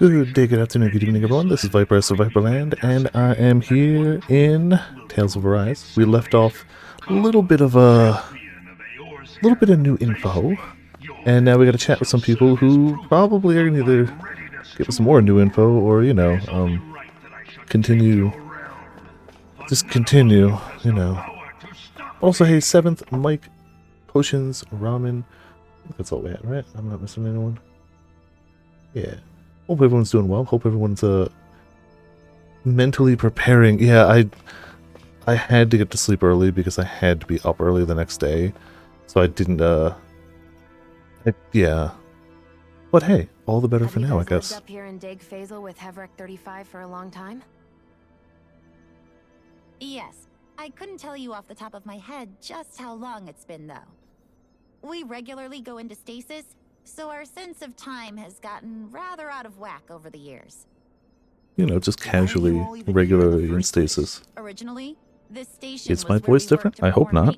Good day, good afternoon, good evening, everyone. This is Viper of Viperland, and I am here in Tales of Arise. We left off a little bit of new info, and now we got to chat with some people who probably are going to either give us some more new info or, continue. Just continue, Also, hey, 7th, Mike, potions, ramen. That's all we had, right? I'm not missing anyone. Yeah. Hope everyone's doing well. Hope everyone's mentally preparing. Yeah, I had to get to sleep early because I had to be up early the next day. So I didn't yeah. But hey, all the better for now, I guess. Up here in Dag Fazel with Hevrek 35 for a long time? Yes. I couldn't tell you off the top of my head just how long it's been, though. We regularly go into stasis, so our sense of time has gotten rather out of whack over the years. You know, just casually, regularly in stasis. Originally, this station Is my voice different? I hope not.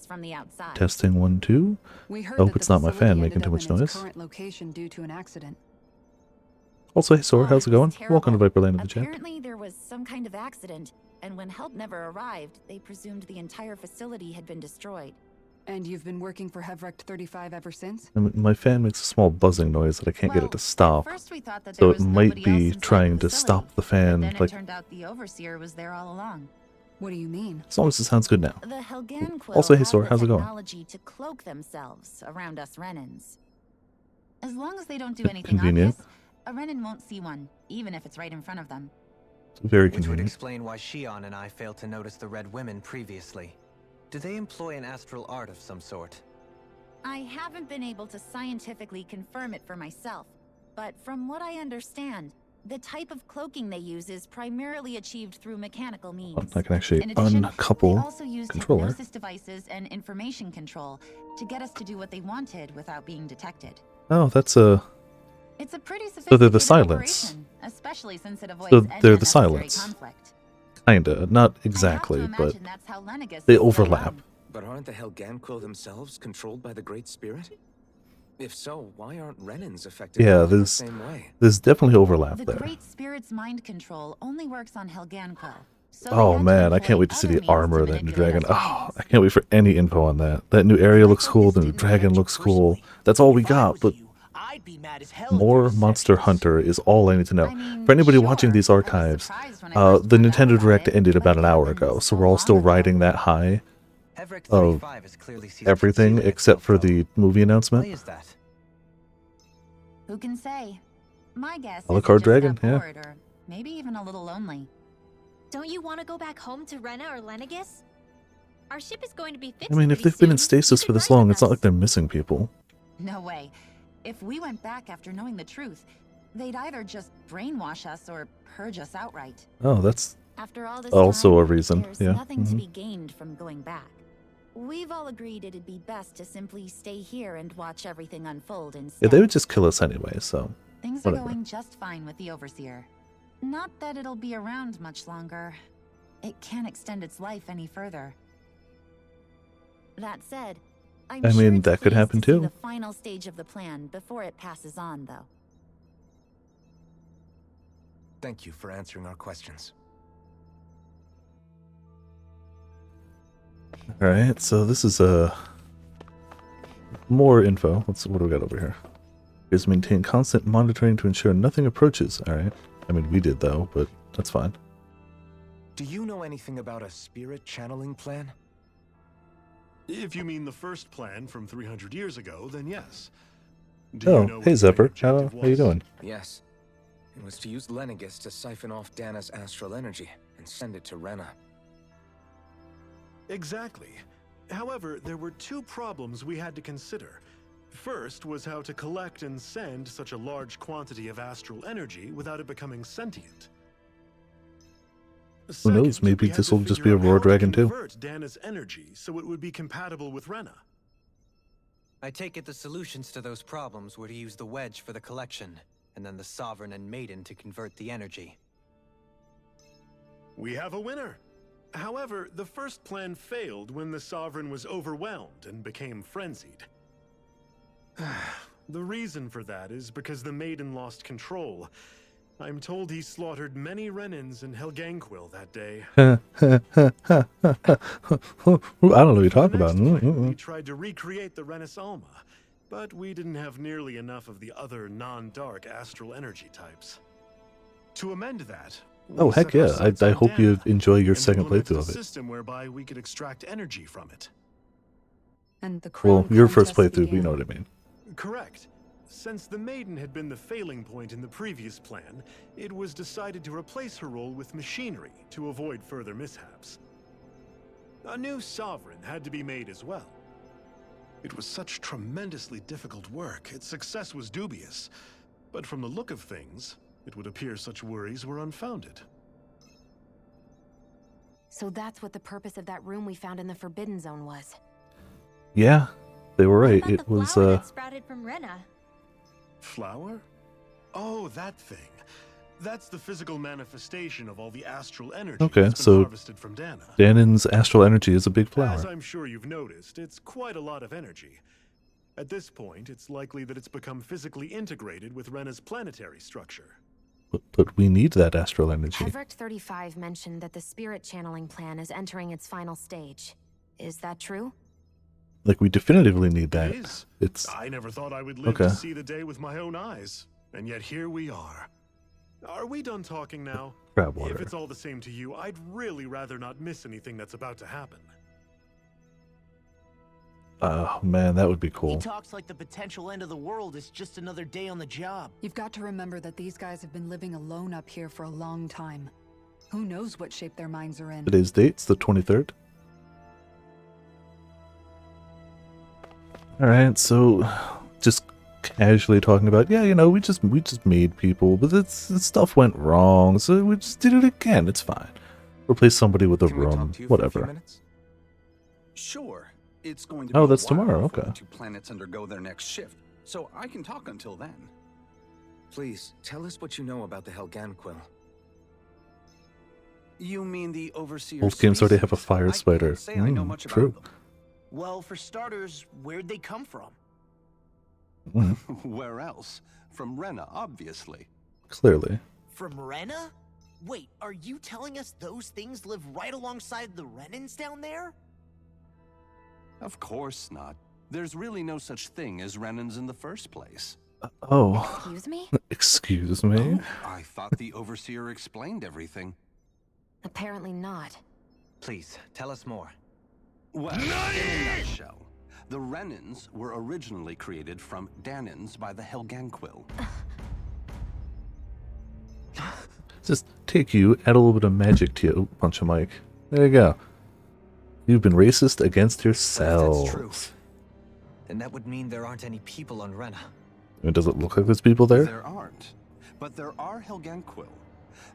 From the outside. Testing 1, 2. Oh, it's not my fan making too much noise. Current location due to an accident. Also, hey Sora, how's it going? Welcome to Viperland in the chat. Apparently there was some kind of accident, and when help never arrived, they presumed the entire facility had been destroyed. And you've been working for Hevrek 35 ever since? My fan makes a small buzzing noise that I can't get it to stop. First we thought that So there it was might nobody be else inside trying the to facility, stop the fan. but then Like, it turned out the overseer was there all along. What do you mean? as long as it sounds good now. The Helgen Quill Also, hey have Sora, the how's it going? technology to cloak themselves around us Renans. As long as they don't do anything Convenient. obvious, a Renan won't see one, even if it's right in front of them. It's very Which would convenient. explain why Shion and I failed to notice the Red Women previously. Do they employ an astral art of some sort? I haven't been able to scientifically confirm it for myself, but from what I understand, the type of cloaking they use is primarily achieved through mechanical means. I can actually In addition, uncouple they also use controller. hypnosis devices and information control to get us to do what they wanted without being detected. Oh, that's a... It's a pretty So they're the sophisticated silence. operation, especially since it avoids So any they're the unnecessary silence. conflict. Kinda. Not I have to exactly, but imagine that's how Lenegis they is set overlap. up. But aren't the Helganquil themselves controlled by the Great Spirit? If so, why aren't Renans affected Yeah, in the there's same way? definitely overlap The there. Great Spirit's mind control only works on Helganquil. So they Oh had to man, I employ can't wait to see other the means to armor of that new manipulate dragon. us Oh, Renans. I can't wait for any info on that. That new area looks cool, the new dragon looks cool. That's all we got, but more Monster Hunter is all I need to know. I mean, For anybody sure, watching these I was archives, surprised when I first the found out Nintendo about Direct it, ended but about an hour given ago, so so we're all still long ago. riding that high Hevrek of 35 is clearly seized everything concealing except for itself, though. the movie Why announcement. is that? Who can say? My guess A la is it carte just dragon, got yeah. bored, or maybe even a little lonely. Don't you want to go back home to Rena or Lenegis? Our ship is going to be fixed. I mean, if pretty they've been in soon. stasis You for could this ride long, with it's not us. like they're missing people. No way. If we went back after knowing the truth, they'd either just brainwash us or purge us outright. Oh, that's After all this also time, a reason, there's yeah, nothing to mhm. be gained from going back. We've all agreed it'd be best to simply stay here and watch everything unfold yeah, instead. they would just kill us anyway, so Things whatever. are going just fine with the Overseer. Not that it'll be around much longer. It can't extend its life any further. That said, I'm I sure mean, it's that could pleased happen to see too. the final stage of the plan before it passes on, though. Thank you for answering our questions. Alright, so this is more info. What do we got over here? Is maintain constant monitoring to ensure nothing approaches. Alright. I mean, we did though, but that's fine. Do you know anything about a spirit channeling plan? If you mean the first plan from 300 years ago, then yes. Do Oh, you know hey what the main Zephyr. objective How you was? doing? Yes. It was to use Lenegis to siphon off Dana's astral energy and send it to Rena. Exactly. However, there were two problems we had to consider. First was how to collect and send such a large quantity of astral energy without it becoming sentient. Who knows, Second, maybe we had this to will just figure be a out Roar how to Dragon too. convert Dana's energy so it would be compatible with Rena. I take it the solutions to those problems were to use the wedge for the collection, and then the Sovereign and Maiden to convert the energy. We have a winner. However, the first plan failed when the Sovereign was overwhelmed and became frenzied. The reason for that is because the Maiden lost control. I'm told he slaughtered many Renans in Helganquil that day. I don't know what you're talking about. Next fight, we tried to recreate the Renis Alma, but we didn't have nearly enough of the other non-dark astral energy types. To amend that, Oh, we heck set our yeah. sights I on hope you Dana enjoy your and second implemented playthrough a of it. system whereby we could extract energy from it. And the Well, crown your first contest playthrough, you began. know what I mean. Correct. Since the Maiden had been the failing point in the previous plan, it was decided to replace her role with machinery to avoid further mishaps. A new sovereign had to be made as well. It was such tremendously difficult work, its success was dubious. But from the look of things, it would appear such worries were unfounded. So that's what the purpose of that room we found in the Forbidden Zone was. Yeah, they were What right. about It the was, flower that sprouted from Rena? Flower? Oh, that thing. That's the physical manifestation of all the astral energy Okay, that's been so harvested from Dana. Danon's astral energy is a big As flower. I'm sure you've noticed, it's quite a lot of energy. At this point, it's likely that it's become physically integrated with Rena's planetary structure. But we need that astral energy. Hevrecht 35 mentioned that the spirit channeling plan is entering its final stage. Is that true? Like, we definitively need that. It is. It's I never thought I would live Okay. to see the day with my own eyes, and yet here we are. Are we done talking now? crab If water. it's all the same to you, I'd really rather not miss anything that's about to happen. Oh, man, that would be He cool. talks like the potential end of the world is just another day on the job. You've got to remember that these guys have been living alone up here for a long time. Who knows what shape their minds are in? Today's date's the 23rd. Alright, so just casually talking about, yeah, you know, we just made people, but this stuff went wrong, so we just did it again. It's fine. Replace somebody with a Can we talk room, to you for a few whatever. minutes? Sure. It's going to Oh, be that's a while tomorrow, before okay. the two planets undergo their next shift, so I can talk until then. Please, tell us what you know about the Helganquil. You mean the Overseer Both games already have a species? fire I spider. can't say I know much True. about them. Well, for starters, where'd they come from? Where else? From Rena, obviously. Clearly. From Rena? Wait, are you telling us those things live right alongside the Renans down there? Of course not. There's really no such thing as Renans in the first place. Oh, Excuse me? excuse me? I thought the Overseer explained everything. Apparently not. Please, tell us more. Well, in a nutshell, the Renans were originally created from Danans by the Helganquil. Just take you, add a little bit of magic to you. Punch a mic. There you go. You've been racist against But if that's yourselves. true, then that would mean there aren't any people on Rena. I mean, does it look like there's people there? There aren't. But there are Helganquil.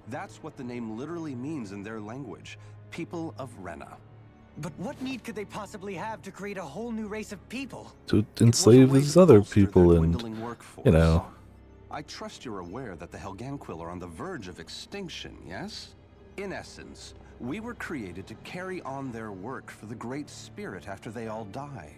That's what the name literally means in their language. People of Rena. But what need could they possibly have to create a whole new race of people? To It was a enslave way these to other bolster their people and, dwindling workforce. you know. I trust you're aware that the Helganquil are on the verge of extinction, yes? In essence, we were created to carry on their work for the Great Spirit after they all die.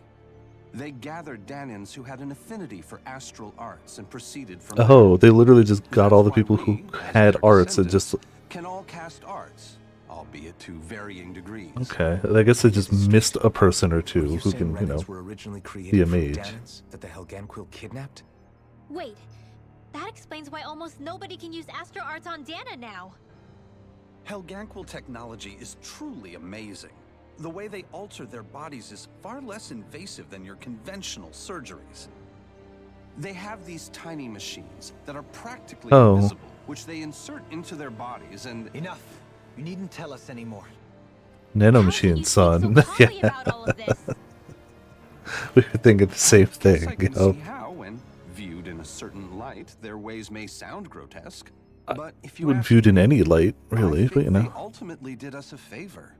They gathered Danans who had an affinity for astral arts and proceeded from Oh, they literally just got That's all the why people we, who as had their arts and just... descendants, can all cast arts, albeit to varying degrees. Okay, I guess they just missed a person or Are two you who saying can, you know, Renans were originally be a created from mage. Danans that the Helganquil kidnapped? Wait, that explains why almost nobody can use Astro Arts on Dana now. Helganquil technology is truly amazing. The way they alter their bodies is far less invasive than your conventional surgeries. They have these tiny machines that are practically Oh. invisible, which they insert into their bodies and... Enough. You needn't tell us anymore. nanomachine, son. Yeah, About all of this. we were thinking the same I guess I thing, you can know. see how, when viewed in a certain light, their ways may sound grotesque. I But if you Wouldn't ask viewed in me, any light, really, I but you think they know. ultimately did us a favor.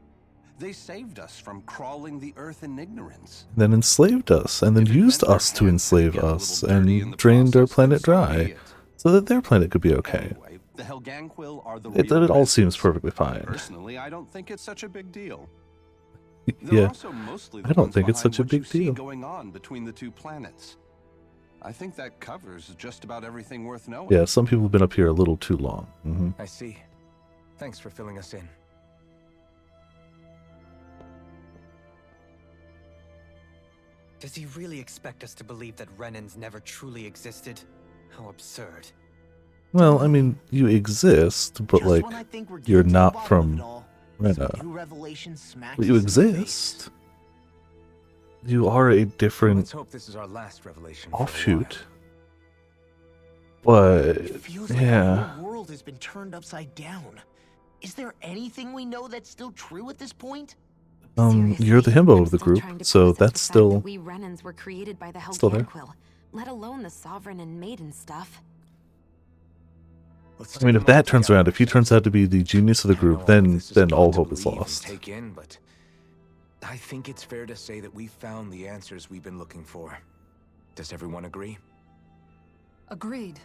They saved us from crawling the earth in ignorance. Then enslaved us, and then If it used meant their us to hands enslave get a little us, dirty in and the drained our process, planet then so be dry, it. so that their planet could be okay. Anyway, the Helganquil are the It real all seems rescuers. perfectly fine. Personally, I don't think it's such a big deal. They're Yeah, also mostly the I don't ones think it's behind such a what you big see deal. going on between the two planets. I think that covers just about everything worth knowing. Yeah, some people have been up here a little too long. I see. Thanks for filling us in. Does he really expect us to believe that Renans never truly existed? How absurd. Well, I mean, you exist, but Just like, when I think we're you're getting to the not bottom of it from all, Rena. some new revelation smacks But you us in the face. exist. You are a different Let's hope this is our last revelation. for a offshoot. It But, feels like yeah. our whole world has been turned upside down. Is there anything we know that's still true at this point? You're the himbo I'm of the still group, trying to so process that's the fact still... that we Renans were created by the still there. Helganquil, let alone the Sovereign and Maiden stuff. Let's I mean, take if them all that turns together. around, if he turns out to be the genius of the I know group, all then this is all hard to hope is believe and lost. Take in, but I think it's fair to say that we found the answers we've been looking for. Does everyone agree? Agreed.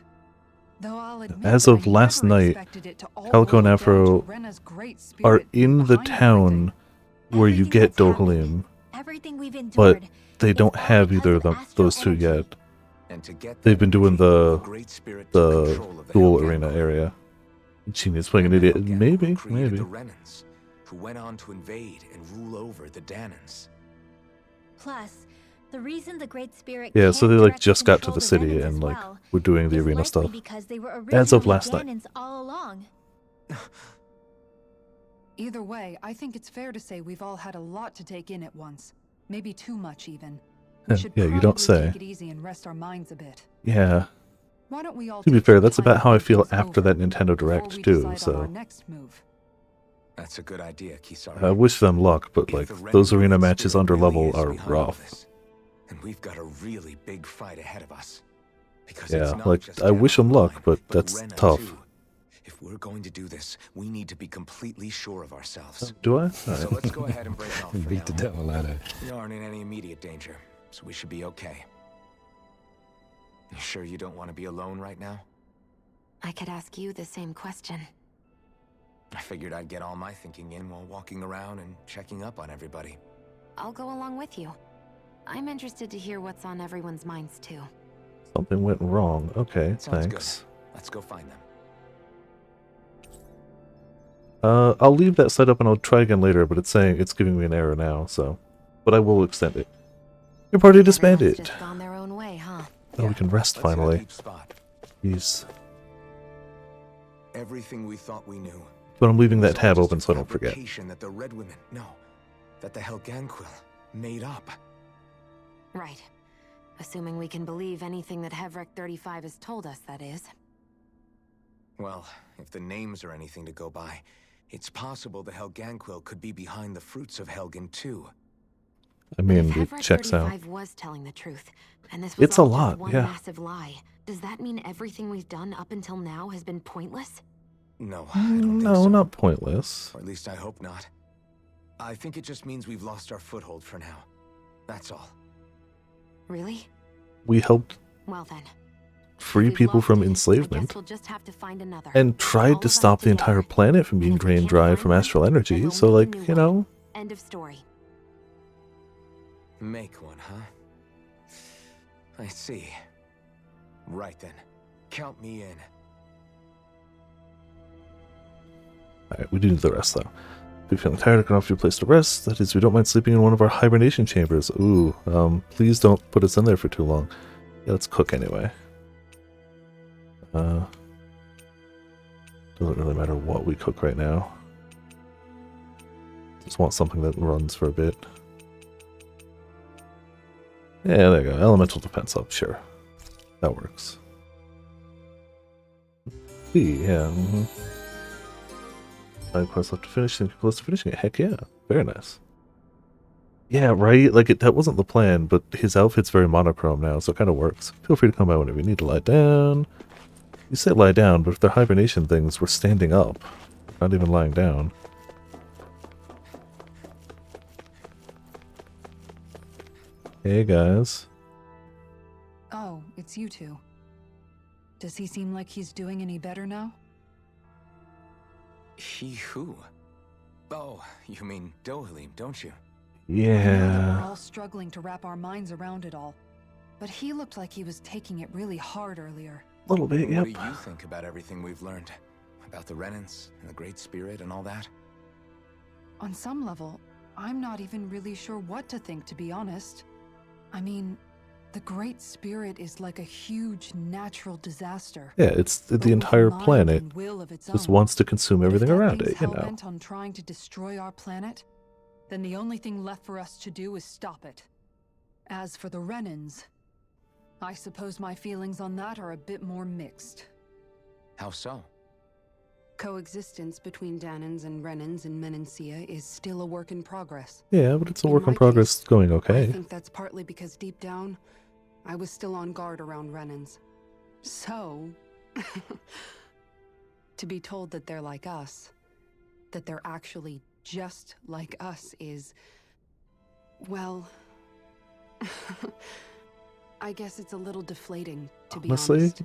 Though I'll admit As that of I last never night, expected it to all Helco boil and down Afro to Rena's great are spirit in the behind town where you Everything get that's happened, Dohalim, Everything we've but endured. they it's don't all have because either of of them, astral those two energy. yet. And to get They've that been doing energy, Great Spirit took the control of the dual Helgan arena Core. area. Genius playing an And the idiot. Helgan Maybe, Core created maybe. the Renans, who went on to invade and rule over the Danans. Plus, the reason the Great Spirit Yeah, so can't they like directly just got to control the the city Renans and as like well we're doing the is arena likely stuff. because they were As of originally last night. Ganons all along. Either way, I think it's fair to say we've all had a lot to take in at once. Maybe too much, even. We should Yeah, you don't probably say. take it easy and rest our minds a bit. Yeah. Why don't we all To be take fair, some that's time about to how I think feel things after over that Nintendo before Direct we too, decide on our so next move. That's a good idea, Kisara. I wish them luck, but If like the Renan those arena Great matches Spirit under really level is are behind all rough. this, and we've got a really big fight ahead of us. Because Yeah, it's not like just I wish them Ganon luck, Line, but that's Rena tough. too. If we're going to do this, we need to be completely sure of ourselves. Do I? So Alright. let's go ahead and break off for Beat the now. devil out of. We aren't in any immediate danger, so we should be okay. You sure you don't want to be alone right now? I could ask you the same question. I figured I'd get all my thinking in while walking around and checking up on everybody. I'll go along with you. I'm interested to hear what's on everyone's minds too. Something went wrong. Okay, Sounds thanks. good. Let's go find them. I'll leave that set up and I'll try again later, but it's saying it's giving me an error now, so. But I will extend it. Your party Everyone's disbanded. just gone their own way, huh? Oh, we can rest Let's hit a finally. deep spot. Jeez. Everything we thought we knew. But I'm leaving It was that all tab just open a so I don't forget. fabrication that the Red Women, that the Helganquil made up. Right. Assuming we can believe anything that Hevrek 35 has told us, that is. Well, if the names are anything to go by, it's possible the Helganquil could be behind the fruits of Helgen too. I mean, If it Hevrek checks out. 35 was telling the truth, and this was It's a all just lot, one yeah. massive lie, does that mean everything we've done up until now has been pointless? No, I don't think No, so. not pointless. Or at least I hope not. I think it just means we've lost our foothold for now. That's all. Really? We helped Well then. free We've people lost from it. I enslavement guess we'll just have to find another. and All tried of to us stop the together. entire planet from being And if we drained can't dry find from one, astral then energy, we'll so make a like, new you one. know, End of story. Make one, huh? I see. Right then. Count me in. alright, we do need the rest though. If you're feeling tired, I can offer you a place to rest. That is, we don't mind sleeping in one of our hibernation chambers. Ooh, please don't put us in there for too long. Yeah, let's cook anyway. Doesn't really matter what we cook right now. Just want something that runs for a bit. Yeah, there you go. Elemental defense up, sure. That works. Yeah, Side quest left to finish, and close to finishing it. Heck yeah. Very nice. Yeah, right? Like, that wasn't the plan, but his outfit's very monochrome now, so it kind of works. Feel free to come by whenever you need to lie down. You say lie down, but if they're hibernation things, we're standing up. Not even lying down. Hey, guys. Oh, it's you two. Does he seem like he's doing any better now? He who? Oh, you mean Dohalim, don't you? I know that Yeah. we're all struggling to wrap our minds around it all. but he looked like he was taking it really hard earlier. A little bit, yep. What do you think about everything we've learned? About the Renans and the Great Spirit and all that? On some level, I'm not even really sure what to think, to be honest. I mean, the Great Spirit is like a huge natural disaster. Yeah, it's but the with entire mind planet and will of its just own. wants to consume everything If that around thing's it, you know. hell-bent on trying to destroy our planet, then the only thing left for us to do is stop it. As for the Renans, I suppose my feelings on that are a bit more mixed. How so? Coexistence between Danans and Renans in Menancia is still a work in progress. Yeah, but it's a work my in progress case, going I okay. think that's partly because deep down, I was still on guard around Renans. So, to be told that they're like us, that they're actually just like us is, well, I guess it's a little deflating, to be Honestly, honest.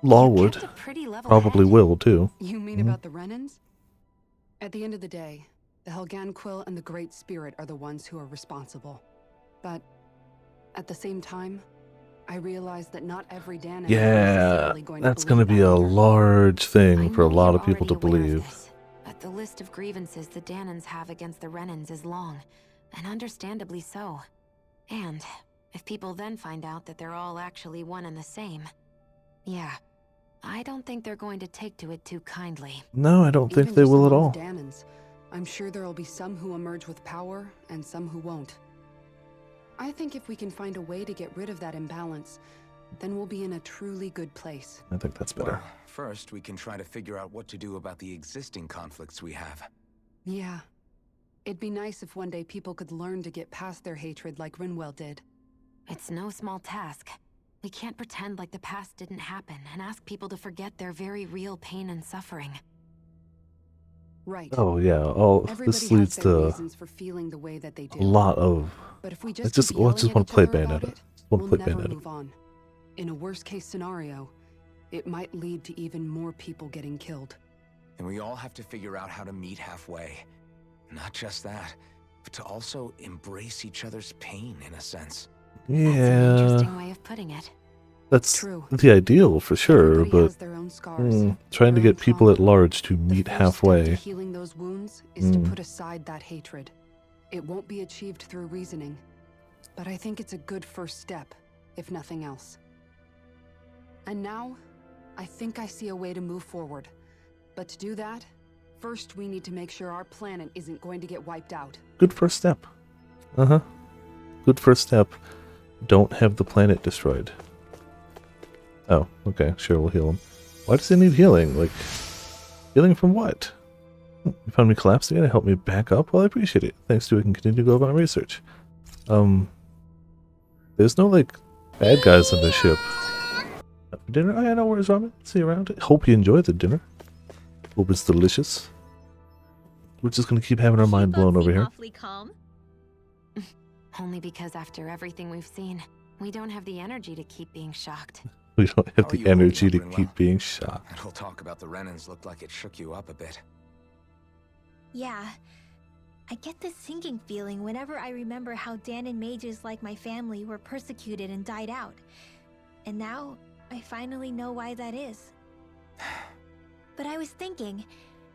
Law You would. kept a pretty level Probably head. will, too. You mean about the Renans? At the end of the day, the Helganquil and the Great Spirit are the ones who are responsible. But at the same time, I realize that not every Danan is Yeah, necessarily going that's to going to believe be that a either. large thing I for a know lot you're of people to already aware of believe. this, but the list of grievances the Danans have against the Renans is long, and understandably so. And if people then find out that they're all actually one and the same, yeah, I don't think they're going to take to it too kindly. No, I don't think Even they just will at among all. the Danans, I'm sure there'll be some who emerge with power and some who won't. I think if we can find a way to get rid of that imbalance, then we'll be in a truly good place. I think that's better. Well, first, we can try to figure out what to do about the existing conflicts we have. Yeah. It'd be nice if one day people could learn to get past their hatred like Rinwell did. It's no small task. We can't pretend like the past didn't happen and ask people to forget their very real pain and suffering. Right. Oh, yeah. All Everybody this has leads their to reasons for feeling the way that they do. a lot of. But if we I just just, keep well, I yelling just at want to each play other about Bayonetta. it, Want we'll to play never Bayonetta. move on. In a worst-case scenario, it might lead to even more people getting killed. And we all have to figure out how to meet halfway. Not just that, but to also embrace each other's pain, in a sense. That's an Yeah, interesting way of putting it. that's True. the ideal for sure, Everybody but has their own scars, trying to their own get people at trauma. large to The meet first step to halfway. healing those wounds is to Mm. put aside that hatred. It won't be achieved through reasoning, but I think it's a good first step, if nothing else. And now, I think I see a way to move forward. But to do that, first we need to make sure our planet isn't going to get wiped out. Good first step. Uh-huh. Good first step. Don't have the planet destroyed. Oh, okay. Sure, we'll heal him. Why does he need healing? Like, healing from what? You found me collapsed again and helped me back up? Well, I appreciate it. Thanks to it, I can continue to go about my research. There's no, like, bad guys on this ship. Dinner? Oh, yeah, no worries, ramen. See you around. Hope you enjoy the dinner. Hope it's delicious. We're just gonna keep having our mind blown over here. Awfully calm. Only because after everything we've seen, we don't have the energy to keep being shocked. We don't have How are the you holding energy up, to Rinwell? keep being shocked. That whole talk about the Renans looked like it shook you up a bit. Yeah. I get this sinking feeling whenever I remember how Danan mages like my family were persecuted and died out. And now, I finally know why that is. But I was thinking,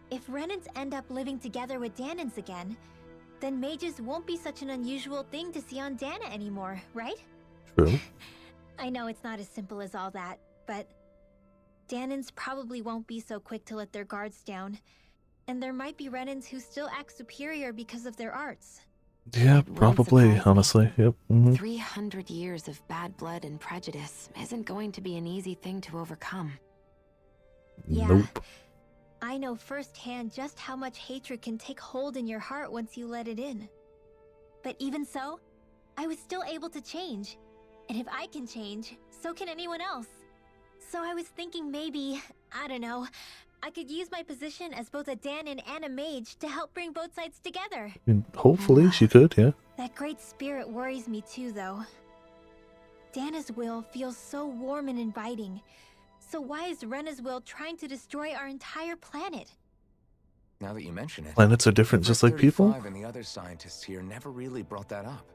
if Renans end up living together with Danans again, then mages won't be such an unusual thing to see on Dana anymore, right? True. I know it's not as simple as all that, but Danans probably won't be so quick to let their guards down. And there might be Renans who still act superior because of their arts. Yeah, It wouldn't probably, surprise me. honestly. Yep. 300 years of bad blood and prejudice isn't going to be an easy thing to overcome. Yeah. Nope. I know firsthand just how much hatred can take hold in your heart once you let it in. But even so, I was still able to change. And if I can change, so can anyone else. So I was thinking maybe, I don't know, I could use my position as both a Danan and a mage to help bring both sides together. I mean, hopefully she could, yeah. That great spirit worries me too, though. Dana's will feels so warm and inviting. So why is Rena's will trying to destroy our entire planet? Now that you mention it, Planets are different just like people? 35 and the other scientists here never really brought that up.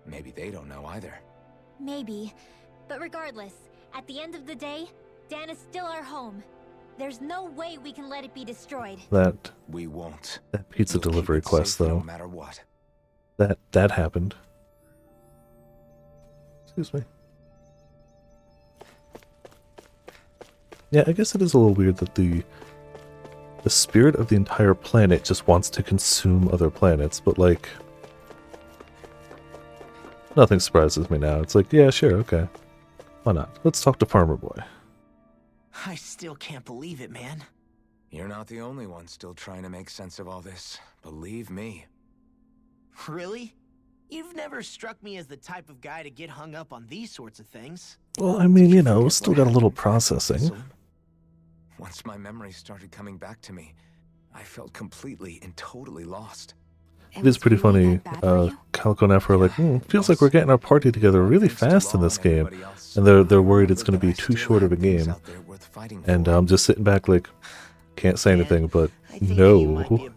Maybe they don't know either. Maybe, But regardless, at the end of the day, Dan is still our home. There's no way we can let it be destroyed. We won't. That pizza We'll keep delivery it quest, safe though. No matter what. That happened. Excuse me. Yeah, I guess it is a little weird that the spirit of the entire planet just wants to consume other planets, but like, nothing surprises me now. It's like, yeah, sure, okay. Why not? Let's talk to Farmer Boy. I still can't believe it, man. You're not the only one still trying to make sense of all this. Believe me. Really? You've never struck me as the type of guy to get hung up on these sorts of things. Well, I mean, you know, still got a little processing. Once my memories started coming back to me, I felt completely and totally lost. It is pretty funny. Calico and F are like, feels like we're getting our party together really fast in this game. And they're worried it's going to be too short of a game. And I'm just sitting back like, can't say anything, but no,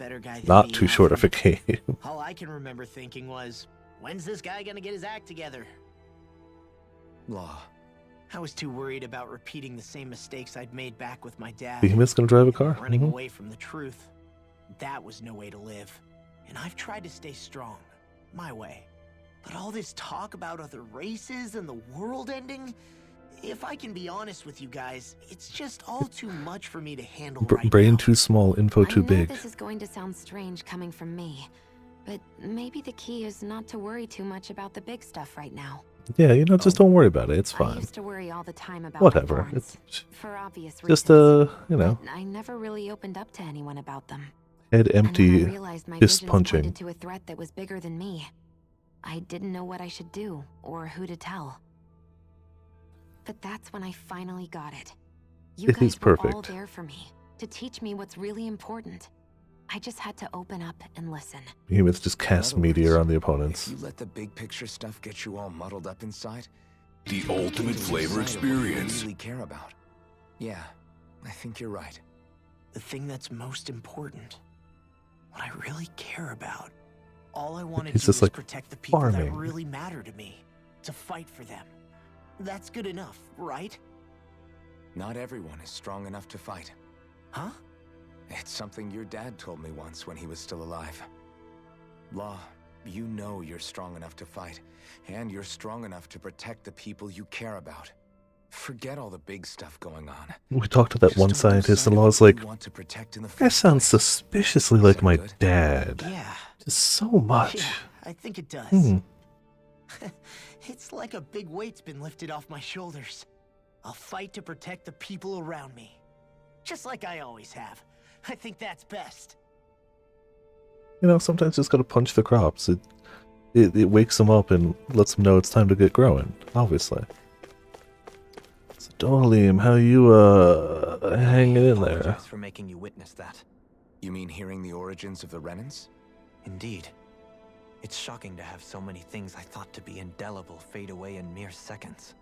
not too short of a game. All I can remember thinking was, when's this guy gonna get his act together? Law. I was too worried about repeating the same mistakes I'd made back with my dad. Behemoth's gonna drive a car? Running away from the truth. That was no way to live. And I've tried to stay strong, my way. But all this talk about other races and the world ending, if I can be honest with you guys, it's just all too much for me to handle right Brain now. too small, info too I know big. this is going to sound strange coming from me, but maybe the key is not to worry too much about the big stuff right now. Yeah, you know, just don't worry about it. It's I fine. used to worry all the time about Whatever. my thorns, It's for obvious just reasons. you know, But I never really opened up to anyone about them. head And empty, when I realized my fist visions punching. pointed to a threat that was bigger than me, I didn't know what I should do or who to tell. But that's when I finally got it. You It is guys were all perfect. there for me to teach me what's really important. I just had to open up and listen. Behemoth just cast In other meteor words, on the opponents. If you let the big picture stuff get you all muddled up inside, The you can't ultimate flavor decide what you experience. really care about. Yeah, I think you're right. The thing that's most important. What I really care about. All I want to He's do just is like protect the people that farming. really matter to me. To fight for them. That's good enough, right? Not everyone is strong enough to fight. Huh? It's something your dad told me once when he was still alive. Law, you know you're strong enough to fight, and you're strong enough to protect the people you care about. Forget all the big stuff going on. We talked to that Just one don't scientist, decide and what Law's you like, want to protect in the that first sounds place. suspiciously like my good? dad. Yeah. Just so much. Yeah, I think it does. Hmm. It's like a big weight's been lifted off my shoulders. I'll fight to protect the people around me. Just like I always have. I think that's best. You know, sometimes just gotta punch the crops. It wakes them up and lets them know it's time to get growing, obviously. So Dolim, how you hanging in there? Apologize for making you witness that. You mean hearing the origins of the Renans? Indeed. It's shocking to have so many things I thought to be indelible fade away in mere seconds.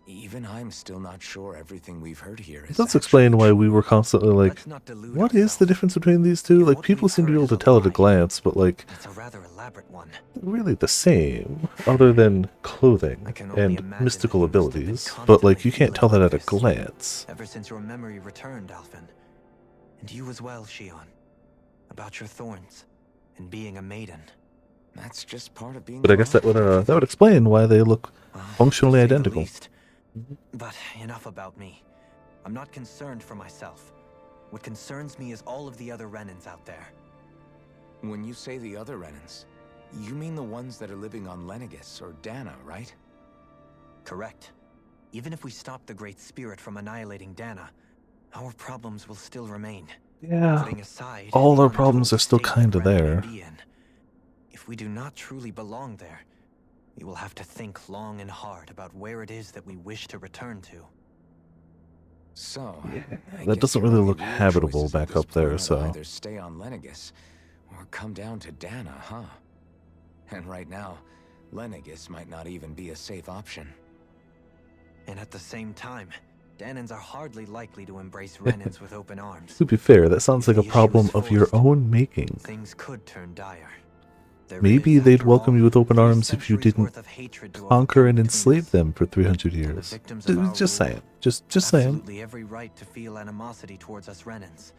Even I'm still not sure everything we've heard here is Let's explain why we were constantly like, Let's not delude what is the ourselves. difference between these two? Like, What people we've seem to be heard able to is a tell at a lie. glance, but like, It's a rather elaborate one. they're really the same, other than clothing I can only and imagine mystical that you must have been abilities. But like, you constantly can't tell that feeling at a like this. glance. Ever since your memory returned, Alphen. And you as well, Shion. About your thorns. And being a maiden. That's just part of being But I guess that would explain why they look Well, functionally to say the identical. least. But enough about me. I'm not concerned for myself. What concerns me is all of the other Renans out there. When you say the other Renans, you mean the ones that are living on Lenegis or Dana, right? Correct. Even if we stop the Great Spirit from annihilating Dana, our problems will still remain. Yeah, Putting aside all the our problems untold are still state that kinda Renan may there. be in. If we do not truly belong there, we will have to think long and hard about where it is that we wish to return to. So, I that guess doesn't your really only look real habitable choices at back this up there, point are to so either stay on Lenegis or come down to Dana, huh? And right now, Lenegis might not even be a safe option. And at the same time, Danans are hardly likely to embrace Renans with open arms. to be fair, that sounds like a If the issue problem is of your forced, own making. Things could turn dire. maybe they'd welcome you with open arms if you didn't conquer and enslave them for 300 years. Just saying. Just saying. Absolutely every right to feel animosity towards us Renans.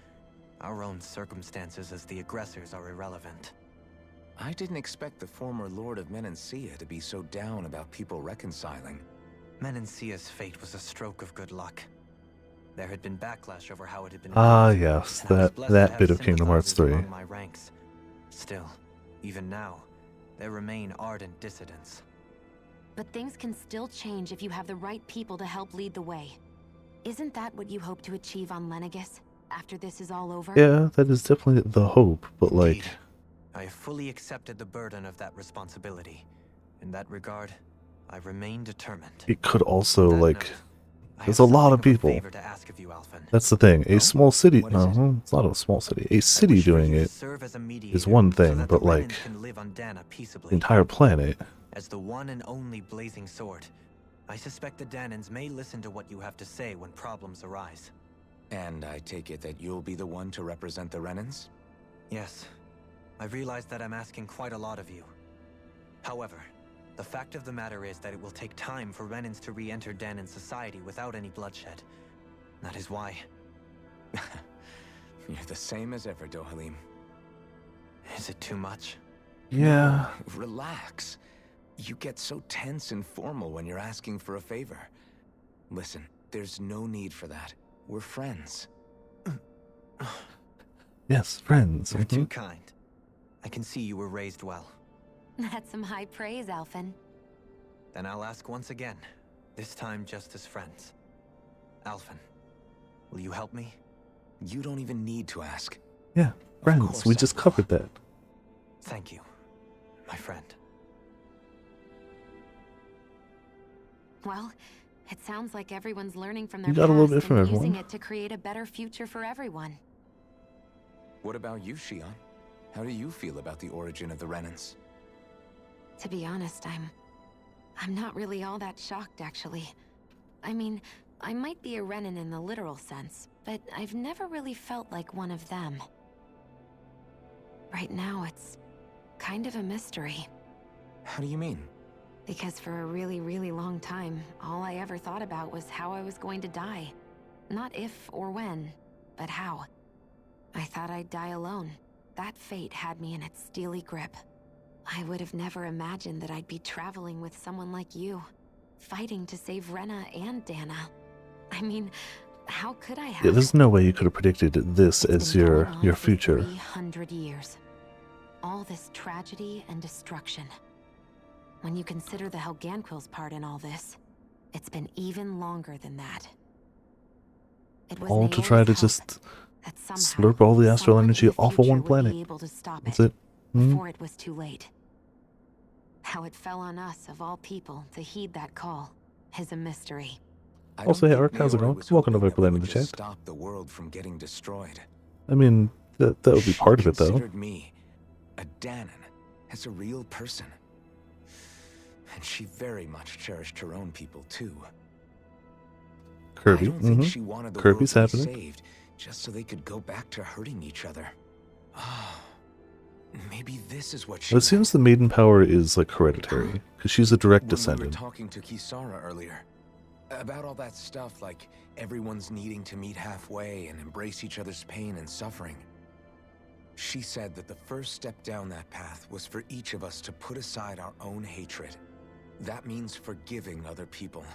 Our own circumstances as the aggressors are irrelevant. I didn't expect the former Lord of Menancia to be so down about people reconciling. Menancia's fate was a stroke of good luck. There had been backlash over how it had been Ah, handled, yes, and I was blessed to that have bit of Kingdom Hearts sympathizers 3. among my ranks. Still, even now, there remain ardent dissidents. But things can still change if you have the right people to help lead the way. Isn't that what you hope to achieve on Lenegis after this is all over? Yeah, that is definitely the hope, but like... Indeed. I have fully accepted the burden of that responsibility. In that regard, I remain determined. It could also, On that like... note, I There's have a lot something of people. favor to ask of you, Alphen. That's the thing. A small city... What is it? No, it's not a small city. A I city wish for doing you to it serve as a is mediator one so thing, that but the like... Renans can live on Dana peaceably. The entire planet... As the one and only blazing sword, I suspect the Danans may listen to what you have to say when problems arise. And I take it that you'll be the one to represent the Renans? Yes, I realize that I'm asking quite a lot of you. However, the fact of the matter is that it will take time for Renans to re-enter Danan society without any bloodshed. That is why. You're the same as ever, Dohalim. Is it too much? Yeah... Relax. You get so tense and formal when you're asking for a favor. Listen, there's no need for that. We're friends. Yes, friends. You're too kind. I can see you were raised well. That's some high praise, Alphen. Then I'll ask once again, this time just as friends. Alphen, will you help me? You don't even need to ask. Yeah, friends. course We I just will. covered that. Thank you, my friend. Well, it sounds like everyone's learning from their You got a little past bit from and using everyone. it to create a better future for everyone. What about you, Shion? How do you feel about the origin of the Renans? To be honest, I'm not really all that shocked, actually. I mean, I might be a Renan in the literal sense, but I've never really felt like one of them. Right now, it's kind of a mystery. How do you mean? Because for a really, really long time, all I ever thought about was how I was going to die. Not if or when, but how. I thought I'd die alone. That fate had me in its steely grip. I would have never imagined that I'd be traveling with someone like you, fighting to save Rena and Dana. I mean, how could I have? Yeah, there's no way you could have predicted this It's as been your going on for future. 300 years. All this tragedy and destruction. When you consider the Helganquil's part in all this, it's been even longer than that. It was All to try to Naomi's hope just that somehow slurp all the astral someone in energy the off of future one would planet. be able to stop That's it it. Hmm? before it was too late. How it fell on us, of all people, to heed that call is a mystery. I Also, don't hey, think Ark, how's it Naora going? was Welcome to hoping that we Viperland in would the just chat. Stop the world from getting destroyed. I mean, that would be part of it, though. She considered me, a Danan, as a real person. And she very much cherished her own people, too. Kirby. I don't think she wanted the Kirby's world to be happening. saved, just so they could go back to hurting each other. Ah, maybe this is what she But it seems the maiden power is like hereditary, because she's a direct When we were descendant. talking to Kisara earlier, about all that stuff like everyone's needing to meet halfway and embrace each other's pain and suffering. She said that the first step down that path was for each of us to put aside our own hatred. That means forgiving other people,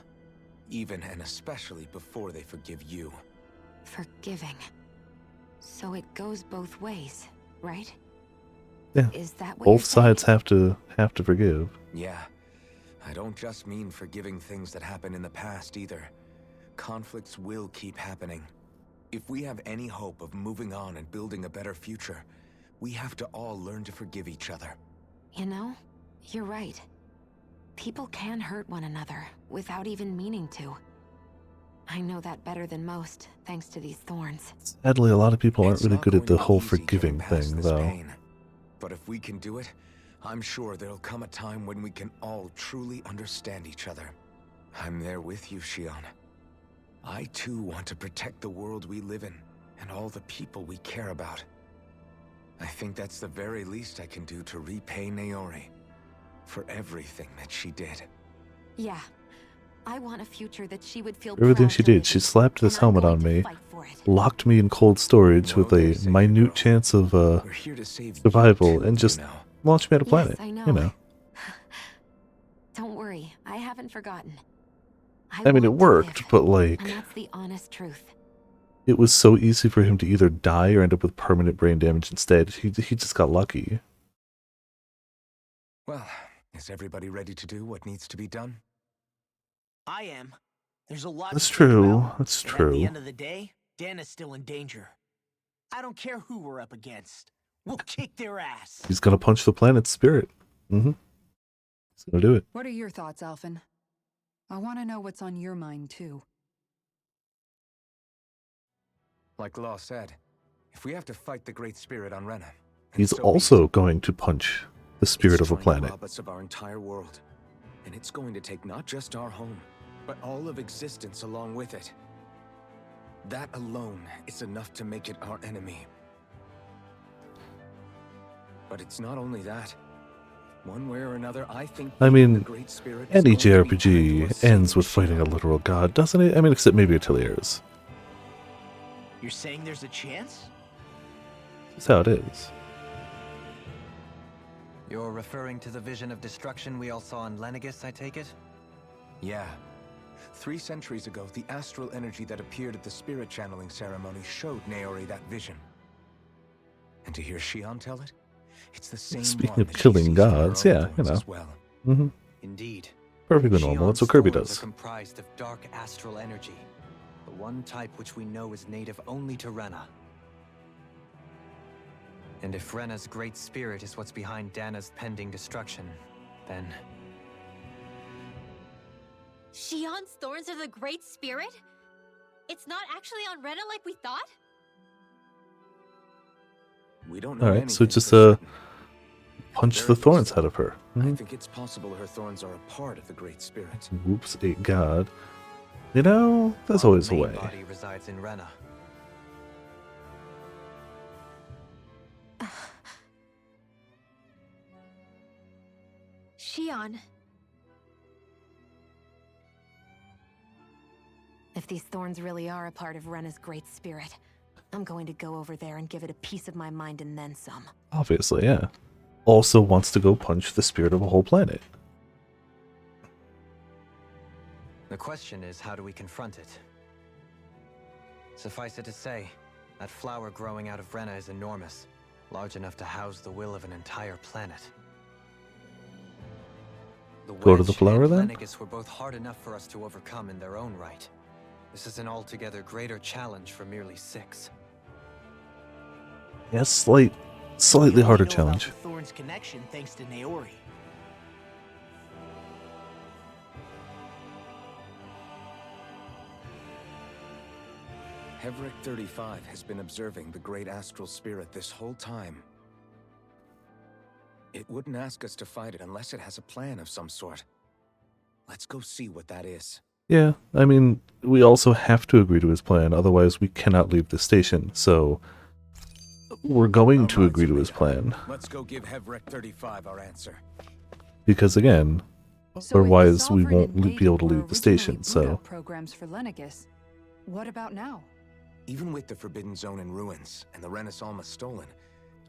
even and especially before they forgive you. Forgiving. So it goes both ways, right? Yeah. Is that what Both you're saying? sides have to forgive. Yeah, I don't just mean forgiving things that happened in the past either. Conflicts will keep happening. If we have any hope of moving on and building a better future, we have to all learn to forgive each other. You know, you're right. People can hurt one another without even meaning to. I know that better than most, thanks to these thorns. Sadly, a lot of people aren't It's really not good at going the to be whole easy forgiving getting past thing, this though. pain. But if we can do it, I'm sure there'll come a time when we can all truly understand each other. I'm there with you, Shion. I too want to protect the world we live in, and all the people we care about. I think that's the very least I can do to repay Naori for everything that she did. Yeah. I want a future that she would feel Everything proud she to did, live she in, slapped this and I'm helmet going on to me, fight for it. locked me in cold storage with a minute chance of We're here to save survival, you too, and just you know. launched me at a planet. Yes, I know. You know. Don't worry, I haven't forgotten. I mean, it want to worked, live, but like, and that's the honest truth. it was so easy for him to either die or end up with permanent brain damage instead. He just got lucky. Well, is everybody ready to do what needs to be done? I am. There's a lot That's to think true. about, That's but At true. the end of the day, Dan is still in danger. I don't care who we're up against. We'll kick their ass. He's gonna punch the planet's spirit. Mm-hmm. He's gonna do it. What are your thoughts, Alphen? I want to know what's on your mind, too. Like Law said, if we have to fight the Great Spirit on Rena, then He's so be also it. going to punch the spirit It's of a trying to planet. rob us of our entire world, and it's going to take not just our home, but all of existence along with it. That alone is enough to make it our enemy. But it's not only that. One way or another, I think I mean, the Great Spirit is any going to be turned to JRPG a ends single with fighting a shield. literal god, doesn't it? I mean, except maybe Ateliers. You're saying there's a chance? That's how it is. You're referring to the vision of destruction we all saw in Lenegis, I take it? Yeah. 3 centuries ago, the astral energy that appeared at the spirit channeling ceremony showed Naori that vision. And to hear Shion tell it, it's the same Speaking one of that she killing sees from her gods, own yeah, you thorns know. as well. Mm-hmm. Indeed. Perfectly normal. That's what Shion's Kirby thorns does. are comprised of dark astral energy, the one type which we know is native only to Rena. And if Rena's great spirit is what's behind Dana's pending destruction, then Shion's thorns are the Great Spirit? It's not actually on Rena like we thought? We don't know Alright, so anything just for certain. punch Very the thorns least, out of her. I Mhm. think it's possible her thorns are a part of the Great Spirit. Whoops, a god. You know, there's while always the a main way. body resides in Rena. Shion, If these thorns really are a part of Rena's great spirit, I'm going to go over there and give it a piece of my mind and then some. Obviously, yeah. Also wants to go punch the spirit of a whole planet. The question is, how do we confront it? Suffice it to say, that flower growing out of Rena is enormous, large enough to house the will of an entire planet. The Go to the wedge flower, and then? Lenegis were both hard enough for us to overcome in their own right. This is an altogether greater challenge for merely 6. Yes, slightly We harder only know about challenge. the Thorns connection thanks to Naori. Hevric 35 has been observing the Great Astral Spirit this whole time. It wouldn't ask us to fight it unless it has a plan of some sort. Let's go see what that is. Yeah, I mean, we also have to agree to his plan, otherwise we cannot leave the station, so we're going to Alright, agree to his Sarita. plan. Let's go give Hevric 35 our answer. Because again, So if the otherwise we Sovereign won't and be able Maiden to were leave the station, originally so... boot-up programs for Lenegis. What about now? Even with the Forbidden Zone in ruins and the Renis Alma stolen,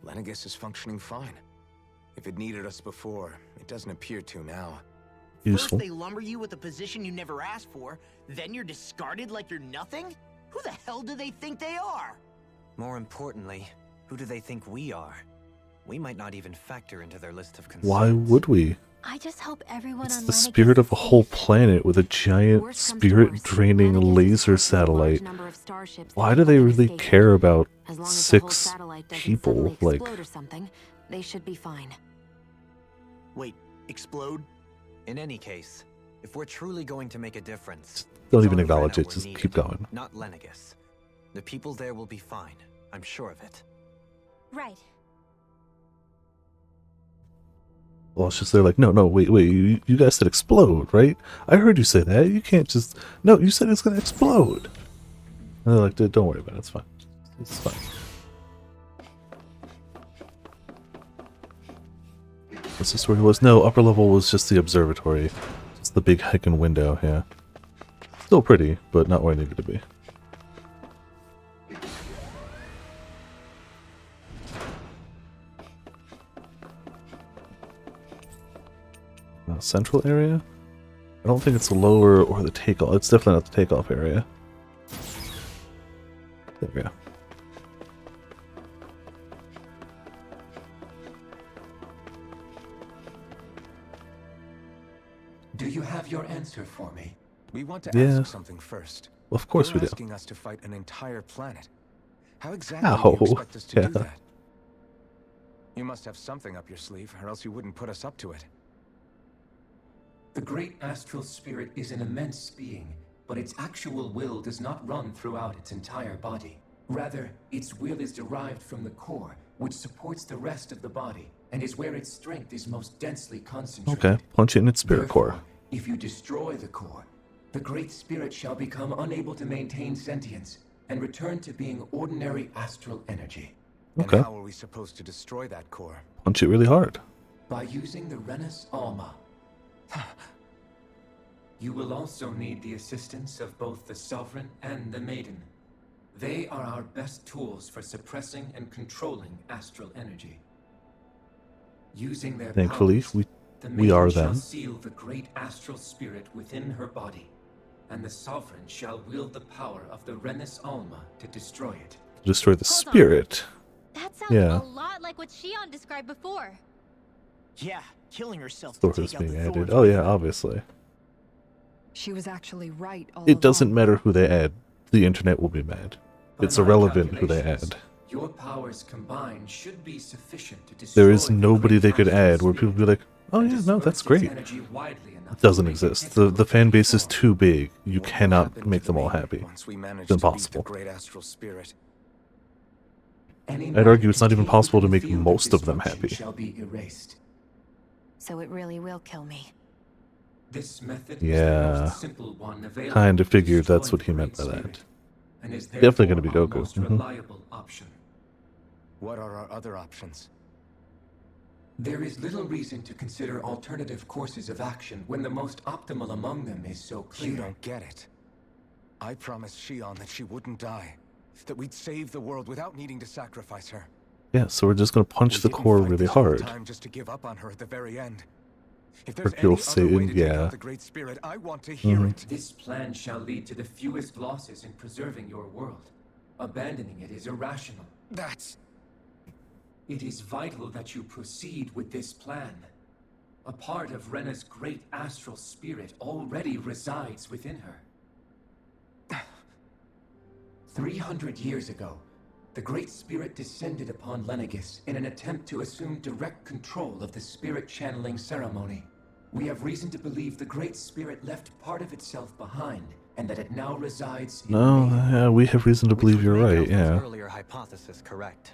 Lenegis is functioning fine. If it needed us before, it doesn't appear to now. Useful. First they lumber you with a position you never asked for, then you're discarded like you're nothing? Who the hell do they think they are? More importantly, who do they think we are? We might not even factor into their list of concerns. Why would we? I just hope everyone It's on the Lenegis spirit of is a whole safe. planet with a giant Worst comes to worst, spirit-draining Lenegis is laser hosting a large satellite. number of starships Why that do they can really escape. care about As long as the whole 6 satellite doesn't people? suddenly Like, explode or something, they should be fine. Wait, explode? In any case, if we're truly going to make a difference, don't it's even only acknowledge Rena it, we're just needed, keep going. Not Lenegis. The people there will be fine. I'm sure of it. Right. Well, it's just they're like, no, wait, you guys said explode, right? I heard you say that. You can't just... No, you said it's gonna explode. And they're like, don't worry about it, it's fine. It's fine. Is this where he was? No, upper level was just the observatory. It's the big heckin' window, yeah. Still pretty, but not where I needed to be. Central area? I don't think it's the lower or the takeoff. It's definitely not the takeoff area. There we go. Do you have your answer for me? We want to Yeah. ask something first. Well, of course You're we do. asking us to fight an entire planet. How exactly Ow, do you expect us to do yeah. that? You must have something up your sleeve, or else you wouldn't put us up to it. The great astral spirit is an immense being, but its actual will does not run throughout its entire body. Rather, its will is derived from the core, which supports the rest of the body, and is where its strength is most densely concentrated. Okay, punch it in its spirit Therefore, core. if you destroy the core, the great spirit shall become unable to maintain sentience and return to being ordinary astral energy. Okay. And how are we supposed to destroy that core? Punch it really hard. By using the Renus Alma. You will also need the assistance of both the Sovereign and the Maiden. They are our best tools for suppressing and controlling astral energy. Using their Thankfully, powers, the we are Maiden shall them. seal the great astral spirit within her body, and the Sovereign shall wield the power of the Renus Alma to destroy it. Destroy the Hold on. spirit. That sounds Yeah. a lot like what Shion described before. Yeah, killing herself to Thor is take out being the added. Thorns Oh with yeah, her. obviously. She was actually right all It doesn't along. matter who they add. The internet will be mad. By It's my irrelevant who they calculations, add. Your powers combined should be sufficient to destroy There is the nobody great they could astral add where people spirit be like, oh and yeah, no, disperse that's its great. energy widely enough It doesn't to make exist. difficult The to fan base is control. too big. You What will cannot happen make to them the all Maiden happy. Once we manage It's to beat impossible. the great astral spirit. Any I'd argue it's not matter even contained possible to within make the field most of them dysfunction happy. Shall be erased. So it really will kill me. This method Yeah. is the most simple one available Kinda to figured destroy that's what he the meant great by spirit, that. and is Definitely therefore gonna be our Goku. most Mhm. reliable option. What are our other options? There is little reason to consider alternative courses of action when the most optimal among them is so clear. You don't get it. I promised Shion that she wouldn't die. That we'd save the world without needing to sacrifice her. Yeah, so we're just gonna punch We the didn't core fight really this whole hard. time just to give up on her at the very end. If there's any Hercule other way to Satan, take yeah. out the Great Spirit, I want to hear Mhm. it. This plan shall lead to the fewest losses in preserving your world. Abandoning it is irrational. That's... It is vital that you proceed with this plan. A part of Rena's great astral spirit already resides within her. 300 years ago, the Great Spirit descended upon Lenegis in an attempt to assume direct control of the spirit channeling ceremony. We have reason to believe the Great Spirit left part of itself behind, and that it now resides in No, me. yeah, we have reason to Which believe would you're make right, Alpha's yeah. earlier hypothesis correct.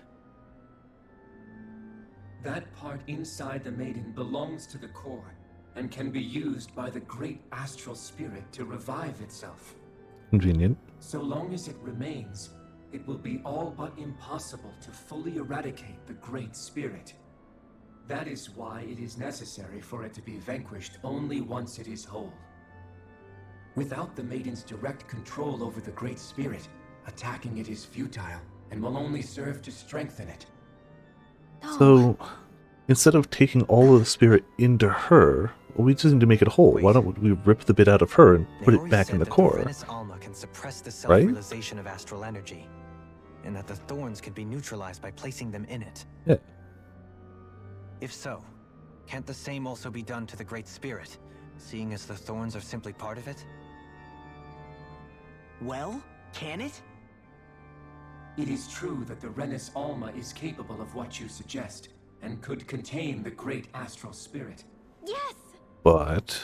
That part inside the Maiden belongs to the core, and can be used by the great astral spirit to revive itself. Convenient. So long as it remains, it will be all but impossible to fully eradicate the Great Spirit. That is why it is necessary for it to be vanquished only once it is whole. Without the Maiden's direct control over the Great Spirit, attacking it is futile, and will only serve to strengthen it. No. So, instead of taking all of the spirit into her, well, we just need to make it whole. Why don't we rip the bit out of her and put it Naori back said in the that core? Renus Alma can suppress the Right? self-realization of astral energy, and that the thorns could be neutralized by placing them in it. Yeah. If so, can't the same also be done to the Great Spirit, seeing as the thorns are simply part of it? Well, can it? It is true that the Renus Alma is capable of what you suggest, and could contain the great astral spirit. Yes! But,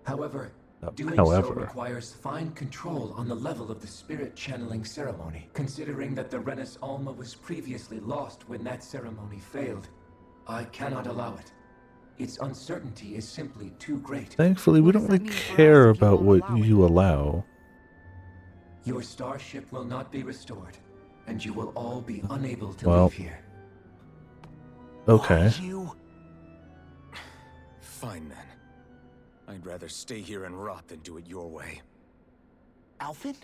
However, doing so however, requires fine control on the level of the spirit channeling ceremony. Considering that the Renus Alma was previously lost when that ceremony failed, I cannot allow it. Its uncertainty is simply too great. thankfully, we What don't does that really mean for us care if you about won't what allow it? you allow. Your starship will not be restored, and you will all be unable to Well, leave here. Okay. Why you? Fine then. I'd rather stay here and rot than do it your way. Alphen?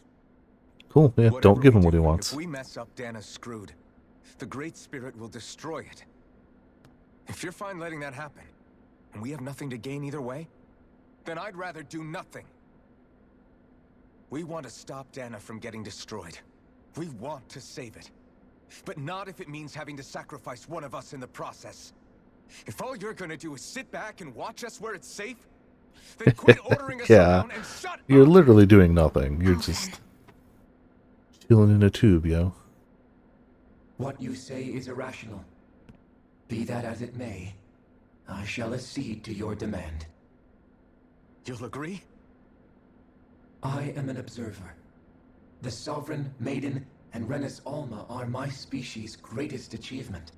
Cool, yeah, Whatever don't give we him what do, he wants. If we mess up, Dana's screwed. The Great Spirit will destroy it. If you're fine letting that happen, and we have nothing to gain either way, then I'd rather do nothing. We want to stop Dana from getting destroyed. We want to save it. But not if it means having to sacrifice one of us in the process. If all you're gonna do is sit back and watch us where it's safe, then quit ordering us Yeah, around and shut you're up! literally doing nothing. You're just chilling in a tube, yo. What you say is irrational. Be that as it may, I shall accede to your demand. You'll agree? I am an observer. The Sovereign, Maiden, and Renis Alma are my species' greatest achievement.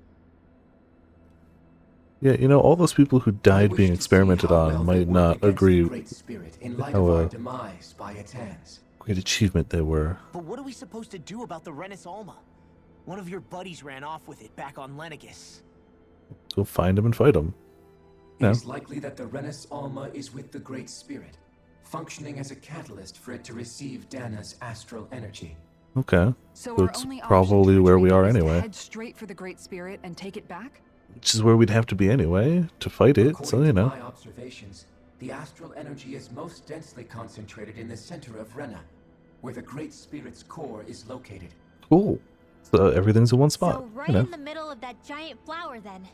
Yeah, you know, all those people who died being experimented on might not agree Great Spirit in light how of our demise by its hands. great achievement they were. But what are we supposed to do about the Renis Alma? One of your buddies ran off with it back on Lenegus. Go find him and fight him. It is likely that the Renis Alma is with the Great Spirit, functioning as a catalyst for it to receive Dana's astral energy. Okay, So so our it's only option probably to where we retreat are is to anyway. head straight for the Great Spirit and take it back? Which is where we'd have to be anyway, to fight it, so you know. My observations, the astral energy is most densely concentrated in the center of Rena, where the Great Spirit's core is located. Cool. So everything's in one spot, So right you know. in the middle of that giant flower then.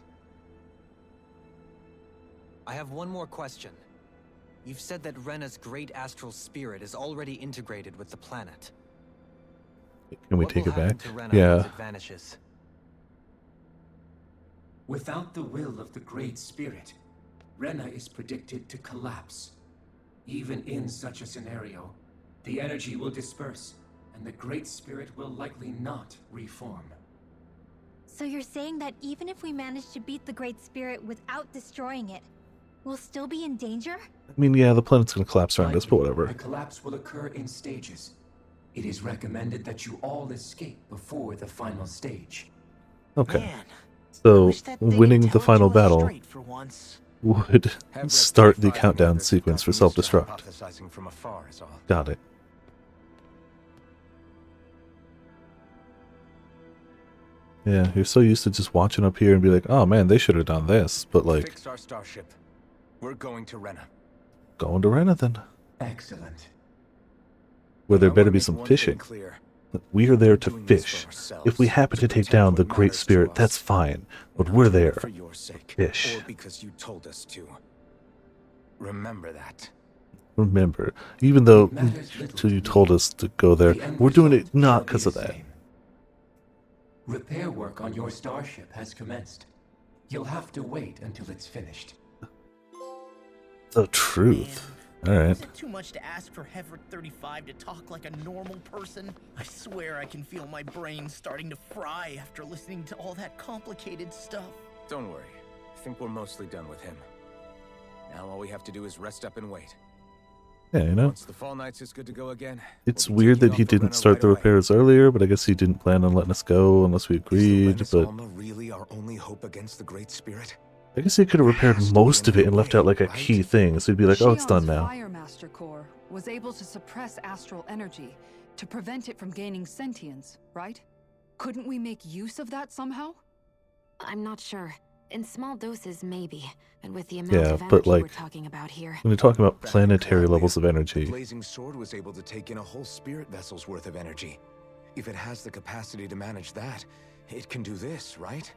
I have one more question. You've said that Rena's great astral spirit is already integrated with the planet. Can we What take will it happen back? to Rena Yeah. once it vanishes? Without the will of the Great Spirit, Rena is predicted to collapse. Even in such a scenario, the energy will disperse, and the Great Spirit will likely not reform. So you're saying that even if we manage to beat the Great Spirit without destroying it, we'll still be in danger? I mean, yeah, the planet's gonna collapse around us, but whatever. The collapse will occur in stages. It is recommended that you all escape before the final stage. Okay. Man, So, wish that thing winning would the tell it final to us battle straight for once. would Have start the rectified countdown methods sequence for gotten used to self-destruct. hypothesizing from afar is all. Got it. Yeah, you're so used to just watching up here and be like, oh man, they should have done this, but like, Fix our starship. We're going to Rena. going to Rena then, Excellent. where there I better wanna be make some one thing fishing. clear. We are there to Doing this for fish. ourselves, If we happen to take protect down the what Great matters to Spirit, us. that's fine, but We're we're not doing there it for to your sake, fish. or because you told us to. Remember that. Remember, even though It matters little till you to me. told us to go there, The end we're doing result it not shall be because the of that. same. Repair work on your starship has commenced. You'll have to wait until it's finished. The truth. All right. Is it too much to ask for Hevrick 35 to talk like a normal person? I swear I can feel my brain starting to fry after listening to all that complicated stuff. Don't worry. I think we're mostly done with him. Now all we have to do is rest up and wait. Yeah, you know, Once the Fall Knights is good to go again, it's we'll be weird taking that he off for didn't Rena start right the away. repairs earlier, but I guess he didn't plan on letting us go unless we agreed. Is the But Alma really our only hope against the Great Spirit? I guess he could have repaired has to most be of it and another left out way, like a right? key thing, so he'd be like, oh, it's done Shion's now. Fire Master Core was able to suppress astral energy to prevent it from gaining sentience, right? Couldn't we make use of that somehow? I'm not sure. In small doses, maybe. And with the amount Yeah, of but, energy we're like, talking about here. When you're talking about Back in planetary Columbia, levels of the energy, Blazing Sword was able to take in a whole spirit vessel's worth of energy. If it has the capacity to manage that, it can do this, right?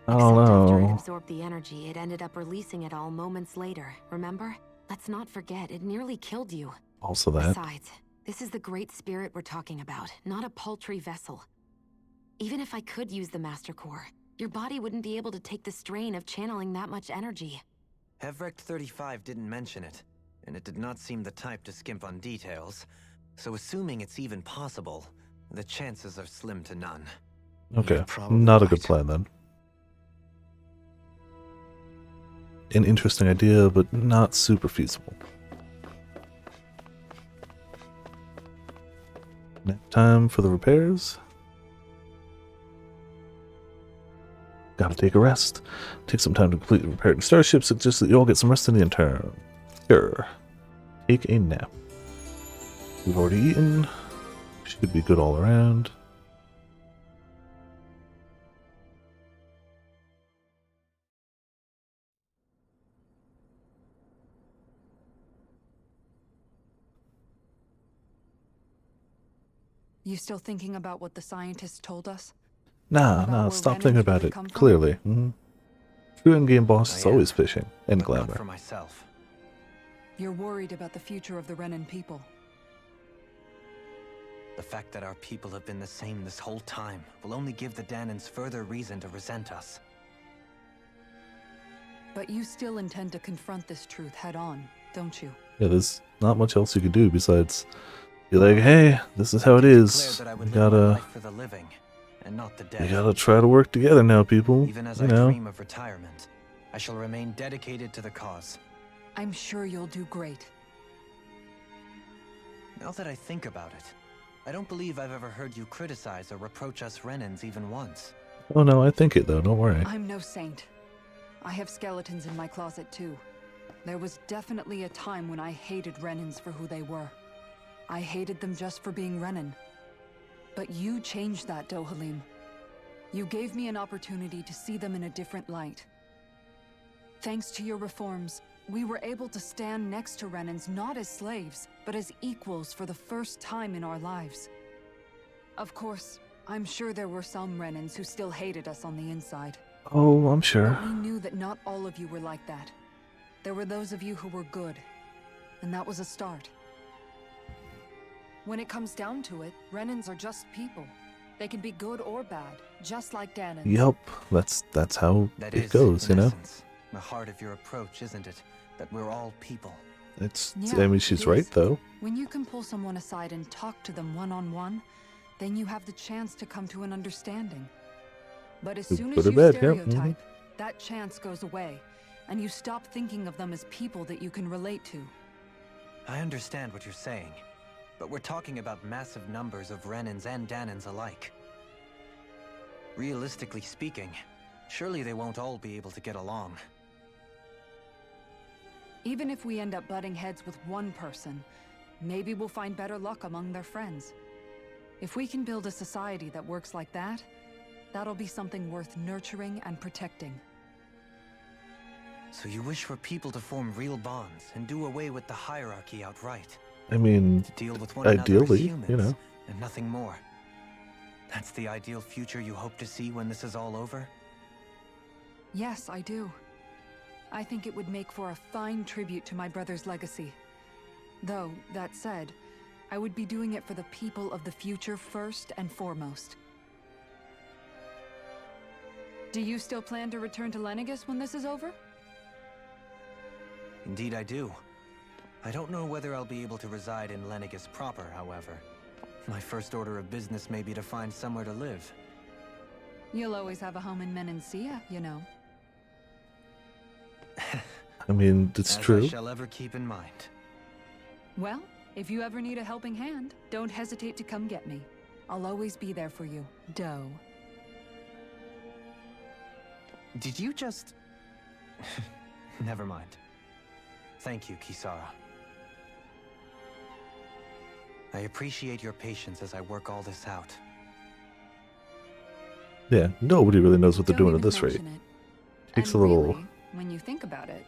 I Except don't after it know. absorbed the energy, it ended up releasing it all moments later, remember? Let's not forget, it nearly killed you. Also that. Besides, this is the Great Spirit we're talking about, not a paltry vessel. Even if I could use the Master Core, your body wouldn't be able to take the strain of channeling that much energy. Hevrecht 35 didn't mention it, and it did not seem the type to skimp on details, so assuming it's even possible, the chances are slim to none. Okay, You're probably not a good right. plan then. An interesting idea, but not super feasible. Now time for the repairs. Gotta take a rest. Take some time to complete the repairing starship. Suggest that you all get some rest in the interim. Sure. Take a nap. We've already eaten. Should be good all around. You still thinking about what the scientists told us? Nah, About nah, where stop Renans thinking about really it. come from? Clearly. True in-game boss I is always am, fishing and but not glamour. for myself. You're worried about the future of the Renan people. The fact that our people have been the same this whole time will only give the Danans further reason to resent us. But you still intend to confront this truth head on, don't you? Yeah, there's not much else you can do besides be like, hey, this is how it is. Declared that I You would live my gotta, life for the living, and not the dead. you gotta try to work together now, people. Even as You I know. dream of retirement, I shall remain dedicated to the cause. I'm sure you'll do great. Now that I think about it, I don't believe I've ever heard you criticize or reproach us Renans even once. Oh no, I think it though. Don't worry. I'm no saint. I have skeletons in my closet too. There was definitely a time when I hated Renans for who they were. I hated them just for being Renan. But you changed that, Dohalim. You gave me an opportunity to see them in a different light. Thanks to your reforms, we were able to stand next to Renans not as slaves, but as equals for the first time in our lives. Of course, I'm sure there were some Renans who still hated us on the inside. Oh, I'm sure. But we knew that not all of you were like that. There were those of you who were good, and that was a start. When it comes down to it, Renans are just people. They can be good or bad, just like Danans. Yup, that's how That it is, goes, you in know. essence, the heart of your approach, isn't it? That we're all people. It's. Yeah, I mean, she's it right is. though. When you can pull someone aside and talk to them one-on-one, then you have the chance to come to an understanding. But as You soon put as it you bad, yeah, stereotype, that chance goes away, and you stop thinking of them as people that you can relate to. I understand what you're saying, but we're talking about massive numbers of Renans and Danans alike. Realistically speaking, surely they won't all be able to get along. Even if we end up butting heads with one person, maybe we'll find better luck among their friends. If we can build a society that works like that, that'll be something worth nurturing and protecting. So you wish for people to form real bonds and do away with the hierarchy outright. I mean, To deal with one another as ideally, humans, you know. and nothing more. That's the ideal future you hope to see when this is all over? Yes, I do. I think it would make for a fine tribute to my brother's legacy. Though, that said, I would be doing it for the people of the future first and foremost. Do you still plan to return to Lenegis when this is over? Indeed I do. I don't know whether I'll be able to reside in Lenegis proper, however. My first order of business may be to find somewhere to live. You'll always have a home in Menancia, you know. I mean, it's As true. I shall ever keep in mind. Well, if you ever need a helping hand, don't hesitate to come get me. I'll always be there for you, Doe. Did you just... Never mind. Thank you, Kisara. I appreciate your patience as I work all this out. Yeah, nobody really knows what they're Don't doing at even this rate. mention it. Takes And a little. really, when you think about it,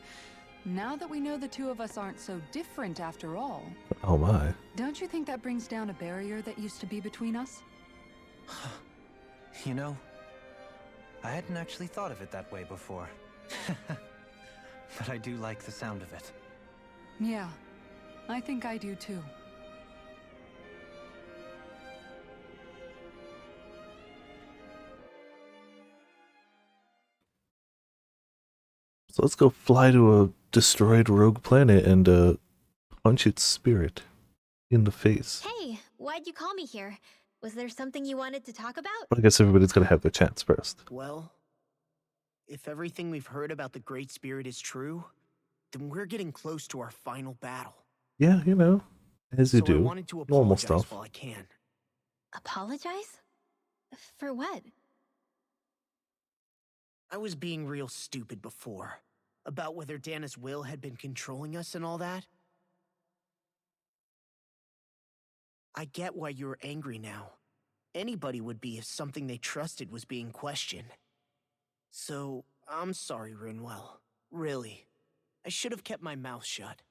now that we know the two of us aren't so different after all, Oh my. don't you think that brings down a barrier that used to be between us? You know, I hadn't actually thought of it that way before. But I do like the sound of it. Yeah, I think I do too. So let's go fly to a destroyed rogue planet and punch its spirit in the face. Hey, why'd you call me here? Was there something you wanted to talk about? But I guess everybody's gonna have their chance first. Well, if everything we've heard about the Great Spirit is true, then we're getting close to our final battle. Yeah, you know, as you So I do. wanted to Normal apologize stuff. while I can. Apologize? For what? I was being real stupid before. About whether Dana's will had been controlling us and all that. I get why you're angry now. Anybody would be if something they trusted was being questioned. So, I'm sorry, Rinwell. Really. I should have kept my mouth shut.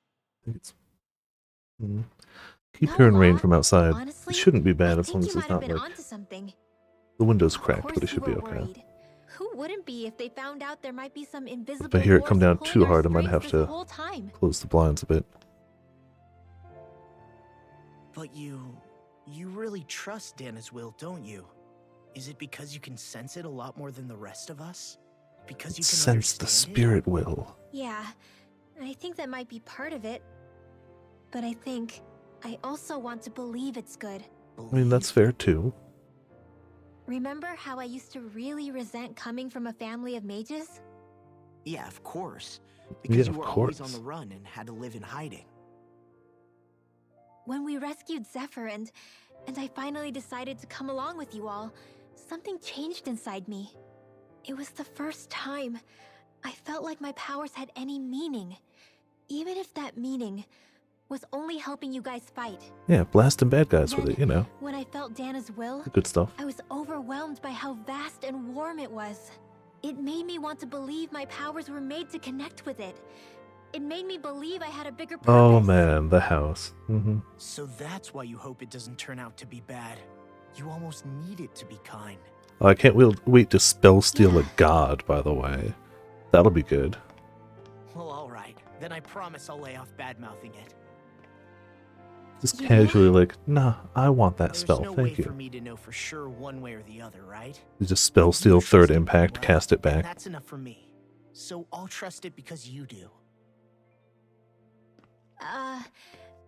Keep No, hearing rain Ma. from outside. Honestly, It shouldn't be bad I as long think as you it's might have not been like onto something. the window's Of cracked, course but it you should be were okay. worried. Who wouldn't be if they found out there might be some invisible If I hear it force come down pulling too our hard, I might strings have this to whole time? close the blinds a bit. But you really trust Dana's will, don't you? Is it because you can sense it a lot more than the rest of us? Because you can Sense the understand spirit will. Yeah, I think that might be part of it. But I think I also want to believe it's good. I mean, that's fair too. Remember how I used to really resent coming from a family of mages? Yeah, of course. Because Yeah, you of were always on course. the run and had to live in hiding. When we rescued Zephyr and I finally decided to come along with you all, something changed inside me. It was the first time I felt like my powers had any meaning, even if that meaning was only helping you guys fight. Yeah, blasting bad guys with Then, it, you know. when I felt Dana's will, The good stuff. I was overwhelmed by how vast and warm it was. It made me want to believe my powers were made to connect with it. It made me believe I had a bigger purpose. Oh man, the house. So that's why you hope it doesn't turn out to be bad. You almost need it to be kind. Oh, I can't wait to spell steal a god, by the way. That'll be good. Well, alright. Then I promise I'll lay off bad-mouthing it. Just casually like, nah, I want that There's spell, no way thank for you. me to know for sure one way or the other, right? You just spell steal third impact, cast it back. That's enough for me. So I'll trust it because you do.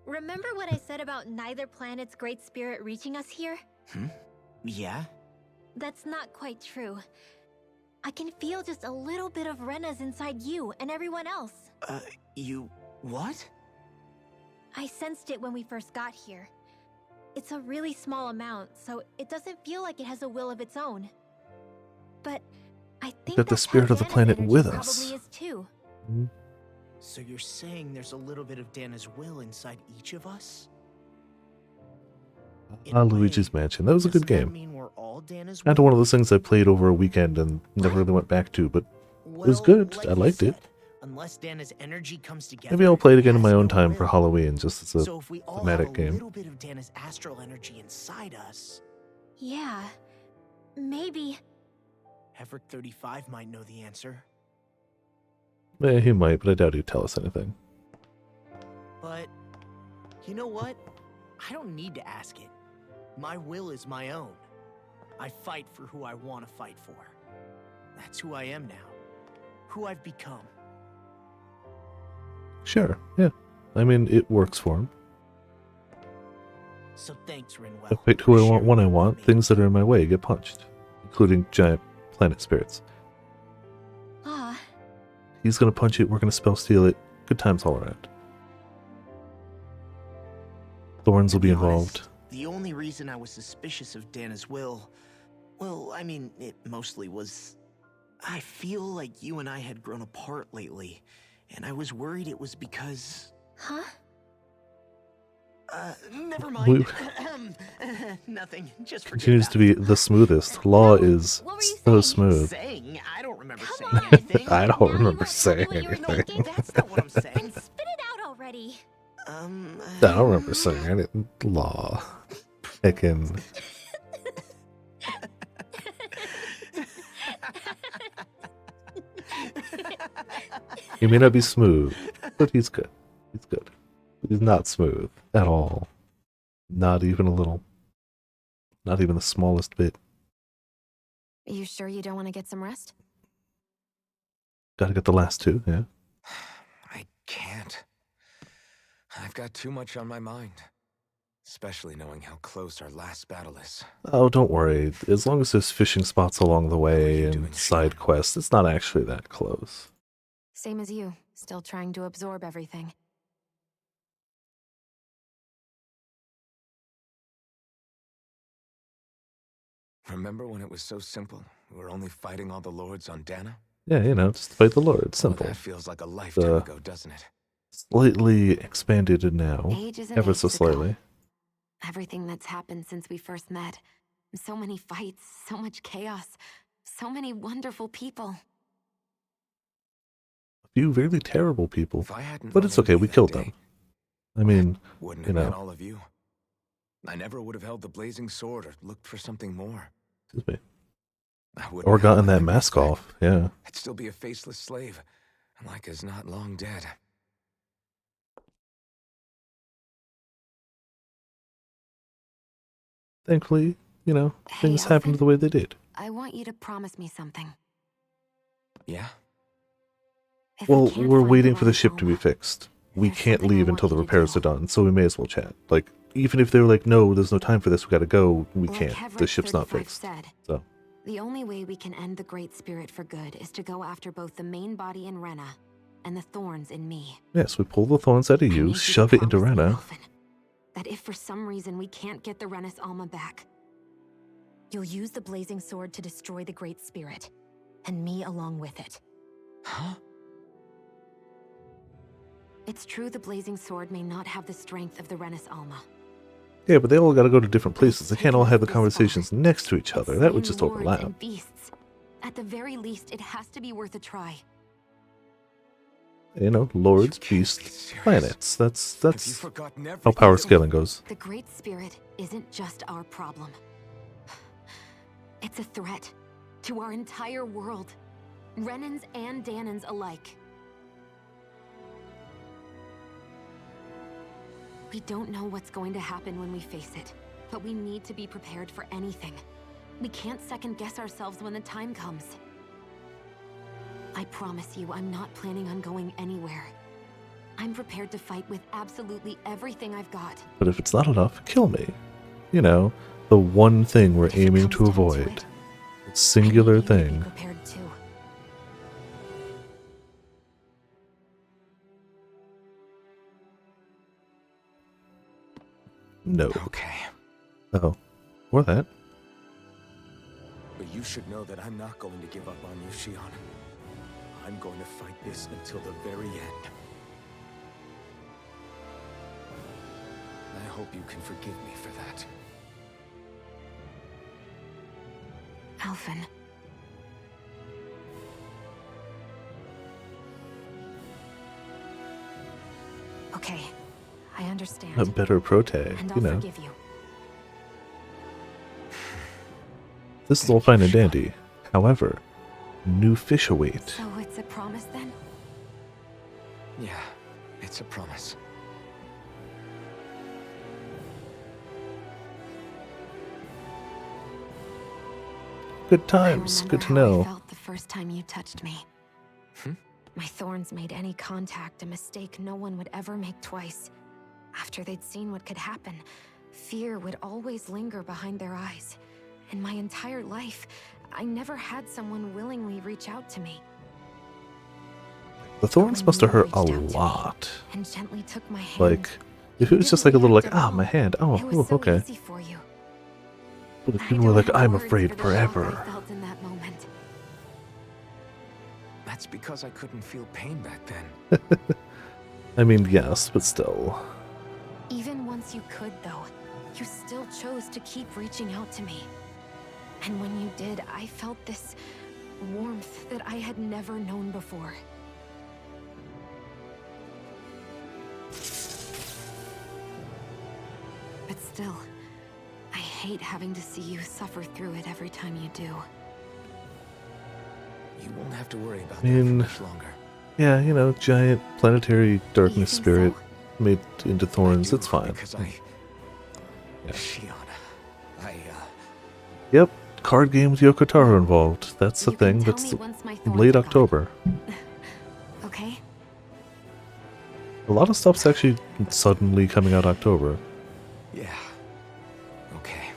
Remember what I said about neither planet's great spirit reaching us here? Yeah? That's not quite true. I can feel just a little bit of Rena's inside you and everyone else. You... what? I sensed it when we first got here. It's a really small amount, so it doesn't feel like it has a will of its own. But I think Got the that's how spirit of the Dana's planet energy with probably us. is too. So you're saying there's a little bit of Dana's will inside each of us? Luigi's Mansion. That was a good Doesn't that game. mean we're all Dana's Kind of one of those things I played over a weekend and never really went back to, but it was Well, good. like I you liked it. said, unless Dana's energy comes together, Maybe I'll play it again in has my own no time for will. Halloween, just as a So if we all have thematic a game. little bit of Dana's astral energy inside us, Yeah, maybe. Heverick 35 might know the answer. He might, but I doubt he'd tell us anything. But, you know what? I don't need to ask it. My will is my own. I fight for who I want to fight for. That's who I am now. Who I've become. Sure, yeah. I mean, it works for him. So thanks, Rinwell. I picked who I want for when I sharing want. with me. Things that are in my way get punched, including giant planet spirits. Ah, He's gonna punch it, we're gonna spell steal it. Good times all around. Thorns will be involved. Honest, the only reason I was suspicious of Dana's will, well, I mean, it mostly was... I feel like you and I had grown apart lately, and I was worried it was because... huh? Never mind. We- Nothing, just forget Continues about to be the smoothest. Law is what were you so saying? smooth. Saying? I don't remember Come saying on. anything. I Now don't you remember want to saying tell me what you were anything. thinking? That's not what I'm saying. Spit it out already. I don't remember saying anything. Law. Heckin'. He may not be smooth, but he's good. He's good. He's not smooth at all. Not even a little. Not even the smallest bit. Are you sure you don't want to get some rest? Gotta get the last two, yeah. I can't. I've got too much on my mind. Especially knowing how close our last battle is. Oh, don't worry. As long as there's fishing spots along the way and side quests, it's not actually that close. Same as you, still trying to absorb everything. Remember when it was so simple? We're only fighting all the lords on Dana? Yeah, you know, just fight the Lord. Simple. That feels like a lifetime ago, doesn't it? Slightly expanded now, Ages and ever so ages ago. slightly. Everything that's happened since we first met. So many fights, so much chaos, so many wonderful people. A few really terrible people, If I hadn't but it's run okay. into We you killed that them. day, I mean, wouldn't you have met know, all of you. I never would have held the blazing sword or looked for something more. excuse me, I wouldn't or have gotten my that memories mask back. off. Yeah. I'd still be a faceless slave, like as not long dead. Thankfully, you know, Hey, things happened Elfin, the way they did. I want you to promise me something. Yeah? If we Well, can't we're find waiting for the Renis ship to be Alma, fixed. We there's can't something I leave want until the you to repairs do. are done, so we may as well chat. Like, even if they're like, no, there's no time for this, we gotta go, we Like can't. The Hevrek ship's not 35 fixed. said, So, the only way we can end the Great Spirit for good is to go after both the main body in Rena and the thorns in me. yes, we pull the thorns out of I you, need to shove it into promise me, Rena. Elfin, that if for some reason we can't get the Renis Alma back, you'll use the Blazing Sword to destroy the Great Spirit, and me along with it. Huh? It's true the Blazing Sword may not have the strength of the Renis Alma. Yeah, but they all gotta go to different places. They can't all taken have us the this far. conversations next to each It's other. That would slain just lords overlap. and beasts. At the very least, it has to be worth a try. You know, lords, You can't be beasts, serious. planets. Have you That's forgotten how everything? power scaling goes. The Great Spirit isn't just our problem. It's a threat to our entire world. Renans and Danans alike. We don't know what's going to happen when we face it, but we need to be prepared for anything. We can't second guess ourselves when the time comes. I promise you, I'm not planning on going anywhere. I'm prepared to fight with absolutely everything I've got. But if it's not enough, kill me. You know, the one thing we're If it aiming comes to down avoid. it, The singular I need you to be thing. prepared too. No. Okay. Oh. Or that. But you should know that I'm not going to give up on you, Shion. I'm going to fight this until the very end. I hope you can forgive me for that. Alphen. Okay, I understand. A better prote, And I'll you know. forgive you. This is all fine and dandy. However, new fish await. So it's a promise then? Yeah, it's a promise. Good times. I Good to remember how know. I felt the first time you touched me. Hmm? My thorns made any contact a mistake no one would ever make twice. After they'd seen what could happen, fear would always linger behind their eyes. In my entire life, I never had someone willingly reach out to me. The thorns must have hurt a Reached out to me lot. And gently took my hand. Like, if You it was just didn't like a little like, react at ah, all. my hand. Oh, It was ooh, so okay. easy for you. But if I people were don't like, have I'm words afraid for the shock forever. I felt in that moment. That's because I couldn't feel pain back then. I mean, yes, but still. Even once you could, though, you still chose to keep reaching out to me. And when you did, I felt this warmth that I had never known before. But still, I hate having to see you suffer through it every time you do. You won't have to worry about I mean, that for much longer. Yeah, you know, giant planetary darkness think spirit so? made into thorns. I do, It's fine. Because I... Yeah. Shion, I, Yep, card game with Yoko Taro involved. That's the You can thing. tell That's me once my thorns late are gone. October. Okay? A lot of stuff's actually suddenly coming out October. Yeah. Okay.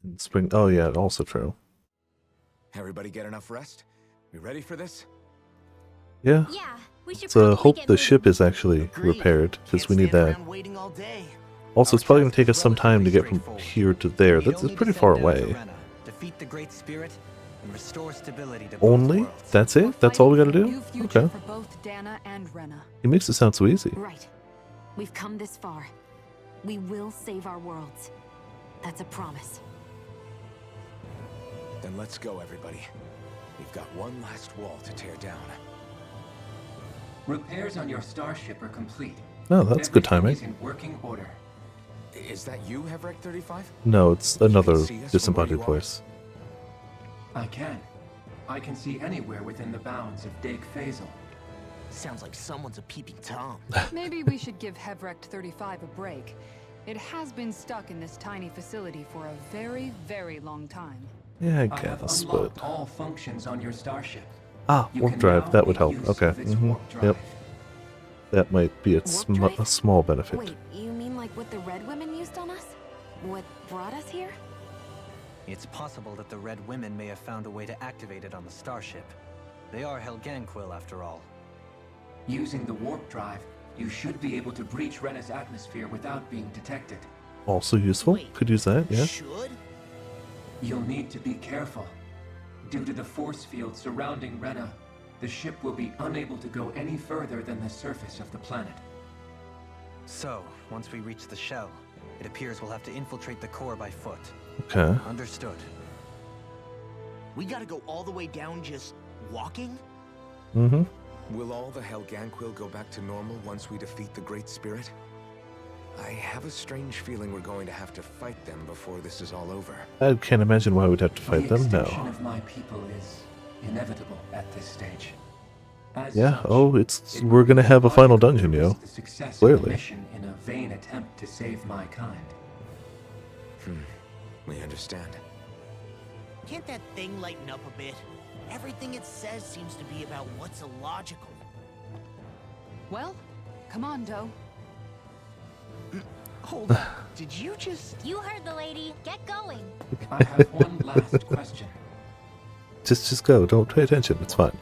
In spring. Oh yeah, also true. Everybody get enough rest? We ready for this? Yeah. Yeah, we should Let's probably hope get the moving. ship is actually Agreed. repaired, because we Can't need stand that. around waiting all day. Also, it's Our probably going task to take is us some time to get relatively from straightforward. here to there. We need That's only pretty to far send down to away. Rena, defeat the Great Spirit, and restore stability to both Only? worlds. That's We're it? That's all we fighting gotta for a do? new future Okay. for both Dana and Rena. He makes it sound so easy. Right. We've come this far. We will save our worlds. That's a promise. Then let's go, everybody. We've got one last wall to tear down. Repairs on your starship are complete. Oh, that's good Everything timing. is in working order. Is that you, Hevrek 35? No, it's another see us from where disembodied you are? voice. I can. I can see anywhere within the bounds of Dake Faisal. Sounds like someone's a peeping Tom. Maybe we should give Hevrect 35 a break. It has been stuck in this tiny facility for a very, very long time. Yeah, I I have guess, but... unlocked all functions on your starship. Ah, You warp can drive. now That would make help. use Okay. of its Mm-hmm. warp Yep. drive. That might be a, Warp a drive? small benefit. Wait, you mean like what the Red Women used on us? What brought us here? It's possible that the Red Women may have found a way to activate it on the starship. They are Helganquil, after all. Using the warp drive, you should be able to breach Rena's atmosphere without being detected. Also useful. Wait, Could use that, yeah. Should? You'll need to be careful. Due to the force field surrounding Rena, the ship will be unable to go any further than the surface of the planet. So, once we reach the shell, it appears we'll have to infiltrate the core by foot. Okay. Understood. We gotta go all the way down just walking? Mm-hmm. Will all the Helganquil go back to normal once we defeat the Great Spirit? I have a strange feeling we're going to have to fight them before this is all over. I can't imagine why we'd have to fight the them. extinction No. of my people is inevitable at this stage. As Yeah. such, Oh, it we're gonna have a would final be hard to dungeon, yo. risk the success of the Clearly. mission in a vain attempt to save my kind. We understand. Can't that thing lighten up a bit? Everything it says seems to be about what's illogical. Well, come on, Doe. Hold up. Did you just... You heard the lady. Get going. I have one last question. Just go. Don't pay attention. It's fine.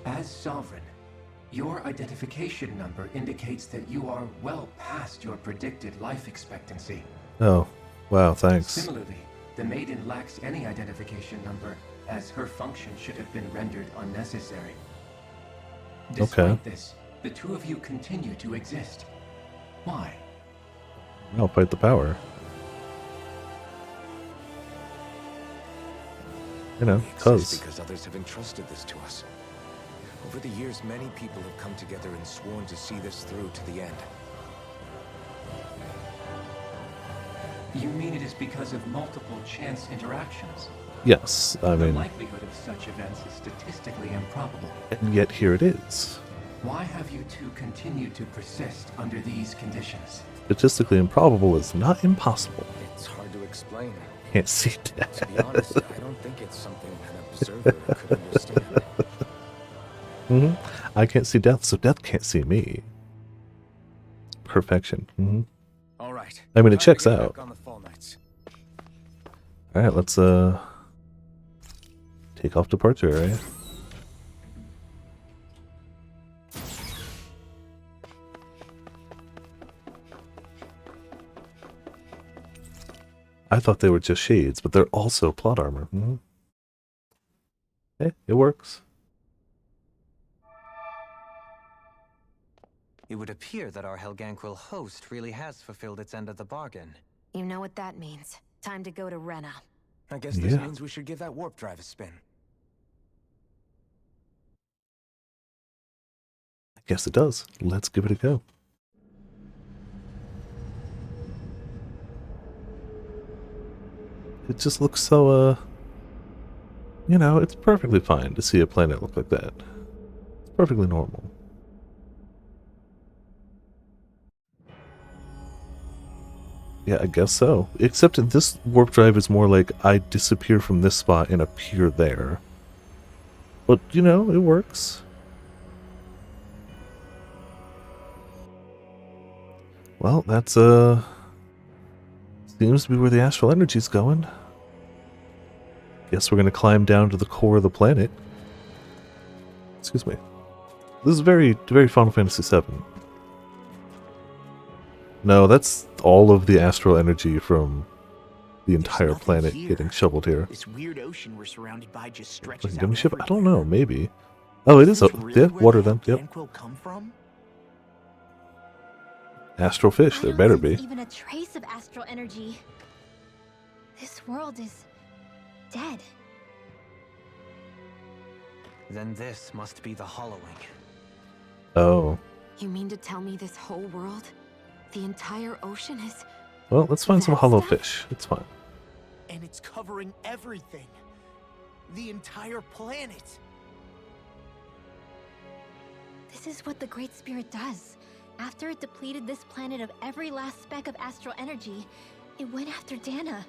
As Sovereign, your identification number indicates that you are well past your predicted life expectancy. Oh. Wow, thanks. Similarly, the Maiden lacks any identification number, as her function should have been rendered unnecessary. Despite this, the two of you continue to exist. Why? I'll fight the power. You know, We exist cuz. because others have entrusted this to us. Over the years, many people have come together and sworn to see this through to the end. You mean it is because of multiple chance interactions? Yes, I The mean, likelihood of such events is statistically improbable. and yet here it is. Why have you two continued to persist under these conditions? Statistically improbable is not impossible. It's hard to explain. Can't see that. To be honest, I don't think it's something an observer could understand. I can't see death, so death can't see me. Perfection. All right. I mean, it time to checks get out. back on the Fall Knights. All right, let's take off departure area. I thought they were just shades, but they're also plot armor. Hey, it works. It would appear that our Helganquil host really has fulfilled its end of the bargain. You know what that means. Time to go to Rena. I guess this Yeah. means we should give that warp drive a spin. I guess it does. Let's give it a go. It just looks so, you know, it's perfectly fine to see a planet look like that. It's perfectly normal. Yeah, I guess so. Except that this warp drive is more like I disappear from this spot and appear there. But, you know, it works. Well, that's, seems to be where the astral energy's going. Guess we're gonna climb down to the core of the planet. Excuse me. This is very Final Fantasy VII. No, that's all of the astral energy from the entire planet getting shoveled here. This weird ocean we're surrounded by just Like stretches a gummy out ship? I don't everywhere. know, maybe. Oh, it is. Is this Yeah, really where water the then. Yep. Helganquil come from? Astral fish. I There don't better sense be. even a trace of astral energy. This world is dead. Then this must be the hollowing. Oh. You mean to tell me this whole world, the entire ocean is... Well, let's find some That hollow stuff? fish. It's fine. And it's covering everything. The entire planet. This is what the Great Spirit does. After it depleted this planet of every last speck of astral energy, it went after Dana.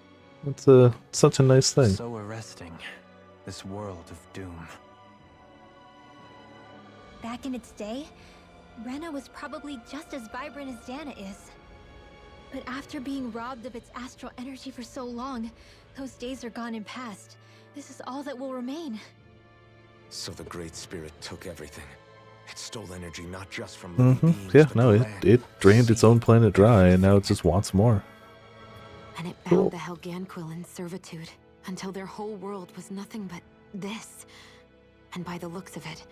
It's such a nice thing. So arresting. This world of doom. Back in its day, Rena was probably just as vibrant as Dana is. But after being robbed of its astral energy for so long, those days are gone and past. This is all that will remain. So the Great Spirit took everything. It stole energy not just from living beings, Yeah, but no, the it land, drained its sea, own planet dry, and now it everything. just wants more. And it Cool. bound the Helganquil in servitude until their whole world was nothing but this. And by the looks of it,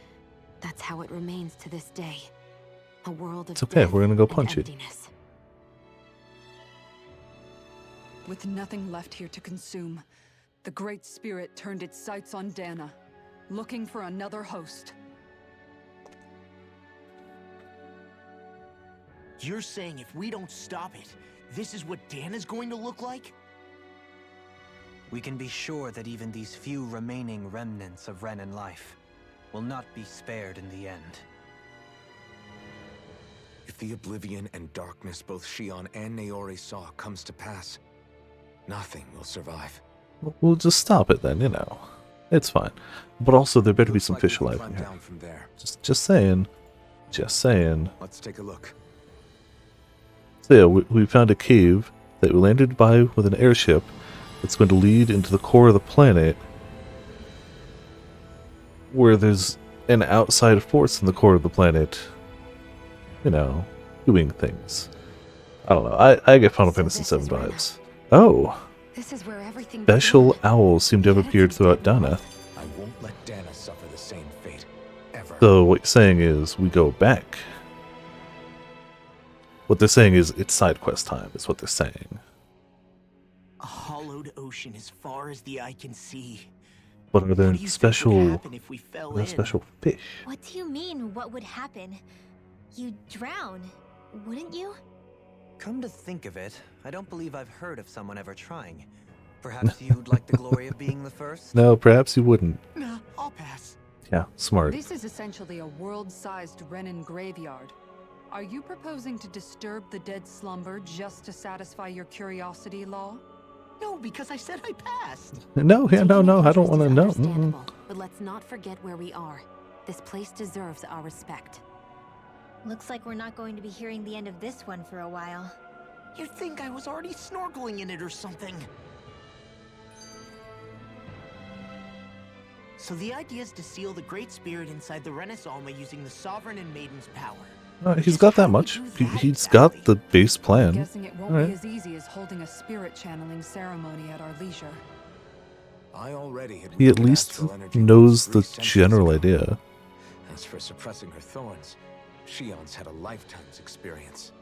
that's how it remains to this day. A world of It's okay, death we're gonna go and punch it. emptiness. With nothing left here to consume, the Great Spirit turned its sights on Dana, looking for another host. You're saying if we don't stop it, this is what Dana's going to look like? We can be sure that even these few remaining remnants of Renan life will not be spared in the end. If the oblivion and darkness both Shion and Naori saw comes to pass, nothing will survive. We'll just stop it then, you know. It's fine. But also, there better be Looks some like we fish can alive climb in here. down from there. Just saying. Just saying. Let's take a look. So yeah, we found a cave that we landed by with an airship that's going to lead into the core of the planet, where there's an outside force in the core of the planet, you know, doing things. I don't know. I get Final So Fantasy this VII is Rena. vibes. Oh, This is where everything special began. owls seem to have appeared throughout Dana. I won't let Dana suffer the same fate, ever. So what you're saying is we go back. What they're saying is it's side quest time, is what they're saying. A hollowed ocean as far as the eye can see. But are What there do you think would special, happen if we fell are there in? special fish? What do you mean, what would happen? You'd drown, wouldn't you? Come to think of it, I don't believe I've heard of someone ever trying. Perhaps you'd like the glory of being the first? No, perhaps you wouldn't. Nah, I'll pass. Yeah, smart. This is essentially a world-sized Renan graveyard. Are you proposing to disturb the dead slumber just to satisfy your curiosity, Law? No, because I said I passed. No, yeah, no, Taking no, an I don't interest want to is know. understandable, but let's not forget where we are. This place deserves our respect. Looks like we're not going to be hearing the end of this one for a while. You'd think I was already snorkeling in it or something. So the idea is to seal the Great Spirit inside the Renaissance using the Sovereign and Maiden's power. He's Just got how that do we much. do He, that he's got exactly? the base plan. Guessing it won't Alright. be as easy as holding a spirit channeling ceremony at our leisure. I already had He at weakened least astral energy knows the 3 centuries general ago. idea. As for suppressing her thorns, Shion's had a lifetime's experience.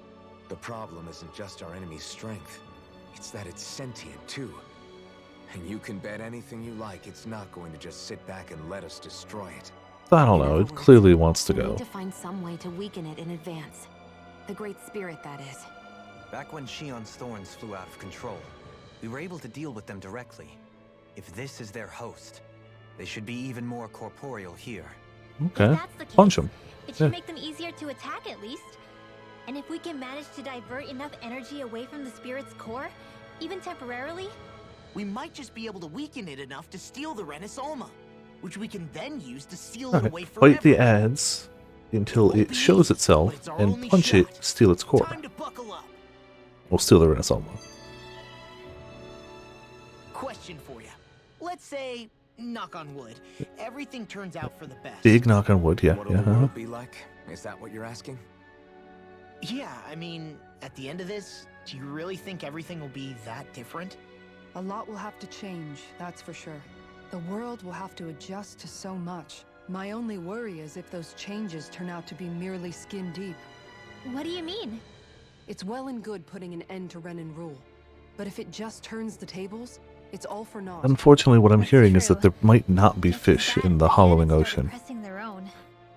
The problem isn't just our enemy's strength, it's that it's sentient too. And you can bet anything you like it's not going to just sit back and let us destroy it. I don't In know. other It words, clearly wants to we go. need to find some way to weaken it in advance. The Great Spirit, that is. Back when Shion's thorns flew out of control, we were able to deal with them directly. If this is their host, they should be even more corporeal here. Okay. If that's the case, Punch him. it should Yeah. make them easier to attack at least. And if we can manage to divert enough energy away from the spirit's core, even temporarily, We might just be able to weaken it enough to steal the Renaissance, which we can then use to seal it away Alright. forever. Fight the ads until it shows itself and punch it, steal its core. Time to buckle up. Or steal the Renaissance. Question for you. let's say, knock on wood, everything turns out for the best. Big knock on wood, yeah. What'll Yeah. the world be like? Is that what you're asking? Yeah, I mean, at the end of this, do you really think everything will be that different? A lot will have to change, that's for sure. The world will have to adjust to so much. My only worry is if those changes turn out to be merely skin deep. What do you mean? It's well and good putting an end to Renan rule. But if it just turns the tables, it's all for naught. Unfortunately, what I'm That's hearing is true. that there might not be Just as fish bad in if the Danons hollowing started ocean. pressing their own.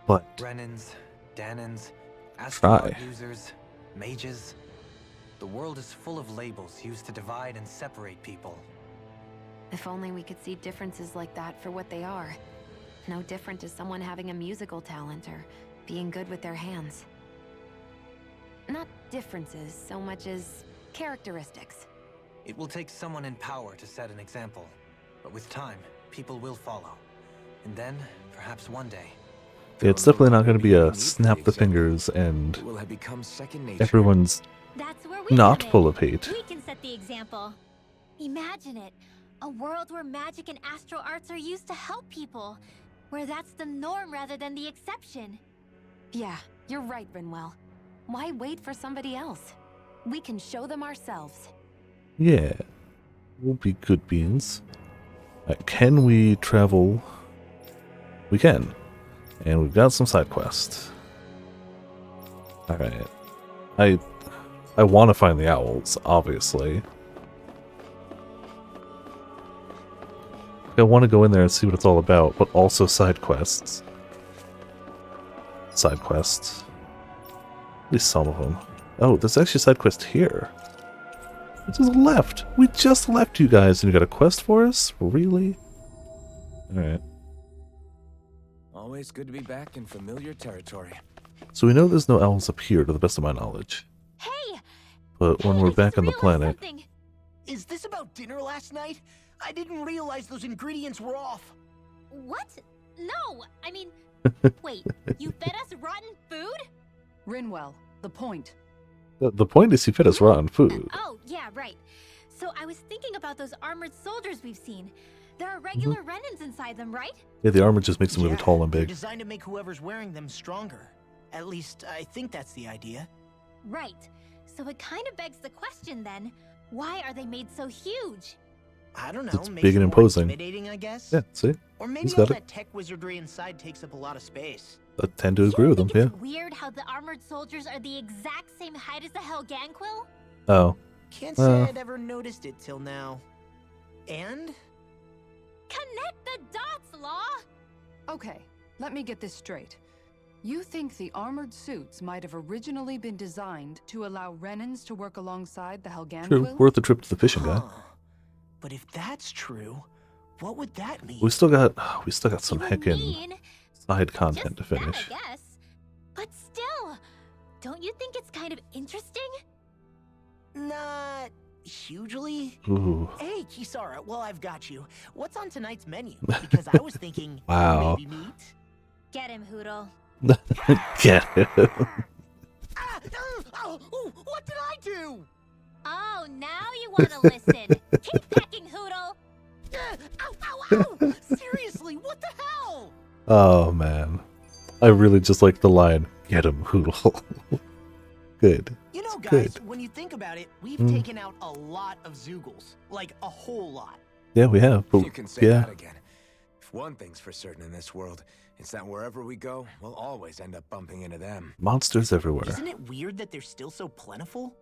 But Renans, Danans, Try. astronaut users, mages. The world is full of labels used to divide and separate people. If only we could see differences like that for what they are. No different to someone having a musical talent or being good with their hands. Not differences so much as characteristics. It will take someone in power to set an example. But with time, people will follow. And then, perhaps one day, it's definitely not going to be a snap the fingers and It will have become second nature. everyone's That's where we not come in. full of hate. We can set the example. Imagine it. A world where magic and astro arts are used to help people. Where that's the norm rather than the exception. Yeah, you're right, Rinwell. Why wait for somebody else? We can show them ourselves. Yeah, we'll be good beans. Can we travel? We can. And we've got some side quests. Alright. I want to find the owls, obviously. I want to go in there and see what it's all about, but also side quests. Side quests. At least some of them. Oh, there's actually a side quest here. We just left. We just left, you guys, and you got a quest for us? Really? Alright. Always good to be back in familiar territory. So we know there's no owls up here, to the best of my knowledge. Hey! But when Hey, we're I back just on the realized planet... something. Is this about dinner last night? I didn't realize those ingredients were off. What? No, I mean... Wait, you fed us rotten food? Rinwell, the point. The point is he fed us rotten food. Oh, yeah, right. So I was thinking about those armored soldiers we've seen. There are regular Renans inside them, right? Yeah, the armor just makes them really tall and They're big. designed to make whoever's wearing them stronger. At least, I think that's the idea. Right. So it kind of begs the question then, why are they made so huge? I don't know. It's makes big and them more imposing. Intimidating, I guess. Yeah, see? Or maybe He's all got it. that tech wizardry inside takes up a lot of space. I tend to agree with him, yeah. It's weird how the armored soldiers are the exact same height as the Helganquil? Oh. Can't say I'd ever noticed it till now. And? Connect the dots, Law! Okay, let me get this straight. You think the armored suits might have originally been designed to allow Renans to work alongside the Helganquil? True, worth the trip to the fishing guy. But if that's true, what would that mean? We still got some It would heckin' mean side content to just that, finish. I guess. But still, don't you think it's kind of interesting? Not hugely. Ooh. Hey, Kisara, well, I've got you. What's on tonight's menu? Because I was thinking Wow. maybe meat. Get him, Hoodle. Get it. What did I do? Oh, now you want to listen. Keep pecking, Hoodle. Ow, ow, ow! Seriously, what the hell? Oh, man. I really just like the line, get him, Hoodle. Good. You know, It's guys, good. when you think about it, we've Mm. taken out a lot of Zoogles. Like, a whole lot. Yeah, we have, but You can say yeah. that again. If one thing's for certain in this world, it's that wherever we go, we'll always end up bumping into them. Monsters everywhere. Isn't it weird that they're still so plentiful?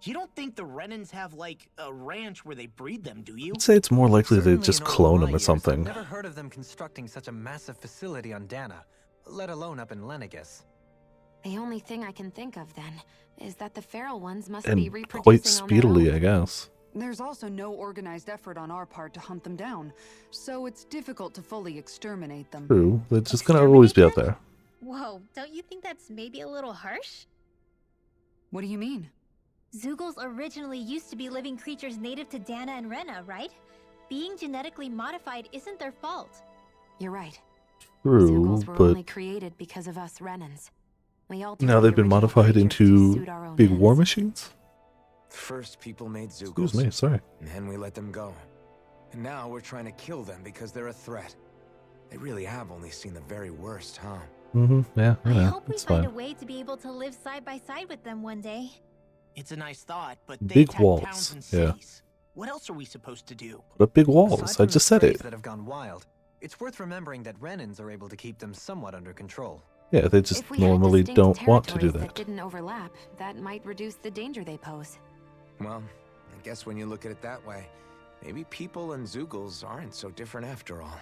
You don't think the Renans have, like, a ranch where they breed them, do you? I'd say it's more likely they Certainly just in all clone my them or years, something. I've never heard of them constructing such a massive facility on Dana, let alone up in Lenegis. The only thing I can think of then is that the feral ones must be And reproducing quite on their speedily, own. I guess. There's also no organized effort on our part to hunt them down, so it's difficult to fully exterminate them. True, they're just gonna always be out there. Whoa, don't you think that's maybe a little harsh? What do you mean? Zoogles originally used to be living creatures native to Dana and Rena, right? Being genetically modified isn't their fault. You're right. True, Zoogles were but only created because of us Renans. We altered now the they've been original modified creatures to into suit our own big ends. war machines? First, people made Zoogles. Excuse me, sorry. And then we let them go. And now we're trying to kill them because they're a threat. They really have only seen the very worst, huh? Yeah, I yeah, hope we it's find fine. a way to be able to live side by side with them one day. It's a nice thought, but they Big attack walls, towns and yeah. cities. What else are we supposed to do? Put up big Aside walls. I from just the said it. strays that have gone wild, it's worth remembering that Renans are able to keep them somewhat under control. Yeah, they just If we had normally distinct don't want to do territories that. didn't overlap, that might reduce the danger they pose. Well, I guess when you look at it that way, maybe people and Zeugles aren't so different after all.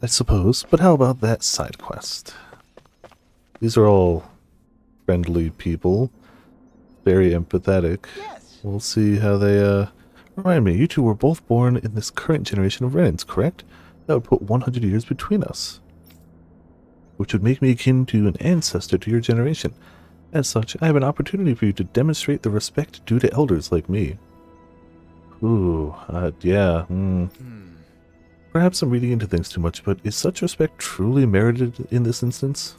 I suppose, but how about that side quest? These are all friendly people, very empathetic. Yes. We'll see how they, Remind me, you two were both born in this current generation of Renans, correct? That would put 100 years between us, which would make me akin to an ancestor to your generation. As such, I have an opportunity for you to demonstrate the respect due to elders like me. Ooh, yeah, Perhaps I'm reading into things too much, but is such respect truly merited in this instance?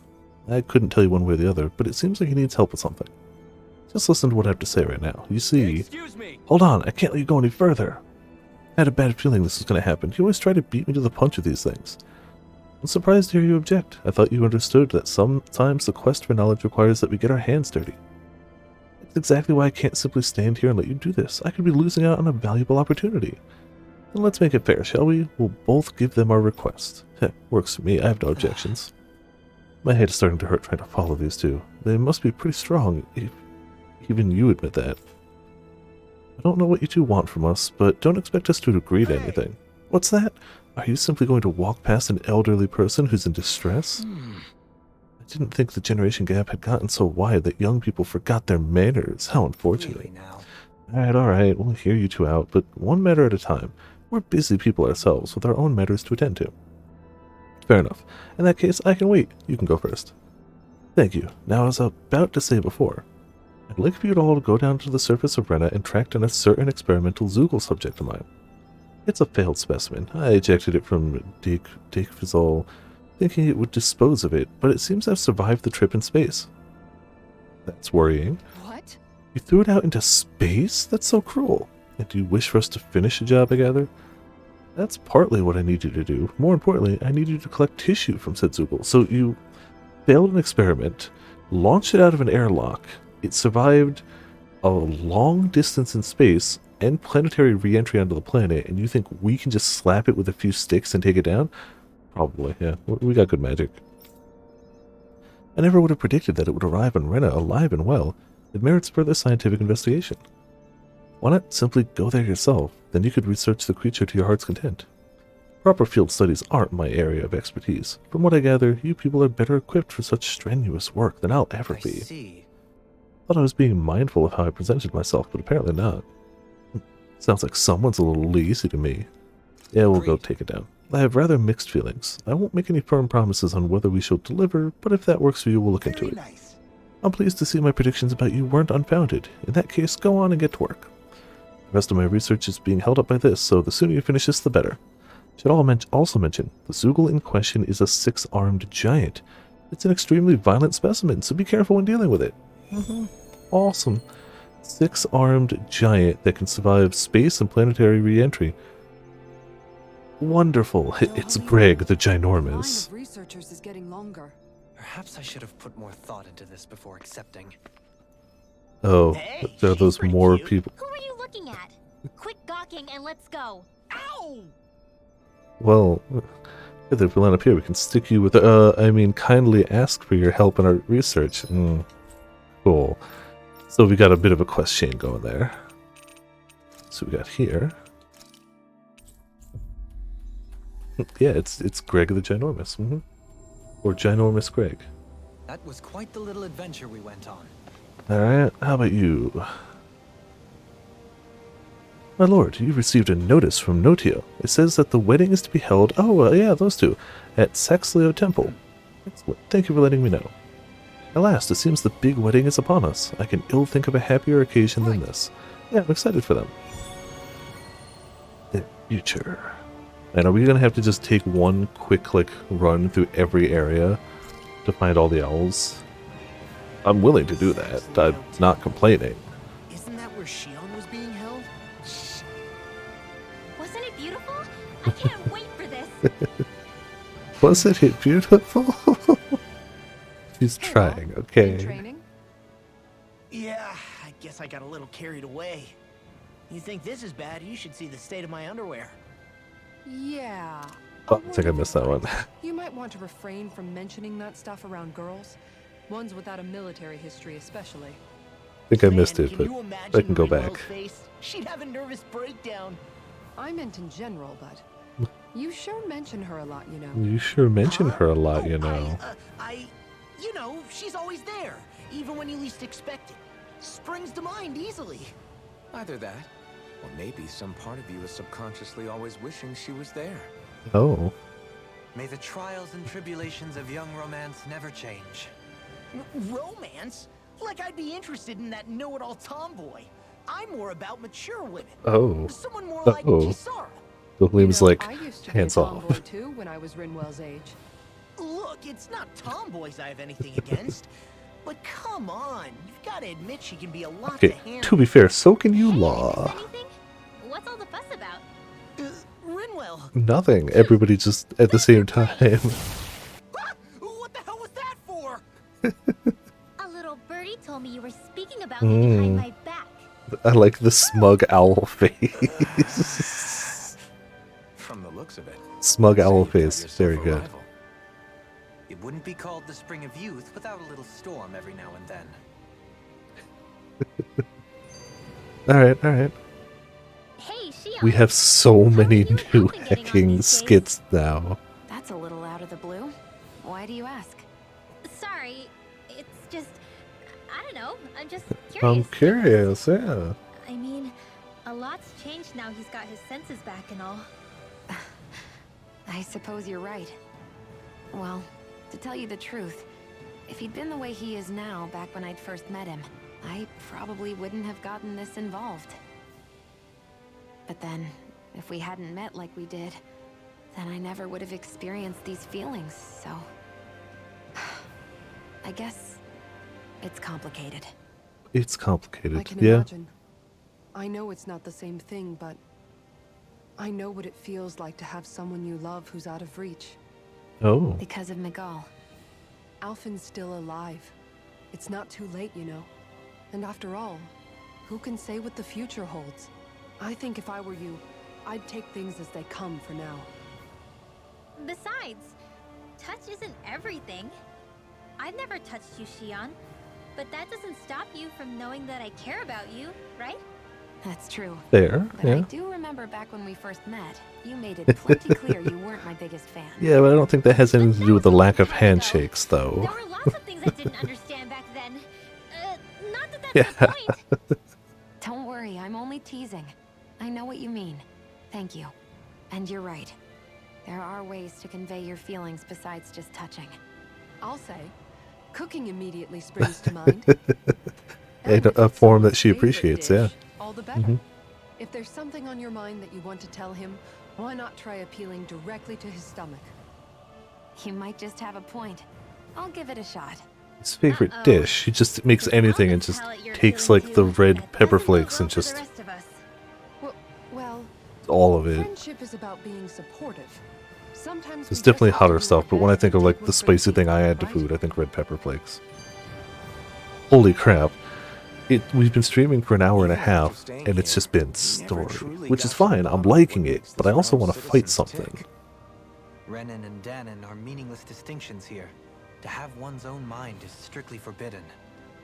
I couldn't tell you one way or the other, but it seems like he needs help with something. Just listen to what I have to say right now. You see... Excuse me! Hold on, I can't let you go any further. I had a bad feeling this was going to happen. You always try to beat me to the punch with these things. I'm surprised to hear you object. I thought you understood that sometimes the quest for knowledge requires that we get our hands dirty. That's exactly why I can't simply stand here and let you do this. I could be losing out on a valuable opportunity. Then let's make it fair, shall we? We'll both give them our request. Heh, works for me. I have no objections. My head is starting to hurt trying to follow these two. They must be pretty strong, if even you admit that. I don't know what you two want from us, but don't expect us to agree to anything. What's that? Are you simply going to walk past an elderly person who's in distress? I didn't think the generation gap had gotten so wide that young people forgot their manners. How unfortunate. Really now. Alright, we'll hear you two out, but one matter at a time. We're busy people ourselves with our own matters to attend to. Fair enough. In that case, I can wait. You can go first. Thank you. Now, as I was about to say before, I'd like for you all to go down to the surface of Rena and track down a certain experimental Zeugle subject of mine. It's a failed specimen. I ejected it from Dakefizol, thinking it would dispose of it, but it seems to have survived the trip in space. That's worrying. What? You threw it out into space? That's so cruel. And do you wish for us to finish the job, I gather? That's partly what I need you to do. More importantly, I need you to collect tissue from said Zeugle. So you failed an experiment, launched it out of an airlock, it survived a long distance in space and planetary re-entry onto the planet, and you think we can just slap it with a few sticks and take it down? Probably, yeah. We got good magic. I never would have predicted that it would arrive on Rena alive and well. It merits further scientific investigation. Why not simply go there yourself? Then you could research the creature to your heart's content. Proper field studies aren't my area of expertise. From what I gather, you people are better equipped for such strenuous work than I'll ever be. I see. Thought I was being mindful of how I presented myself, but apparently not. Sounds like someone's a little lazy to me. Yeah, we'll go take it down. I have rather mixed feelings. I won't make any firm promises on whether we shall deliver, but if that works for you, we'll look into it. Nice. I'm pleased to see my predictions about you weren't unfounded. In that case, go on and get to work. The rest of my research is being held up by this, so the sooner you finish this, the better. Should also mention, the Zeugle in question is a 6-armed giant. It's an extremely violent specimen, so be careful when dealing with it. Awesome. 6-armed giant that can survive space and planetary re-entry. Wonderful. It's Greg, the The line ginormous. of researchers is getting longer. Perhaps I should have put more thought into this before accepting. Oh, Hey, there are those she's pretty more cute. people. Who are you looking at? Quit gawking and let's go. Ow! Well, if there's a line up here, we can stick you with, kindly ask for your help in our research. Cool. So we got a bit of a quest chain going there. So we got here. Yeah, it's Greg the Ginormous. Or Ginormous Greg. That was quite the little adventure we went on. Alright, how about you? My lord, you received a notice from Notio. It says that the wedding is to be held, yeah, those two, at Saxleo Temple. Excellent. Thank you for letting me know. At last, it seems the big wedding is upon us. I can ill think of a happier occasion than this. Yeah, I'm excited for them. The future. And are we going to have to just take one quick, run through every area to find all the owls? I'm willing to do that. I'm not complaining. Isn't that where Shion was being held? can't wait for this. Wasn't it beautiful? She's trying, In okay. training? Yeah, I guess I got a little carried away. You think this is bad, you should see the state of my underwear. Yeah. Oh, I think I missed that one. You might want to refrain from mentioning that stuff around girls. Ones without a military history especially. I think I missed Man, it, can but you I imagine can go Rinwell's back. face? She'd have a nervous breakdown. I meant in general, but you sure mention her a lot, you know. You sure mention Huh? her a lot, Oh, you know. You know, she's always there, even when you least expect it. Springs to mind easily. Either that, or maybe some part of you is subconsciously always wishing she was there. Oh. May the trials and tribulations of young romance never change. Romance? Like I'd be interested in that know-it-all tomboy. I'm more about mature women. Oh. Someone more like Oh. Kisara. So Liam's You know, like, I used to be a hands off. tomboy too when I was Rinwell's age. Look, it's not tomboys I have anything against. But come on, you've got to admit she can be a lot Okay, to handle. to be fair, so can you, Hey, Law. anything? What's all the fuss about? Rinwell, Nothing. Everybody just at the same time. what the hell was that for? A little birdie told me you were speaking about me behind my back. I like the smug owl face. From the looks of it. Smug Say owl you got face. yourself Very a good. rival. It wouldn't be called the Spring of Youth without a little storm every now and then. Alright, alright. Hey, Shion. We have so many you new have been getting on hacking these days? skits now. That's a little out of the blue. Why do you ask? Sorry, it's just... I don't know, I'm just curious. I'm curious, yeah. I mean, a lot's changed now he's got his senses back and all. I suppose you're right. Well, to tell you the truth, if he'd been the way he is now back when I'd first met him, I probably wouldn't have gotten this involved. But then, if we hadn't met like we did, then I never would have experienced these feelings, so... I guess it's complicated. It's complicated, I can yeah. imagine. I know it's not the same thing, but I know what it feels like to have someone you love who's out of reach. Oh. Because of Miguel. Alphen's still alive. It's not too late, you know. And after all, who can say what the future holds? I think if I were you, I'd take things as they come for now. Besides, touch isn't everything. I've never touched you, Shion. But that doesn't stop you from knowing that I care about you, right? That's true. There, But I yeah. do remember back when we first met, you made it plenty clear you weren't my biggest fan. Yeah, but I don't think that has anything to do with the lack of handshakes, though. There were lots of things I didn't understand back then. Not that that's Yeah. the point. Don't worry, I'm only teasing. I know what you mean. Thank you. And you're right. There are ways to convey your feelings besides just touching. I'll say, cooking immediately springs to mind. And if a it's form that someone's she favorite appreciates, yeah. dish, all the better. Mhm. If there's something on your mind that you want to tell him, why not try appealing directly to his stomach? You might just have a point. I'll give it a shot. His favorite Uh-oh. dish. He just makes anything and just takes like the red pepper flakes and just Well, all of it. friendship is about being supportive. Sometimes It's we definitely just have to hotter do stuff, our but when I best think to of take like the what's spicy good thing I for add to right? food, I think red pepper flakes. Holy crap. We've been streaming for an hour and a half, and it's just been story, which is fine. I'm liking it, but I also want to fight something. Renan and Danon are meaningless distinctions here. To have one's own mind is strictly forbidden.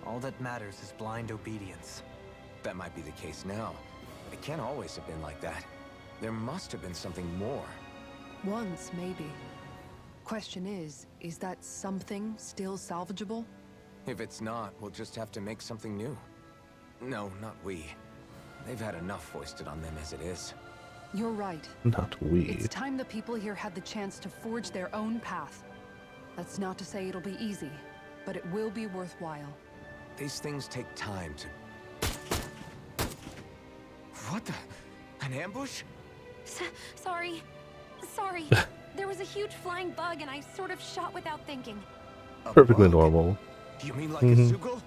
All that matters is blind obedience. That might be the case now, but it can't always have been like that. There must have been something more. Once, maybe. Question is that something still salvageable? If it's not, we'll just have to make something new. No, not we. They've had enough foisted on them as it is. You're right. Not we. It's time the people here had the chance to forge their own path. That's not to say it'll be easy, but it will be worthwhile. These things take time to... What the... An ambush? Sorry. Sorry. There was a huge flying bug and I sort of shot without thinking. Perfectly normal. You mean like Mhm. a Zoogle?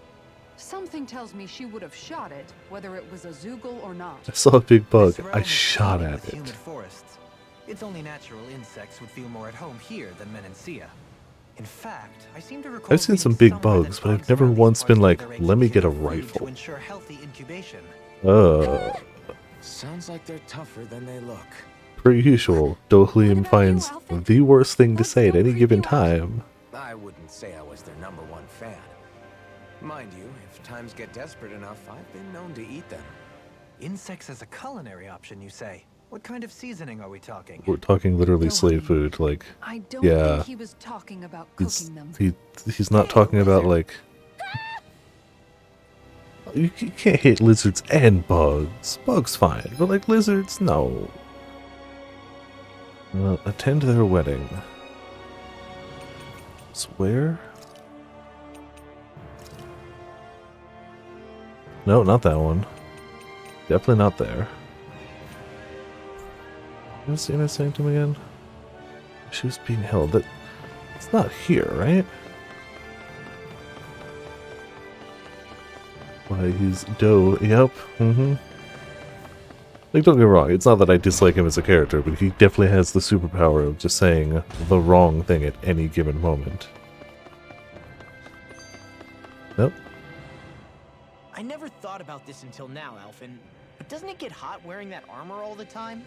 Something tells me she would have shot it, whether it was a Zoogle or not. I saw a big bug. This I realm is shot teeming at with it. humid forests. It's only natural insects would feel more at home here than Menancia. In fact, I seem to recall I've seen some reading big somewhere bugs, that but I've bugs never around these once been parts like, gather eggs let me and get a give food rifle. to ensure healthy incubation. Sounds like they're tougher than they look. Per usual, Dohlium finds the worst thing to say at any given time. I wouldn't say I was their #1 fan. Mind you, if times get desperate enough, I've been known to eat them. Insects as a culinary option, you say? What kind of seasoning are we talking? We're talking literally slave food, like, I don't yeah. think he was talking about He's, cooking them. he's not talking about, like... You can't hate lizards and bugs. Bugs fine, but like lizards, no. Attend their wedding. Swear? No, not that one. Definitely not there. What was Zena saying to me again? She was being held. That it's not here, right? Why, he's Doe. Yep. Like, don't get me wrong, it's not that I dislike him as a character, but he definitely has the superpower of just saying the wrong thing at any given moment. Nope. I never thought about this until now, Alphen, but doesn't it get hot wearing that armor all the time?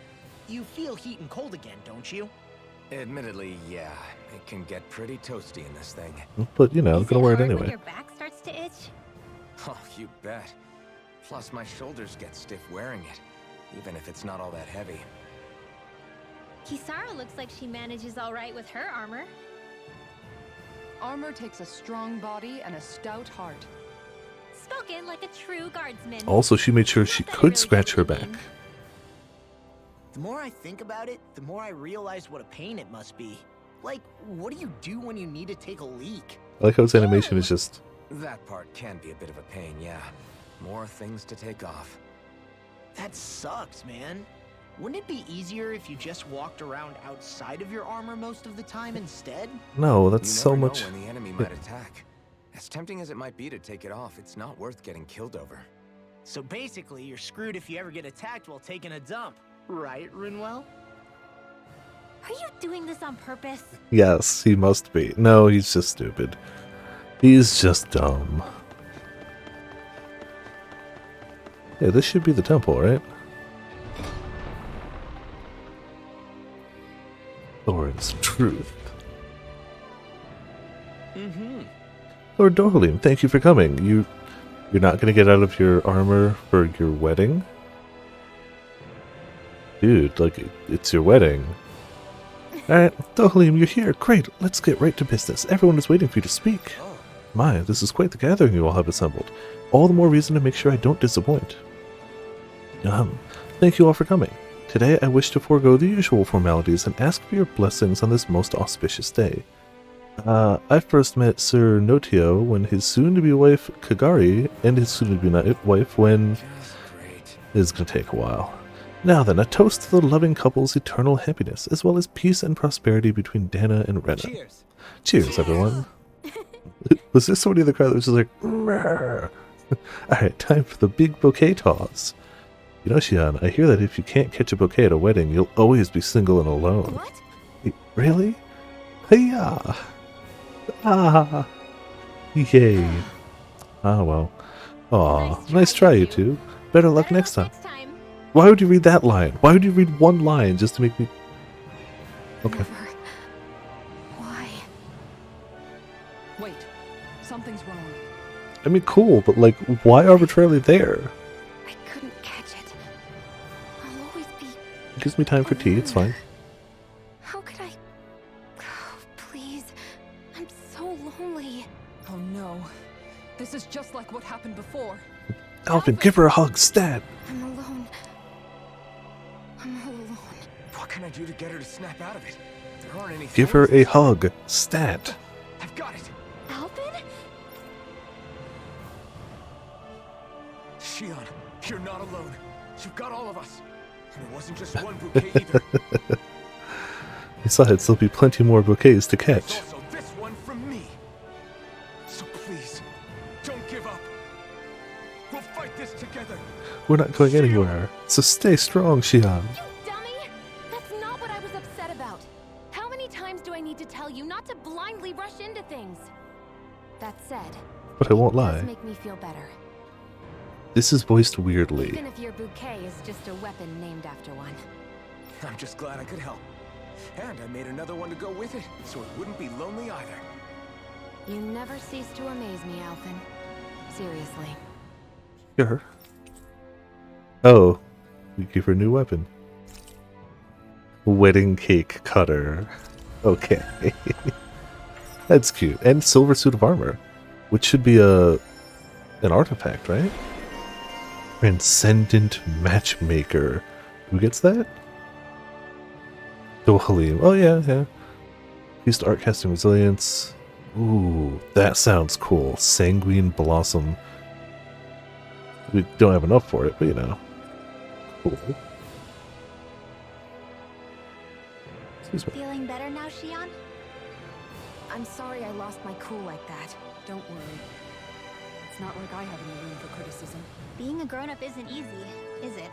You feel heat and cold again, don't you? Admittedly, yeah. It can get pretty toasty in this thing. But, you know, I'm gonna wear it When anyway. your back starts to itch? Oh, you bet. Plus, my shoulders get stiff wearing it, even if it's not all that heavy. Kisara looks like she manages all right with her armor. Armor takes a strong body and a stout heart. Spoken like a true guardsman. Also, she made sure she Not that I could really scratch get her what you back. mean. The more I think about it, the more I realize what a pain it must be. Like, what do you do when you need to take a leak? I like how his animation is just... That part can be a bit of a pain, yeah. More things to take off. That sucks, man. Wouldn't it be easier if you just walked around outside of your armor most of the time instead? No, that's You so never know much... when the enemy might attack. As tempting as it might be to take it off, it's not worth getting killed over. So basically, you're screwed if you ever get attacked while taking a dump. Right, Rinwell? Are you doing this on purpose? Yes, he must be. No, he's just stupid. He's just dumb. Yeah, this should be the temple, right? Thorin's truth. Lord Dohlium, thank you for coming. You're not gonna get out of your armor for your wedding? Dude, like, it's your wedding. Alright, Dohlium, you're here. Great, let's get right to business. Everyone is waiting for you to speak. My, this is quite the gathering you all have assembled. All the more reason to make sure I don't disappoint. Thank you all for coming. Today I wish to forego the usual formalities and ask for your blessings on this most auspicious day. I first met Sir Notio when his soon-to-be wife Kagari and his soon-to-be wife when... It's gonna take a while. Now then, a toast to the loving couple's eternal happiness, as well as peace and prosperity between Dana and Rena. Cheers. Cheers, everyone. Was there somebody in the crowd that was just like, alright, time for the big bouquet toss. You know, Xian, I hear that if you can't catch a bouquet at a wedding, you'll always be single and alone. What? Really? Hiya! Ah! Yay. Ah, well. Aw, nice try, you two. Better luck next time. Why would you read that line? Why would you read one line just to make me... Okay. Never. Why? Wait, something's wrong. I mean, cool, but like, why arbitrarily there? I couldn't catch it. I'll always be... It gives me time for tea, it's fine. How could I... Oh, please. I'm so lonely. Oh no. This is just like what happened before. Alvin, give her a hug, stat! I'm alone. I'm all alone. What can I do to get her to snap out of it? There aren't any. Give her a hug, stat! I've got it. Alvin? Xion, you're not alone. You've got all of us. And it wasn't just one bouquet either. Besides, there'll be plenty more bouquets to There's catch. also this one from me. So please, don't give up. We'll fight this together. We're not going anywhere, so stay strong, Xian. You dummy! That's not what I was need to tell you not to blindly rush into things. That said, But I won't it does lie. make me feel better. This is voiced weirdly. Even if your bouquet is just a weapon named after one. I'm just glad I could help. And I made another one to go with it, so it wouldn't be lonely either. You never cease to amaze me, Alphen. Seriously. Sure. Oh, we give her a new weapon. Wedding cake cutter. Okay. That's cute. And silver suit of armor, which should be an artifact, right? Transcendent matchmaker. Who gets that? Dohalim. Oh yeah, yeah. Used art casting resilience. Ooh, that sounds cool. Sanguine blossom. We don't have enough for it, but you know. Cool. Excuse me. Feeling better now, Shion? I'm sorry I lost my cool like that. Don't worry. It's not like I have any room for criticism. Being a grown-up isn't easy, is it?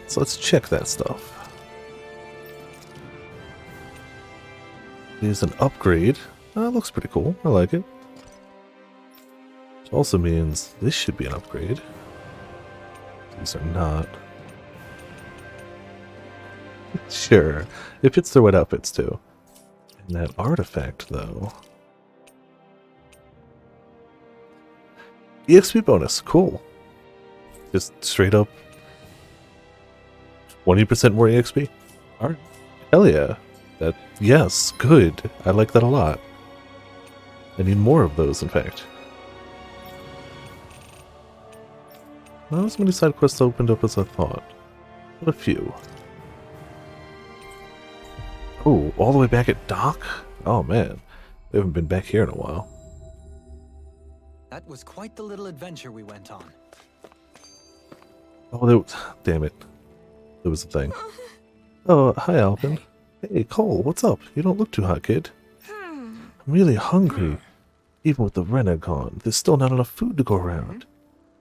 So let's check that stuff. Here's an upgrade. That looks pretty cool. I like it. Which also means this should be an upgrade. These are not. Sure. It fits their wet outfits too. And that artifact though. EXP bonus. Cool. Just straight up 20% more EXP. Alright. Hell yeah. Yes, good. I like that a lot. I need more of those, in fact. Not as many side quests opened up as I thought. But a few. Oh, all the way back at Dock? Oh man. We haven't been back here in a while. That was quite the little adventure we went on. Oh, damn it. There was a thing. Oh, hi, Alphen. Hey, Cole, what's up? You don't look too hot, kid. I'm really hungry. Even with the Renna gone, there's still not enough food to go around.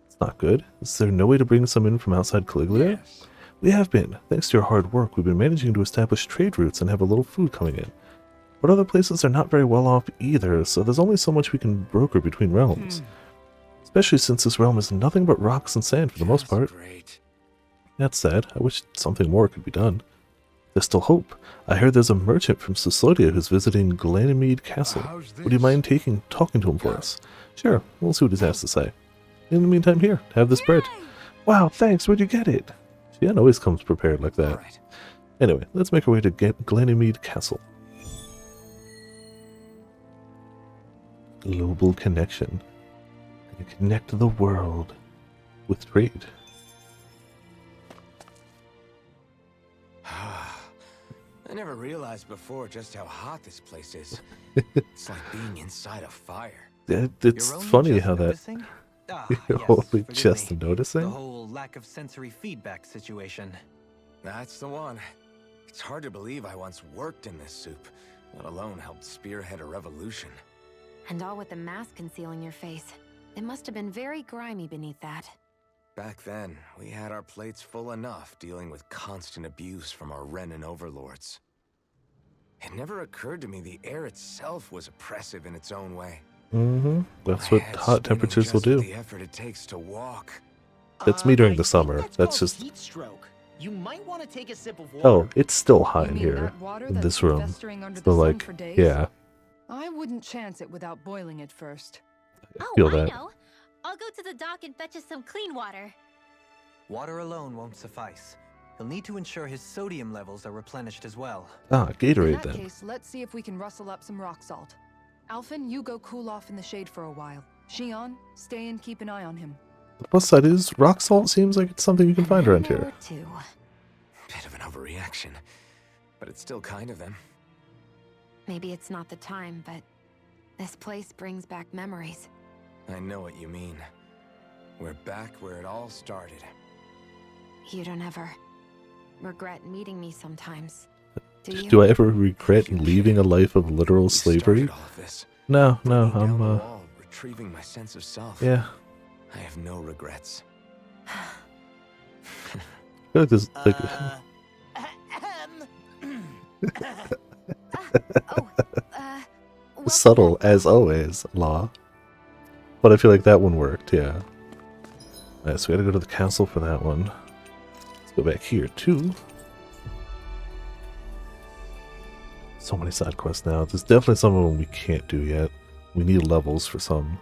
It's not good. Is there no way to bring some in from outside Caligula? We have been. Thanks to your hard work, we've been managing to establish trade routes and have a little food coming in. But other places are not very well off either, so there's only so much we can broker between realms. Especially since this realm is nothing but rocks and sand for the most part. That's sad. I wish something more could be done. There's still hope. I heard there's a merchant from Sislodia who's visiting Glanimede Castle. Would you mind talking to him for us? Sure, we'll see what he has to say. In the meantime, here, have this bread. Wow, thanks, where'd you get it? Shion always comes prepared like that. Anyway, let's make our way to Glanimede Castle. Global connection. Connect the world with trade. I never realized before just how hot this place is. It's like being inside a fire. It's funny how that... You're only just noticing? The whole lack of sensory feedback situation. That's the one. It's hard to believe I once worked in this soup, let alone helped spearhead a revolution. And all with the mask concealing your face. It must have been very grimy beneath that. Back then, we had our plates full enough dealing with constant abuse from our Renan overlords. It never occurred to me the air itself was oppressive in its own way. Mm-hmm. That's what hot temperatures will do. The effort it takes to walk. That's me during the summer. That's just... heat stroke. You might want to take a sip of water. Oh, it's still hot in here, in this room. So like, yeah. I wouldn't chance it without boiling it first. Oh, Feel I that. know. I'll go to the dock and fetch us some clean water. Water alone won't suffice. You'll need to ensure his sodium levels are replenished as well. Ah, In Gatorade that then. case, let's see if we can rustle up some rock salt. Alphen, you go cool off in the shade for a while. Shion, stay and keep an eye on him. The plus side is, rock salt seems like it's something you can find around here. Bit of an overreaction, but it's still kind of them. Maybe it's not the time, but this place brings back memories. I know what you mean. We're back where it all started. You don't ever regret meeting me sometimes, do you? Do I ever regret leaving a life of literal slavery? No, no, I'm, retrieving my sense of self. yeah. I have no regrets. I feel like there's, like, Subtle as always, Law. But I feel like that one worked, yeah. Alright, so we gotta go to the castle for that one. Let's go back here too. So many side quests now. There's definitely some of them we can't do yet. We need levels for some.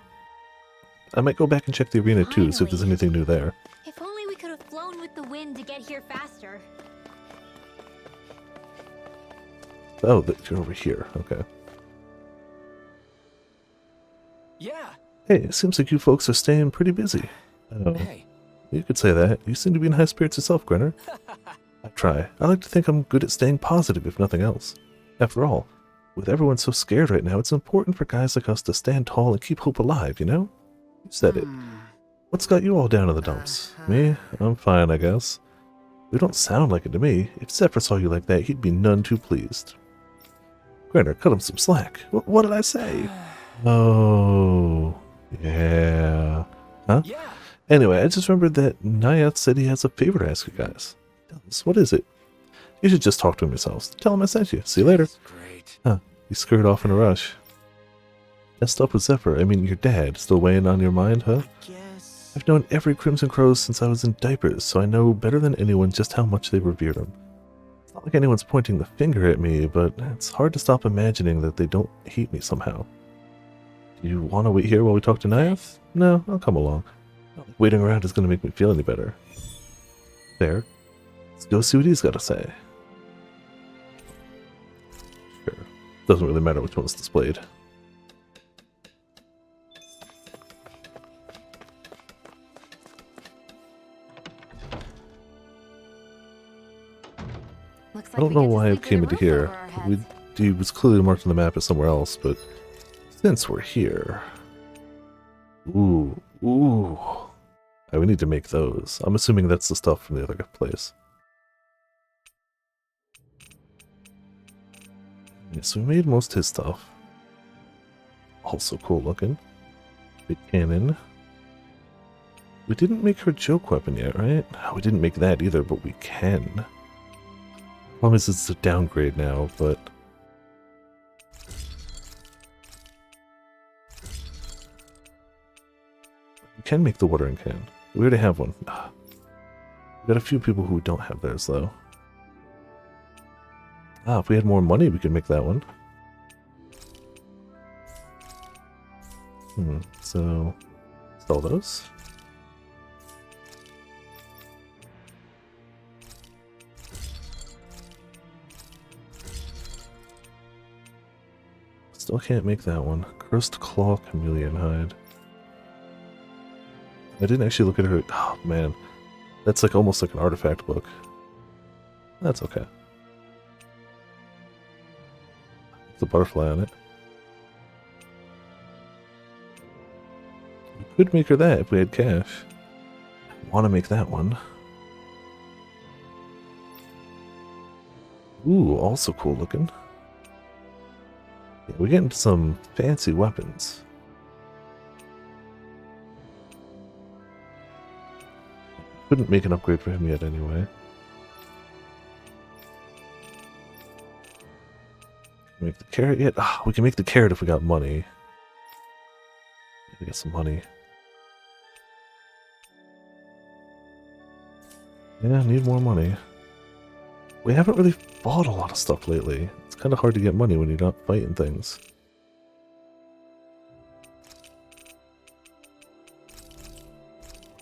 I might go back and check the arena too, see if there's anything new there. If only we could have flown with the wind to get here faster. Oh, you're over here. Okay. Yeah. Hey, it seems like you folks are staying pretty busy. Oh, Hey. you could say that. You seem to be in high spirits yourself, Grinner. I try. I like to think I'm good at staying positive, if nothing else. After all, with everyone so scared right now, it's important for guys like us to stand tall and keep hope alive, you know? You said it. What's got you all down in the dumps? Me? I'm fine, I guess. You don't sound like it to me. If Zephyr saw you like that, he'd be none too pleased. Grinner, cut him some slack. What did I say? Oh, yeah. Huh? Yeah. Anyway, I just remembered that Nyath said he has a favor to ask you guys. What is it? You should just talk to him yourselves. Tell him I sent you. See you later. Great. Huh. You scurried off in a rush. Messed up with Zephyr. I mean, your dad. Still weighing on your mind, huh? Guess. I've known every Crimson Crow since I was in diapers, so I know better than anyone just how much they revered him. It's not like anyone's pointing the finger at me, but it's hard to stop imagining that they don't hate me somehow. Do you want to wait here while we talk to Nyath? No, I'll come along. Not like waiting around is going to make me feel any better. There. Let's go see what he's got to say. Sure. Doesn't really matter which one's displayed. Looks like I don't we know get to why I sleep with came a into roof here. over our heads. He was clearly marked on the map as somewhere else, but since we're here... Ooh. Right, we need to make those. I'm assuming that's the stuff from the other place. Yeah, so we made most of his stuff. Also cool looking. Big cannon. We didn't make her joke weapon yet, right? We didn't make that either, but we can. Problem is it's a downgrade now, but... we can make the watering can. We already have one. We got a few people who don't have theirs, though. If we had more money, we could make that one. So... sell those. Still can't make that one. Cursed Claw Chameleon Hide. I didn't actually look at her. Oh, man. That's like almost like an artifact book. That's okay. The butterfly on it. We could make her that if we had cash. I want to make that one. Ooh, also cool looking. Yeah, we get into some fancy weapons. Couldn't make an upgrade for him yet anyway. Make the carrot yet? We can make the carrot if we got money. We get some money. Yeah, need more money. We haven't really bought a lot of stuff lately. It's kind of hard to get money when you're not fighting things.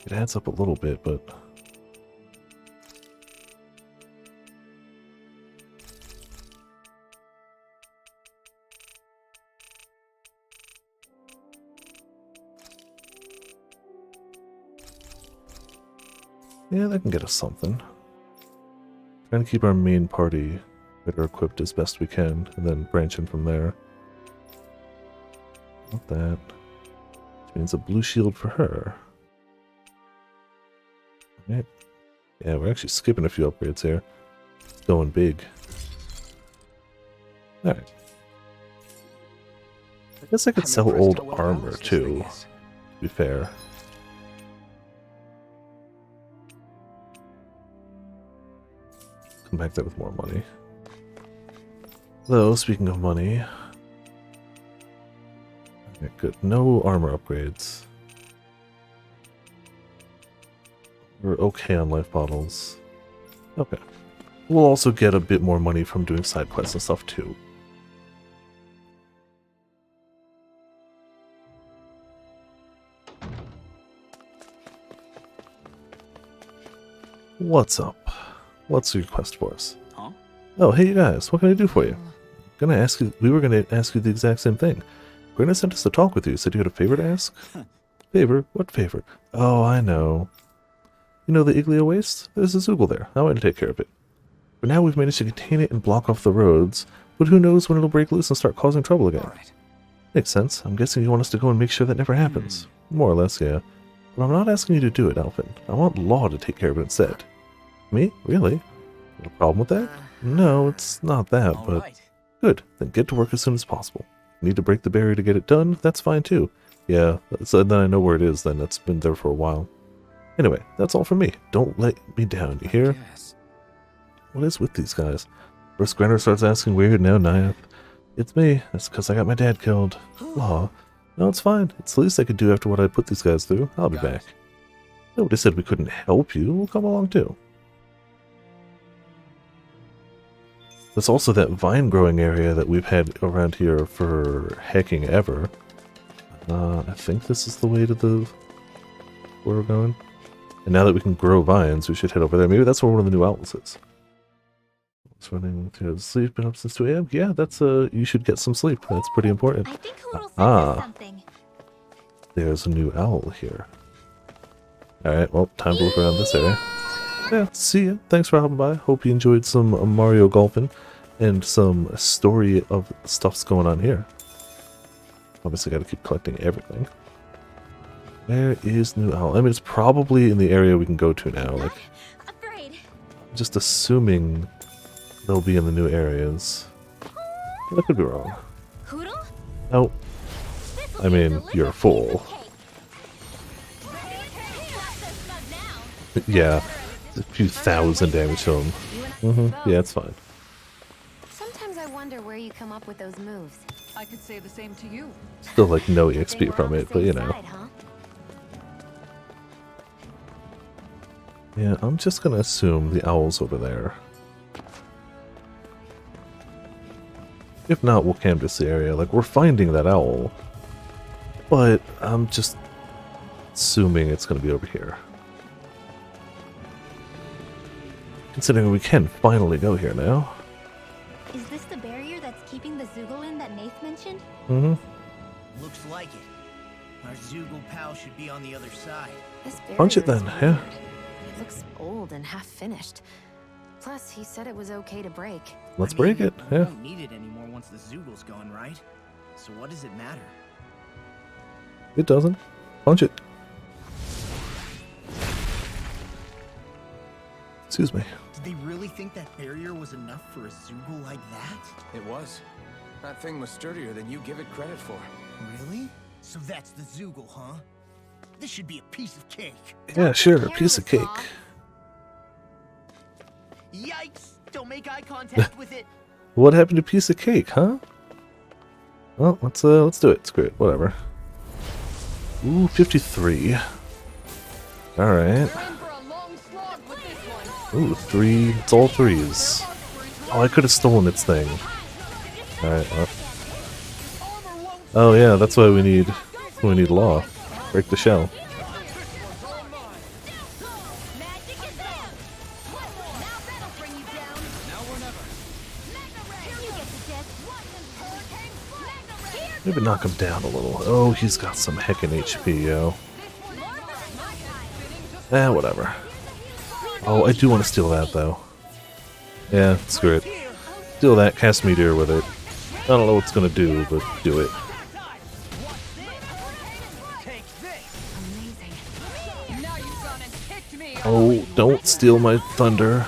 It adds up a little bit, but... yeah, that can get us something. Trying to keep our main party better equipped as best we can, and then branch in from there. Not that. Which means a blue shield for her. Right. Yeah, we're actually skipping a few upgrades here. It's going big. Alright. I guess I could sell old armor too, to be fair. Come back there with more money. Though, speaking of money... Okay, good. No armor upgrades. We're okay on life bottles. Okay. We'll also get a bit more money from doing side quests and stuff too. What's up? What's your quest for us? Huh? Oh, hey you guys, what can I do for you? We were gonna ask you the exact same thing. Brenda sent us to talk with you, said you had a favor to ask? Favor? What favor? Oh, I know. You know the Igleo waste? There's a Zoogle there. I want to take care of it. For now we've managed to contain it and block off the roads, but who knows when it'll break loose and start causing trouble again. Right. Makes sense. I'm guessing you want us to go and make sure that never happens. More or less, yeah. But I'm not asking you to do it, Alphen. I want Law to take care of it instead. Me? Really? No problem with that? No, it's not that, but... Right. Good. Then get to work as soon as possible. Need to break the barrier to get it done? That's fine too. Yeah, so then I know where it is then. It's been there for a while. Anyway, that's all from me. Don't let me down, you hear? Yes. What is with these guys? First Granner starts asking weird, now Nyath. It's me. That's because I got my dad killed. Law. No, it's fine. It's the least I could do after what I put these guys through. I'll be back. Nobody said we couldn't help you. We'll come along too. There's also that vine growing area that we've had around here for hecking ever. I think this is the way to the... where we're going. And now that we can grow vines, we should head over there. Maybe that's where one of the new outlets is. It's running to sleep, been up since 2 a.m. Yeah, that's you should get some sleep. That's pretty important. I think Hoodle sent us something. There's a new owl here. Alright, well, time to look around this area. Yeah, see ya. Thanks for hopping by. Hope you enjoyed some Mario golfing and some story of stuff's going on here. Obviously, gotta keep collecting everything. Where is New Owl? I mean, it's probably in the area we can go to now. Like, Afraid. just assuming they'll be in the new areas. I could be wrong. Hoodle? No. I mean, you're a fool. Yeah. A few thousand damage to him. Yeah, it's fine. Sometimes I wonder where you come up with those moves. I could say the same to you. Still like no They EXP were from on the it, but you same know. side, huh? Yeah, I'm just gonna assume the owl's over there. If not, we'll canvas the area. Like, we're finding that owl. But I'm just assuming it's gonna be over here. Considering we can finally go here now. Is this the barrier that's keeping the Zoogle in that Nath mentioned? Looks like it. Our Zoogle pal should be on the other side. This Punch it barrier then, is yeah. weird. It looks old and half finished. Plus, he said it was okay to break. Let's break it, We yeah. won't need it anymore once the Zoogle's gone, right? So what does it matter? It doesn't. Punch it. Excuse me. Did they really think that barrier was enough for a Zoogle like that? It was. That thing was sturdier than you give it credit for. Really? So that's the Zoogle, huh? This should be a piece of cake. Yeah, sure, a piece of cake. Yikes! Don't make eye contact with it. What happened to piece of cake, huh? Well, let's do it. Screw it. Whatever. Ooh, 53. Alright. Ooh, 3. It's all 3s. Oh, I could have stolen its thing. Alright, well. Oh yeah, that's why we need Law. Break the shell. Maybe knock him down a little. Oh, he's got some heckin' HP, yo. Whatever. Oh, I do want to steal that, though. Yeah, screw it. Steal that, cast Meteor with it. I don't know what it's gonna do, but do it. Oh, don't steal my thunder.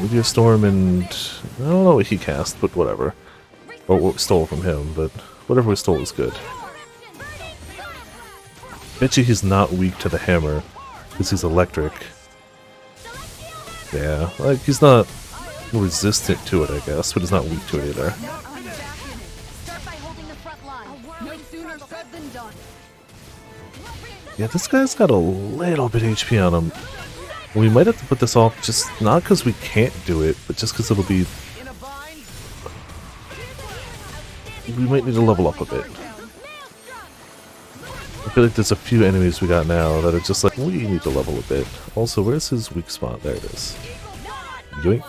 Meteor Storm and... I don't know what he cast, but whatever. Or what we stole from him, but whatever we stole is good. Bet you he's not weak to the hammer, because he's electric. Yeah, like, he's not resistant to it, I guess, but he's not weak to it either. Yeah, this guy's got a little bit HP on him. We might have to put this off, just not because we can't do it, but just because it'll be... We might need to level up a bit. I feel like there's a few enemies we got now that are just like, we need to level a bit. Also, where's his weak spot? There it is. Yoink.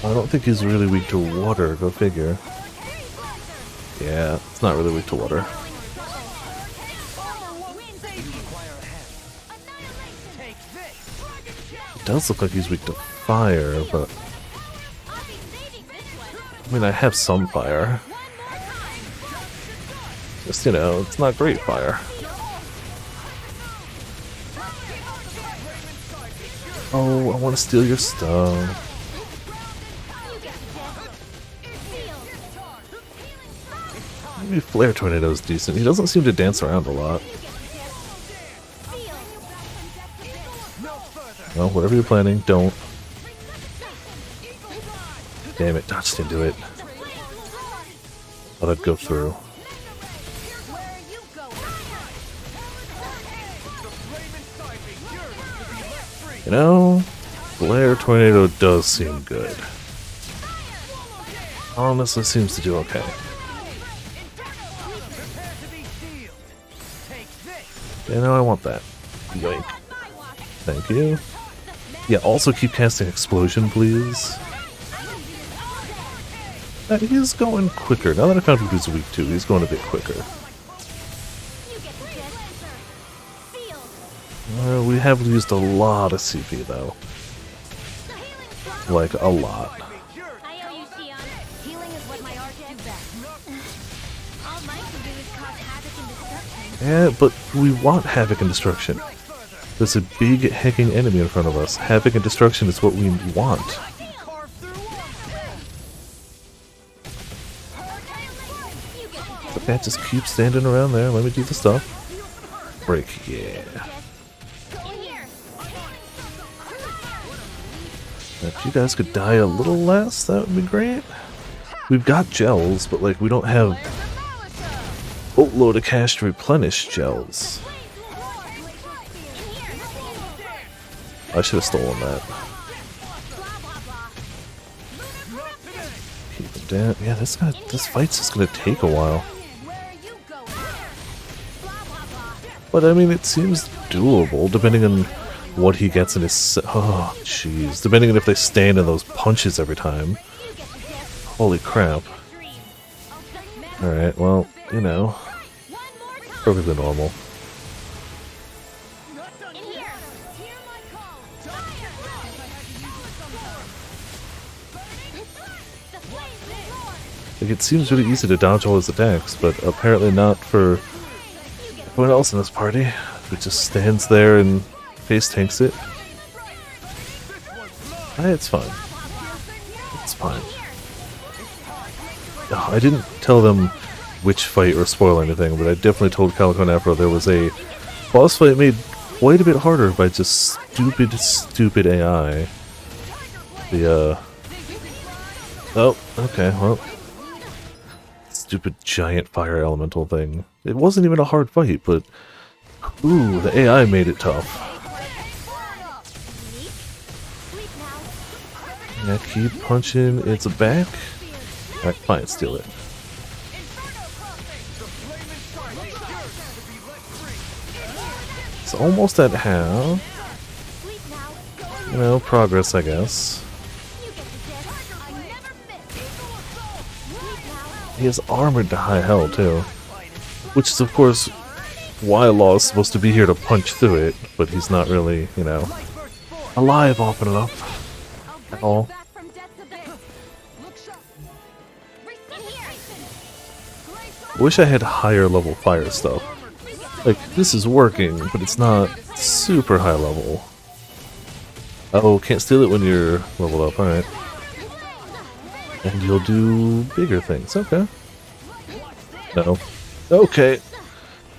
I don't think he's really weak to water, go figure. Yeah, it's not really weak to water. It does look like he's weak to fire, but... I mean, I have some fire. Just, you know, it's not great fire. Oh, I want to steal your stuff. Maybe Flare Tornado is decent. He doesn't seem to dance around a lot. Well, whatever you're planning, don't. Damn it, dodged into it. Thought I'd go through. You know, Flare Tornado does seem good. Honestly, seems to do okay. You know, I want that. Yoink. Thank you. Yeah, also keep casting Explosion, please. He's going quicker. Now that I found who he's weak to, he's going a bit quicker. We have used a lot of CP, though. Like, a lot. Yeah, but we want Havoc and Destruction. There's a big hacking enemy in front of us. Havoc and Destruction is what we want. The cat just keeps standing around there. Let me do the stuff. Break, yeah. If you guys could die a little less, that would be great. We've got gels, but like we don't have boatload of cash to replenish gels. I should have stolen that. Keep him down. Yeah, this fight's just gonna take a while. But I mean, it seems doable, depending on what he gets in his... Oh, jeez. Depending on if they stand in those punches every time. Holy crap. Alright, well, you know. Perfectly normal. Like, it seems really easy to dodge all his attacks, but apparently not for everyone else in this party, who just stands there and face tanks it. It's fine. It's fine. Oh, I didn't tell them which fight or spoil anything, but I definitely told Calico and Afro there was a boss fight made quite a bit harder by just stupid AI. Oh, okay, well. Stupid giant fire elemental thing. It wasn't even a hard fight, but ooh, the AI made it tough. Yeah, keep punching its back. Alright, fine, steal it. It's almost at half. You know, progress, I guess. He is armored to high hell, too. Which is, of course, why Law is supposed to be here to punch through it, but he's not really, you know, alive often enough. At all. Wish I had higher level fire stuff. Like, this is working, but it's not super high level. Oh, can't steal it when you're leveled up, alright. And you'll do bigger things, okay. No. Okay.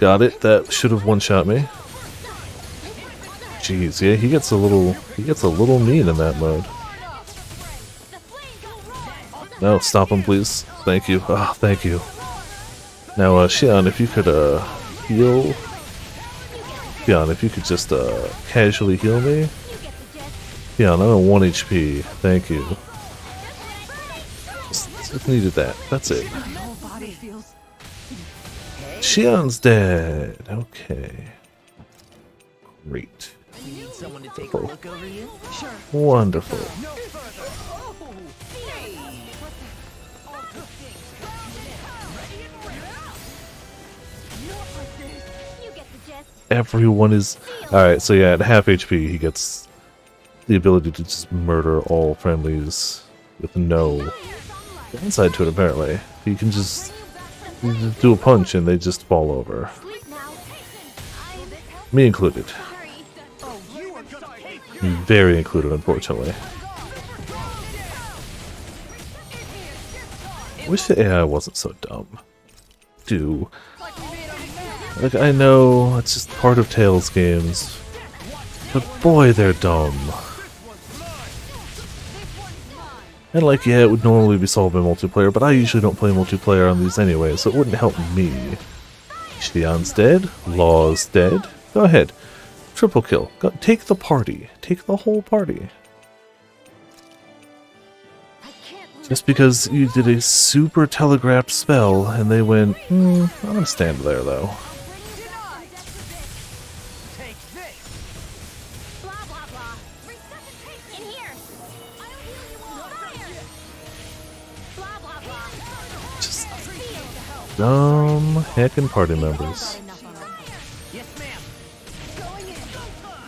Got it. That should have one-shot me. Jeez, yeah, he gets a little mean in that mode. No, stop him, please. Thank you. Ah, thank you. Now, Xian, if you could, heal... Xian, if you could just, casually heal me. Xian, I'm at 1 HP. Thank you. Just needed that. That's it. Xian's dead. Okay. Great. Someone to take a look over you? Sure. Wonderful. Everyone is... Alright, so yeah, at half HP he gets the ability to just murder all friendlies with no downside to it, apparently. You can just do a punch and they just fall over. Me included. Very included, unfortunately. Wish the AI wasn't so dumb. Like, I know it's just part of Tales games, but boy, they're dumb. And like, yeah, it would normally be solved by multiplayer, but I usually don't play multiplayer on these anyway, so it wouldn't help me. Xian's dead. Law's dead. Go ahead. Triple kill. Go, take the party. Take the whole party. Just because you did a super telegraphed spell and they went, I'm gonna stand there though. Just dumb heckin' party members.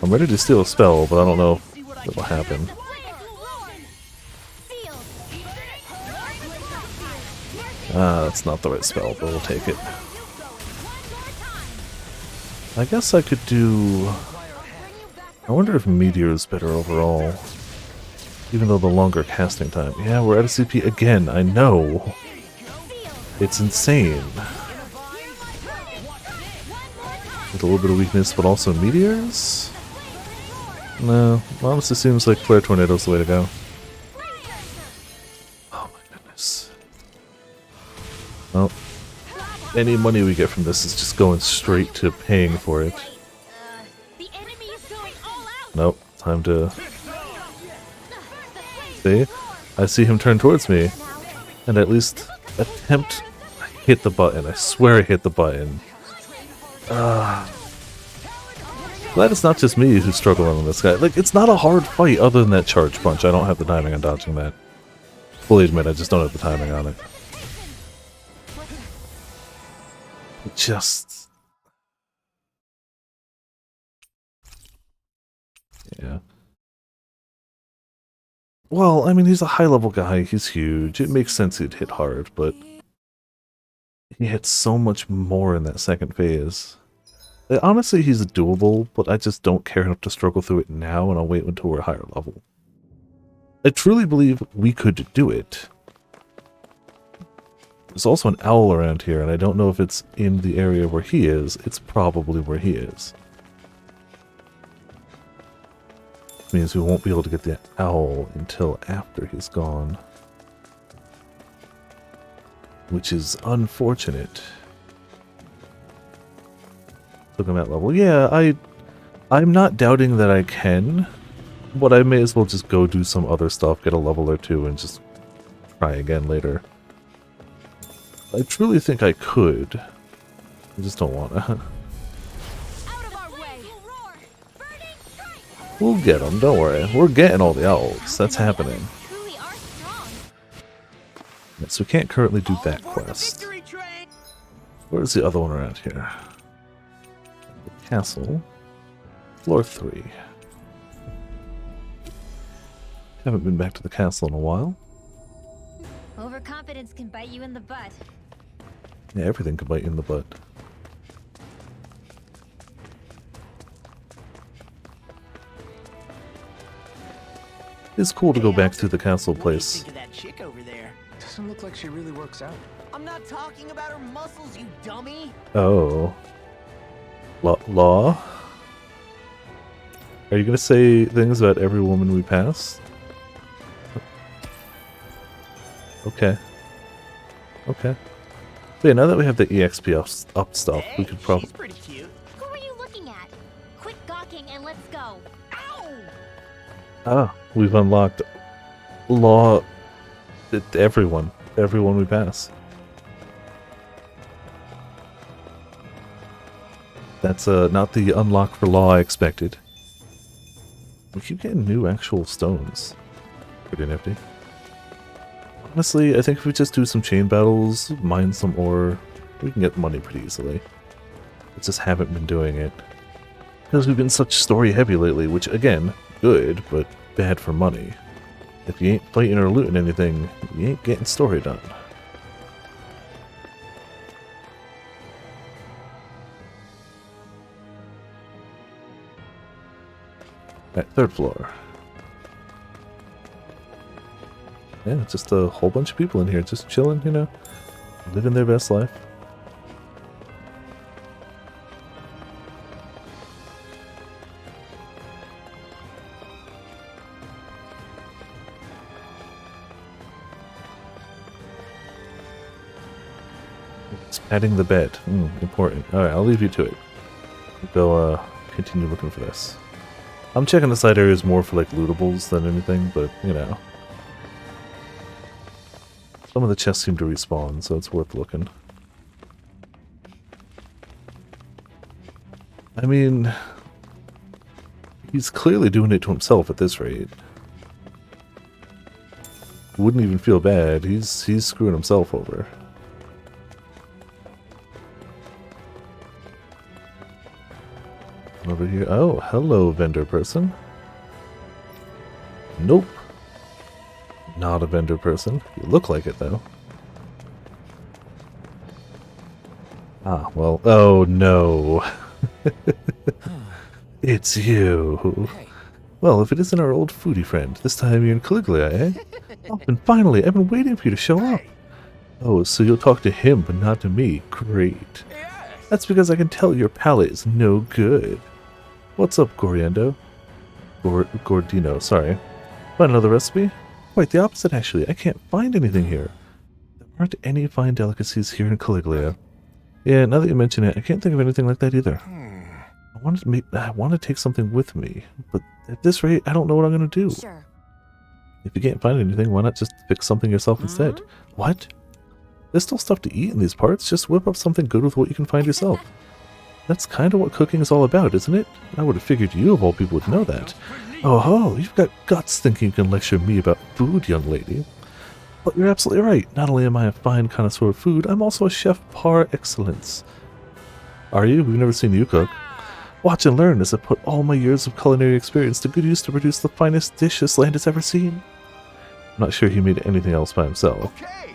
I'm ready to steal a spell, but I don't know if it'll happen. Ah, that's not the right spell, but we'll take it. I guess I could do... I wonder if Meteor is better overall. Even though the longer casting time. Yeah, we're at a CP again, I know! It's insane. With a little bit of weakness, but also Meteors? No, honestly seems like Flare Tornado's the way to go. Oh my goodness. Well, any money we get from this is just going straight to paying for it. Nope, time to... See? I see him turn towards me, and at least attempt... I hit the button, I swear I hit the button. Glad it's not just me who's struggling on this guy. Like, it's not a hard fight other than that charge punch. I don't have the timing on dodging that. Fully admit, I just don't have the timing on it. Just... Yeah. Well, I mean, he's a high-level guy. He's huge. It makes sense he'd hit hard, but... he hit so much more in that second phase. Honestly, he's doable, but I just don't care enough to struggle through it now, and I'll wait until we're higher level. I truly believe we could do it. There's also an owl around here, and I don't know if it's in the area where he is. It's probably where he is. Which means we won't be able to get the owl until after he's gone. Which is unfortunate. Look at that level. Yeah, I'm not doubting that I can, but I may as well just go do some other stuff, get a level or two, and just try again later. I truly think I could. I just don't want to. We'll get them, don't worry. We're getting all the owls. That's happening. So we can't currently do that quest. Where's the other one around here? The castle. Floor 3. Haven't been back to the castle in a while. Overconfidence can bite you in the butt. Yeah, everything can bite you in the butt. It's cool to go back to the castle place. That chick over there doesn't look like she really works out. I'm not talking about her muscles, you dummy. Oh. Law? Are you gonna say things about every woman we pass? Okay. Okay. So yeah, now that we have the EXP up stuff, we could probably... She's pretty cute. Who are you looking at? Quit gawking and let's go. Ow! Ah, we've unlocked Law... everyone. Everyone we pass. That's not the unlock for Law I expected. We keep getting new actual stones. Pretty nifty. Honestly, I think if we just do some chain battles, mine some ore, we can get money pretty easily. We just haven't been doing it. Because we've been such story heavy lately, which again, good, but bad for money. If you ain't fighting or looting anything, you ain't getting story done. Alright, third floor. Yeah, just a whole bunch of people in here just chilling, you know, living their best life. It's patting the bed. Important. Alright, I'll leave you to it. Go continue looking for this. I'm checking the side areas more for like lootables than anything, but you know. Some of the chests seem to respawn, so it's worth looking. I mean, he's clearly doing it to himself at this rate. Wouldn't even feel bad. He's screwing himself over. Over here. Oh, hello, vendor person. Nope. Not a vendor person. You look like it, though. Ah, well, oh no. It's you. Well, if it isn't our old foodie friend, this time you're in Caligula, eh? Oh, and finally, I've been waiting for you to show up. Oh, so you'll talk to him, but not to me. Great. That's because I can tell your palate is no good. What's up, Goriendo? Gordino, sorry. Find another recipe? Quite the opposite, actually. I can't find anything here. There aren't any fine delicacies here in Caligula. Yeah, now that you mention it, I can't think of anything like that either. I want to take something with me, but at this rate, I don't know what I'm going to do. Sure. If you can't find anything, why not just fix something yourself instead? What? There's still stuff to eat in these parts. Just whip up something good with what you can find yourself. That's kind of what cooking is all about, isn't it? I would have figured you, of all people, would know that. Oh ho, you've got guts thinking you can lecture me about food, young lady. But you're absolutely right. Not only am I a fine connoisseur of food, I'm also a chef par excellence. Are you? We've never seen you cook. Watch and learn as I put all my years of culinary experience to good use to produce the finest dish this land has ever seen. I'm not sure he made anything else by himself.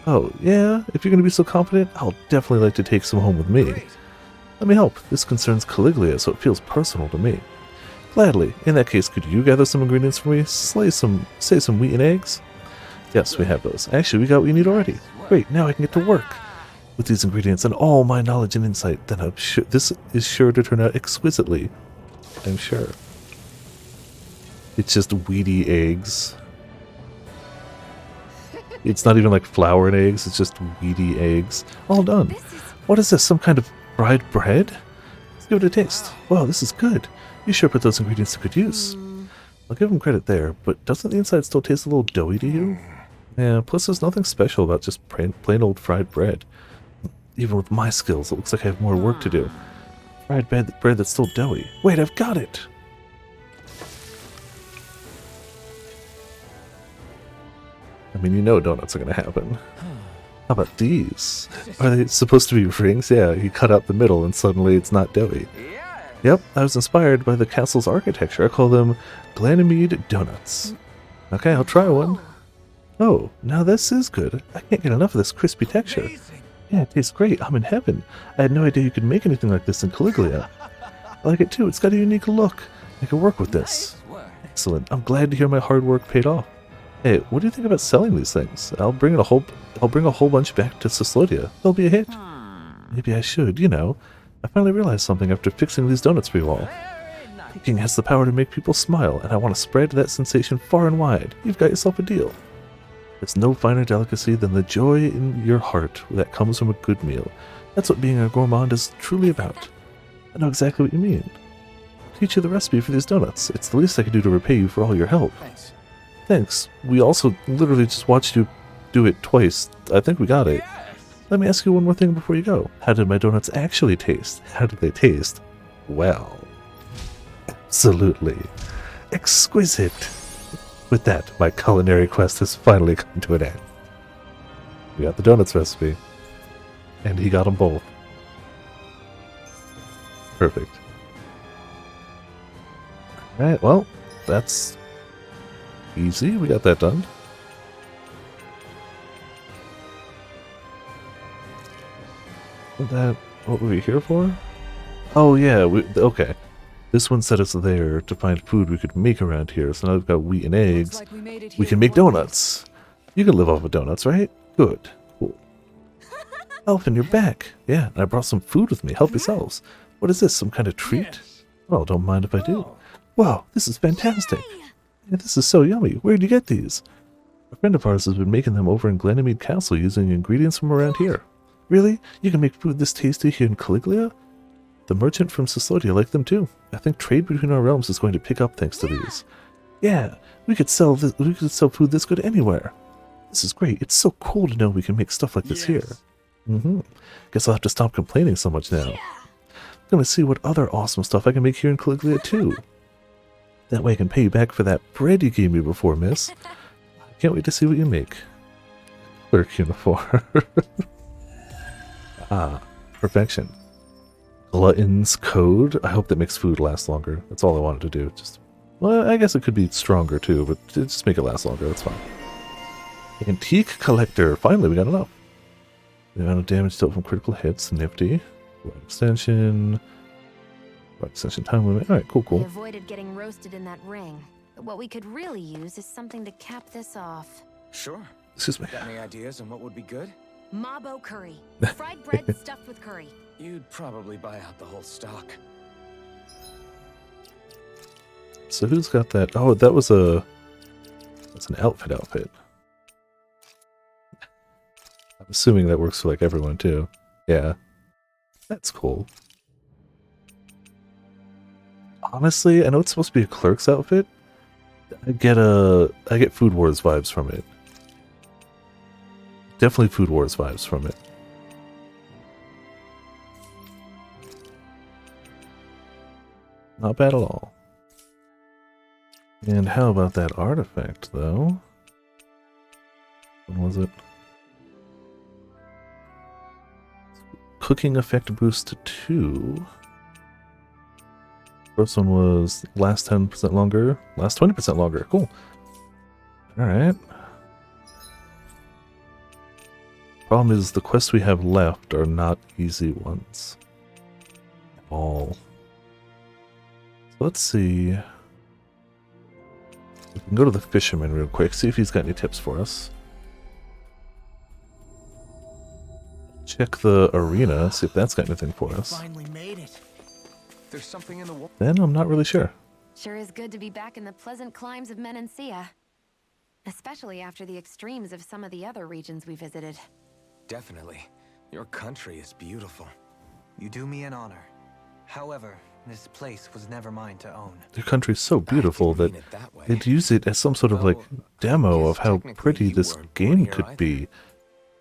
Oh, yeah? If you're going to be so confident, I'll definitely like to take some home with me. Let me help. This concerns Caligula, so it feels personal to me. Gladly. In that case, could you gather some ingredients for me? Say some wheat and eggs? Yes, we have those. Actually, we got what you need already. Great, now I can get to work. With these ingredients and all my knowledge and insight, then I'm sure this is sure to turn out exquisitely. I'm sure. It's just wheaty eggs. It's not even like flour and eggs, it's just wheaty eggs. All done. What is this, some kind of fried bread? Let's give it a taste. Wow, this is good. You sure put those ingredients to good use. I'll give him credit there, but doesn't the inside still taste a little doughy to you? Yeah, plus there's nothing special about just plain old fried bread. Even with my skills, it looks like I have more work to do. Fried bread that's still doughy. Wait, I've got it! I mean, you know donuts are gonna happen. How about these? Are they supposed to be rings? Yeah, you cut out the middle and suddenly it's not doughy. Yep, I was inspired by the castle's architecture. I call them Glanimede donuts. Okay, I'll try one. Oh, now this is good. I can't get enough of this crispy texture. Yeah, it tastes great. I'm in heaven. I had no idea you could make anything like this in Caligula. I like it too. It's got a unique look. I can work with this. Excellent. I'm glad to hear my hard work paid off. Hey, what do you think about selling these things? I'll bring a whole bunch back to Cyslodia. They'll be a hit. Maybe I should, you know. I finally realized something after fixing these donuts for you all. Baking has the power to make people smile, and I want to spread that sensation far and wide. You've got yourself a deal. There's no finer delicacy than the joy in your heart that comes from a good meal. That's what being a gourmand is truly about. I know exactly what you mean. I'll teach you the recipe for these donuts. It's the least I can do to repay you for all your help. Thanks. Thanks. We also literally just watched you do it twice. I think we got it. Let me ask you one more thing before you go. How did my donuts actually taste? How did they taste? Well, absolutely exquisite. With that, my culinary quest has finally come to an end. We got the donuts recipe, and he got them both. Perfect. Alright, well, that's easy. We got that done. What were we here for? Oh yeah, okay. This one set us there to find food we could make around here. So now we've got wheat and eggs. We can make donuts. You can live off of donuts, right? Good. Cool. Elfin, you're back. Yeah, and I brought some food with me. Help yourselves. What is this, some kind of treat? Well, don't mind if I do. Wow, this is fantastic. Yeah, this is so yummy. Where'd you get these? A friend of ours has been making them over in Glanamede Castle using ingredients from around here. Really? You can make food this tasty here in Caligula? The merchant from Cyslodia liked them too. I think trade between our realms is going to pick up thanks to these. Yeah, we could sell food this good anywhere. This is great. It's so cool to know we can make stuff like this here. Guess I'll have to stop complaining so much now. I'm gonna see what other awesome stuff I can make here in Caligula too. That way I can pay you back for that bread you gave me before, miss. I can't wait to see what you make. Clerk uniform. Ah, perfection. Glutton's Code. I hope that makes food last longer. That's all I wanted to do. Well, I guess it could be stronger too, but just make it last longer. That's fine. Antique Collector. Finally, we got enough. The amount of damage dealt from critical hits. Nifty. Extension. Extension time limit. Alright, cool. We avoided getting roasted in that ring. But what we could really use is something to cap this off. Sure. Excuse me. Got any ideas on what would be good? Mabo curry. Fried bread stuffed with curry. You'd probably buy out the whole stock. So who's got that? Oh, that's an outfit. I'm assuming that works for like everyone too. Yeah. That's cool. Honestly, I know it's supposed to be a clerk's outfit. I get Food Wars vibes from it. Definitely Food Wars vibes from it. Not bad at all. And how about that artifact, though? When was it? Cooking effect boost to 2. First one was last 10% longer, last 20% longer. Cool. Alright. Problem is, the quests we have left are not easy ones. At all. So let's see. We can go to the fisherman real quick, see if he's got any tips for us. Check the arena, see if that's got anything for us. Finally made it. There's something in the wall. Then I'm not really sure. Sure is good to be back in the pleasant climes of Menancia. Especially after the extremes of some of the other regions we visited. Definitely. Your country is beautiful. You do me an honor. However, this place was never mine to own. Their country's so beautiful that they'd use it as some sort of like demo of how pretty this game could be.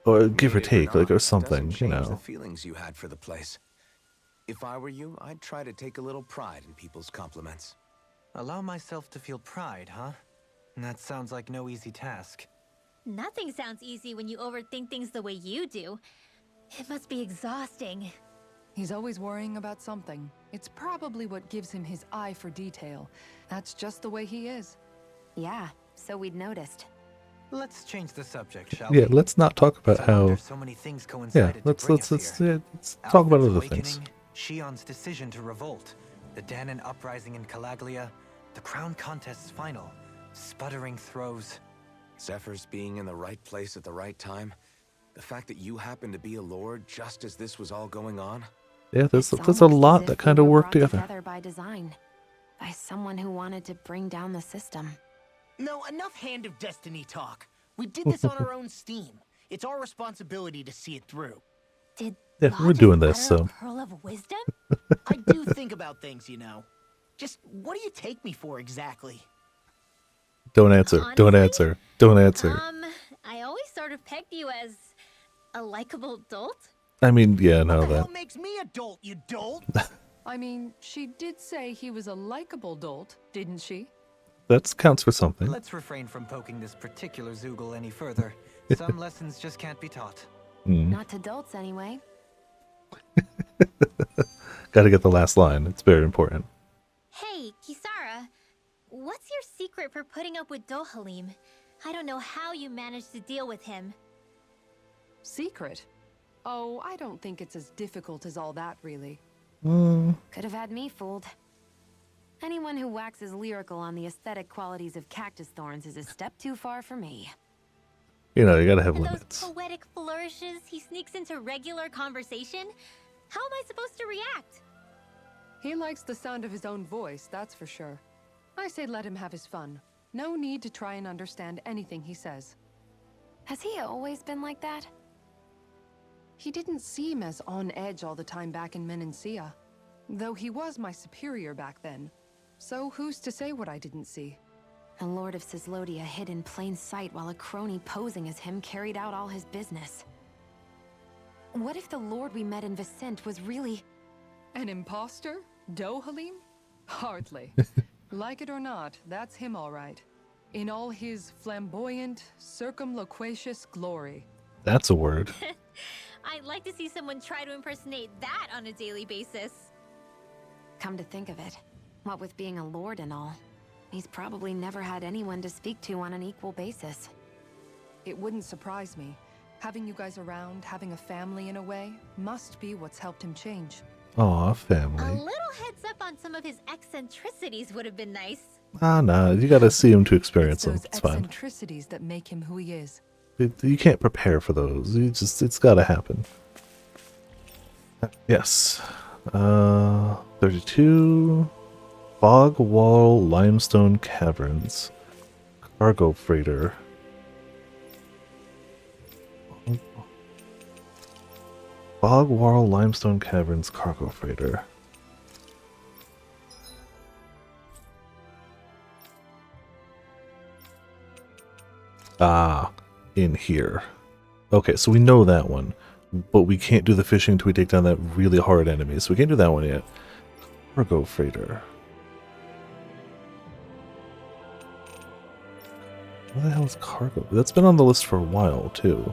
Or give or take, like, or something, you know. The feelings you had for the place. If I were you, I'd try to take a little pride in people's compliments. Allow myself to feel pride, huh? That sounds like no easy task. Nothing sounds easy when you overthink things the way you do. It must be exhausting. He's always worrying about something. It's probably what gives him his eye for detail. That's just the way he is. Yeah, so we'd noticed. Let's change the subject, shall we? Yeah, let's not talk about how. So many things Yeah, coincided let's to bring us here. talk about Alfred's other things. awakening, Shion's decision to revolt, the Danon uprising in Calaglia, the crown contest's final, sputtering throws. Zephyr's being in the right place at the right time. The fact that you happened to be a lord just as this was all going on. Yeah, there's It's a almost lot as that if kind we of were work brought together. by design, by someone who wanted to bring down the system. No, enough Hand of Destiny talk. We did this on our own steam. It's our responsibility to see it through. Did Yeah, Law we're just doing this, utter a so pearl of wisdom? I do think about things, you know. Just what do you take me for exactly? don't answer. Don't Honestly? answer. Don't answer. I always sort of pegged you as a likable dolt. I mean, yeah, What no, the that. hell makes me a dolt, you dolt? I mean, she did say he was a likable dolt, didn't she? That counts for something. Let's refrain from poking this particular Zoogle any further. Some lessons just can't be taught. Mm. Not to dolts, anyway. Gotta get the last line. It's very important. Hey, Kisara, what's your secret for putting up with Dohalim? I don't know how you managed to deal with him. Secret? Oh, I don't think it's as difficult as all that, really. Could have had me fooled. Anyone who waxes lyrical on the aesthetic qualities of cactus thorns is a step too far for me. You know, you gotta have And limits. those poetic flourishes he sneaks into regular conversation? How am I supposed to react? He likes the sound of his own voice, that's for sure. I say let him have his fun. No need to try and understand anything he says. Has he always been like that? He didn't seem as on edge all the time back in Menancia. Though he was my superior back then. So who's to say what I didn't see? The Lord of Cislodia hid in plain sight while a crony posing as him carried out all his business. What if the Lord we met in Vicente was really... An imposter? Dohalim? Hardly. Like it or not, that's him all right. In all his flamboyant, circumloquacious glory. That's a word. I'd like to see someone try to impersonate that on a daily basis. Come to think of it, what with being a lord and all, he's probably never had anyone to speak to on an equal basis. It wouldn't surprise me. Having you guys around, having a family in a way, must be what's helped him change. Aw, A family. little heads up on some of his eccentricities would have been nice. Ah, nah, you gotta see him to experience them. Those It's fine. eccentricities that make him who he is. You can't prepare for those. It's gotta happen. Yes. 32. Fog Wall Limestone Caverns. Cargo freighter. Fog Wall Limestone Caverns cargo freighter. Ah, in here. Okay, so we know that one, but we can't do the fishing until we take down that really hard enemy, so we can't do that one yet. Cargo freighter. What the hell is cargo? That's been on the list for a while, too.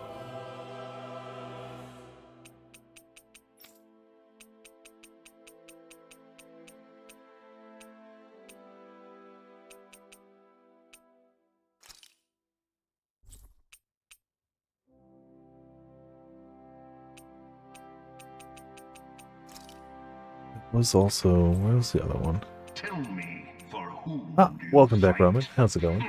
Was also, where's the other one? Tell me for whom. Ah, welcome back, Roman. How's it going?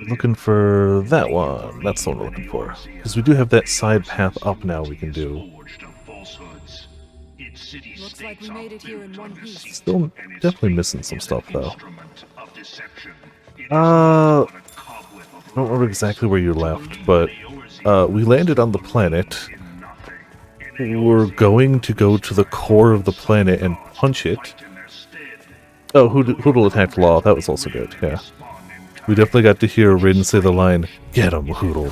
Looking for that one. That's the one we're looking for. Because we do have that side path up now we can do. Looks like we made it here in one piece. Still definitely missing some stuff, though. I don't remember exactly where you left, but we landed on the planet. We're going to go to the core of the planet and punch it. Oh, Hootle attacked Law. That was also good, yeah. We definitely got to hear Rin say the line, "Get him, Hootle,"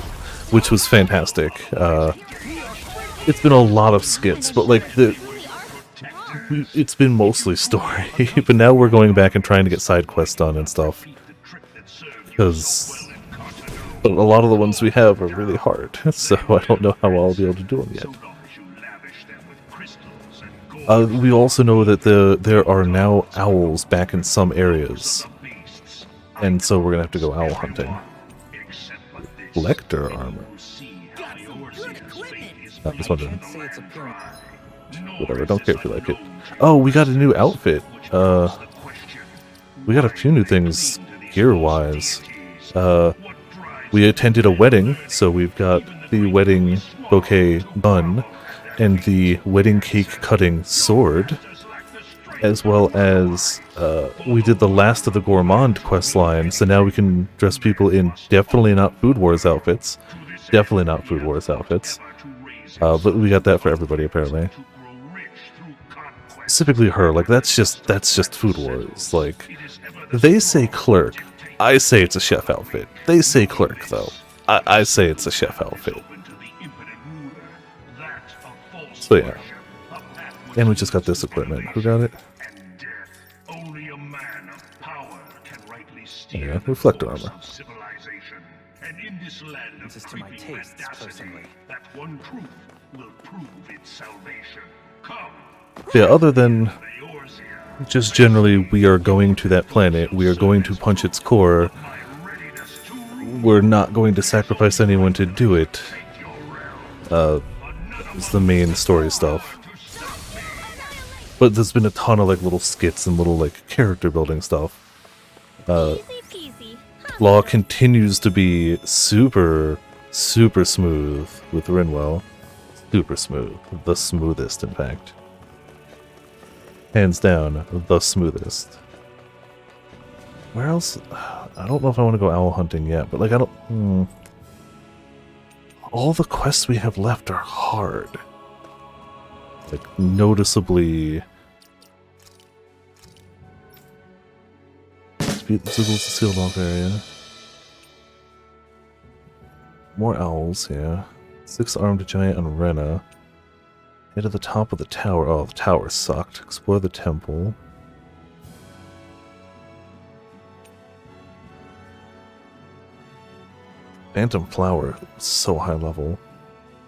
which was fantastic. It's been a lot of skits, but like it's been mostly story. But now we're going back and trying to get side quests done and stuff. Because a lot of the ones we have are really hard, so I don't know how I'll be able to do them yet. We also know that there are now owls back in some areas. And so we're gonna have to go owl hunting. Lecter armor. I was wondering. Whatever, don't care if you like it. Oh, we got a new outfit. We got a few new things gear-wise. We attended a wedding, so we've got the wedding bouquet bun and the wedding cake cutting sword, as well as we did the last of the Gourmand quest line, so now we can dress people in definitely not Food Wars outfits. Definitely not Food Wars outfits. But we got that for everybody, apparently. Specifically her, like, that's just Food Wars. Like, they say clerk. I say it's a chef outfit. They say clerk, though. I say it's a chef outfit. So, yeah. And we just got this equipment. Who got it? Yeah, reflector armor. This is to my tastes, personally. Yeah, other than just generally we are going to that planet, we are going to punch its core, we're not going to sacrifice anyone to do it. It's the main story stuff. But there's been a ton of like little skits and little like character building stuff. Law continues to be super smooth with Rinwell. Super smooth. The smoothest, in fact. Hands down, the smoothest. Where else? I don't know if I want to go owl hunting yet, but like I don't... All the quests we have left are hard. Like, noticeably... Beat the Zoogles to sealed off area. More owls, yeah. 6-armed giant on Rena. Head to the top of the tower. Oh, the tower sucked. Explore the temple. Phantom Flower, so high level.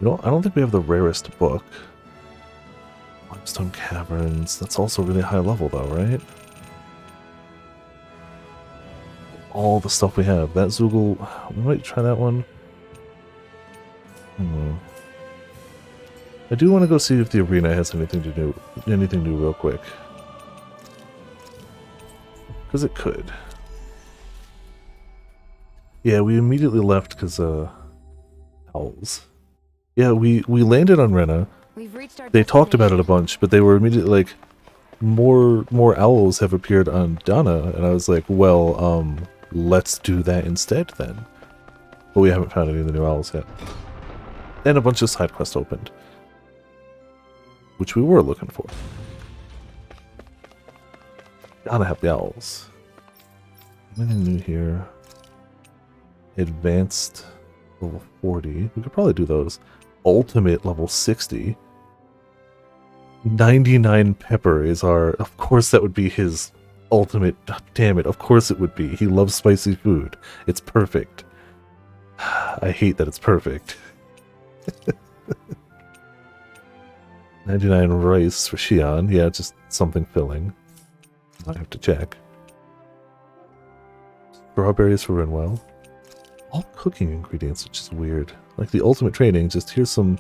You know, I don't think we have the rarest book. Limestone Caverns, that's also really high level though, right? All the stuff we have. That Zoogle, we might try that one. I do want to go see if the arena has anything to do, anything new real quick. Because it could. Yeah, we immediately left because, owls. Yeah, we landed on Rena. They talked about it a bunch, but they were immediately like, more owls have appeared on Donna, and I was like, well, let's do that instead then. But we haven't found any of the new owls yet. And a bunch of side quests opened. Which we were looking for. Gotta have the owls. Anything new here? Advanced level 40. We could probably do those. Ultimate level 60. 99 Pepper is our... Of course that would be his ultimate... Damn it, of course it would be. He loves spicy food. It's perfect. I hate that it's perfect. 99 rice for Xion. Yeah, just something filling. I have to check. Strawberries for Rinwell. All cooking ingredients, which is weird. Like the ultimate training, just here's some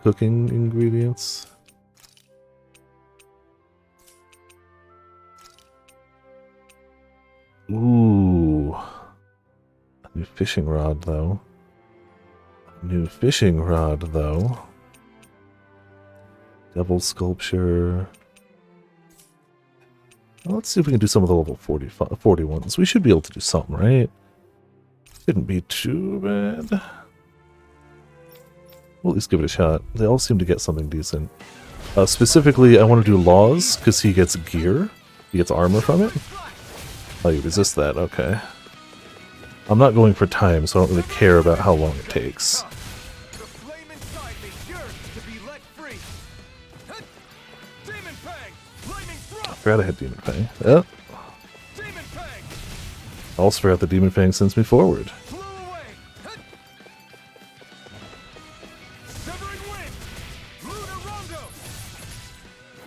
cooking ingredients. Ooh. A new fishing rod though. New fishing rod, though. Devil sculpture. Well, let's see if we can do some of the level 41s. We should be able to do something, right? Shouldn't be too bad. We'll at least give it a shot. They all seem to get something decent. Specifically, I want to do Laws, because he gets gear. He gets armor from it. Oh, you resist that, okay. I'm not going for time, so I don't really care about how long it takes. I forgot I had Demon Fang. Yep. I also forgot the Demon Fang sends me forward.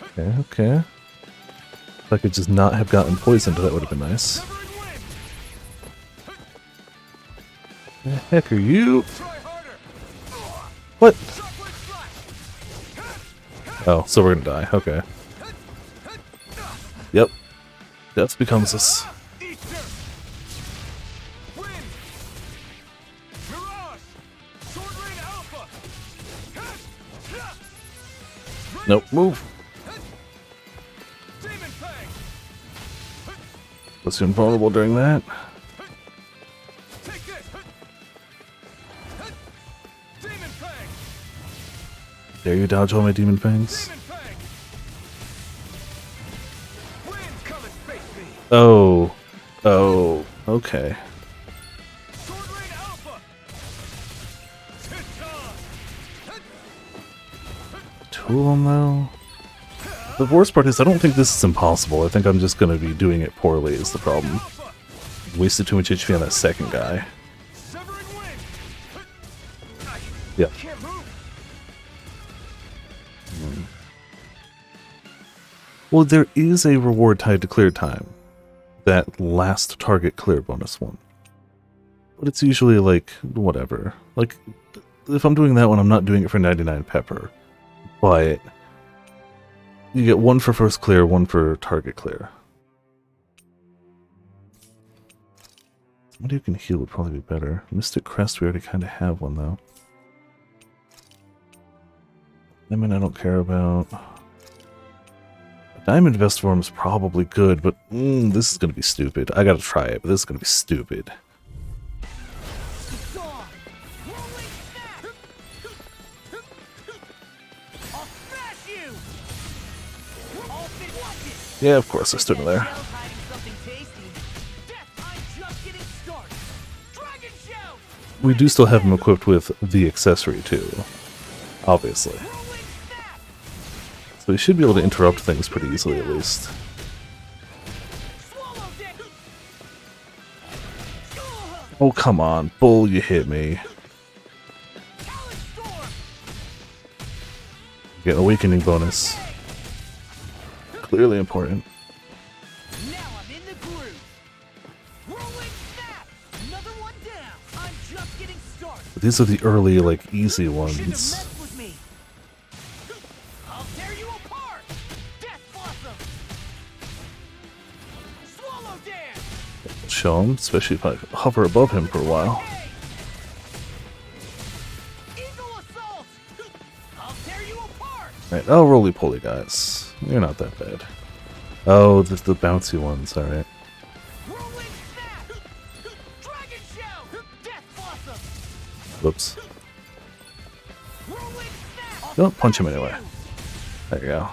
Okay, okay. If I could just not have gotten poisoned, that would have been nice. The heck are you? What? Oh, so we're gonna die. Okay. Yep. Death becomes us. Nope, move. Was invulnerable during that. Dare you dodge all my demon fangs? Oh. Oh. Okay. Two of them, though? The worst part is I don't think this is impossible. I think I'm just going to be doing it poorly is the problem. Wasted too much HP on that second guy. Yeah. Well, there is a reward tied to clear time. That last target clear bonus one. But it's usually like, whatever. Like, if I'm doing that one, I'm not doing it for 99 pepper. But you get one for first clear, one for target clear. Somebody who can heal would probably be better. Mystic Crest, we already kind of have one, though. I mean, I don't care about... Diamond Vest form is probably good, but this is going to be stupid. I gotta try it, but this is going to be stupid. Yeah, of course, I stood in there. We do still have him equipped with the accessory, too. Obviously. So he should be able to interrupt things pretty easily, at least. Oh, come on. Bull, you hit me. Get an awakening bonus. Clearly important. But these are the early, like, easy ones. Show him, especially if I hover above him for a while. Right, oh, roly-poly, guys. You're not that bad. Oh, the bouncy ones, alright. Whoops. Don't punch him anyway. There you go.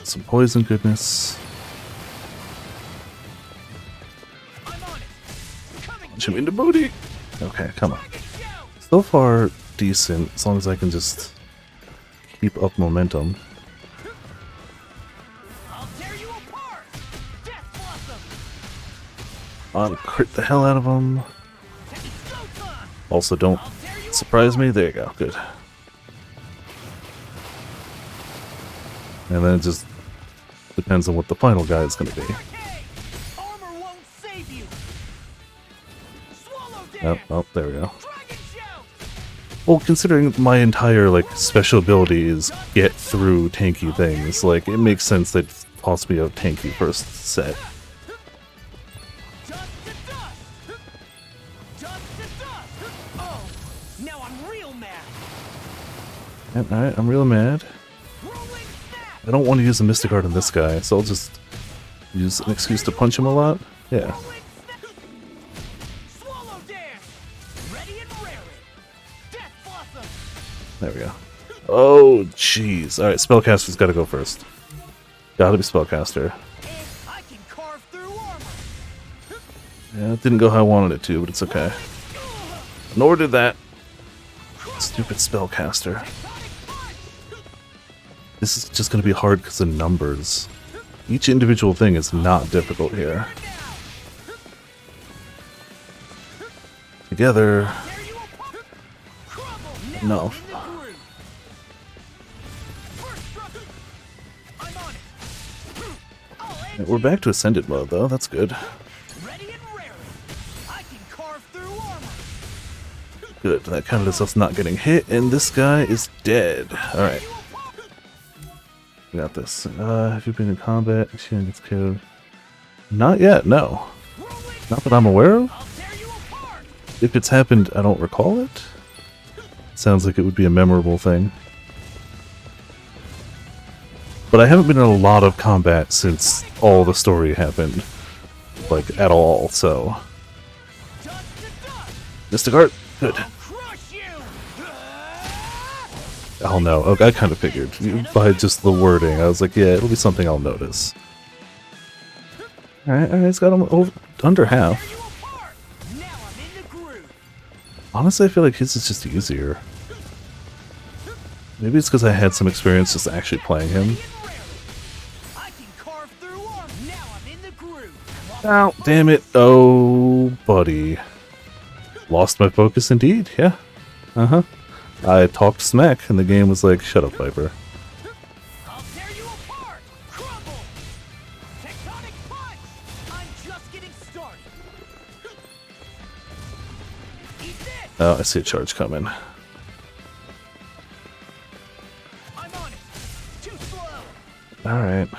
Some poison goodness. Punch him in the booty! Okay, come on. So far, decent, as long as I can just keep up momentum. I'll crit the hell out of him. Also, don't surprise me. There you go, good. And then it just depends on what the final guy is going to be. Oh, there we go. Well, considering my entire, like, special ability is get through tanky things, like, it makes sense that possibly a tanky first set. Alright, I'm real mad. I don't want to use a Mystic Art on this guy, so I'll just use an excuse to punch him a lot. Yeah. There we go. Oh, jeez. Alright, Spellcaster's gotta go first. Gotta be Spellcaster. Yeah, it didn't go how I wanted it to, but it's okay. Nor did that. Stupid Spellcaster. This is just going to be hard because of numbers. Each individual thing is not difficult here. Together... No. Yeah, we're back to Ascended mode, though. That's good. Good. That counted as us not getting hit, and this guy is dead. Alright. We got this. Have you been in combat? Shooting its code. Not yet, no. Not that I'm aware of. If it's happened, I don't recall it. Sounds like it would be a memorable thing. But I haven't been in a lot of combat since all the story happened. Like, at all, so... Mystic Art? Good. Oh no, okay, I kind of figured. By just the wording, I was like, yeah, it'll be something I'll notice. Alright, it's got him over, under half. Honestly, I feel like his is just easier. Maybe it's because I had some experience just actually playing him. Ow, damn it. Oh, buddy. Lost my focus indeed, yeah. Uh-huh. I talked smack and the game was like, shut up, Viper. Oh, I see a charge coming. Alright.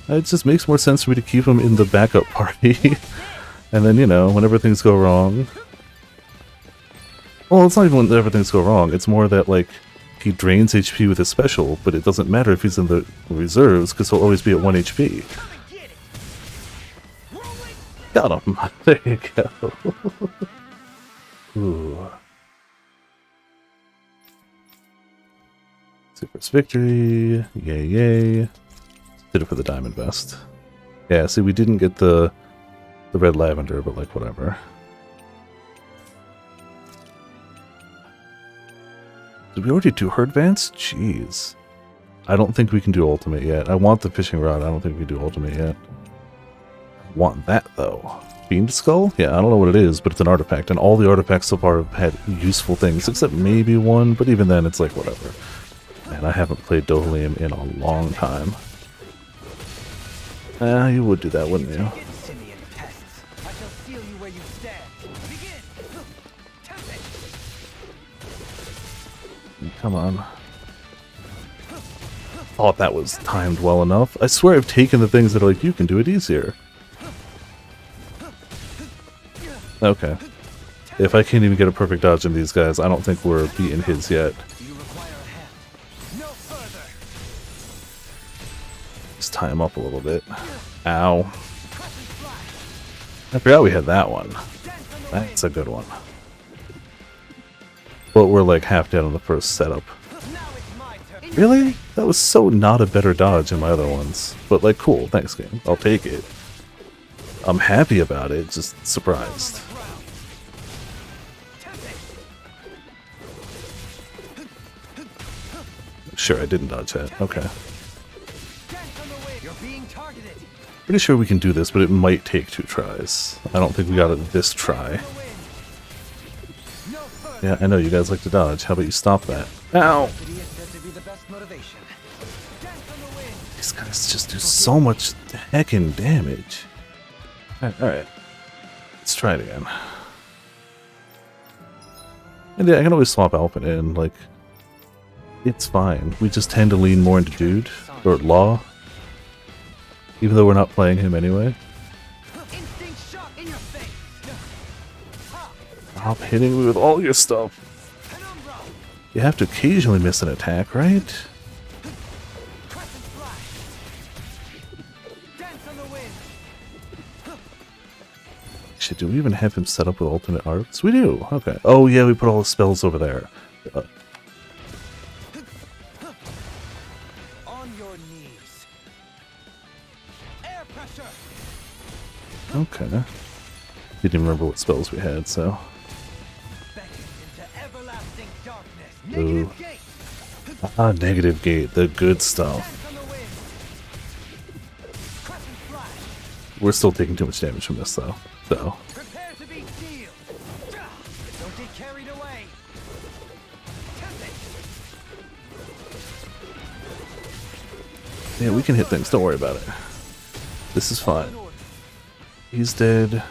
It just makes more sense for me to keep him in the backup party. And then, you know, whenever things go wrong... Well, it's not even whenever things go wrong. It's more that, like, he drains HP with his special, but it doesn't matter if he's in the reserves, because he'll always be at 1 HP. Got him. There you go. Ooh. Super's victory. Yay, yay. Did it for the diamond vest. Yeah, see, we didn't get the red lavender, but like, whatever. Did we already do her advance? Jeez. I don't think we can do ultimate yet. I want the fishing rod. I don't think we can do ultimate yet. I want that, though. Beamed skull? Yeah, I don't know what it is, but it's an artifact, and all the artifacts so far have had useful things, except maybe one, but even then, it's like, whatever. Man, I haven't played Dohelium in a long time. You would do that, wouldn't you? Come on. Thought that was timed well enough. I swear I've taken the things that are like, you can do it easier. Okay. If I can't even get a perfect dodge in these guys, I don't think we're beating his yet. Just tie him up a little bit. Ow. I forgot we had that one. That's a good one. But we're like half dead on the first setup. Really? That was so not a better dodge in my other ones. But like, cool, thanks game. I'll take it. I'm happy about it, just surprised. Sure, I didn't dodge that. Okay. Pretty sure we can do this, but it might take 2 tries. I don't think we got it this try. Yeah, I know you guys like to dodge. How about you stop that? Ow! These guys just do so much heckin' damage. Alright. Let's try it again. And yeah, I can always swap Alpha in, like... It's fine. We just tend to lean more into Dude, or Law. Even though we're not playing him anyway. Stop hitting me with all your stuff. You have to occasionally miss an attack, right? Shit, do we even have him set up with ultimate arts? We do. Okay. Oh yeah, we put all the spells over there. Okay. Didn't remember what spells we had, so. Ooh. Ah, negative gate, the good stuff. We're still taking too much damage from this, though. So. Yeah, we can hit things. Don't worry about it. This is fine. He's dead.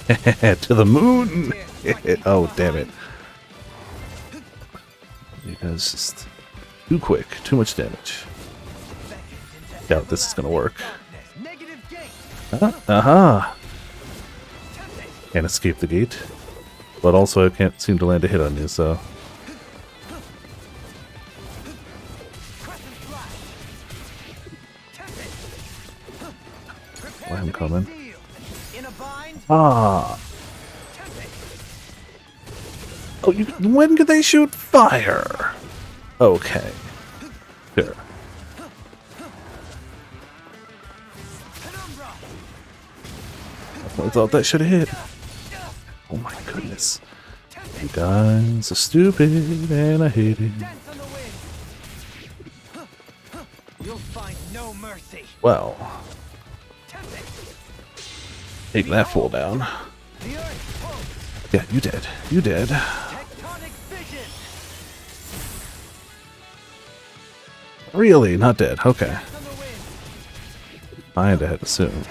To the moon! Oh, damn it. It's just too quick, too much damage. Doubt this is gonna work. Aha! Can't escape the gate. But also I can't seem to land a hit on you, so... I'm coming. Ah! Oh, when could they shoot fire? Okay. Sure. I thought that should have hit. Oh my goodness. You guys are stupid and I hate it. Well. Take that fool down. Yeah, you dead. You dead. Really? Not dead. Okay. I had assumed.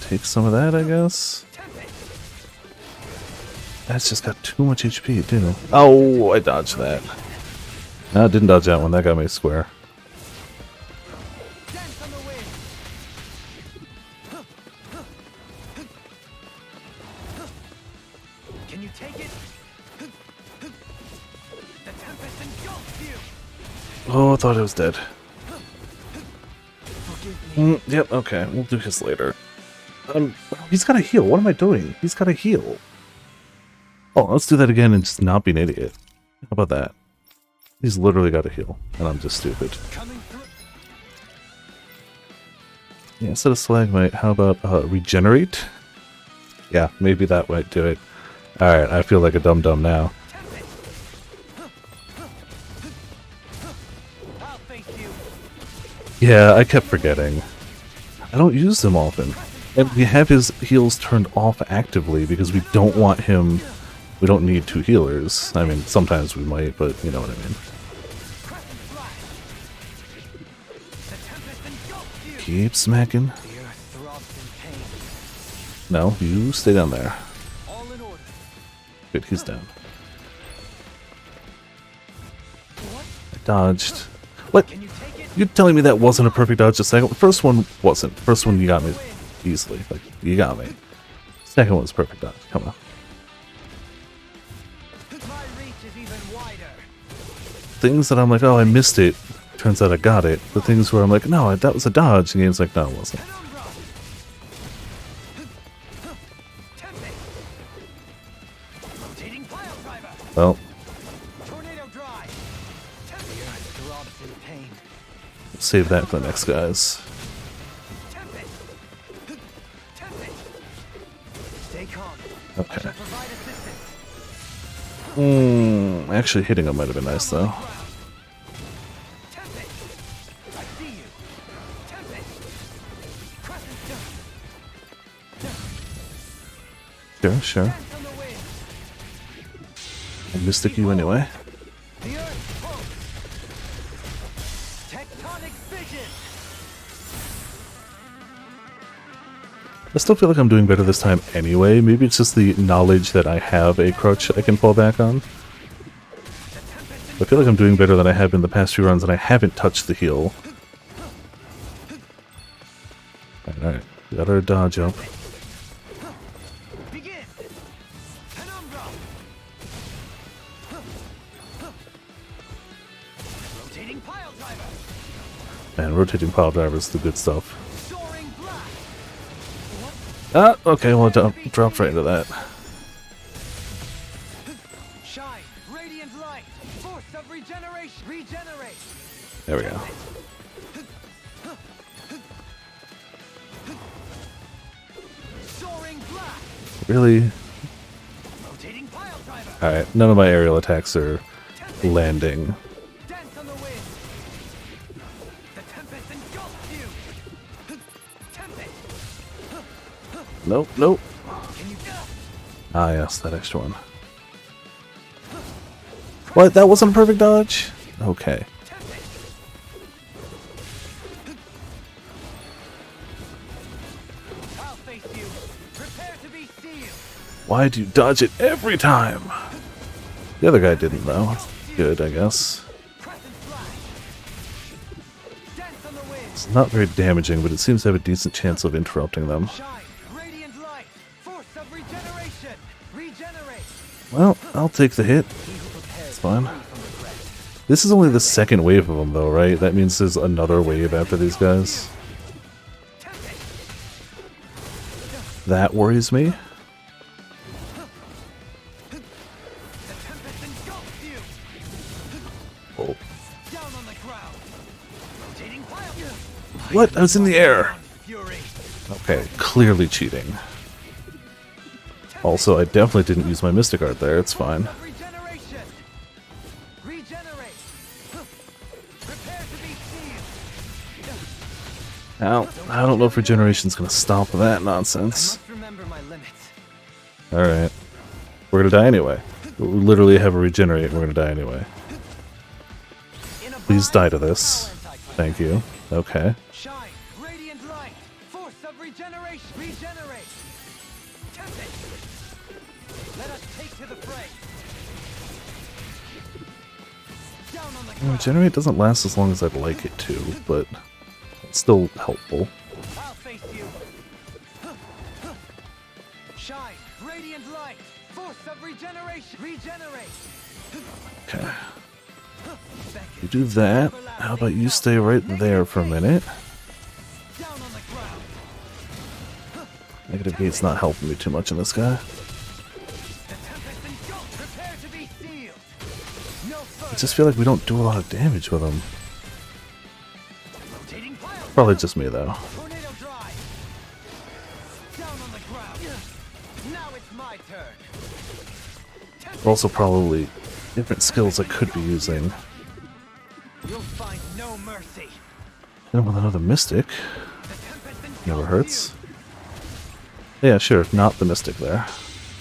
Take some of that, I guess. That's just got too much HP, too. Oh, I dodged that. No, I didn't dodge that one. That got me square. Can you take it? The tempest engulfs you. Oh, I thought it was dead. Yep, okay. We'll do his later. He's got to heal. What am I doing? He's got to heal. Oh, let's do that again and just not be an idiot. How about that? He's literally got to heal, and I'm just stupid. Yeah, instead of Stalagmite, how about Regenerate? Yeah, maybe that might do it. Alright, I feel like a dum-dum now. Yeah, I kept forgetting. I don't use them often. And we have his heals turned off actively because we don't want him... We don't need two healers. I mean, sometimes we might, but you know what I mean. Keep smacking. No, you stay down there. Good, he's down. I dodged. What? You're telling me that wasn't a perfect dodge? The second, first one wasn't. First one you got me easily. Like, you got me. Second one was perfect dodge. Come on. Things that I'm like, oh, I missed it. Turns out I got it. The things where I'm like, no, that was a dodge. The game's like, no, it wasn't. Well. Save that for the next guys. Okay. Actually hitting him might have been nice though. Sure, sure. I mystic you anyway. I still feel like I'm doing better this time anyway. Maybe it's just the knowledge that I have a crutch I can fall back on. I feel like I'm doing better than I have in the past few runs, and I haven't touched the heal. Alright, got our dodge up. Man, rotating pile driver is the good stuff. Ah, okay, well, dropped right into that. Shine, radiant light, force of regeneration, regenerate. There we go. Really? Alright, none of my aerial attacks are landing. Nope, nope. Ah, yes, that extra one. What? That wasn't a perfect dodge? Okay. Why'd you dodge it every time? The other guy didn't, though. Good, I guess. It's not very damaging, but it seems to have a decent chance of interrupting them. Well, I'll take the hit. It's fine. This is only the second wave of them, though, right? That means there's another wave after these guys. That worries me. Oh. What? I was in the air! Okay, clearly cheating. Also, I definitely didn't use my Mystic Art there, it's fine. Now, I don't know if regeneration's gonna stop that nonsense. Alright. We're gonna die anyway. We literally have a regenerate and we're gonna die anyway. Please die to this. Thank you. Okay. Regenerate doesn't last as long as I'd like it to, but it's still helpful. Okay. You do that. How about you stay right there for a minute? Negative gate's not helping me too much in this guy. I just feel like we don't do a lot of damage with him. Probably just me, though. Also, probably different skills I could be using. And with another Mystic. Never hurts. Yeah, sure, not the Mystic there.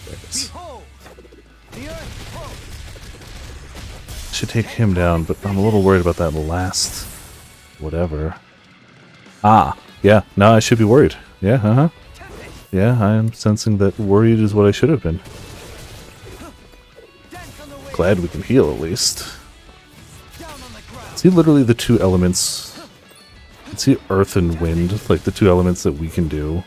There it is. Should take him down, but I'm a little worried about that last whatever. Ah, yeah, no, I should be worried. Yeah, yeah, I am sensing that worried is what I should have been. Glad we can heal at least. See, literally the two elements. See, earth and wind, like the two elements that we can do.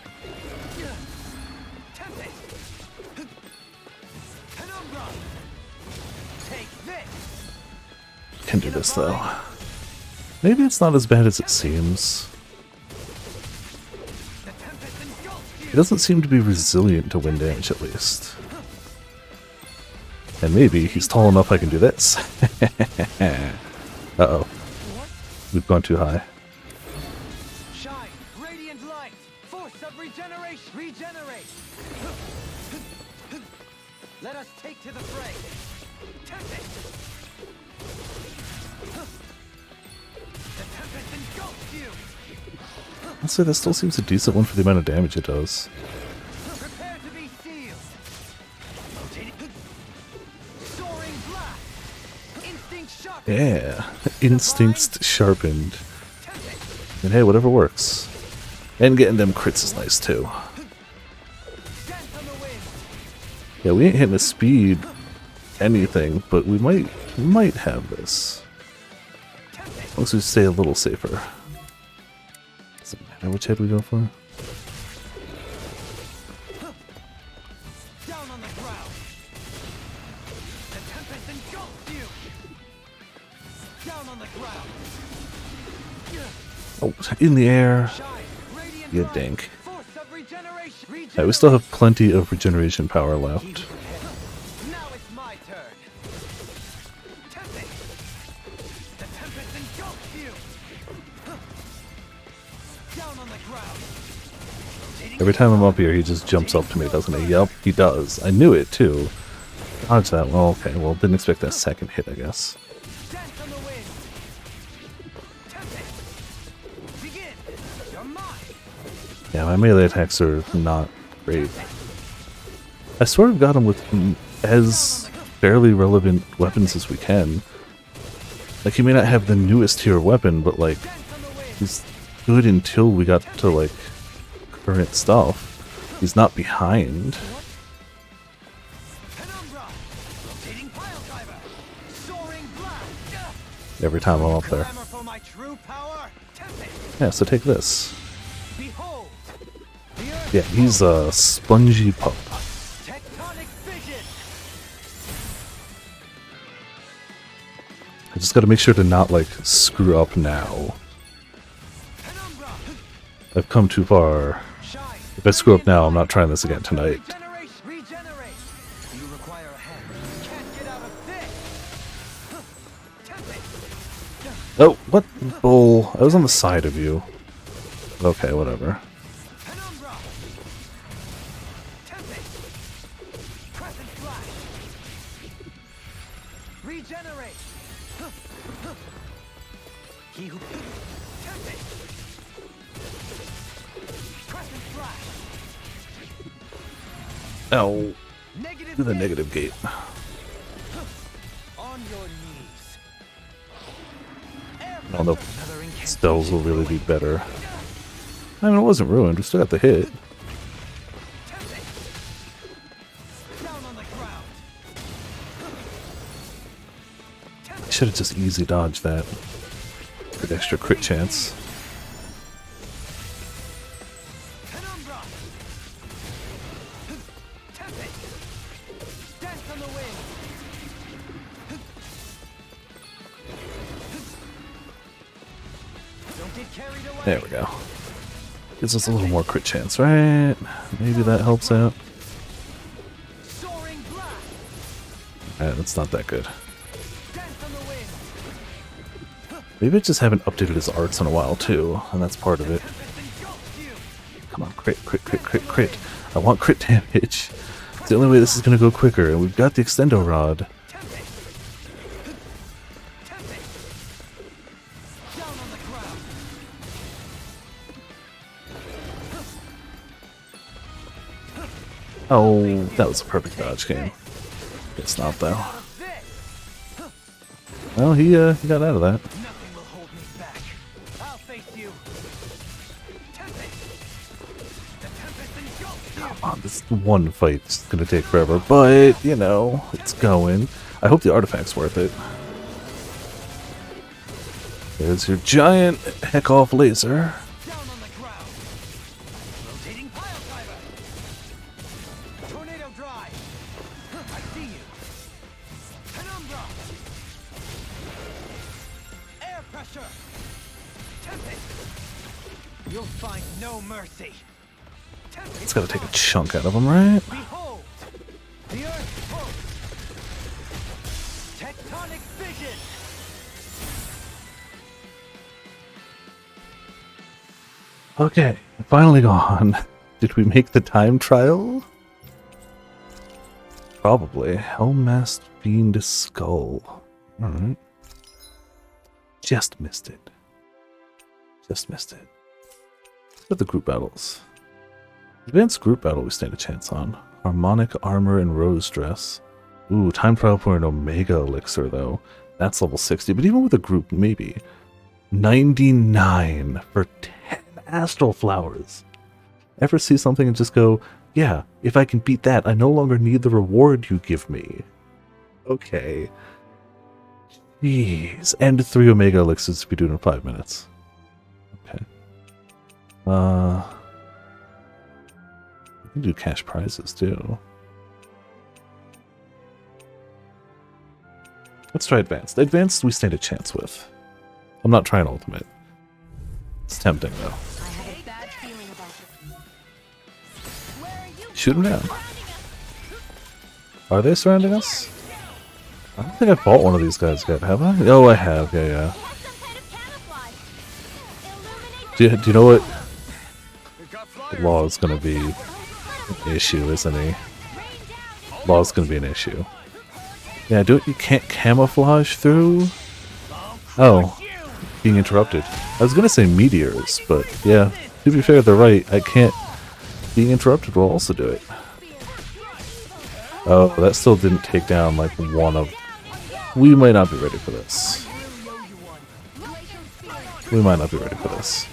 Can do this though. Maybe it's not as bad as it seems. He doesn't seem to be resilient to wind damage at least. And maybe he's tall enough I can do this. Uh-oh. We've gone too high. Let us take to the fray. I'd say that still seems a decent one for the amount of damage it does. Yeah, instincts sharpened. And hey, whatever works. And getting them crits is nice too. Yeah, we ain't hitting a speed anything, but we might have this. As long as we stay a little safer. Doesn't matter which head we go for. Oh, in the air. You dink. Right, we still have plenty of regeneration power left. Every time I'm up here, he just jumps up to me, doesn't he? Yep, he does. I knew it, too. Dodge that. Well, okay. Well, didn't expect that second hit, I guess. Yeah, my melee attacks are not great. I sort of got him with as fairly relevant weapons as we can. Like, he may not have the newest tier weapon, but, like, he's good until we got to, like, current stuff. He's not behind. Every time I'm up there. Yeah, so take this. Yeah, he's a spongy pup. I just gotta make sure to not, like, screw up now. I've come too far. If I screw up now, I'm not trying this again tonight. Oh, what bull? I was on the side of you. Okay, whatever. Oh, do the negative gate. I don't know if spells will really be better. I mean, it wasn't ruined. We still got the hit. I should have just easy dodged that. Good extra crit chance. There we go. Gives us a little more crit chance, right? Maybe that helps out. Alright, that's not that good. Maybe I just haven't updated his arts in a while too, and that's part of it. Come on, crit, crit, crit, crit, crit. I want crit damage. It's the only way this is gonna go quicker, and we've got the extendo rod. Oh, that was a perfect dodge game. It's not though. Well, he got out of that. Come on, this one fight's gonna take forever, but you know, it's going. I hope the artifact's worth it. There's your giant heck off laser. It's gotta take a chunk out of him, right? Okay, finally gone. Did we make the time trial? Probably. Hellmasked Fiend Skull. Alright. Just missed it. Just missed it. Look at the group battles. Advanced group battle we stand a chance on. Harmonic armor and rose dress. Ooh, time trial for an Omega elixir though. That's level 60, but even with a group, maybe. 99 for 10 astral flowers. Ever see something and just go, yeah, if I can beat that, I no longer need the reward you give me. Okay. Jeez. And 3 Omega elixirs to be doing in 5 minutes. Okay. We can do cash prizes too. Let's try advanced. Advanced we stand a chance with. I'm not trying ultimate. It's tempting though. Shoot him down. Are they surrounding us? I don't think I fought one of these guys yet, have I? Oh, I have. Yeah. Do you know what? Law is going to be an issue, isn't he? Law is going to be an issue. Yeah, you can't camouflage through? Oh, being interrupted. I was going to say meteors, but yeah, to be fair, they're right. I can't. Being interrupted will also do it. Oh, that still didn't take down like one of... We might not be ready for this. We might not be ready for this.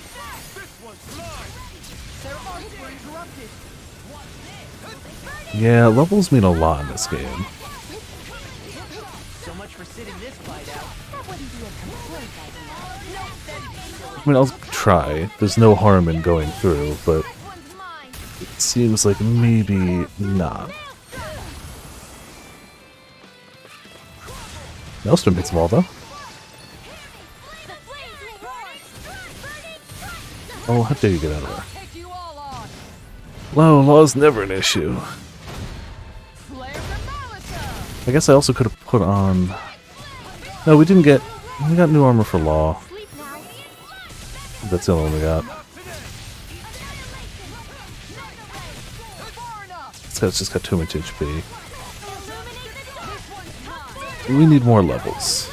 Yeah, levels mean a lot in this game. So much for sitting this fight out. I mean, I'll try. There's no harm in going through, but it seems like maybe not. Maelstrom beats them all, though. Oh, how dare you get out of there? Low law's never an issue. I guess I also could have put on... No, we didn't get... We got new armor for Law. That's the only one we got. This guy's just got too much HP. We need more levels.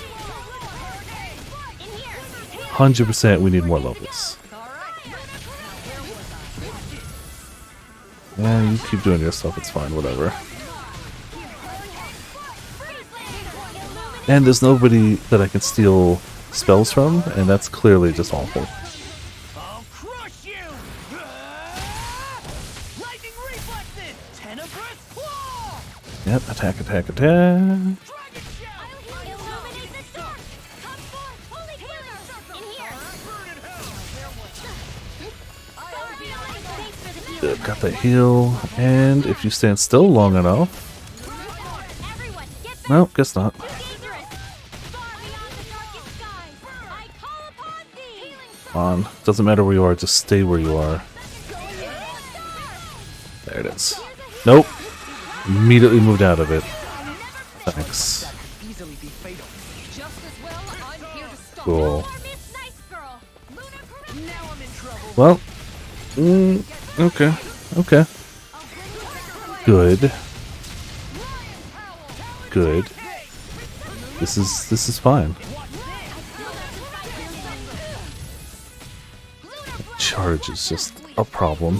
100% we need more levels. Yeah, you keep doing your stuff, it's fine, whatever. And there's nobody that I can steal spells from, and that's clearly just awful. I'll crush you! Lightning reflexes! Tenebrous claw! Yep, attack, attack, attack. Good, got that heal, and if you stand still long enough... No, guess not. On. Doesn't matter where you are, just stay where you are. There it is. Nope. Immediately moved out of it. Thanks. Cool. Well. Okay. Okay. Good. Good. This is fine. Charge is just a problem.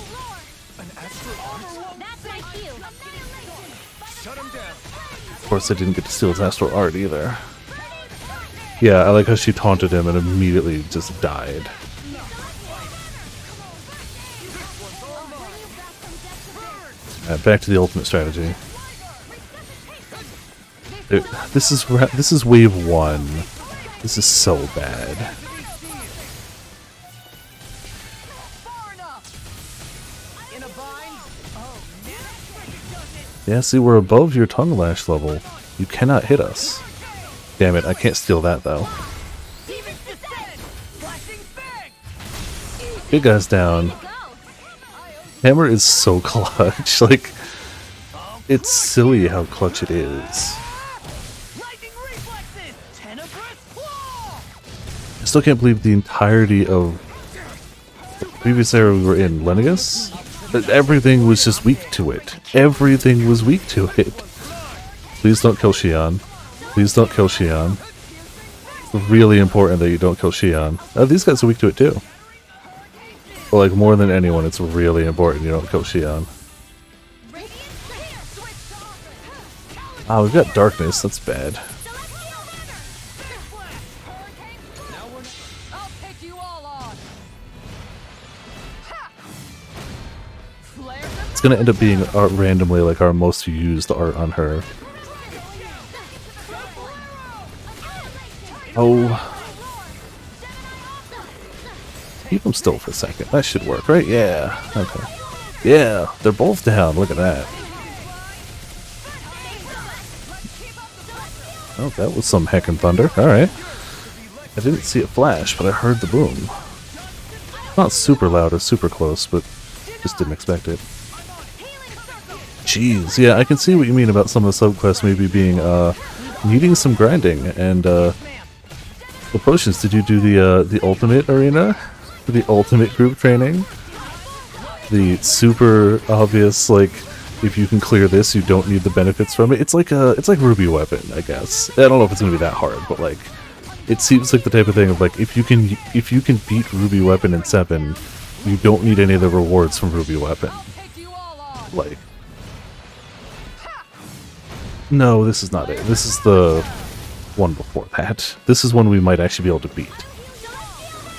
Of course, I didn't get to steal his astral art either. Yeah, I like how she taunted him and immediately just died. Back to the ultimate strategy. This is wave 1. This is so bad. Yeah, see, we're above your tongue lash level. You cannot hit us. Damn it, I can't steal that though. Big guy's down. Hammer is so clutch. Like, it's silly how clutch it is. I still can't believe the entirety of the previous era we were in, Lenegus, that everything was just weak to it. Everything was weak to it. Please don't kill Xion. Please don't kill Xion. It's really important that you don't kill Xion. These guys are weak to it too. But like more than anyone, it's really important you don't kill Xion. Ah, we've got darkness. That's bad. It's gonna end up being randomly like our most used art on her. Oh. Keep them still for a second. That should work, right? Yeah. Okay. Yeah, they're both down. Look at that. Oh, that was some heckin' thunder. Alright. I didn't see it flash, but I heard the boom. Not super loud or super close, but just didn't expect it. Jeez, yeah, I can see what you mean about some of the subquests maybe being, needing some grinding, and, the potions, did you do the ultimate arena? The ultimate group training? The super obvious, like, if you can clear this, you don't need the benefits from it. It's like Ruby Weapon, I guess. I don't know if it's gonna be that hard, but like, it seems like the type of thing of like, if you can beat Ruby Weapon in 7, you don't need any of the rewards from Ruby Weapon. Like, no, this is not it. This is the one before that. This is one we might actually be able to beat.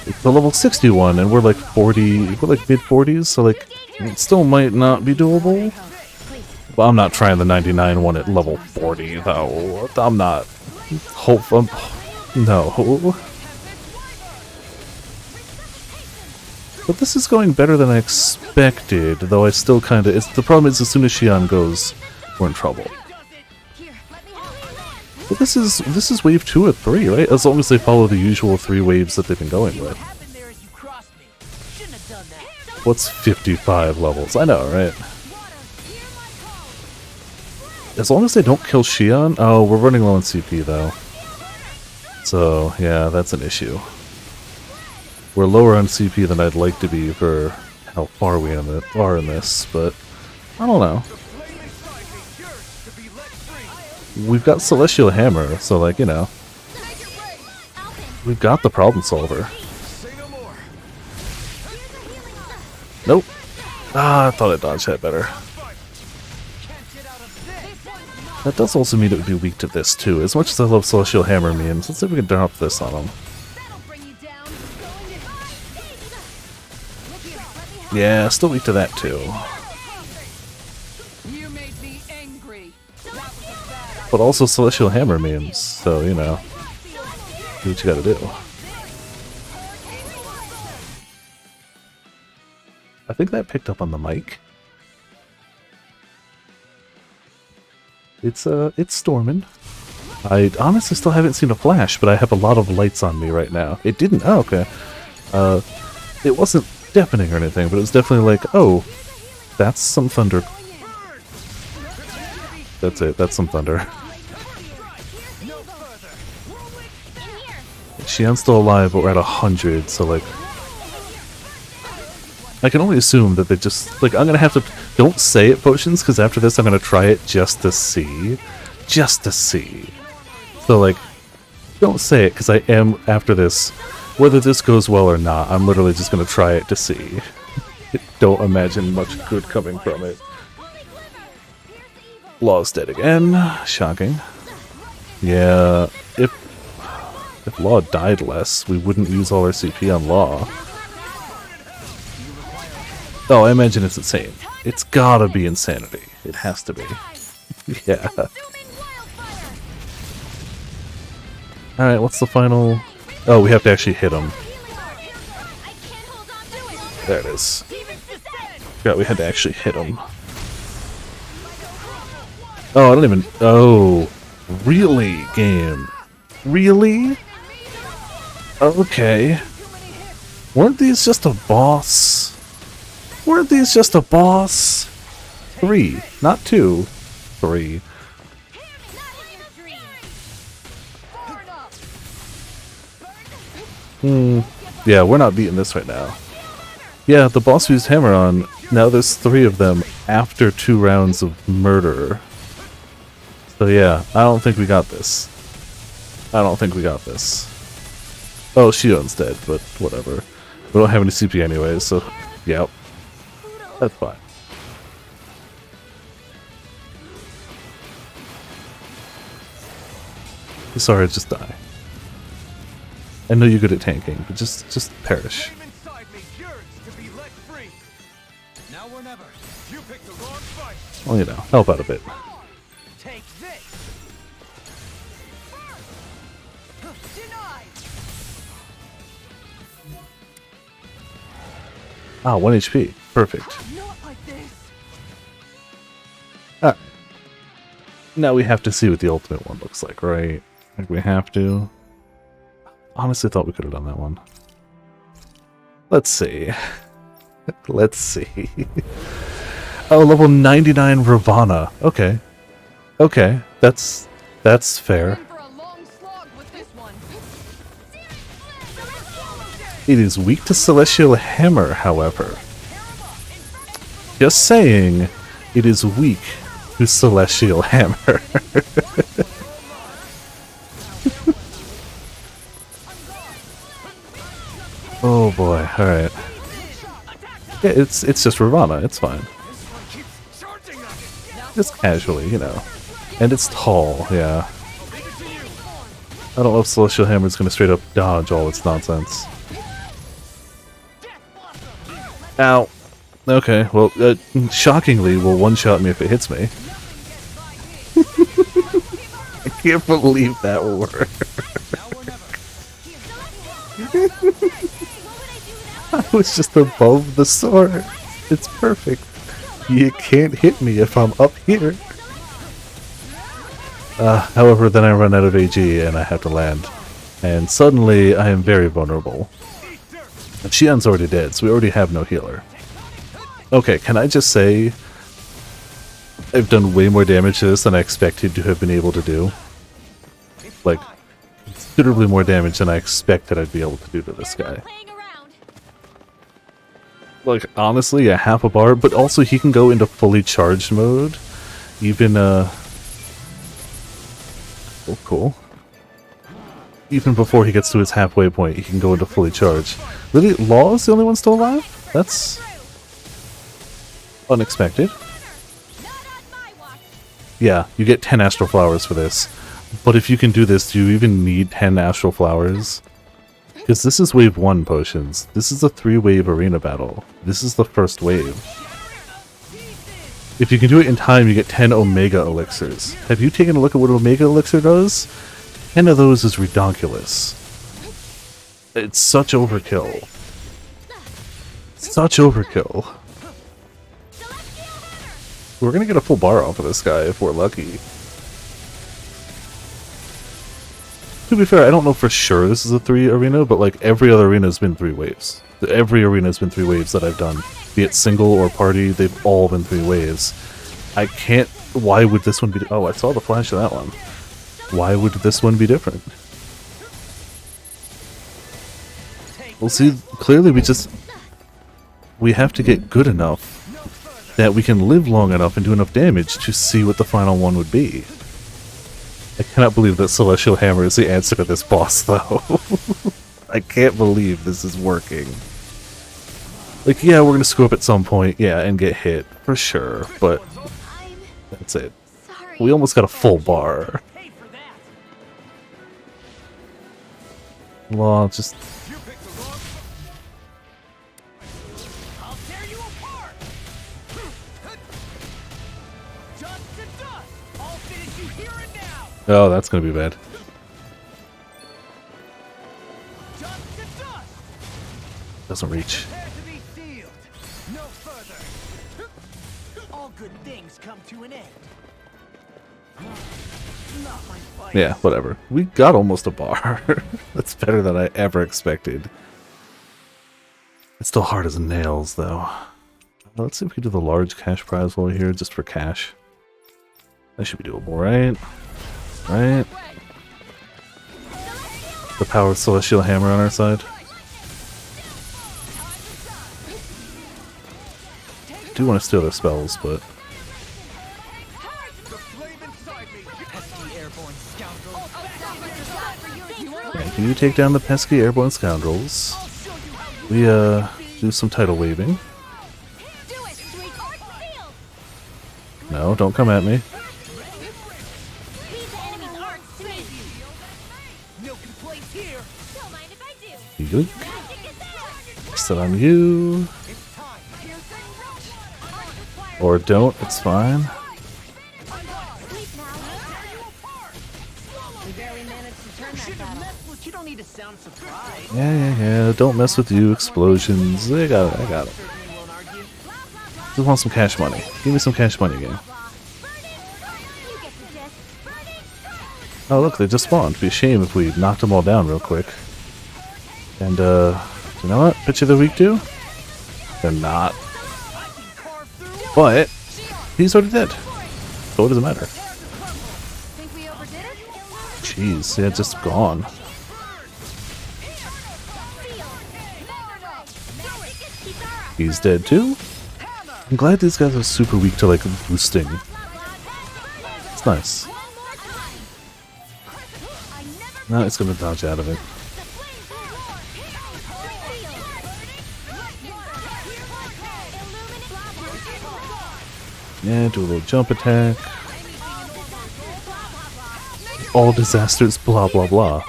It's a level 61, and we're like 40, we're like mid-40s, so like, it still might not be doable. But I'm not trying the 99 one at level 40, though. I'm not. No. But this is going better than I expected, though I still kind of... The problem is, as soon as Xion goes, we're in trouble. But this is wave 2 or 3, right? As long as they follow the usual 3 waves that they've been going with. What's 55 levels? I know, right? As long as they don't kill Xion... Oh, we're running low on CP, though. So, yeah, that's an issue. We're lower on CP than I'd like to be for how far we are in this, but I don't know. We've got Celestial Hammer, so like, you know, we've got the problem solver. Nope. Ah, I thought I dodged that better. That does also mean it would be weak to this too. As much as I love Celestial Hammer memes, let's see if we can drop this on him. Yeah, still weak to that too. But also Celestial Hammer memes, so you know, do what you gotta do. I think that picked up on the mic. It's storming. I honestly still haven't seen a flash, but I have a lot of lights on me right now. It didn't. Oh, okay. It wasn't deafening or anything, but it was definitely like, oh, that's some thunder. That's it. That's some thunder. Xian's still alive, but we're at 100, so like, I can only assume that they just, like, I'm gonna have to, don't say it, Potions, because after this I'm gonna try it just to see. Just to see. So, like, don't say it, because I am, after this, whether this goes well or not, I'm literally just gonna try it to see. Don't imagine much good coming from it. Law's dead again. Shocking. Yeah, if Law died less, we wouldn't use all our CP on Law. Oh, I imagine it's insane. It's gotta be insanity. It has to be. Yeah. Alright, what's the final... Oh, we have to actually hit him. There it is. Yeah, we had to actually hit him. Oh, I don't even... Oh, really, game? Really? Okay. Weren't these just a boss? Weren't these just a boss? 3, not 2. 3. Yeah, we're not beating this right now. Yeah, the boss we used Hammer on, now there's 3 of them after 2 rounds of murder. So yeah, I don't think we got this. I don't think we got this. Oh, Xion's dead, but whatever. We don't have any CP anyways, so yep. That's fine. Sorry, just die. I know you're good at tanking, but just perish. Well, you know, help out a bit. Ah, 1 HP. Perfect. Alright. Now we have to see what the ultimate one looks like, right? Like we have to. Honestly thought we could have done that one. Let's see. Let's see. Oh, level 99 Ravana. Okay. Okay. That's fair. It is weak to Celestial Hammer, however. Just saying, it is weak to Celestial Hammer. Oh boy, alright. Yeah, it's just Ravana, it's fine. Just casually, you know. And it's tall, yeah. I don't know if Celestial Hammer is going to straight up dodge all its nonsense. Ow. Okay, well, shockingly, will one-shot me if it hits me. I can't believe that will work. I was just above the sword. It's perfect. You can't hit me if I'm up here. However, then I run out of AG and I have to land. And suddenly, I am very vulnerable. And Xian's already dead, so we already have no healer. Okay, can I just say I've done way more damage to this than I expected to have been able to do? Like, considerably more damage than I expected I'd be able to do to this guy. Like, honestly, a half a bar, but also he can go into fully charged mode. Even, oh, cool. Even before he gets to his halfway point, he can go into fully charged. Really? Law is the only one still alive? That's unexpected. Yeah, you get 10 Astral Flowers for this. But if you can do this, do you even need 10 Astral Flowers? Because this is wave 1 potions. This is a 3-wave arena battle. This is the first wave. If you can do it in time, you get 10 Omega Elixirs. Have you taken a look at what Omega Elixir does? 10 of those is redonkulous. It's such overkill. Such overkill. We're gonna get a full bar off of this guy if we're lucky. To be fair, I don't know for sure this is a 3 arena, but like every other arena has been 3 waves. Every arena has been 3 waves that I've done. Be it single or party, they've all been 3 waves. I can't... Why would this one be... Oh, I saw the flash of that one. Why would this one be different? Well, see, clearly we have to get good enough that we can live long enough and do enough damage to see what the final one would be. I cannot believe that Celestial Hammer is the answer to this boss, though. I can't believe this is working. Like, yeah, we're gonna screw up at some point, yeah, and get hit, for sure, but that's it. We almost got a full bar. Law, just... Oh, that's gonna be bad. Doesn't reach. Yeah, whatever. We got almost a bar. That's better than I ever expected. It's still hard as nails, though. Let's see if we can do the large cash prize while we're here, just for cash. That should be doable, right? Right? The power of Celestial Hammer on our side. I do want to steal their spells, but... Yeah, can you take down the pesky airborne scoundrels? We, do some tidal waving. No, don't come at me. Yoink. Still on you. Or don't, it's fine. Yeah, don't mess with you, explosions. I got it. Just want some cash money. Give me some cash money, game. Oh look, they just spawned. It'd be a shame if we knocked them all down real quick. And, you know what? Picture they're weak to? They're not. But, he's already dead. So it doesn't matter. Jeez, yeah, just gone. He's dead too? I'm glad these guys are super weak to, like, boosting. It's nice. Now it's gonna dodge out of it. Yeah, do a little jump attack. All disasters, blah blah blah.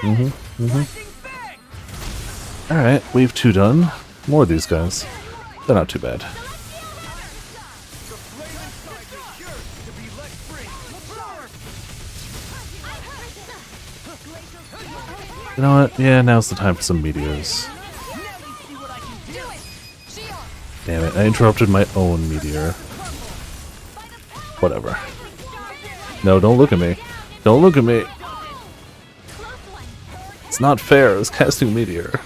Alright, wave 2 done. More of these guys. They're not too bad. You know what? Yeah, now's the time for some meteors. Damn it, I interrupted my own meteor. Whatever. No, don't look at me. Don't look at me. It's not fair, it's casting meteor.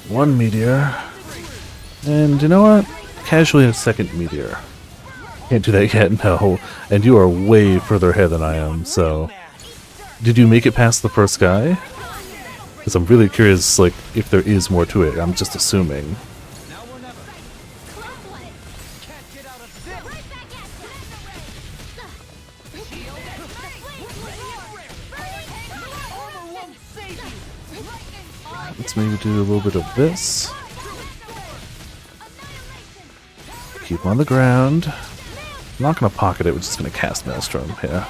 One meteor. And you know what? Casually a second meteor. Can't do that yet, no. And you are way further ahead than I am, so... Did you make it past the first guy? Because I'm really curious, like, if there is more to it. I'm just assuming. Let's maybe do a little bit of this. Keep him on the ground. I'm not going to pocket it, we're just going to cast Maelstrom, yeah.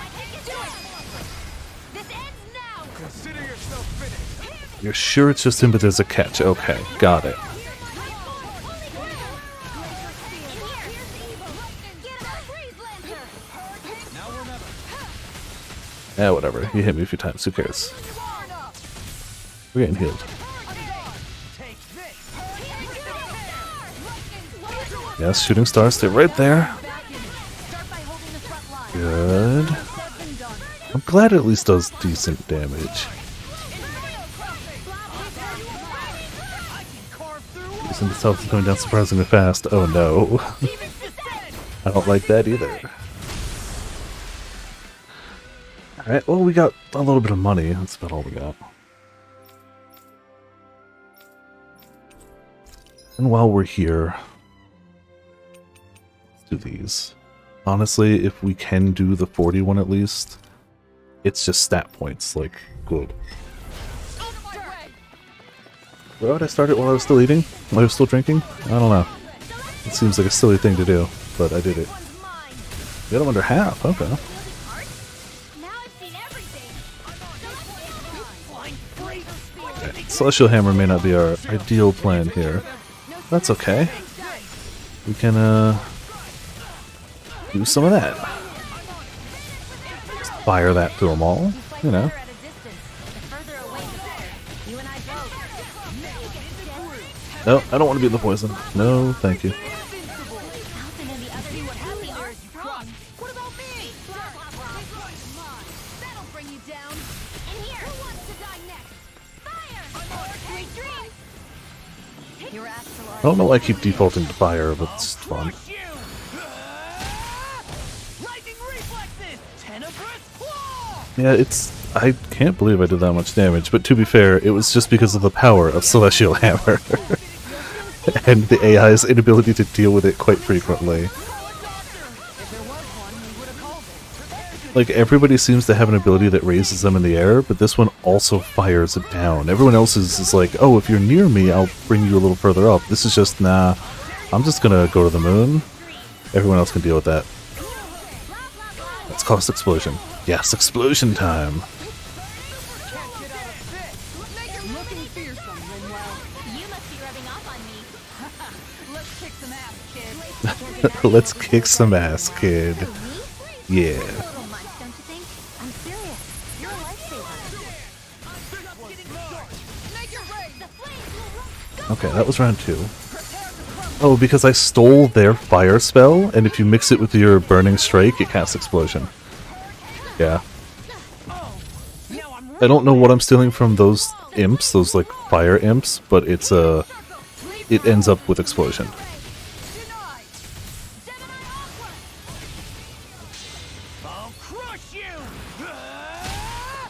You're sure it's just him, but there's a catch. Okay, got it. Yeah, whatever. You hit me a few times, who cares? We're getting healed. Yes, shooting stars, stay right there. Good. I'm glad it at least does decent damage. Decent itself is going down surprisingly fast. Oh no. I don't like that either. Alright, well we got a little bit of money. That's about all we got. And while we're here, let's do these. Honestly, if we can do the 41 at least, it's just stat points, like, good. Why would I start it while I was still eating? While I was still drinking? I don't know. It seems like a silly thing to do, but I did it. Get them under half, okay. Okay. Celestial Hammer may not be our ideal plan here. That's okay. We can, do some of that. Just fire that to them all, you know. No, I don't want to be the poison. No, thank you. I don't know why I keep defaulting to fire, but it's fun. Yeah, I can't believe I did that much damage, but to be fair, it was just because of the power of Celestial Hammer. And the AI's inability to deal with it quite frequently. Like, everybody seems to have an ability that raises them in the air, but this one also fires it down. Everyone else's is like, oh, if you're near me, I'll bring you a little further up. This is just, nah, I'm just gonna go to the moon. Everyone else can deal with that. Let's cause explosion. Yes, explosion time! Let's kick some ass, kid. Yeah. Okay, that was round 2. Oh, because I stole their fire spell, and if you mix it with your burning strike, it casts explosion. Yeah. I don't know what I'm stealing from those imps, those like fire imps, but it's it ends up with explosion.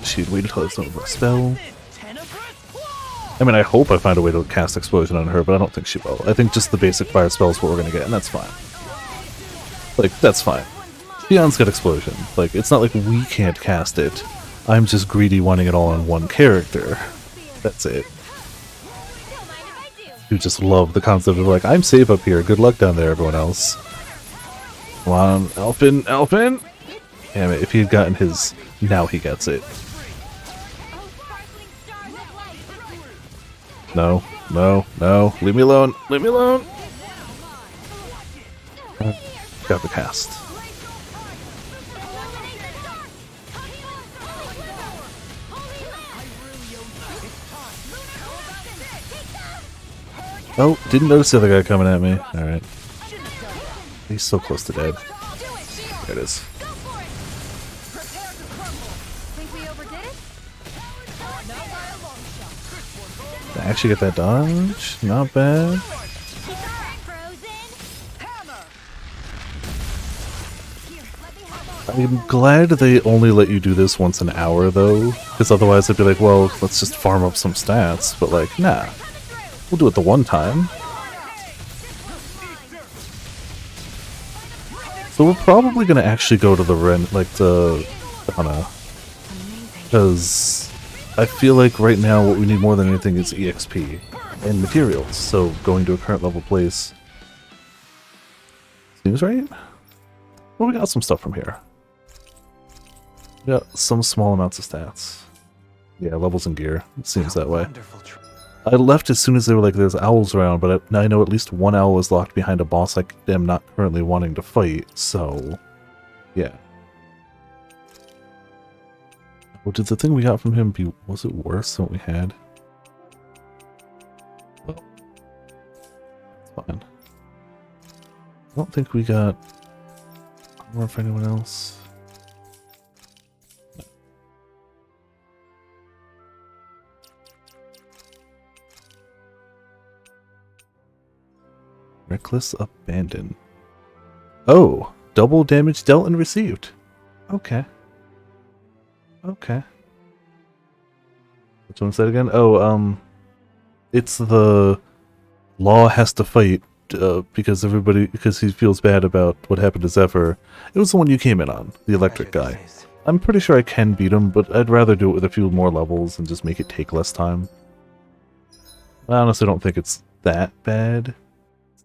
She'd wait until it's over a spell. I mean, I hope I find a way to cast explosion on her, but I don't think she will. I think just the basic fire spell is what we're gonna get, and that's fine. Like, that's fine. Beyond's got explosion. Like, it's not like we can't cast it. I'm just greedy wanting it all on one character. That's it. You just love the concept of like, I'm safe up here, good luck down there, everyone else. Come on, Elfin, Elfin! Damn it, if he had gotten his... Now he gets it. No, no, no. Leave me alone. Leave me alone. Got the cast. Oh, didn't notice the other guy coming at me. Alright. He's so close to dead. There it is. Did I actually get that dodge? Not bad. I'm glad they only let you do this once an hour though, because otherwise I'd be like, well, let's just farm up some stats, but like, nah. We'll do it the one time. So we're probably gonna actually go to the Donna. Because I feel like right now what we need more than anything is EXP and materials, so going to a current level place seems right. Well, we got some stuff from here. We got some small amounts of stats. Yeah, levels and gear. It seems that way. I left as soon as they were like, there's owls around, but I know at least one owl is locked behind a boss I am not currently wanting to fight, so... yeah. Well, did the thing we got from him be... was it worse than what we had? Well, it's fine. I don't think we got... armor for anyone else. Reckless Abandon. Oh! Double damage dealt and received. Okay. Okay. Which one said again? Oh, it's the Law has to fight because he feels bad about what happened to Zephyr. It was the one you came in on, the electric guy. I'm pretty sure I can beat him, but I'd rather do it with a few more levels and just make it take less time. I honestly don't think it's that bad.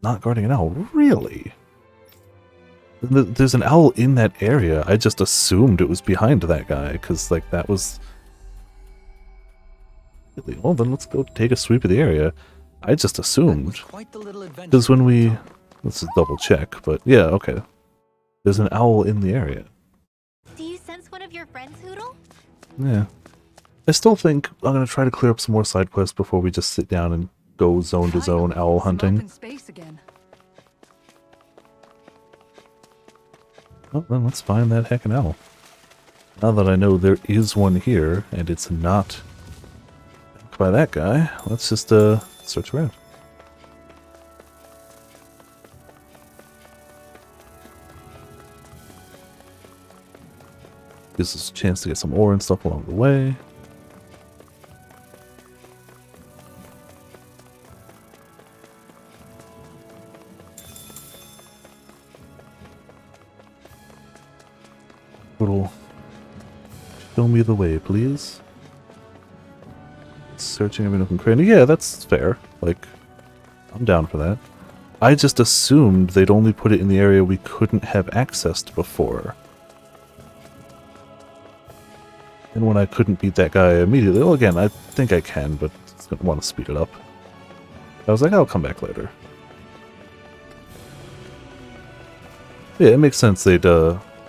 Not guarding an owl, really? There's an owl in that area. I just assumed it was behind that guy, because like that was... Well, then let's go take a sweep of the area. I just assumed. Because when we... let's just double check, but yeah, okay. There's an owl in the area. Do you sense one of your friends, Hootle? Yeah. I still think I'm going to try to clear up some more side quests before we just sit down and go zone to zone owl hunting. Oh, then let's find that heckin' owl. Now that I know there is one here, and it's not by that guy, let's just search around. Gives us a chance to get some ore and stuff along the way. Little, show me the way, please. Searching every nook and cranny. Yeah, that's fair. Like, I'm down for that. I just assumed they'd only put it in the area we couldn't have accessed before. And when I couldn't beat that guy immediately, well, again, I think I can, but I want to speed it up. I was like, I'll come back later. Yeah, it makes sense they'd,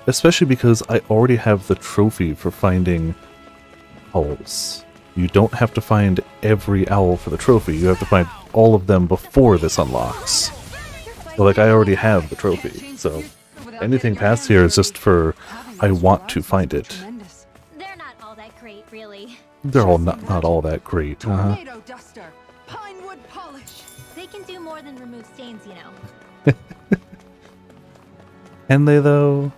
especially because I already have the trophy for finding owls. You don't have to find every owl for the trophy, you have to find all of them before this unlocks. So, like, I already have the trophy, so anything past here is just for, I want to find it. They're not all that great, really. They're all not all that great. Tornado duster, pinewood polish. They can do more than remove stains, you know. Can they, though?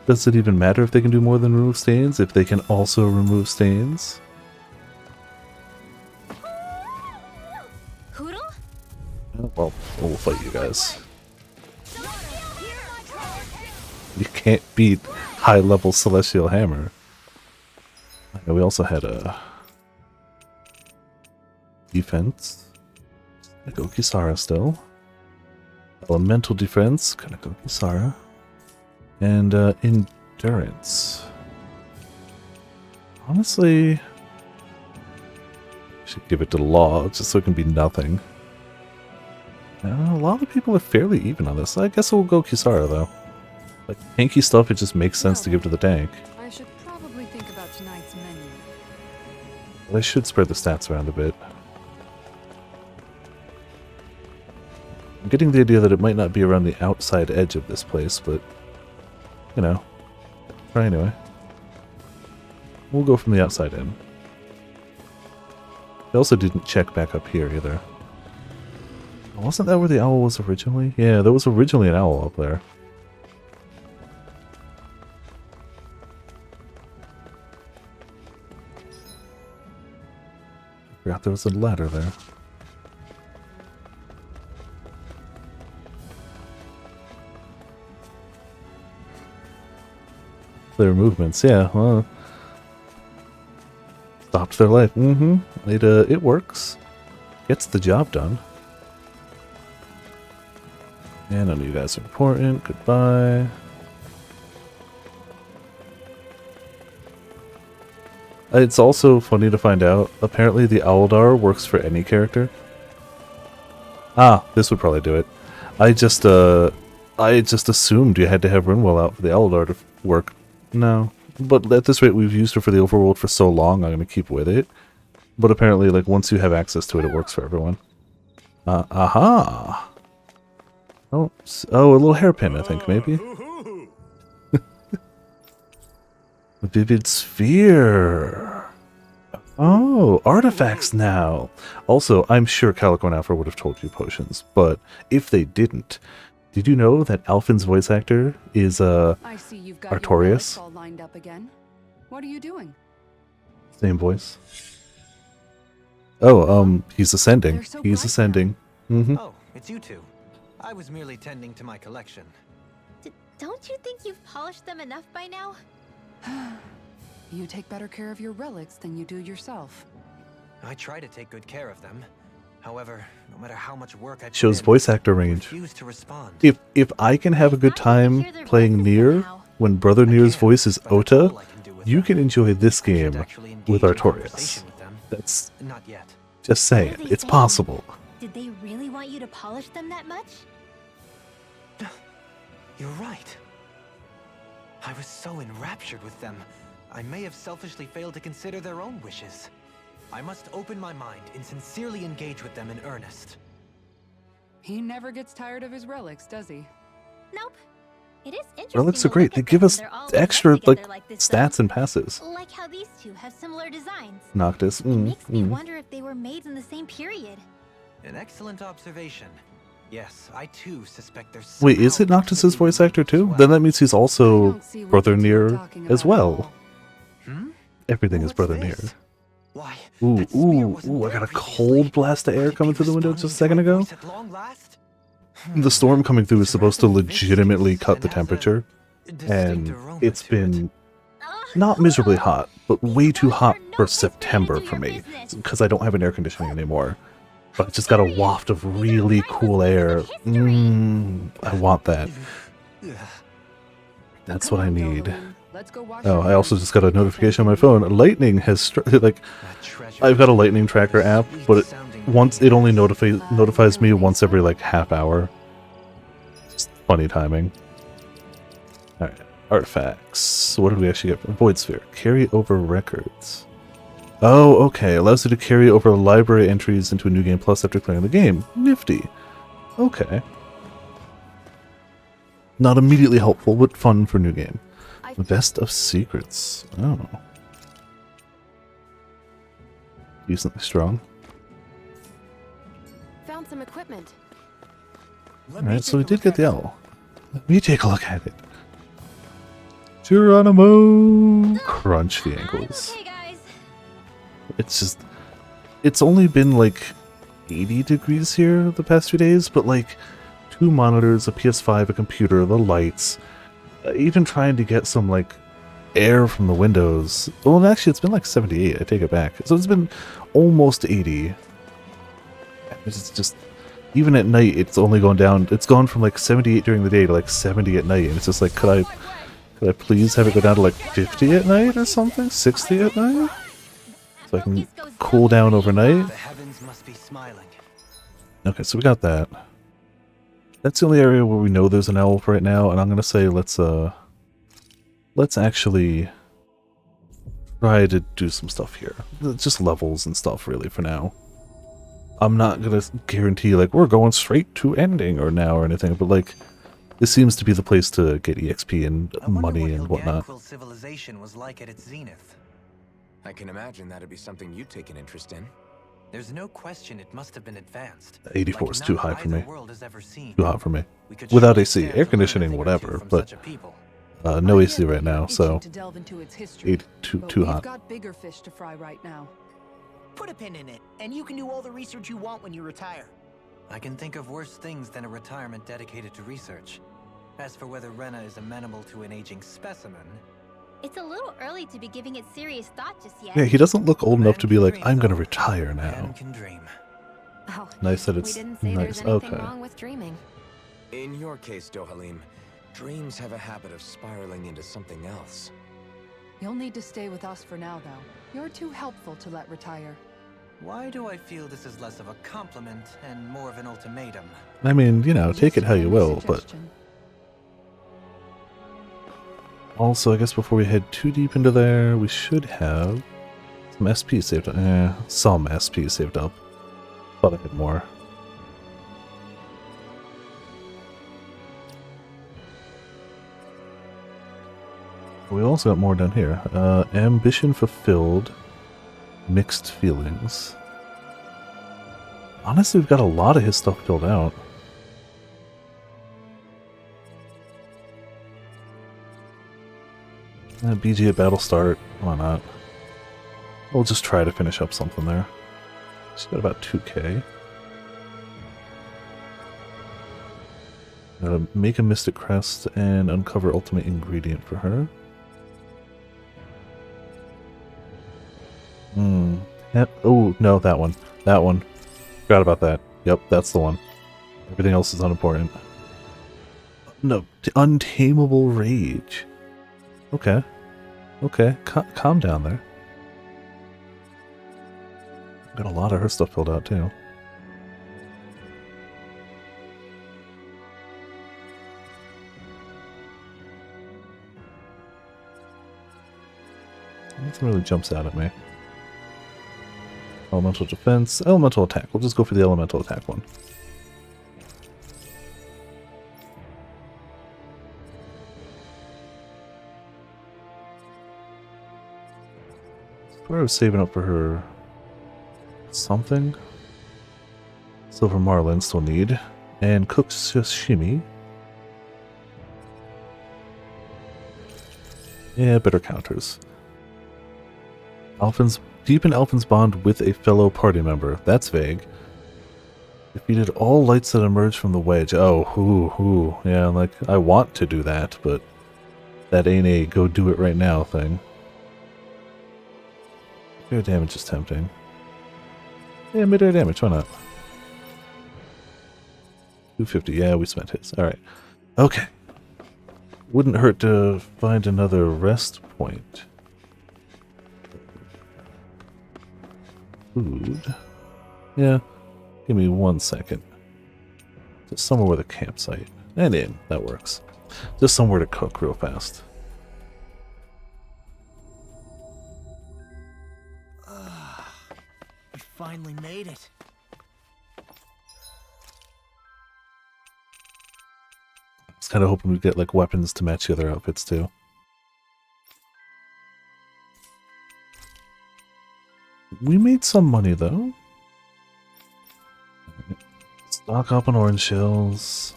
Does it even matter if they can do more than remove stains, if they can also remove stains? Hootle? Oh, well, we'll fight you guys. You can't beat high-level Celestial Hammer. I know we also had a defense. Go Kisara still. Elemental defense, gonna go Kisara. And endurance. Honestly, I should give it to Law just so it can be nothing. A lot of people are fairly even on this. I guess we'll go Kisara though. Like tanky stuff, it just makes sense to give to the tank. I should probably think about tonight's menu. But I should spread the stats around a bit. I'm getting the idea that it might not be around the outside edge of this place, but you know, try anyway. We'll go from the outside in. I also didn't check back up here either. Wasn't that where the owl was originally? Yeah, there was originally an owl up there. I forgot there was a ladder there. Their movements, yeah, well, stopped their life. It works. Gets the job done. And none of you guys are important. Goodbye. It's also funny to find out, apparently the Owldar works for any character. Ah, this would probably do it. I just assumed you had to have Rinwell out for the Owldar to work. No. But at this rate, we've used her for the overworld for so long, I'm going to keep with it. But apparently, like, once you have access to it, it works for everyone. Aha! Oh, a little hairpin, I think, maybe. Vivid Sphere. Oh, artifacts now. Also, I'm sure Calico and Alpha would have told you potions, but if they didn't, did you know that Alphin's voice actor is I see you've got Artorias? all lined up again. What are you doing? Same voice. Oh, he's ascending. So He's ascending. Oh, it's you two. I was merely tending to my collection. Don't you think you've polished them enough by now? You take better care of your relics than you do yourself. I try to take good care of them. However, no matter how much work I put Shows in, voice actor they range. refuse to respond. If I can have a good time playing Nier when Brother Nier's voice is Ota, you can enjoy this game with Artorias. That's Not yet. just saying, it's possible. Did they really want you to polish them that much? You're right. I was so enraptured with them, I may have selfishly failed to consider their own wishes. I must open my mind and sincerely engage with them in earnest. He never gets tired of his relics, does he? Nope. It is interesting. Relics are to great. look They at give them us when they're all extra linked like together this, though. stats and passes. Like how these two have similar designs. Noctis. It makes me wonder if they were made in the same period. An excellent observation. Yes, I too suspect there's Wait, is it Noctis's voice actor too? Then that means he's also Brother Nier as well. Everything is Brother Nier. Why? Ooh, I got a cold blast of air coming through the window just a second ago. The storm coming through is supposed to legitimately cut the temperature, and it's been not miserably hot, but way too hot for September for me, because I don't have an air conditioning anymore. But I just got a waft of really cool air. I want that. That's what I need. Oh, I also just got a notification on my phone. Lightning has like, I've got a lightning tracker app, but it only notifies me once every like half hour. Just funny timing. All right, artifacts. So what did we actually get from Void Sphere? Carry over records. Oh, okay. Allows you to carry over library entries into a New Game Plus after clearing the game. Nifty. Okay. Not immediately helpful, but fun for New Game. Vest of Secrets. Oh. Decently strong. Found some equipment. Alright, so we did get the owl. Let me take a look at it. Geronimo! Crunch the ankles. It's just... It's only been like 80 degrees here the past few days, but like 2 monitors, a PS5, a computer, the lights... even trying to get some, like, air from the windows. Well, actually, it's been, like, 78. I take it back. So it's been almost 80. It's just... even at night, it's only going down. It's gone from like 78 during the day to like 70 at night, and it's just like, could I please have it go down to like 50 at night or something? 60 at night? So I can cool down overnight? The heavens must be smiling. Okay, so we got that. That's the only area where we know there's an owl right now, and I'm gonna say let's actually try to do some stuff here. Just levels and stuff really for now. I'm not gonna guarantee like we're going straight to ending or now or anything, but like this seems to be the place to get EXP and money and whatnot. Helganquil civilization was like at its zenith. I can imagine that'd be something you'd take an interest in. There's no question it must have been advanced. 84 is too high for me. World has ever seen. Too hot for me. We could Without surely AC, stand air to learn a conditioning, thing or whatever, two from but such a people. no AC right now, so To delve into its history, too but hot. We've got bigger fish to fry right now. Put a pin in it, and you can do all the research you want when you retire. I can think of worse things than a retirement dedicated to research. As for whether Rena is amenable to an aging specimen... It's a little early to be giving it serious thought just yet. Yeah, he doesn't look old enough to be like, I'm gonna retire now. Man can dream. Oh, Nice that we it's didn't say nice. there's anything Okay. wrong with dreaming. In your case, Dohalim, dreams have a habit of spiraling into something else. You'll need to stay with us for now, though. You're too helpful to let retire. Why do I feel this is less of a compliment and more of an ultimatum? I mean, you know, take it how you will, but also, I guess before we head too deep into there, we should have some SP saved up. Some SP saved up. Thought I had more. We also got more down here. Ambition fulfilled. Mixed feelings. Honestly, we've got a lot of his stuff filled out. BG at battle start. Why not? We'll just try to finish up something there. She's got about 2k. Make a mystic crest and uncover ultimate ingredient for her. Oh, no, that one. That one. Forgot about that. Yep, that's the one. Everything else is unimportant. No, untamable rage. Okay. Okay, calm down there. Got a lot of her stuff filled out, too. Nothing really jumps out at me. Elemental defense, elemental attack. We'll just go for the elemental attack one. I was saving up for her something. Silver marlin still need. And cooked sashimi. Yeah, better counters. Deepen Alphen's bond with a fellow party member. That's vague. Defeated all lights that emerge from the wedge. Oh, yeah, like, I want to do that, but that ain't a go do it right now thing. Air damage is tempting. Yeah, mid-air damage, why not? 250, yeah, we spent his. Alright. Okay. Wouldn't hurt to find another rest point. Food. Yeah. Give me 1 second. Just somewhere with a campsite. And in. That works. Just somewhere to cook real fast. We finally made it. I was kind of hoping we'd get like weapons to match the other outfits too. We made some money though. Stock up on orange shells.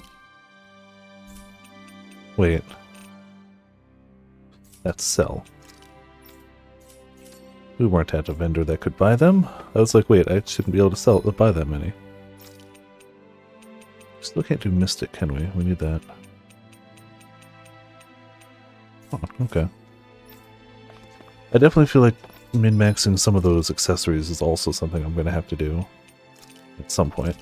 Wait. That's sell. We weren't at a vendor that could buy them. I was like, wait, I shouldn't be able to buy that many. Still can't do Mystic, can we? We need that. Oh, okay. I definitely feel like min-maxing some of those accessories is also something I'm going to have to do at some point.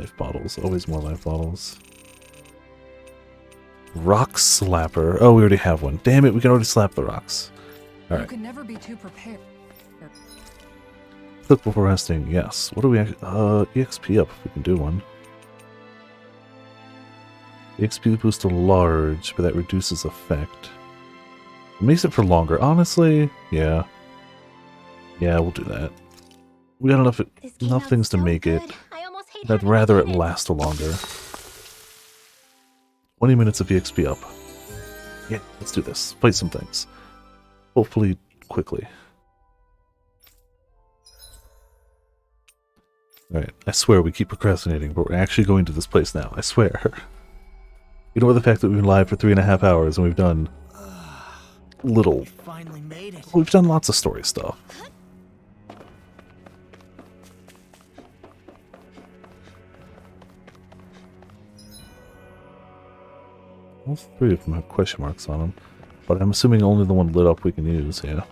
Life bottles. Always more life bottles. Rock slapper. Oh, we already have one. Damn it, we can already slap the rocks. You Alright. can never be too prepared. Click before resting. Yes. What do we actually... EXP up if we can do one. EXP boost to large, but that reduces effect. It makes it for longer. Honestly, yeah. Yeah, we'll do that. We got enough things to make it. I'd rather it last longer. 20 minutes of EXP up. Yeah, let's do this. Fight some things. Hopefully, quickly. Alright, I swear we keep procrastinating, but we're actually going to this place now. I swear. Ignore the fact that we've been live for 3.5 hours and we've done little. Finally made it. We've done lots of story stuff. All three of them have question marks on them, but I'm assuming only the one lit up we can use, yeah.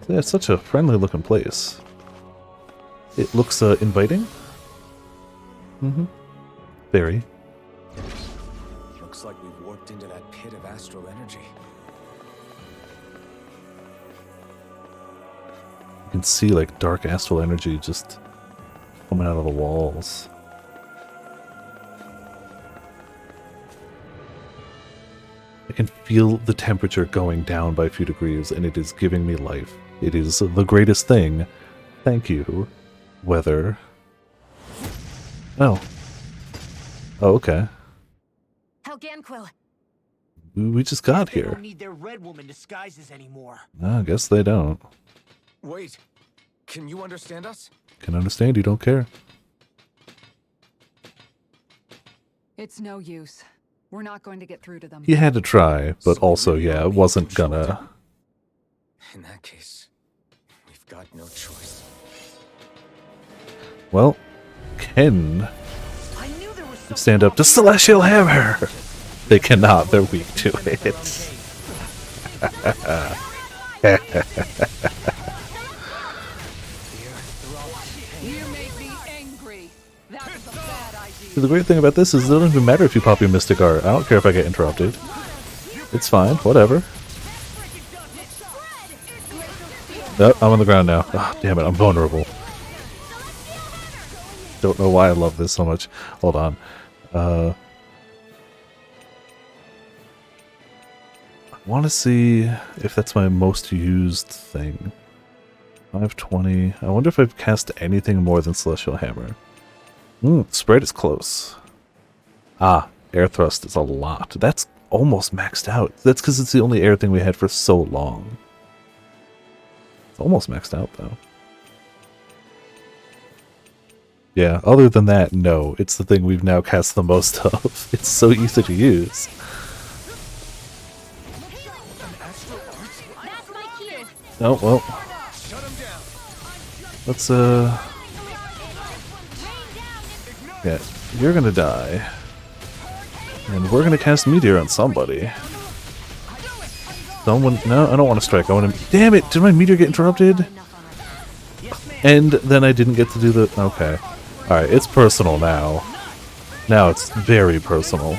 Yeah, it's such a friendly looking place. It looks inviting. Mm-hmm. Very. Looks like we've warped into that pit of astral energy. You can see like dark astral energy just coming out of the walls. I can feel the temperature going down by a few degrees, and it is giving me life. It is the greatest thing. Thank you, weather. Oh. Oh, okay. Helganquil. We just got They here. don't need their Red Woman disguises anymore. I guess they don't. Wait, can you understand us? Can understand you don't care. It's no use. We're not going to get through to them. He had to try, but also, yeah, it wasn't gonna. In that case, we've got no choice. Well, Ken stand up to Celestial Hammer. They cannot. They're weak to it. You make me angry. That was a bad idea. The great thing about this is it doesn't even matter if you pop your Mystic Art. I don't care if I get interrupted. It's fine. Whatever. Oh, I'm on the ground now. Oh, damn it. I'm vulnerable. Don't know why I love this so much. Hold on. I want to see if that's my most used thing. 520. I wonder if I've cast anything more than Celestial Hammer. Spread is close. Ah, Air Thrust is a lot. That's almost maxed out. That's because it's the only air thing we had for so long. It's almost maxed out, though. Yeah, other than that, no. It's the thing we've now cast the most of. It's so easy to use. Oh, well. Let's, yeah, you're gonna die. And we're gonna cast Meteor on somebody. Someone, no, I don't want to strike. I want to, damn it, did my Meteor get interrupted? And then I didn't get to do the, okay. Alright, it's personal now. Now it's very personal.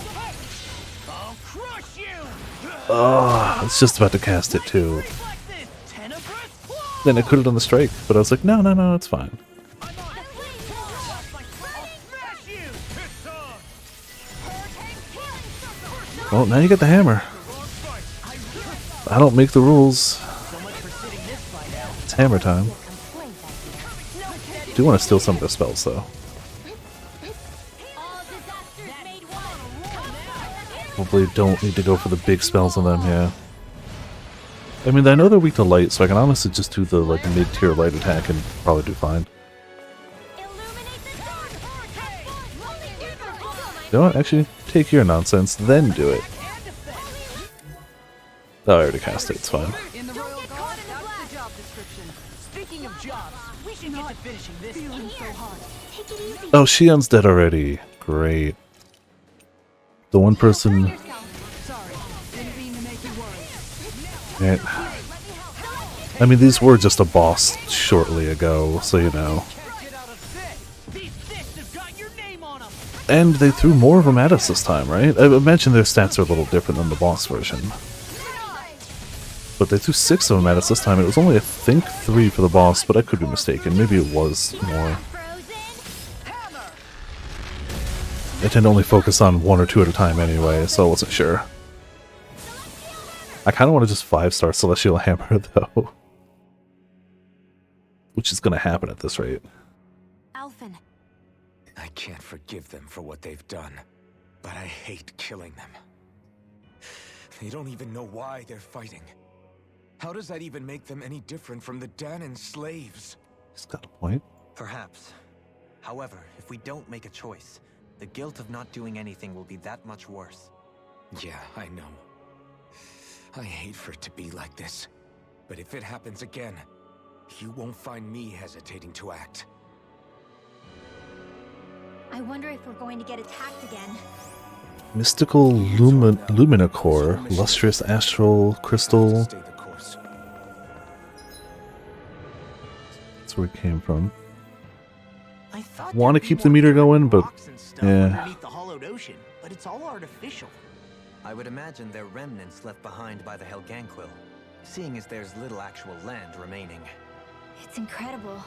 Oh, I was just about to cast it too. Then I could have done the strike, but I was like, no, it's fine. Well, now you get the hammer. I don't make the rules. It's hammer time. I do want to steal some of their spells, though. Probably don't need to go for the big spells on them, yeah. I mean, I know they're weak to light, so I can honestly just do the like mid-tier light attack and probably do fine. You know what? Actually, take your nonsense, then do it. Oh, I already cast it, it's fine. Speaking of jobs, we should get to finishing this. Oh, Shion's dead already. Great. The one person... I mean, these were just a boss shortly ago, so you know. And they threw more of them at us this time, right? I imagine their stats are a little different than the boss version. But they threw 6 of them at us this time. It was only, I think, 3 for the boss, but I could be mistaken. Maybe it was more. I tend to only focus on 1 or 2 at a time anyway, so I wasn't sure. I kind of want to just 5-star Celestial Hammer, though. Which is going to happen at this rate. Alphen. I can't forgive them for what they've done, but I hate killing them. They don't even know why they're fighting. How does that even make them any different from the Dahnan slaves? He's got a point. Perhaps. However, if we don't make a choice, the guilt of not doing anything will be that much worse. Yeah, I know. I hate for it to be like this. But if it happens again, you won't find me hesitating to act. I wonder if we're going to get attacked again. Mystical Luminicore, Lustrous Astral Crystal. That's where it came from. Want to keep the meter going, but yeah. Underneath the hollowed ocean, but it's all artificial. I would imagine they're remnants left behind by the Helganquil, seeing as there's little actual land remaining. It's incredible.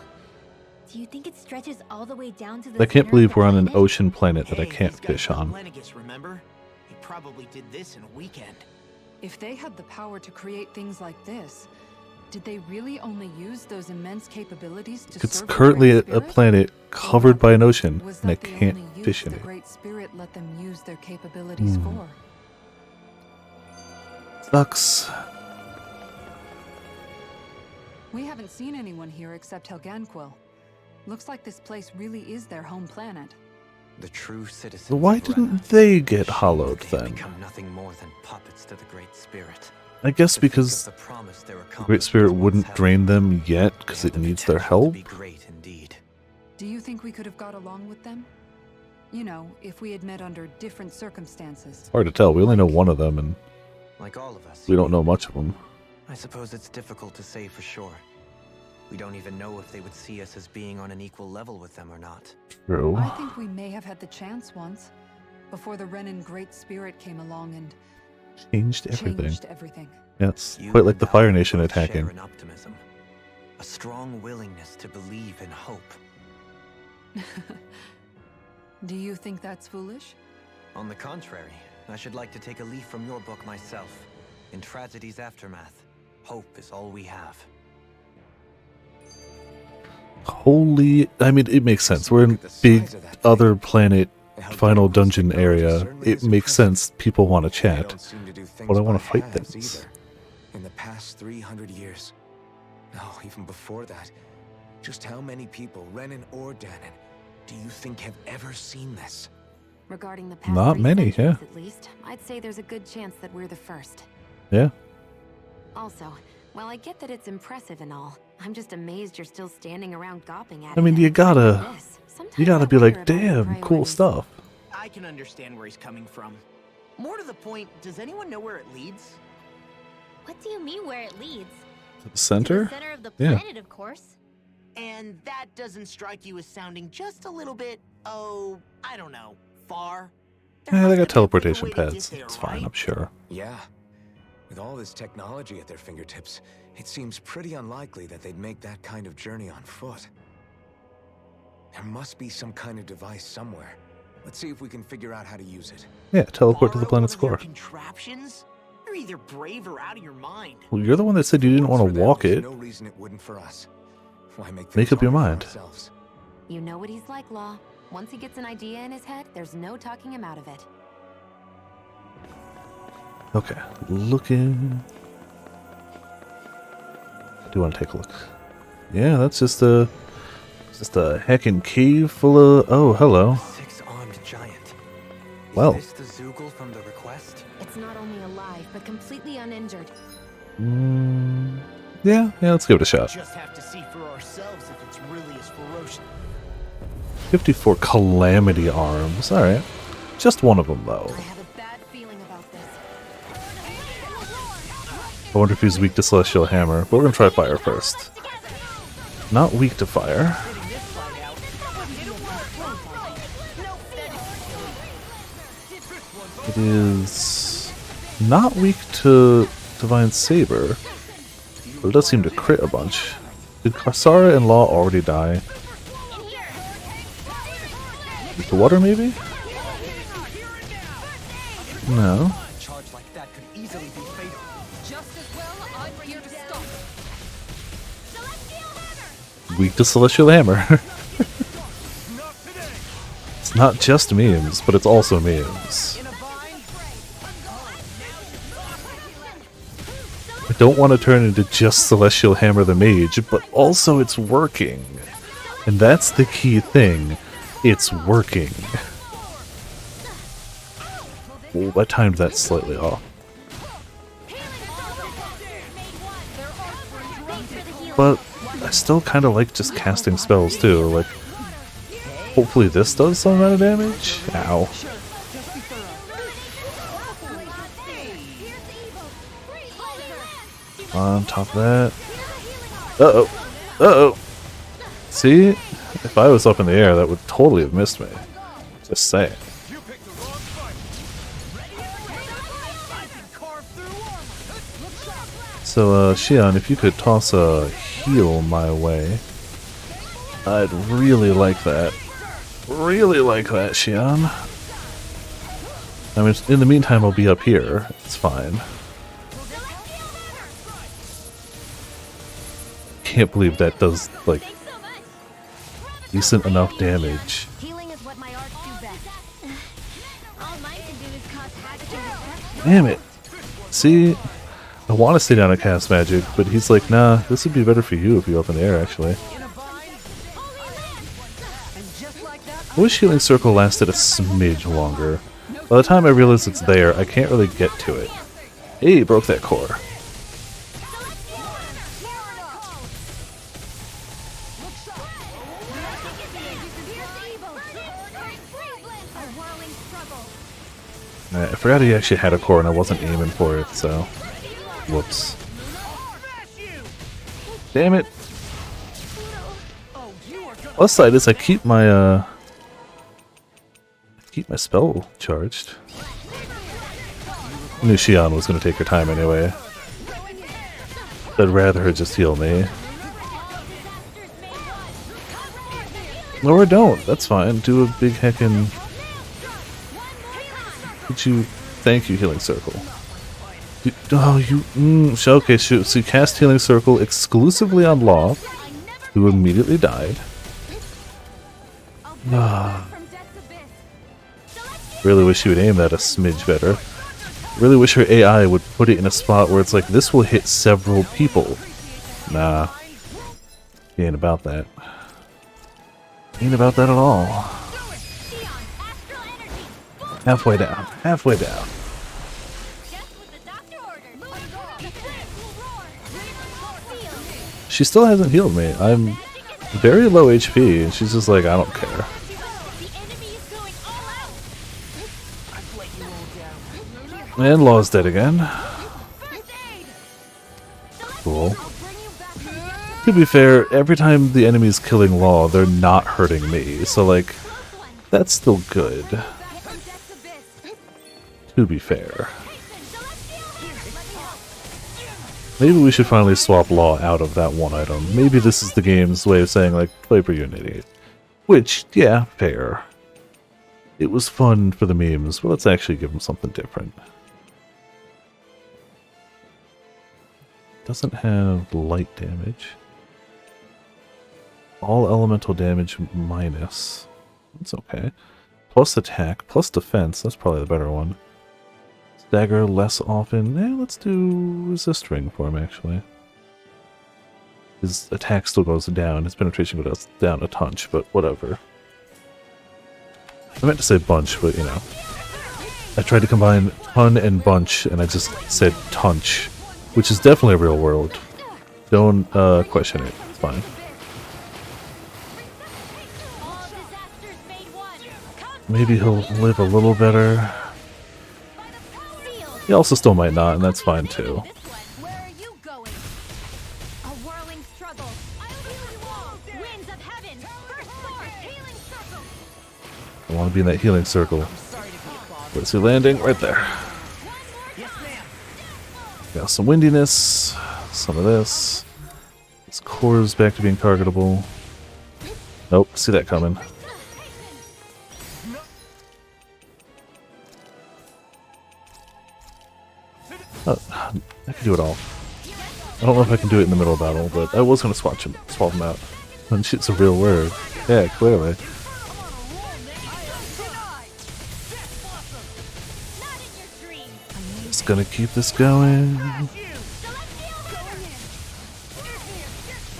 Do you think it stretches all the way down to the I can't center believe of the we're on an planet? ocean planet that I can't fish on. Lennigus, remember? He probably did this in a weekend. If they had the power to create things like this, did they really only use those immense capabilities to It's serve the currently Great a Spirit? planet covered by an ocean, Was and I that the can't only use fish in the it. Great Spirit let them use their capabilities for? Sucks. We haven't seen anyone here except Helganquil. Looks like this place really is their home planet. The true citizens. So why of Renna, didn't they get hollowed they have then? become nothing more than puppets to the Great Spirit. I guess To think of because the promise their the Great accomplishments Spirit once wouldn't held, drain them yet they because have it the needs their potential to help. be great indeed. Do you think we could have got along with them? You know, if we had met under different circumstances. Hard to tell. We only know one of them, and Like all of us. we don't know much of them. I suppose it's difficult to say for sure. We don't even know if they would see us as being on an equal level with them or not. True. I think we may have had the chance once, before the Renan Great Spirit came along and Changed everything. changed everything. Yes, You quite like and the I Fire Nation both attacking. share an optimism, a strong willingness to believe in hope. Do you think that's foolish? On the contrary, I should like to take a leaf from your book myself. In Tragedy's Aftermath, hope is all we have. Holy, I mean, it makes sense. We're in big other planet final dungeon area. It makes sense. People want to They chat, don't seem to do things but I want by to fight halves things. either. In the past 300 years, no, even before that, just how many people, Renan or Dahnan, do you think have ever seen this? Regarding the past Not 3 many, centuries, yeah. At least, I'd say there's a good chance that we're the first. Yeah. Also, while I get that it's impressive and all, I'm just amazed you're still standing around gawping at I mean, it. you gotta Sometimes I be wonder like, about your damn, cool priorities." stuff. I can understand where he's coming from. More to the point, does anyone know where it leads? What do you mean where it leads? The To the center? center of the Yeah. planet, of course. And that doesn't strike you as sounding just a little bit, oh, I don't know, far? There Yeah, they must got have been a teleportation way to get pads. there, It's fine, right? I'm sure. Yeah. With all this technology at their fingertips, it seems pretty unlikely that they'd make that kind of journey on foot. There must be some kind of device somewhere. Let's see if we can figure out how to use it. Yeah, teleport to the Borrow planet's one of their core. Contraptions? You're either brave or out of your mind. Well, you're the one that said you didn't want For to them, walk there's it. No reason it wouldn't for us. Why make Make things up your hard for mind. ourselves? You know what he's like, Law. Once he gets an idea in his head, there's no talking him out of it. Okay, looking. I do want to take a look. Yeah, that's just a heckin' cave full of. Oh, hello. Six-armed giant. Well. Is this the Zoogle from the request? It's not only alive, but completely uninjured. Yeah, let's give it a shot. Just have to see for ourselves if it's really as ferocious. 54 calamity arms. All right, just one of them though. I have a bad feeling about this. I wonder if he's weak to Celestial Hammer, but we're gonna try fire first. Not weak to fire. It is not weak to Divine Saber, but it does seem to crit a bunch. Did Karsara and Law already die? Weak to water, maybe? No. Weak to Celestial Hammer. It's not just memes, but it's also memes. I don't want to turn into just Celestial Hammer the Mage, but also it's working. And that's the key thing. It's working. Oh, I timed that slightly off. But I still kind of like just casting spells too. Like, hopefully this does some amount of damage. Ow. On top of that. Uh-oh. Uh-oh. See? If I was up in the air, that would totally have missed me. Just saying. So, Xion, if you could toss a heal my way, I'd really like that. Really like that, Xion. I mean, in the meantime, I'll be up here. It's fine. Can't believe that does, like, decent enough damage. Damn it. See? I want to stay down and cast magic, but he's like, nah, this would be better for you if you're up in the air, actually. I wish Healing Circle lasted a smidge longer. By the time I realize it's there, I can't really get to it. Hey, broke that core. Alright, I forgot he actually had a core and I wasn't aiming for it, so... Whoops. Damn it! Plus side is I keep my spell charged. I knew Xion was gonna take her time anyway. I'd rather her just heal me. Or don't, that's fine. Do a big heckin'... Thank you, Healing Circle. Okay, shoot. So you cast Healing Circle exclusively on Law, who immediately died. Really wish you would aim that a smidge better. Really wish her AI would put it in a spot where it's like, this will hit several people. Nah. He ain't about that. Ain't about that at all. Halfway down. Halfway down. She still hasn't healed me. I'm very low HP, and she's just like, I don't care. And Law's dead again. Cool. To be fair, every time the enemy's killing Law, they're not hurting me, so like, that's still good. To be fair. Maybe we should finally swap Law out of that one item. Maybe this is the game's way of saying, like, play per unity. Which, yeah, fair. It was fun for the memes, but let's actually give them something different. Doesn't have light damage. All elemental damage minus. That's okay. Plus attack, plus defense. That's probably the better one. Stagger less often. Let's do resist ring for him, actually. His attack still goes down. His penetration goes down a touch, but whatever. I meant to say bunch, but you know. I tried to combine ton and bunch, and I just said tunch, which is definitely real world. Don't question it. It's fine. Maybe he'll live a little better. He also still might not, and that's fine too. be in that healing circle. Where's he landing? Right there. Got some windiness, some of this. His core's back to being targetable. Nope, see that coming. Oh, I can do it all. I don't know if I can do it in the middle of battle, but I was going to swap him out. And shit's a real word. Yeah, clearly. Just gonna keep this going.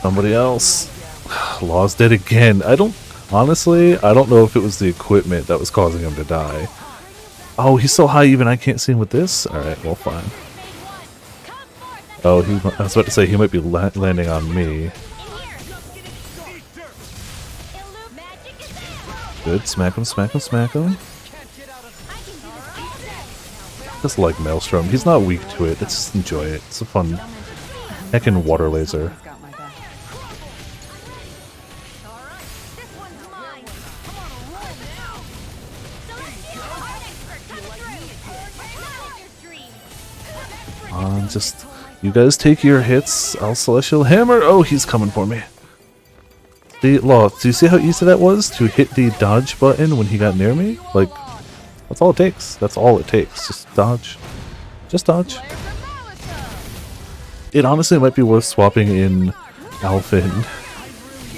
Somebody else. Law's dead again. Honestly, I don't know if it was the equipment that was causing him to die. Oh, he's so high even I can't see him with this? Alright, well, fine. Oh, I was about to say he might be landing on me. Good, smack him, smack him, smack him. Just like Maelstrom, he's not weak to it, let's just enjoy it. It's a fun heckin' water laser. Just, you guys take your hits, I'll Celestial Hammer. Oh, he's coming for me. See, Law, do you see how easy that was to hit the dodge button when he got near me? Like, that's all it takes. That's all it takes. Just dodge. Just dodge. It honestly might be worth swapping in Alphen,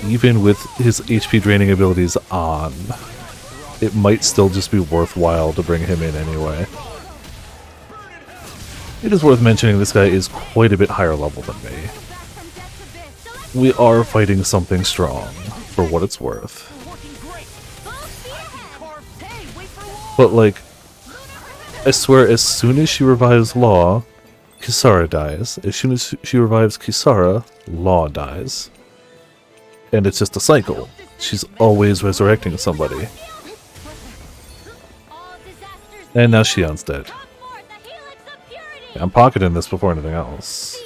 even with his HP draining abilities on. It might still just be worthwhile to bring him in anyway. It is worth mentioning this guy is quite a bit higher level than me. We are fighting something strong, for what it's worth. But like, I swear as soon as she revives Law, Kisara dies. As soon as she revives Kisara, Law dies. And it's just a cycle. She's always resurrecting somebody. And now Shion's dead. I'm pocketing this before anything else.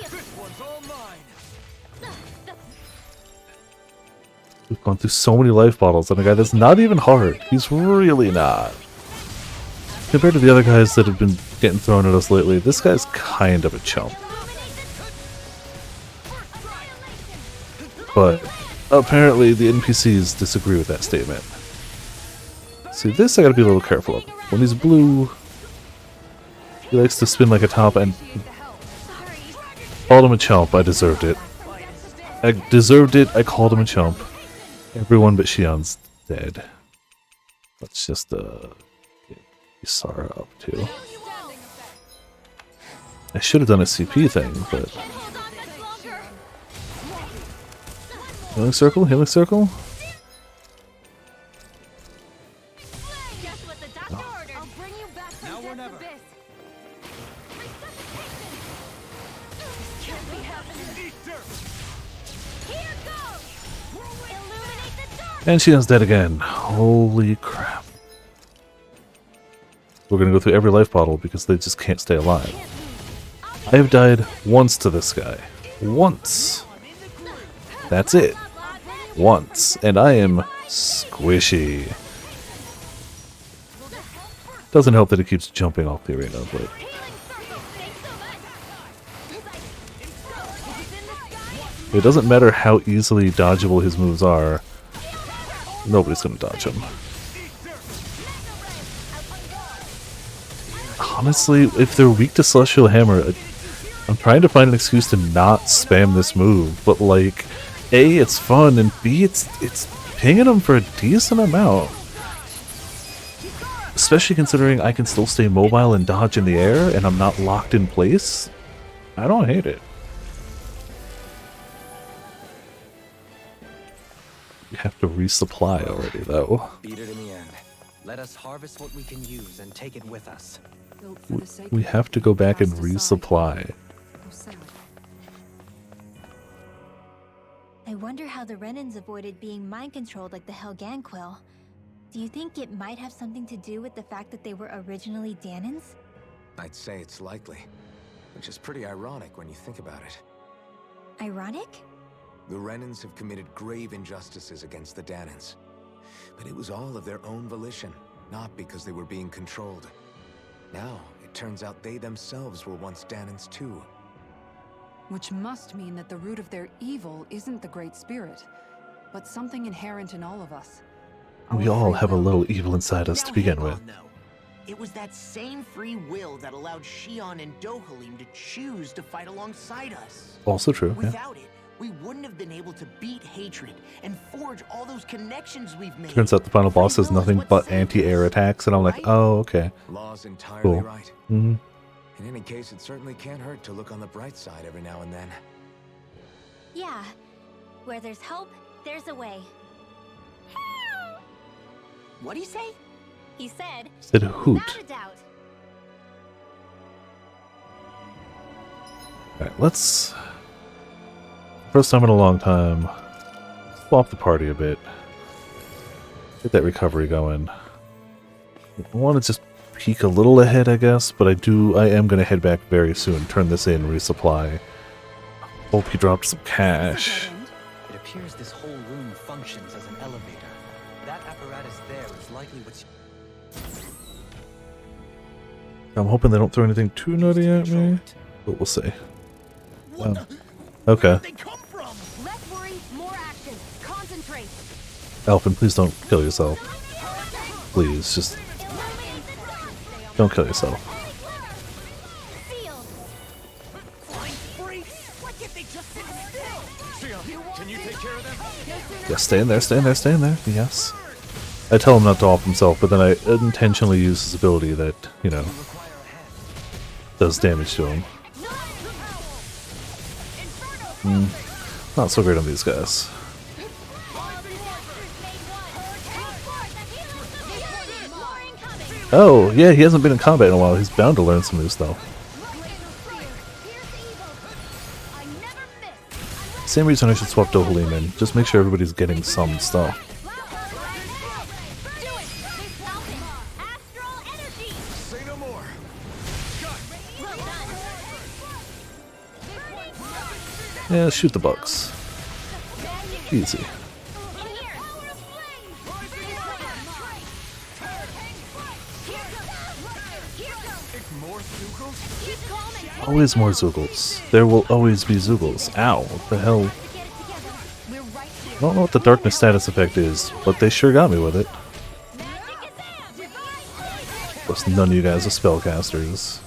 We've gone through so many life bottles on a guy that's not even hard. He's really not. Compared to the other guys that have been getting thrown at us lately, this guy's kind of a chump. But apparently the NPCs disagree with that statement. See, this I gotta be a little careful of. When he's blue, he likes to spin like a top, and called him a chump. I deserved it. I deserved it. I called him a chump. Everyone but Shion's dead. Let's just get Kisara up too. I should have done a CP thing, but healing circle, healing circle. And Shion's dead again. Holy crap. We're gonna go through every life bottle because they just can't stay alive. I have died once to this guy. Once. That's it. Once. And I am squishy. Doesn't help that he keeps jumping off the arena, but it doesn't matter how easily dodgeable his moves are. Nobody's gonna dodge him. Honestly, if they're weak to Celestial Hammer, I'm trying to find an excuse to not spam this move, but like, A, it's fun, and B, it's pinging them for a decent amount. Especially considering I can still stay mobile and dodge in the air, and I'm not locked in place. I don't hate it. We have to resupply already, though. Beat it in the end. Let us harvest what we can use and take it with us. We have to go back and resupply. I wonder how the Renans avoided being mind-controlled like the Helganquil. Do you think it might have something to do with the fact that they were originally Danans? I'd say it's likely, which is pretty ironic when you think about it. Ironic? The Renans have committed grave injustices against the Danans, but it was all of their own volition. not because they were being controlled. Now, it turns out they themselves were once Danans too. Which must mean that the root of their evil isn't the Great Spirit, but something inherent in all of us. We all have a little evil inside us to begin with. It was that same free will that allowed Shion and Dohalim to choose to fight alongside us. Also true, yeah. Without it, we wouldn't have been able to beat hatred and forge all those connections we've made. Turns out the final boss has nothing but anti-air attacks, and I'm like, oh, okay. Law's entirely Cool. right. Mm-hmm. In any case, it certainly can't hurt to look on the bright side every now and then. Yeah. Where there's hope, there's a way. What'd he say? He said, Said a hoot. without a doubt. Alright, let's... First time in a long time, swap the party a bit. Get that recovery going. I want to just peek a little ahead, I guess, but I am going to head back very soon. Turn this in, resupply. Hope he dropped some cash. It appears this whole room functions as an elevator. That apparatus there is likely what's... I'm hoping they don't throw anything too nutty at me, but we'll see. Okay. Less worry, more action. Concentrate. Alphen, please don't kill yourself. Please, just... Don't kill yourself. Yeah, stay in there, stay in there, stay in there. Yes. I tell him not to off himself, but then I intentionally use his ability that, you know, does damage to him. Not so great on these guys. Oh, yeah, he hasn't been in combat in a while. He's bound to learn some new stuff. Same reason I should swap Dohalim in. Just make sure everybody's getting some stuff. Yeah, shoot the bugs. Easy. Always more Zoogles. There will always be Zoogles. Ow, what the hell? I don't know what the darkness status effect is, but they sure got me with it. Of course, none of you guys are spellcasters.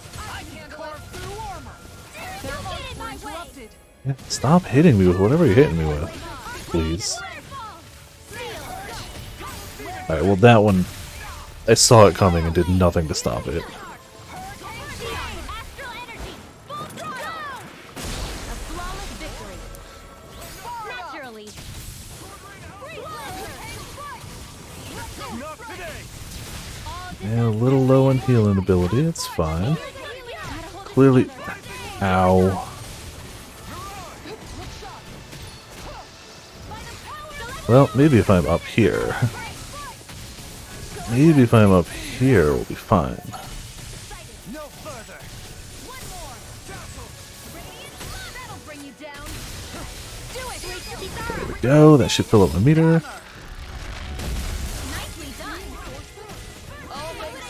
Yeah, stop hitting me with whatever you're hitting me with, please. Alright, well that one, I saw it coming and did nothing to stop it. Yeah, a little low on healing ability, it's fine. Clearly... Ow. Well, maybe if I'm up here. Maybe if I'm up here, we'll be fine. There we go, that should fill up my meter.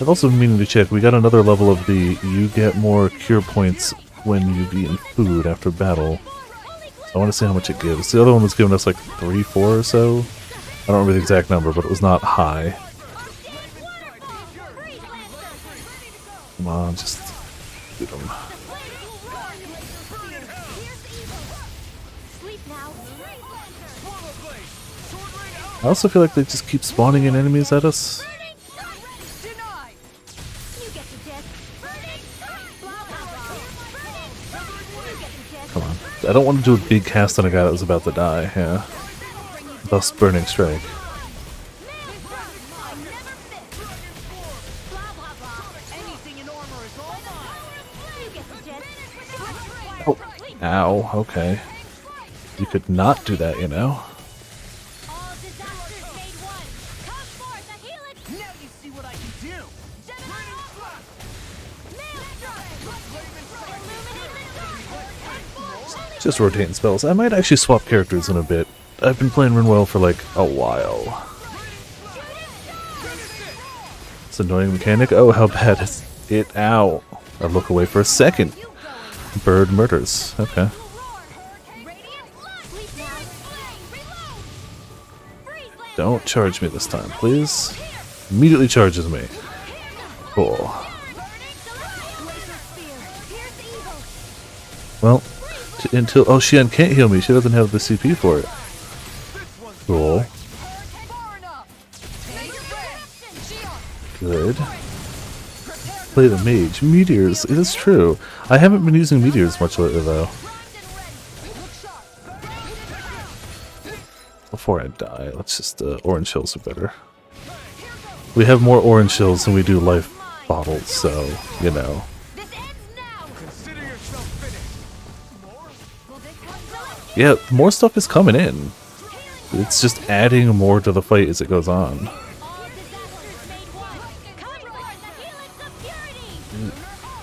I've also been meaning to check, we got another level of the you get more cure points when you've eaten food after battle. I want to see how much it gives. The other one was giving us like 3, 4 or so. I don't remember the exact number, but it was not high. Come on, just shoot them. I also feel like they just keep spawning in enemies at us. Come on. I don't want to do a big cast on a guy that was about to die, yeah. Thus Burning Strike. Oh, ow, okay. You could not do that, you know. Just rotating spells. I might actually swap characters in a bit. I've been playing Rinwell for like a while. It's an annoying mechanic. Oh, how bad is it? Ow. I look away for a second. Bird murders. Okay. Don't charge me this time, please. Immediately charges me. Cool. Well, until... Oh, Xian can't heal me. She doesn't have the CP for it. Cool. Good. Play the mage. Meteors. It is true. I haven't been using meteors much lately, though. Before I die, let's just... orange hills are better. We have more orange hills than we do life bottles, so, you know. Yeah, more stuff is coming in. It's just adding more to the fight as it goes on.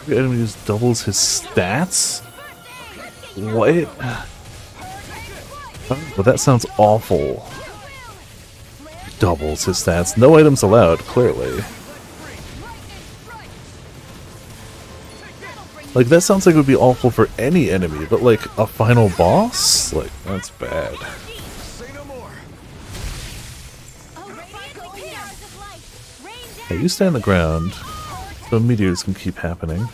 The enemy just doubles his stats? What? Well, that sounds awful. Doubles his stats. No items allowed, clearly. Like, that sounds like it would be awful for any enemy, but like, a final boss? Like, that's bad. Hey, you stay on the ground, so meteors can keep happening.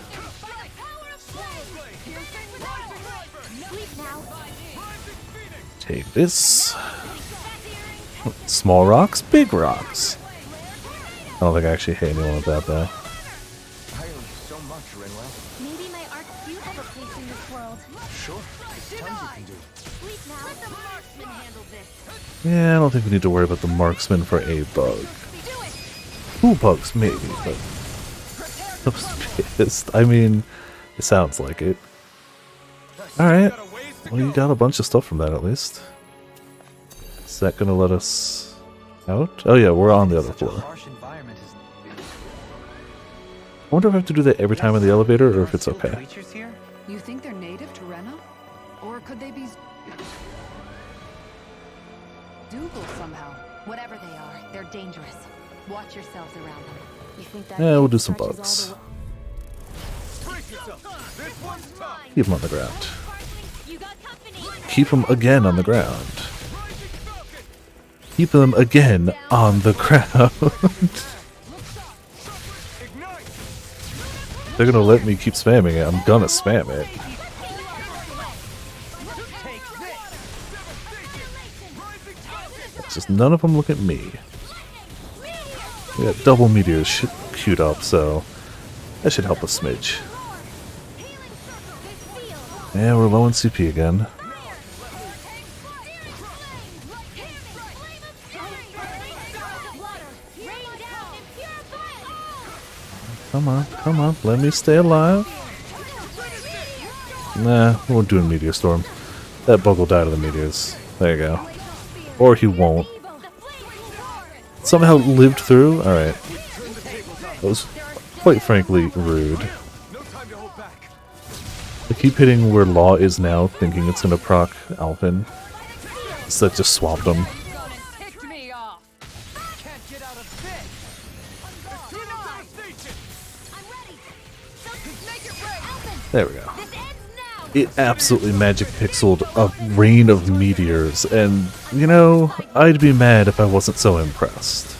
Take this. Small rocks, big rocks. I don't think I actually hate anyone with that, though. Maybe my arts do have a place in this world. Sure, there's tons you can do. Sleep now. Let the marksman handle this. Yeah, I don't think we need to worry about the marksman for a bug. Two bugs, maybe, but... I was pissed. I mean, it sounds like it. Alright. Well, you got a bunch of stuff from that, at least. Is that gonna let us out? Oh yeah, we're on the other floor. I wonder if I have to do that every time in the elevator, or if it's okay. You think they're native to Rena? Or could they be... Dougal somehow? Whatever they are, they're dangerous. Watch yourselves around them. You think that Yeah, we'll do some bugs. Keep them on the ground. Keep them again on the ground. Keep them again on the ground. They're gonna let me keep spamming it. I'm gonna spam it. It's just none of them look at me. We got double meteors queued up, so that should help a smidge. Yeah, we're low on CP again. Come on, let me stay alive. Nah, we won't do a meteor storm. That bug will die to the meteors. There you go. Or he won't. Somehow lived through? Alright. That was, quite frankly, rude. I keep hitting where Law is now, thinking it's gonna proc Alphen. So that just swapped him. There we go. It absolutely magic pixeled a rain of meteors, and, you know, I'd be mad if I wasn't so impressed.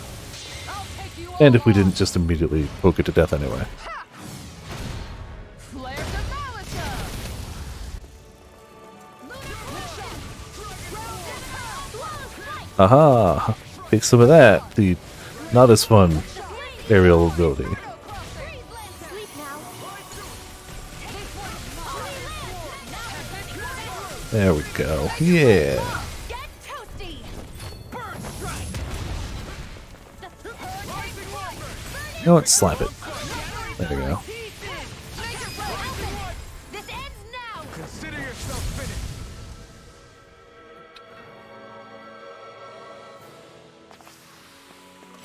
And if we didn't just immediately poke it to death anyway. Aha! Take some of that, the not as fun aerial ability. There we go. Yeah. You know what? Slap it. There we go.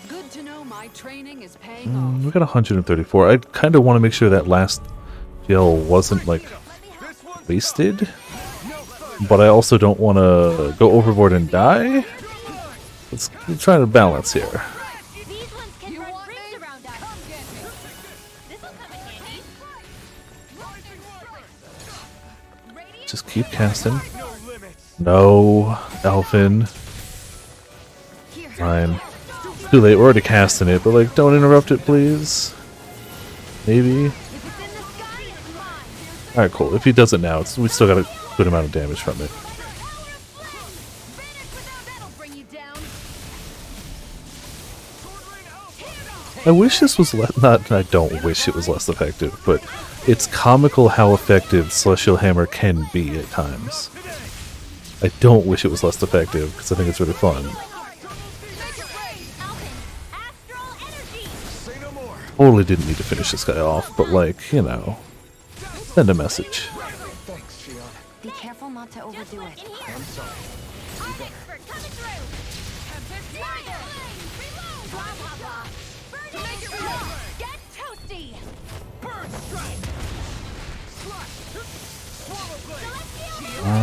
Good to know my training is paying off. We got 134. I kind of want to make sure that last gel wasn't like wasted. But I also don't want to go overboard and die. Let's try to balance here. Just keep casting. No, Elfin. Fine. Too late, we're already casting it, but like, don't interrupt it, please. Maybe. Alright, cool. If he does it now, we still got a good amount of damage from it. I wish this was I don't wish it was less effective, but it's comical how effective Celestial Hammer can be at times. I don't wish it was less effective, because I think it's really fun. Totally didn't need to finish this guy off, but like, you know, send a message. Be careful not to overdo it. I'm sorry.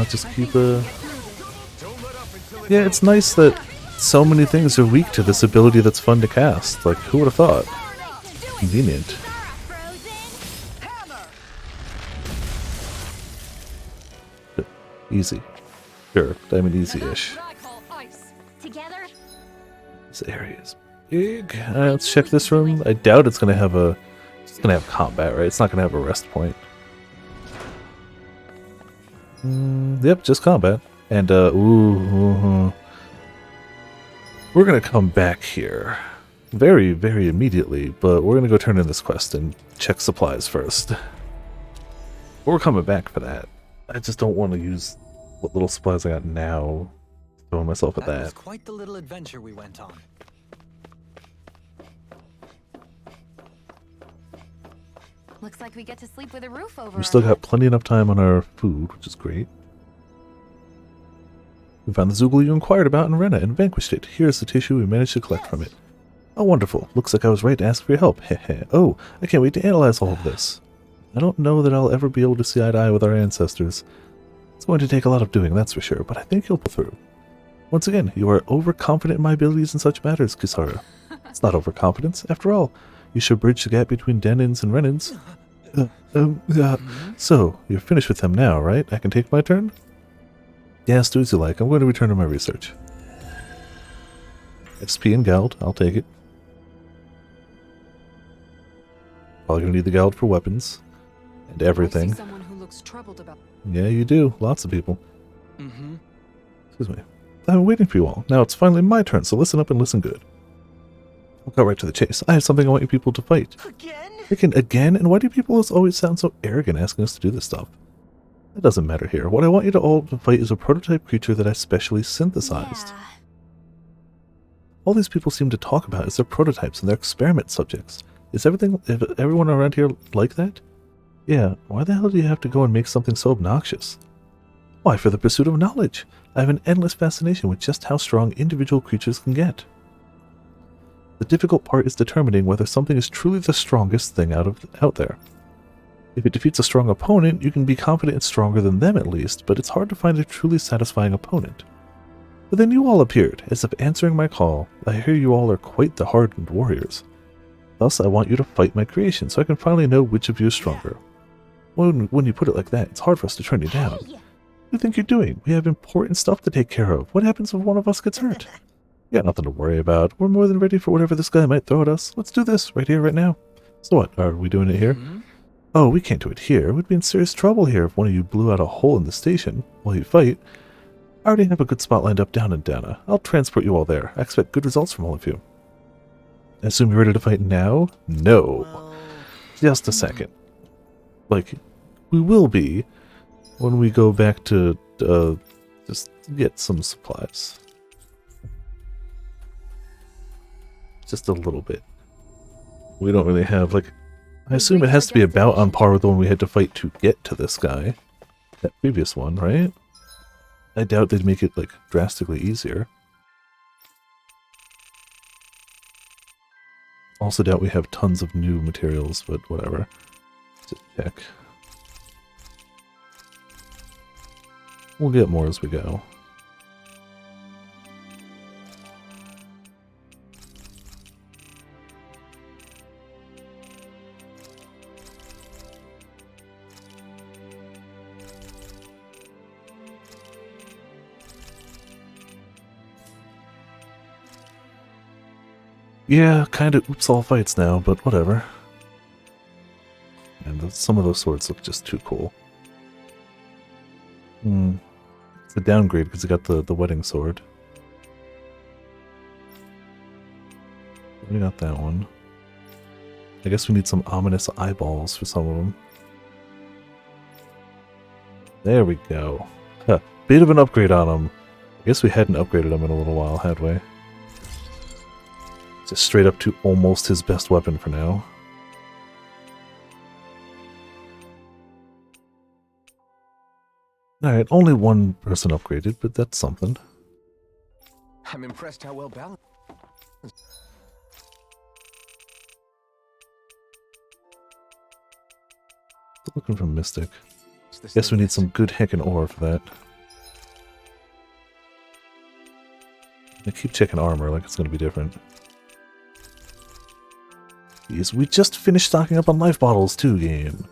Just keep a... Yeah, it's nice that so many things are weak to this ability that's fun to cast. Like, who would have thought? Convenient. Easy. Sure, I mean easy-ish. This area is big. Let's check this room. I doubt it's gonna have a... It's gonna have combat, right? It's not gonna have a rest point. Yep, just combat. And, we're gonna come back here very, very immediately, but we're gonna go turn in this quest and check supplies first. We're coming back for that. I just don't want to use what little supplies I got now, throwing myself at that. That was quite the little adventure we went on. Looks like we get to sleep with a roof over. We still got plenty enough time on our food, which is great. We found the Zoogle you inquired about in Rena and vanquished it. Here's the tissue we managed to collect from it. Oh, wonderful. Looks like I was right to ask for your help. Heh. Oh, I can't wait to analyze all of this. I don't know that I'll ever be able to see eye to eye with our ancestors. It's going to take a lot of doing, that's for sure, but I think you'll pull through. Once again, you are overconfident in my abilities in such matters, Kisara. It's not overconfidence. After all, you should bridge the gap between Danins and Renins. So, you're finished with them now, right? I can take my turn? Yes, do as you like. I'm going to return to my research. XP and Geld, I'll take it. Probably going to need the Geld for weapons. And everything. I see someone who looks troubled about... Yeah, you do. Lots of people. Excuse me. I've been waiting for you all. Now it's finally my turn, so listen up and listen good. I'll go right to the chase. I have something I want you people to fight. Again? And why do people always sound so arrogant asking us to do this stuff? It doesn't matter here. What I want you to all to fight is a prototype creature that I specially synthesized. Yeah. All these people seem to talk about is their prototypes and their experiment subjects. Is everyone around here like that? Yeah, why the hell do you have to go and make something so obnoxious? Why, for the pursuit of knowledge. I have an endless fascination with just how strong individual creatures can get. The difficult part is determining whether something is truly the strongest thing out there. If it defeats a strong opponent, you can be confident it's stronger than them at least, but it's hard to find a truly satisfying opponent. But then you all appeared, as if answering my call. I hear you all are quite the hardened warriors. Thus, I want you to fight my creation, so I can finally know which of you is stronger. When you put it like that, it's hard for us to turn you down. What do you think you're doing? We have important stuff to take care of. What happens if one of us gets hurt? You got nothing to worry about. We're more than ready for whatever this guy might throw at us. Let's do this, right here, right now. So what, are we doing it here? Oh, we can't do it here. We'd be in serious trouble here if one of you blew out a hole in the station while you fight. I already have a good spot lined up down in Dana. I'll transport you all there. I expect good results from all of you. I assume you're ready to fight now? No. Just a second. Like, we will be when we go back to just get some supplies. Just a little bit. We don't really have, like... I assume it has to be about on par with the one we had to fight to get to this guy. That previous one, right? I doubt they'd make it, like, drastically easier. Also doubt we have tons of new materials, but whatever. Just check. We'll get more as we go. Yeah, kind of oops all fights now, but whatever. And some of those swords look just too cool. It's a downgrade because it got the wedding sword. We got that one. I guess we need some ominous eyeballs for some of them. There we go. Huh, bit of an upgrade on them. I guess we hadn't upgraded him in a little while, had we? Just straight up to almost his best weapon for now. Alright, only one person upgraded, but that's something. I'm impressed how well balanced. Still looking for Mystic. Guess we need some good heckin' ore for that. I keep checking armor like it's gonna be different. Jeez, we just finished stocking up on life bottles too, game.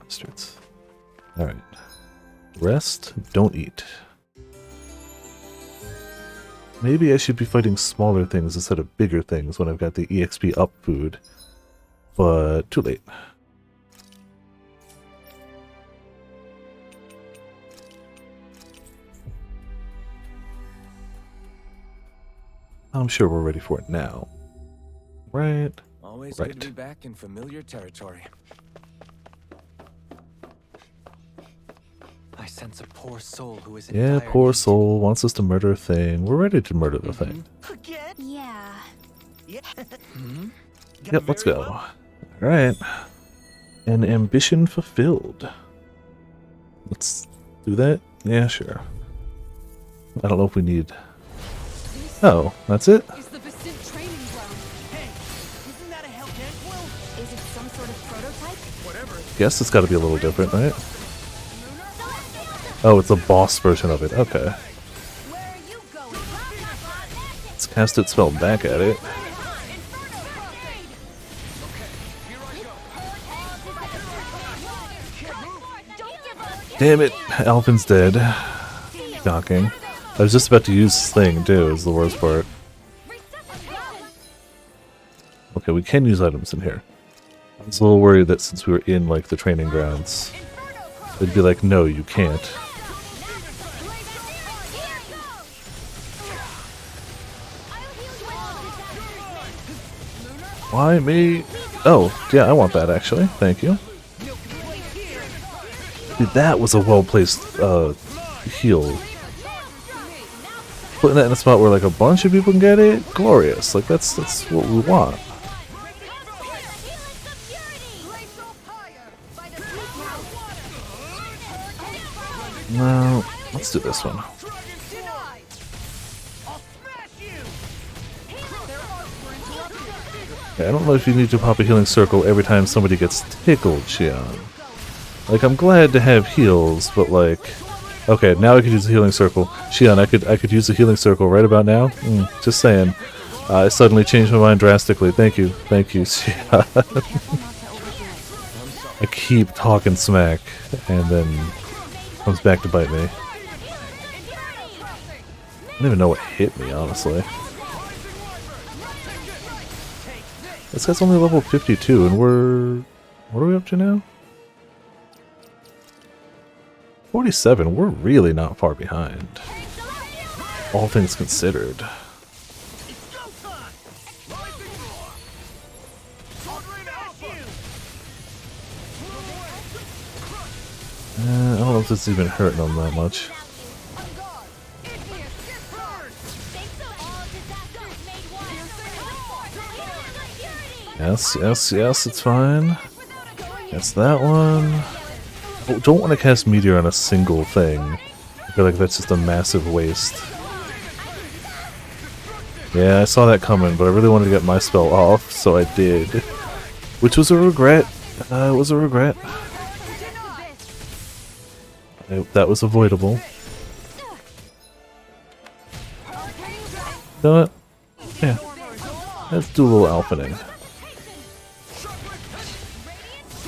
Bastards. Alright. Rest, don't eat. Maybe I should be fighting smaller things instead of bigger things when I've got the EXP up food. But too late. I'm sure we're ready for it now. Right? Always right. good to be back in familiar territory. I sense a poor soul who is in Yeah, dire poor need. soul wants us to murder a thing. We're ready to murder the thing. Yeah. Yep, let's go. Alright. An ambition fulfilled. Let's do that? Yeah, sure. I don't know if we need... Oh, that's it? Is the Vicent training ground? Hey, isn't that a Helghan quill? Is it some sort of prototype? Whatever. Guess it's gotta be a little different, right? Oh, it's a boss version of it. Okay. Where are you going? Let's cast its spell back at it. Damn it, Alvin's dead. Shocking. I was just about to use this thing too, is the worst part. Okay, we can use items in here. I was a little worried that since we were in like the training grounds, they'd be like, no, you can't. Why me? Oh, yeah, I want that actually. Thank you. Dude, that was a well-placed heal. Putting that in a spot where like a bunch of people can get it, glorious. Like that's what we want. No, let's do this one. Okay, I don't know if you need to pop a healing circle every time somebody gets tickled, Xion. Like, I'm glad to have heals, but like... Okay, now I could use a healing circle. Xion, I could use a healing circle right about now? Just saying. I suddenly changed my mind drastically. Thank you, Xion. I keep talking smack, and then comes back to bite me. I don't even know what hit me, honestly. This guy's only level 52, and we're... What are we up to now? 47, we're really not far behind. All things considered. I don't know if this is even hurting them that much. Yes, it's fine. That's that one. Oh, don't want to cast Meteor on a single thing. I feel like that's just a massive waste. Yeah, I saw that coming, but I really wanted to get my spell off, so I did. Which was a regret. It was a regret. That was avoidable. You know what? Yeah. Let's do a little alphaning.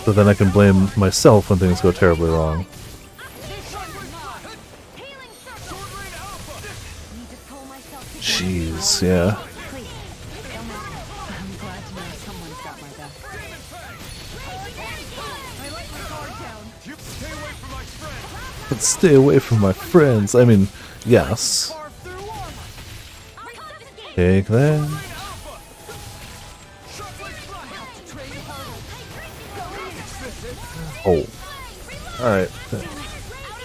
So then I can blame myself when things go terribly wrong. Jeez, yeah. But stay away from my friends. I mean, yes. Take that. Oh. Alright.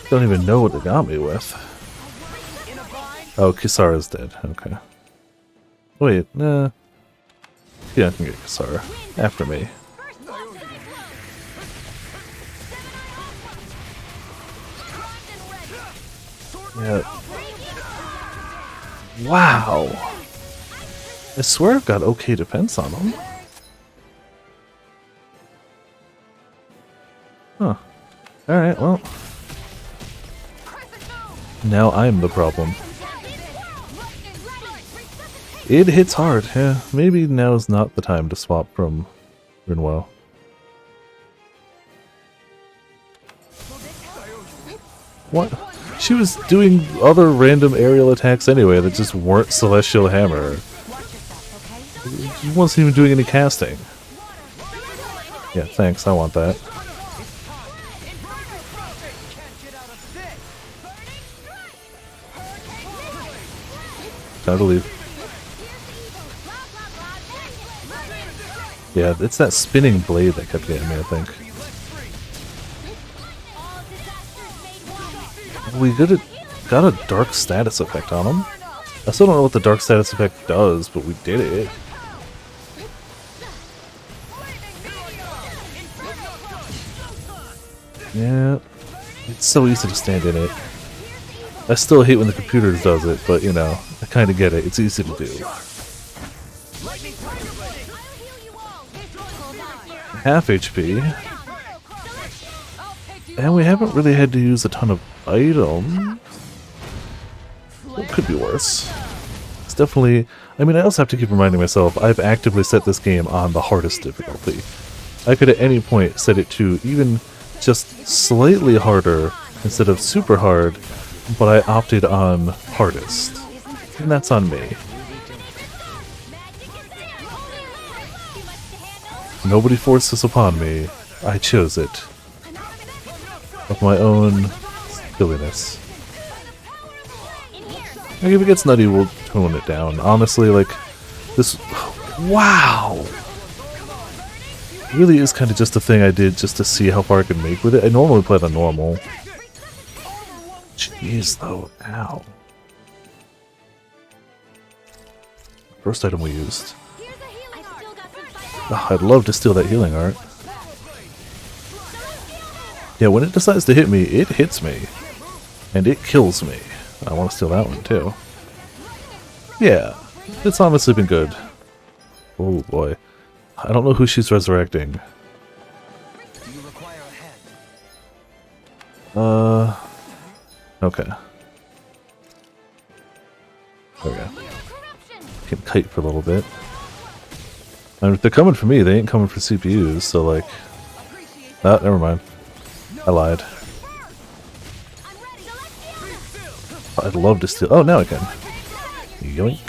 Don't even know what they got me with. Oh, Kisara's dead. Okay. Wait, nah. Yeah, I can get Kisara. After me. Yeah. Wow. I swear I've got okay defense on them. Huh. Alright, well. Now I'm the problem. It hits hard, yeah. Maybe now is not the time to swap from Rinwell. What? She was doing other random aerial attacks anyway that just weren't Celestial Hammer. She wasn't even doing any casting. Yeah, thanks, I want that. Time to leave. Yeah, it's that spinning blade that kept getting me, I think. We got a dark status effect on him. I still don't know what the dark status effect does, but we did it. Yeah, it's so easy to stand in it. I still hate when the computer does it, but you know, I kind of get it. It's easy to do. Half HP. And we haven't really had to use a ton of items. It could be worse. It's definitely... I mean, I also have to keep reminding myself, I've actively set this game on the hardest difficulty. I could at any point set it to even just slightly harder instead of super hard, but I opted on hardest. And that's on me. Nobody forced this upon me. I chose it. Of my own silliness. Like, if it gets nutty, we'll tone it down. Honestly, like, this... Wow! It really is kind of just a thing I did just to see how far I could make with it. I normally play it on normal. Jeez, though. Ow. First item we used. Oh, I'd love to steal that healing art. Yeah, when it decides to hit me, it hits me. And it kills me. I want to steal that one, too. Yeah, it's honestly been good. Oh, boy. I don't know who she's resurrecting. Okay. There we go. Can kite for a little bit. I mean, if they're coming for me, they ain't coming for CPUs, so like... Ah, never mind. I lied. I'd love to steal... Oh, now I can. Yoink.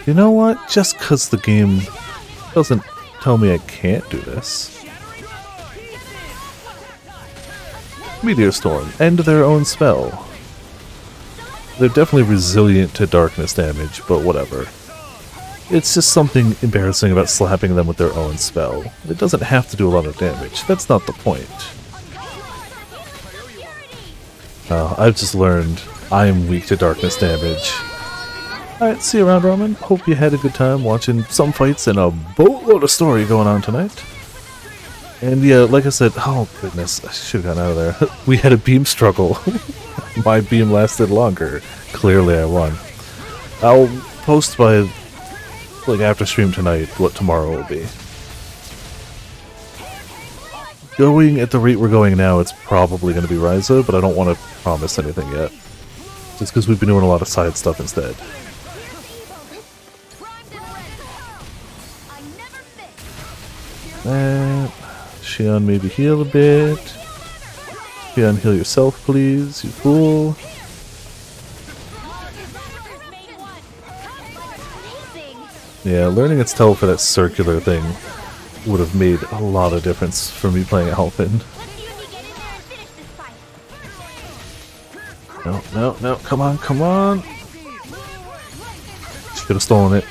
You know what? Just because the game doesn't tell me I can't do this. Meteor Storm. End their own spell. They're definitely resilient to darkness damage, but whatever. It's just something embarrassing about slapping them with their own spell. It doesn't have to do a lot of damage. That's not the point. I've just learned I am weak to darkness damage. Alright, see you around, Ramen. Hope you had a good time watching some fights and a boatload of story going on tonight. And yeah, like I said, oh goodness, I should have gotten out of there. We had a beam struggle. My beam lasted longer. Clearly I won. I'll post by, like, after stream tonight what tomorrow will be. Going at the rate we're going now, it's probably going to be Ryza, but I don't want to promise anything yet. Just because we've been doing a lot of side stuff instead. That. Xion, maybe heal a bit. Xion, heal yourself, please, you fool. Yeah, learning its tell for that circular thing would have made a lot of difference for me playing Alphen. No, no, no, come on, come on! Should have stolen it.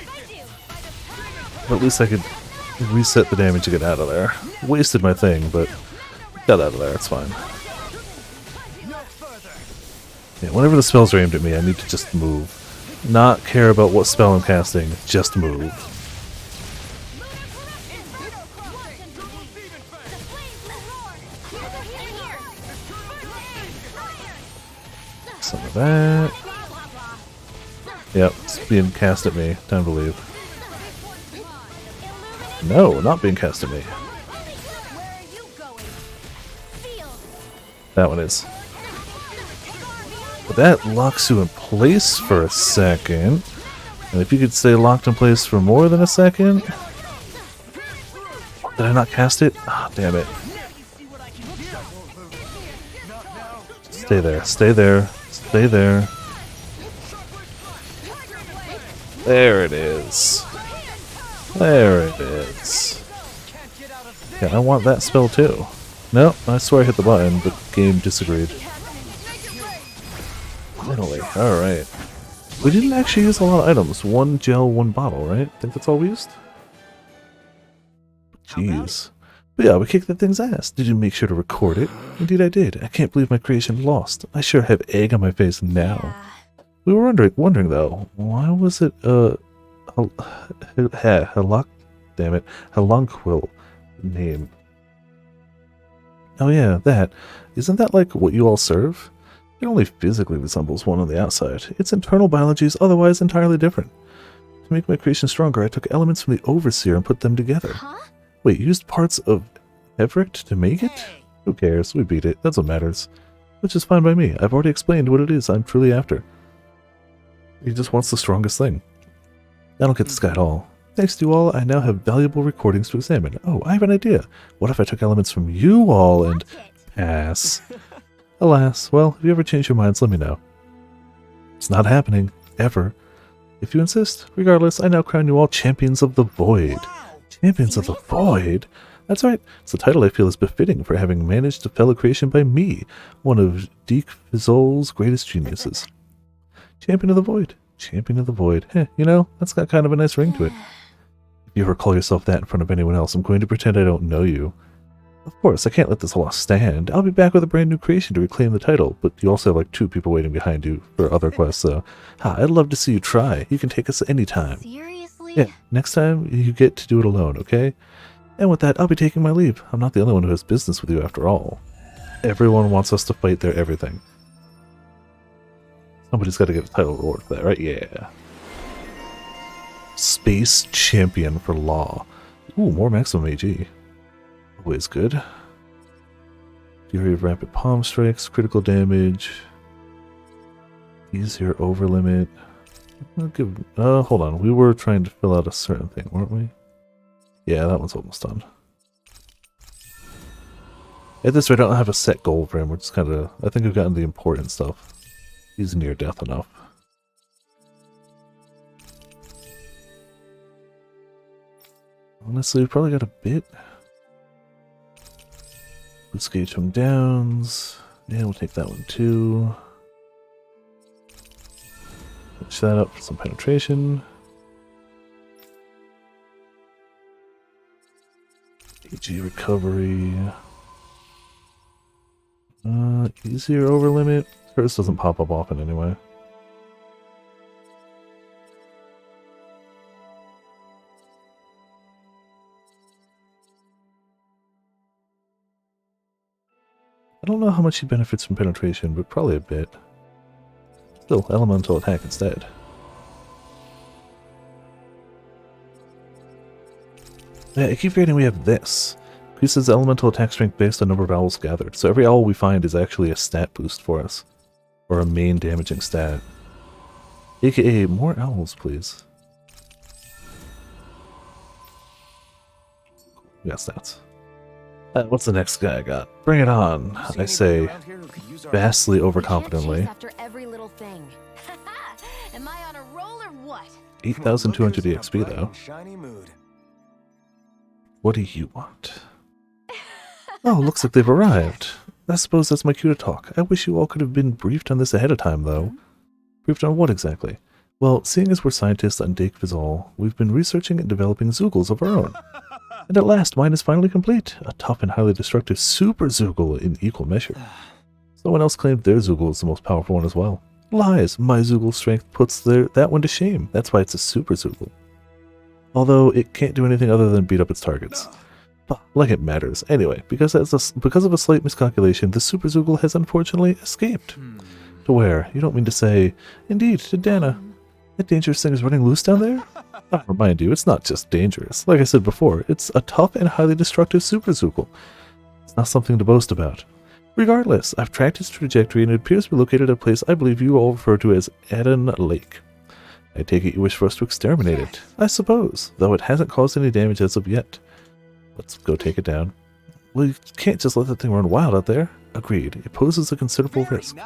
But at least I could reset the damage to get out of there. Wasted my thing, but got out of there, it's fine. Yeah, whenever the spells are aimed at me, I need to just move. Not care about what spell I'm casting, just move. Some of that. Yep, it's being cast at me. Time to leave. No, not being cast at me. That one is. But that locks you in place for a second. And if you could stay locked in place for more than a second... Did I not cast it? Ah, damn it. Stay there, stay there, stay there. There it is. There it is. Yeah, I want that spell too. No, I swear I hit the button, but game disagreed. Finally, alright. We didn't actually use a lot of items. One gel, one bottle, right? I think that's all we used? Jeez. But yeah, we kicked that thing's ass. Did you make sure to record it? Indeed I did. I can't believe my creation lost. I sure have egg on my face now. We were wondering though, why was it, Halonquil name? Oh yeah, that. Isn't that like what you all serve? It only physically resembles one on the outside. Its internal biology is otherwise entirely different. To make my creation stronger, I took elements from the Overseer and put them together. Huh? Wait, you used parts of Everict to make it? Who cares? We beat it. That's what matters. Which is fine by me. I've already explained what it is I'm truly after. He just wants the strongest thing. I don't get this guy at all. Thanks to you all, I now have valuable recordings to examine. Oh, I have an idea. What if I took elements from you all and... Pass. Alas, well, if you ever change your minds, let me know. It's not happening. Ever. If you insist. Regardless, I now crown you all Champions of the Void. Champions of the Void? That's right. It's a title I feel is befitting for having managed a fellow creation by me, one of Deek Fizzol's greatest geniuses. Champion of the Void. Champion of the Void. Heh, you know, that's got kind of a nice ring to it. If you ever call yourself that in front of anyone else, I'm going to pretend I don't know you. Of course, I can't let this loss stand. I'll be back with a brand new creation to reclaim the title, but you also have like 2 people waiting behind you for other quests, so... I'd love to see you try. You can take us anytime. Seriously? Yeah, next time you get to do it alone, okay? And with that, I'll be taking my leave. I'm not the only one who has business with you after all. Everyone wants us to fight their everything. Somebody's got to get a title reward for that, right? Yeah. Space Champion for Law. Ooh, more maximum AG. Always good. Fury of Rapid Palm Strikes, critical damage. Easier over limit. I'll give, hold on. We were trying to fill out a certain thing, weren't we? Yeah, that one's almost done. At this rate, I don't have a set goal for him. We're just kind of... I think we've gotten the important stuff. He's near death enough. Honestly, we've probably got a bit. Let's gauge him downs. Yeah, we'll take that one too. Finish that up for some penetration. AG recovery. Easier over limit. Hers doesn't pop up often anyway. I don't know how much he benefits from penetration, but probably a bit. Still, elemental attack instead. Yeah, I keep forgetting we have this. Increases elemental attack strength based on number of owls gathered. So every owl we find is actually a stat boost for us. Or a main damaging stat. AKA, more owls, please. We got stats. What's the next guy I got? Bring it on, I say, vastly overconfidently. 8,200 EXP though. What do you want? Oh, looks like they've arrived. I suppose that's my cue to talk. I wish you all could have been briefed on this ahead of time, though. Briefed on what exactly? Well, seeing as we're scientists on Dake Vizal, we've been researching and developing Zoogles of our own. And at last, mine is finally complete. A tough and highly destructive super Zoogle in equal measure. Someone else claimed their Zoogle is the most powerful one as well. Lies! My Zoogle strength puts that one to shame. That's why it's a super Zoogle. Although it can't do anything other than beat up its targets. But, like it matters. Anyway, because of a slight miscalculation, the super Zoogle has unfortunately escaped. To where? You don't mean to say, indeed, to Dana. That dangerous thing is running loose down there? I'll remind you, it's not just dangerous. Like I said before, it's a tough and highly destructive super Zoogle. It's not something to boast about. Regardless, I've tracked its trajectory and it appears to be located at a place I believe you all refer to as Adon Lake. I take it you wish for us to exterminate it. I suppose, though it hasn't caused any damage as of yet. Let's go take it down. Well, you can't just let that thing run wild out there. Agreed, it poses a considerable risk.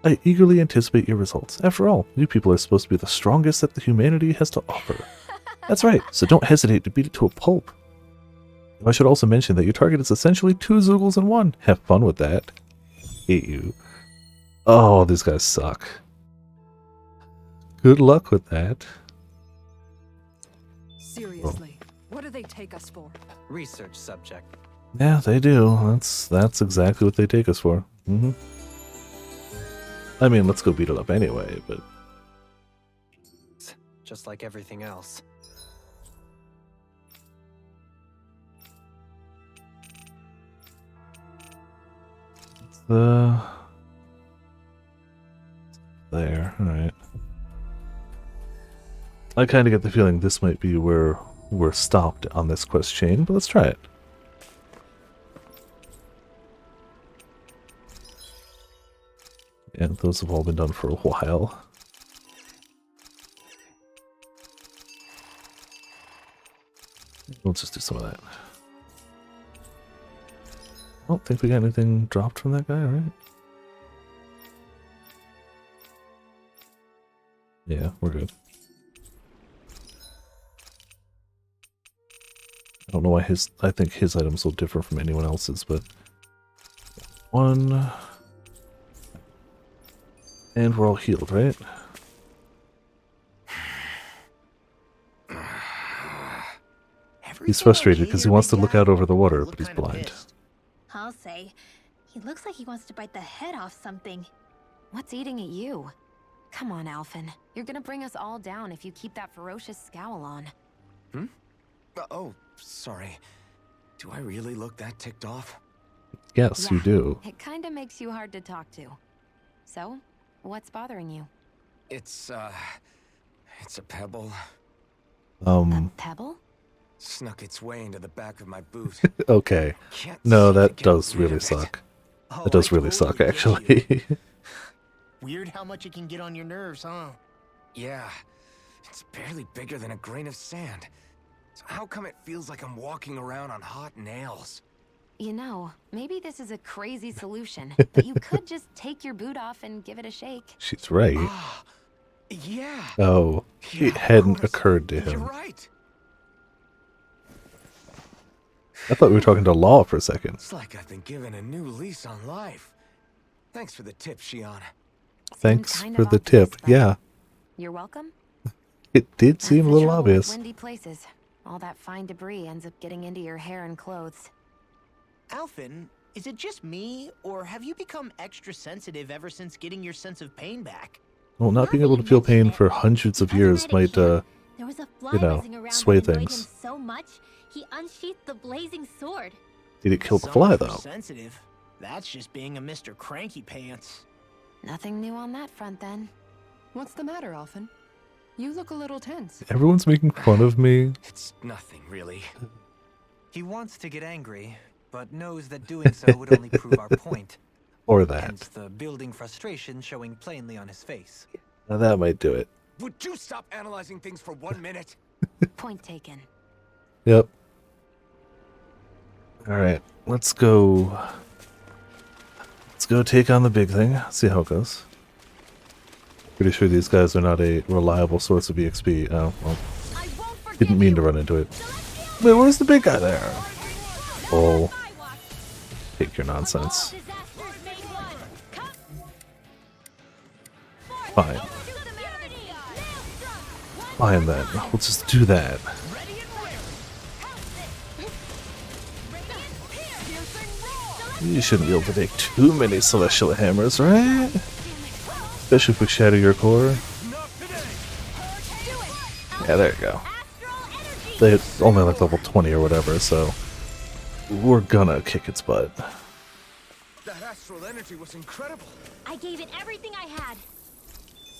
I eagerly anticipate your results. After all, you people are supposed to be the strongest that the humanity has to offer. That's right, so don't hesitate to beat it to a pulp. I should also mention that your target is essentially 2 Zoogles in 1. Have fun with that. Hate you. Oh, these guys suck. Good luck with that. Seriously, what do they take us for? Research subject. Yeah, they do. That's exactly what they take us for. I mean, let's go beat it up anyway, but... Just like everything else. There, alright. I kind of get the feeling this might be where we're stopped on this quest chain, but let's try it. And those have all been done for a while. We'll just do some of that. I don't think we got anything dropped from that guy, right? Yeah, we're good. I don't know why I think his items will differ from anyone else's, but... 1... And we're all healed, right? He's frustrated because he wants to look out over the water, but he's blind. I'll say. He looks like he wants to bite the head off something. What's eating at you? Come on, Alphen. You're gonna bring us all down if you keep that ferocious scowl on. Oh, sorry. Do I really look that ticked off? Yes, Yeah, you do. It kinda makes you hard to talk to. So, what's bothering you? It's a pebble. A pebble? Snuck its way into the back of my boot. Okay. No, that does really suck. That does really suck, actually. Weird how much it can get on your nerves, huh? Yeah. It's barely bigger than a grain of sand. So how come it feels like I'm walking around on hot nails? You know, maybe this is a crazy solution, but you could just take your boot off and give it a shake. She's right. Yeah. Oh, it hadn't occurred to You're him. right. I thought we were talking to Law for a second. It's like I've been given a new lease on life. Thanks for the tip, Shion. Thanks kind for of the obvious, tip. but- Yeah, You're welcome? it did seem a That's the little trouble with obvious. windy places. All that fine debris ends up getting into your hair and clothes. Alphen, is it just me, or have you become extra sensitive ever since getting your sense of pain back? Well, not being able to feel pain for hundreds of years might, There was a fly you know, buzzing around sway that annoyed things. him so much, he unsheathed the blazing sword. Did it kill the So fly, much for though? sensitive. That's just being a Mr. Cranky Pants. Nothing new on that front then. What's the matter, Alphen? You look a little tense. Everyone's making fun of me. It's nothing, really. He wants to get angry, but knows that doing so would only prove our point. Or that. Hence the building frustration showing plainly on his face. Now that might do it. Would you stop analyzing things for 1 minute? Point taken. Yep. Alright, let's go. Let's go take on the big thing. See how it goes. Pretty sure these guys are not a reliable source of EXP. Oh, well. Didn't mean to run into it. Wait, where's the big guy there? Oh. Take your nonsense. Fine. Fine then. Let's just do that. You shouldn't be able to take too many celestial hammers, right? Especially if we shatter your core. Yeah, there you go. It's only like level 20 or whatever, so we're gonna kick its butt. That astral energy was incredible. I gave it everything I had.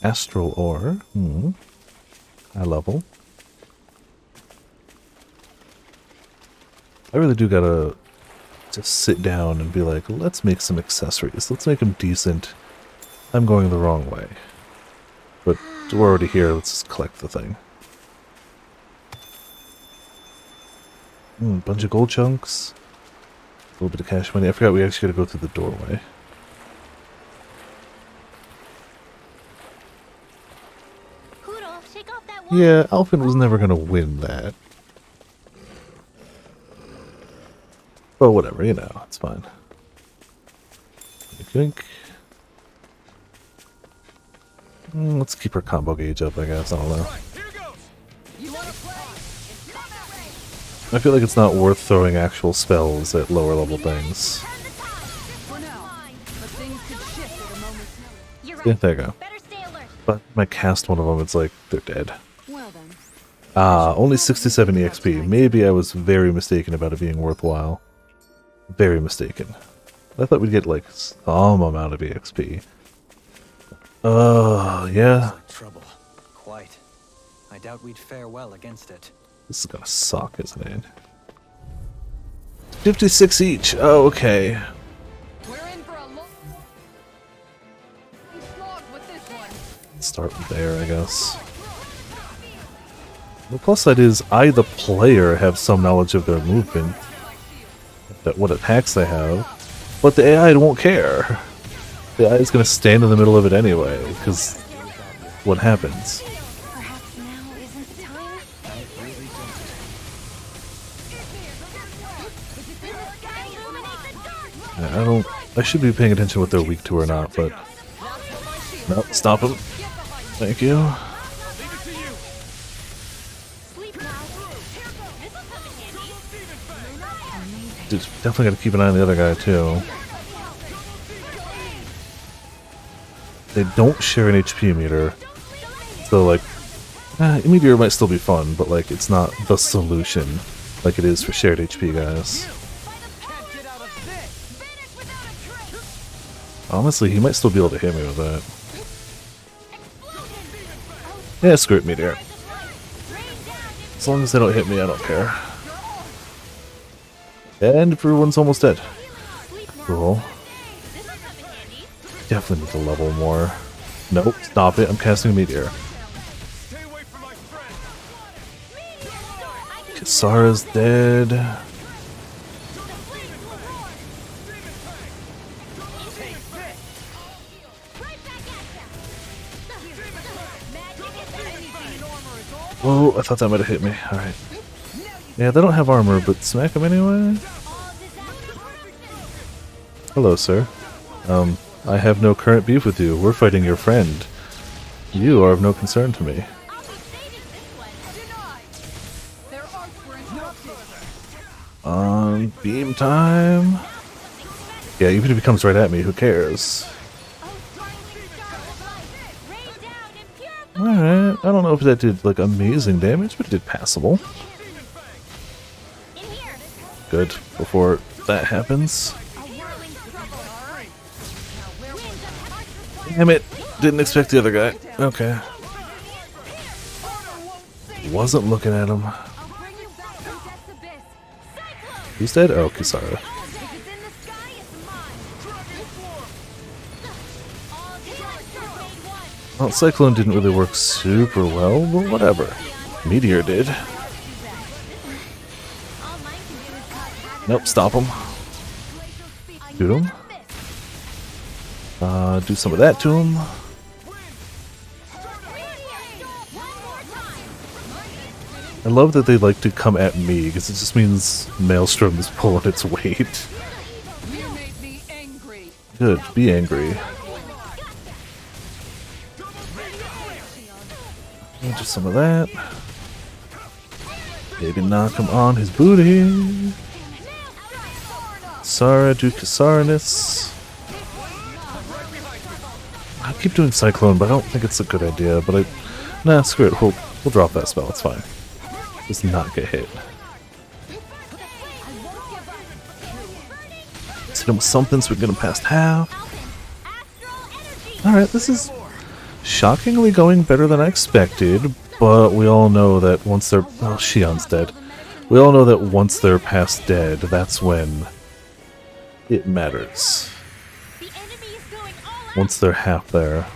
Astral ore. High level. I really do gotta just sit down and be like, let's make some accessories. Let's make them decent. I'm going the wrong way. But we're already here. Let's just collect the thing. Bunch of gold chunks. A little bit of cash money. I forgot we actually gotta go through the doorway. Yeah, Alphen was never gonna win that. But whatever, you know, it's fine. I think. Let's keep our combo gauge up, I guess. I don't know. I feel like it's not worth throwing actual spells at lower level things. Yeah, there you go. But I cast one of them, it's like, they're dead. Ah, only 67 EXP. Maybe I was very mistaken about it being worthwhile. Very mistaken. I thought we'd get like some amount of EXP. Yeah. Trouble. Quite. I doubt we'd fare well against it. This is gonna suck, isn't it? 56 each. Oh, okay. Start there, I guess. The plus side is I, the player, have some knowledge of their movement, that what attacks they have, but the AI won't care. The AI is going to stand in the middle of it anyway, because what happens? Yeah, I should be paying attention to what they're weak to or not, but nope, stop them. Thank you. Dude, definitely gotta keep an eye on the other guy too. They don't share an HP meter, so like, meteor might still be fun, but like, it's not the solution like it is for shared HP guys. Honestly, he might still be able to hit me with that. Yeah, screw it, meteor. As long as they don't hit me, I don't care. And everyone's almost dead. Cool. Definitely need to level more. Nope, stop it. I'm casting a meteor. Kisara's dead. Oh, I thought that might have hit me. Alright. Yeah, they don't have armor, but smack them anyway. Hello, sir. I have no current beef with you. We're fighting your friend. You are of no concern to me. Beam time. Yeah, even if he comes right at me, who cares? Alright, I don't know if that did like amazing damage, but it did passable. Good, before that happens. Damn it, didn't expect the other guy. Okay. Wasn't looking at him. Who's dead? Oh, Kisara. Well, Cyclone didn't really work super well, but whatever. Meteor did. Nope, stop him. Shoot him. Do some of that to him. I love that they like to come at me, because it just means Maelstrom is pulling its weight. Good, be angry. Just some of that. Maybe knock him on his booty. Sara do Casarinus. I keep doing Cyclone, but I don't think it's a good idea. But nah, screw it. We'll drop that spell. It's fine. Just not get hit. Let's hit him with something so we can get him past half. Alright, this is shockingly going better than I expected, but we all know that once they're... Oh, Shion's dead. We all know that once they're past dead, that's when it matters. Once they're half there.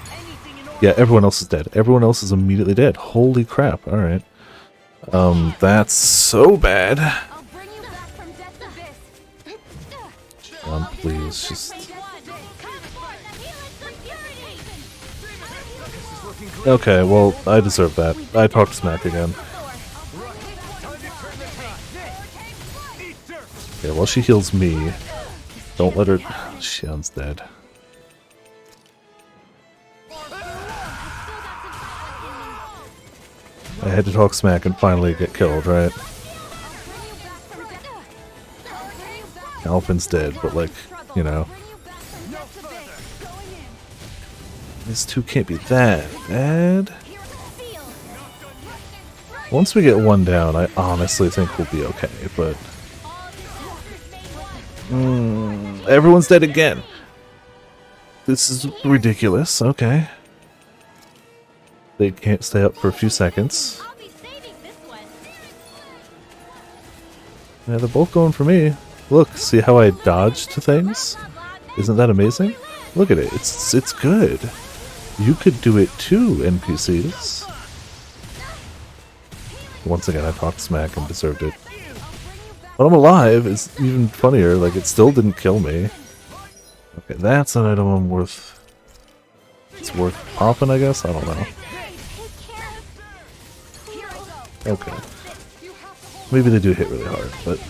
Yeah, everyone else is dead. Everyone else is immediately dead. Holy crap, alright. That's so bad. Please, just... Okay, well, I deserve that. I talked smack again. Okay, well, she heals me. Don't let her... Shion's dead. I had to talk smack and finally get killed, right? Alpin's dead, but like, you know. These two can't be that bad. Once we get one down, I honestly think we'll be okay, but... everyone's dead again! This is ridiculous, okay. They can't stay up for a few seconds. Yeah, they're both going for me. Look, see how I dodged things? Isn't that amazing? Look at it, it's good. You could do it too, NPCs. Once again, I talked smack and deserved it. But I'm alive is even funnier, like it still didn't kill me. Okay, that's an item I'm worth... It's worth popping, I guess? I don't know. Okay. Maybe they do hit really hard, but...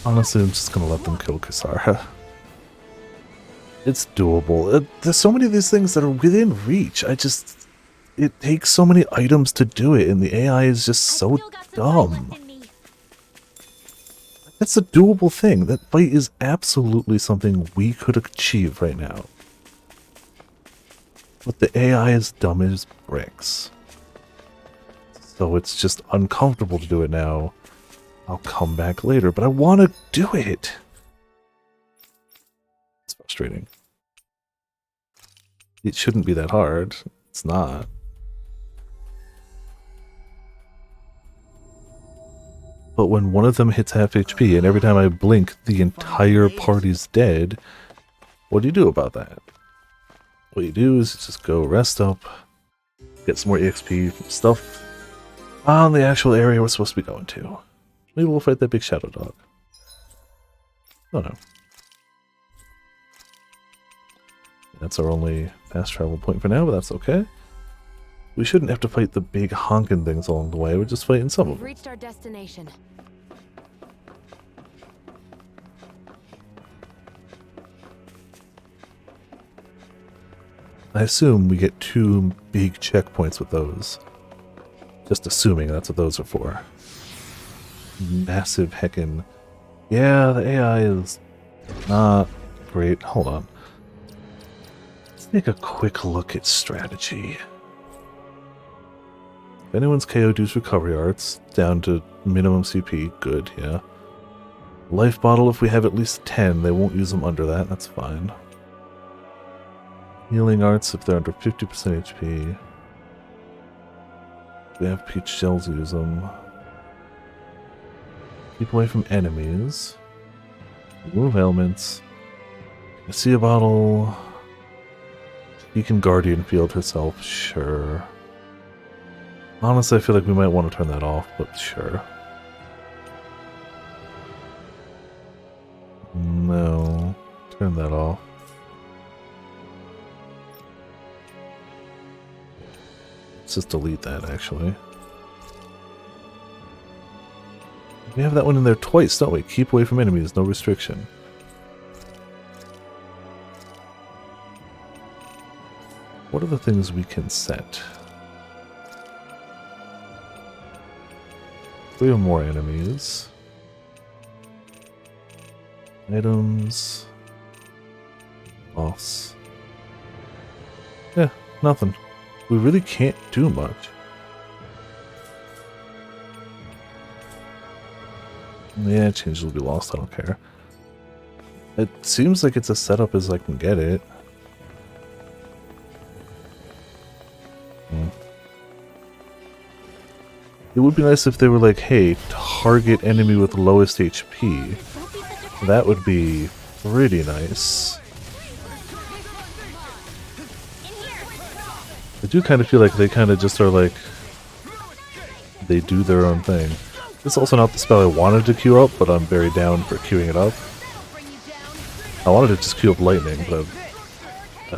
Honestly, I'm just gonna let them kill Kisara. It's doable. There's so many of these things that are within reach. It takes so many items to do it, and the AI is just so dumb. That's a doable thing. That fight is absolutely something we could achieve right now. But the AI is dumb as bricks. So it's just uncomfortable to do it now. I'll come back later, but I want to do it! It's frustrating. It shouldn't be that hard. It's not. But when one of them hits half HP and every time I blink the entire party's dead, what do you do about that? What you do is just go rest up, get some more EXP stuff on the actual area we're supposed to be going to. Maybe we'll fight that big shadow dog. Oh no. That's our only fast travel point for now, but that's okay. We shouldn't have to fight the big honking things along the way, we're just fighting some of them. We've reached our destination. I assume we get 2 big checkpoints with those. Just assuming that's what those are for. Massive heckin'... Yeah, the AI is not great. Hold on. Let's take a quick look at strategy. If anyone's KO'd, use recovery arts. Down to minimum CP. Good, yeah. Life bottle, if we have at least 10, they won't use them under that. That's fine. Healing arts, if they're under 50% HP. If we have peach shells, use them. Keep away from enemies. Remove ailments. I see a bottle. You can Guardian Field herself, sure. Honestly, I feel like we might want to turn that off, but sure. No. Turn that off. Let's just delete that, actually. We have that one in there twice, don't we? Keep away from enemies, no restriction. What are the things we can set? We have more enemies. Items. Boss. Yeah, nothing. We really can't do much. Yeah, changes will be lost, I don't care. It seems like it's as set up as I can get it. It would be nice if they were like, hey, target enemy with lowest HP. That would be pretty nice. I do kind of feel like they kind of just are like, they do their own thing. It's also not the spell I wanted to queue up, but I'm very down for queuing it up. I wanted to just queue up lightning, but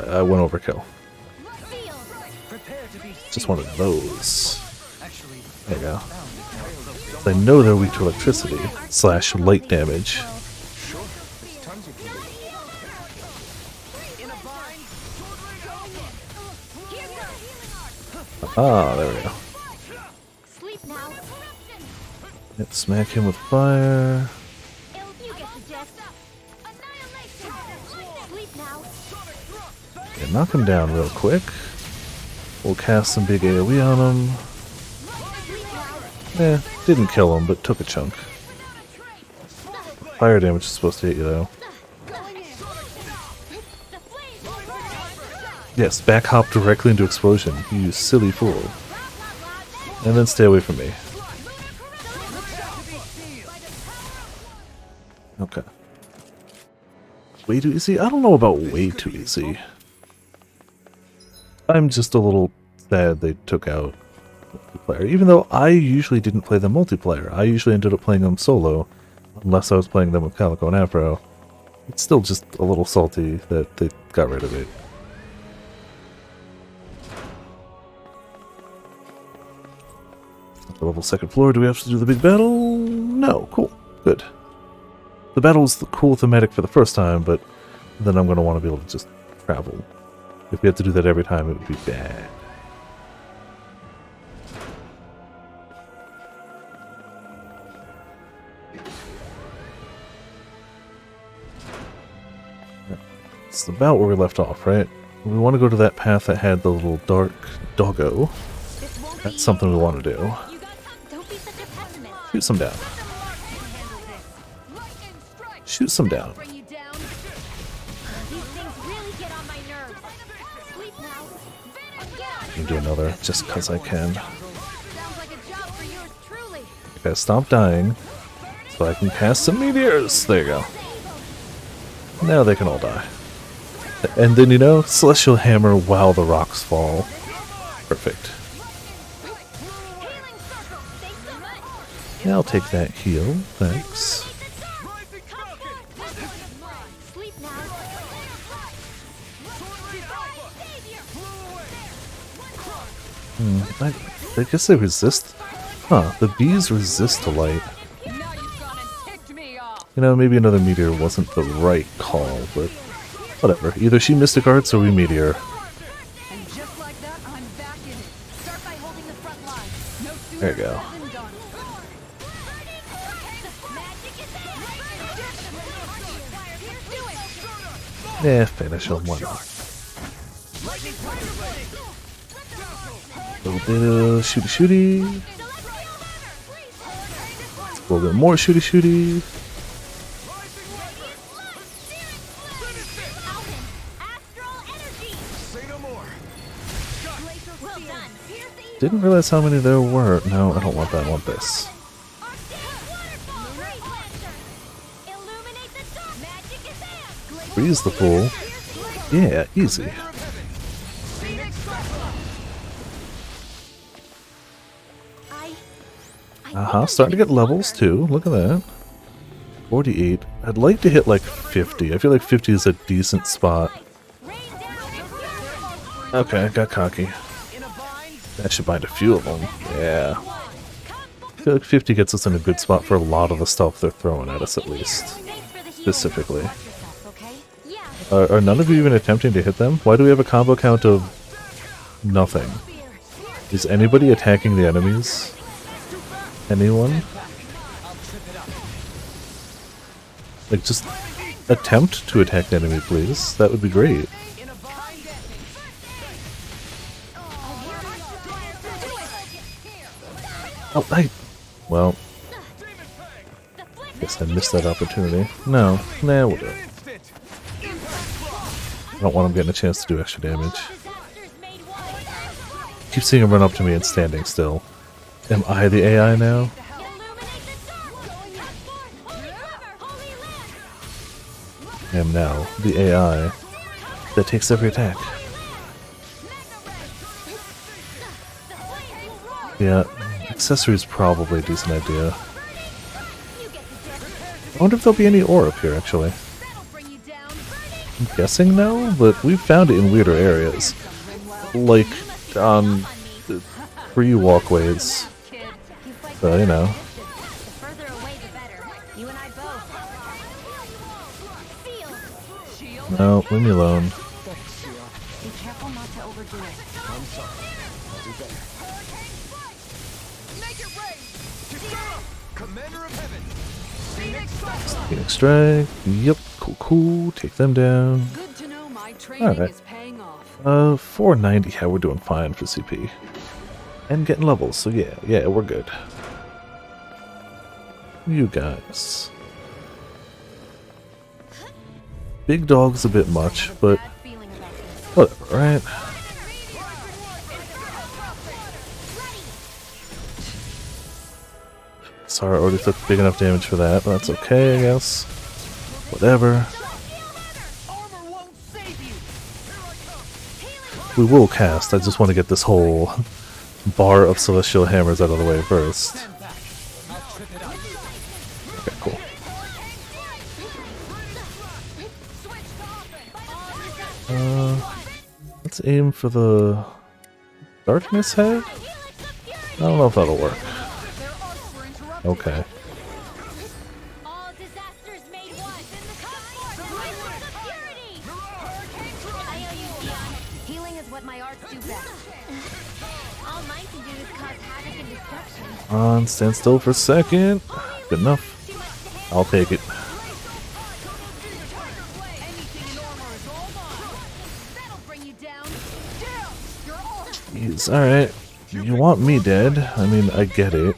I went overkill. Just one of those. There you go. I know they're weak to electricity / light damage. Ah, there we go. Let's smack him with fire. Yeah, knock him down real quick. We'll cast some big AoE on him. Eh, didn't kill him, but took a chunk. Fire damage is supposed to hit you, though. Yes, back hop directly into explosion, you silly fool. And then stay away from me. Okay. Way too easy? I don't know about way too easy. I'm just a little sad they took out multiplayer, even though I usually didn't play them multiplayer. I usually ended up playing them solo, unless I was playing them with Calico and Afro. It's still just a little salty that they got rid of it. Level 2nd floor, do we have to do the big battle? No, cool, good. The battle was the cool thematic for the first time, but then I'm going to want to be able to just travel. If we have to do that every time, it would be bad. It's about where we left off, right? We want to go to that path that had the little dark doggo. That's something we want to do. Shoot some down. Shoot some down. I'll do another just because I can. I gotta stop dying so I can cast some meteors. There you go. Now they can all die. And then, you know, Celestial Hammer while the rocks fall. Perfect. Yeah, I'll take that heal. Thanks. I guess they resist. Huh, the bees resist to light. You know, maybe another meteor wasn't the right call, but whatever. Either she Mystic Arts or we meteor. There you go. Yeah, finish him. Why not? A little bit of shooty shooty. A little bit more shooty shooty. Didn't realize how many there were. No, I don't want that. I want this. Freeze the fool. Yeah, easy. Starting to get levels too. Look at that. 48. I'd like to hit like 50. I feel like 50 is a decent spot. Okay, I got cocky. That should bind a few of them. Yeah. I feel like 50 gets us in a good spot for a lot of the stuff they're throwing at us, at least. Specifically. Are none of you even attempting to hit them? Why do we have a combo count of nothing? Is anybody attacking the enemies? Anyone? Like, just attempt to attack the enemy, please. That would be great. Oh, well, guess I missed that opportunity. No, nah, we'll do it. I don't want him getting a chance to do extra damage. Keep seeing him run up to me and standing still. Am I the AI now? I am now the AI that takes every attack. Yeah, accessory is probably a decent idea. I wonder if there'll be any ore up here, actually. I'm guessing no, but we've found it in weirder areas. Like, on free walkways. So, you know. No, leave me alone. Phoenix Strike. Yep, cool. Take them down. Alright. 490. Yeah, we're doing fine for CP. And getting levels, so yeah, we're good. You guys. Big dog's a bit much, but whatever, right? Sorry, I already took big enough damage for that, but that's okay, I guess. Whatever. We will cast, I just want to get this whole bar of celestial hammers out of the way first. Okay, cool. Let's aim for the darkness head? I don't know if that'll work. Okay. On, stand still for a second. Good enough. I'll take it. Jeez, alright. You want me dead? I mean, I get it.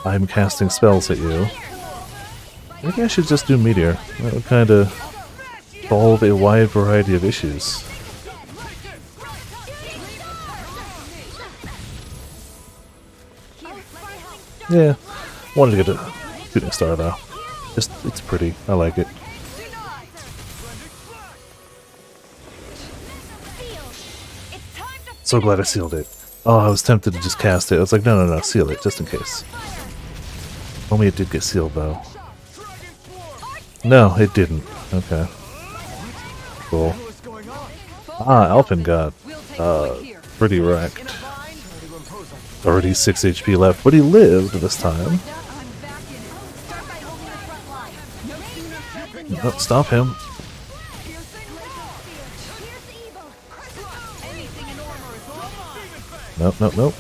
I'm casting spells at you. Maybe I should just do Meteor. That would kind of solve a wide variety of issues. Yeah, wanted to get a shooting star though. Just, it's pretty. I like it. So glad I sealed it. Oh, I was tempted to just cast it. I was like, no, seal it, just in case. Only it did get sealed though. No, it didn't. Okay. Cool. Ah, Alpin got pretty wrecked. 36 HP left, but he lived this time. Oh, stop him. Nope.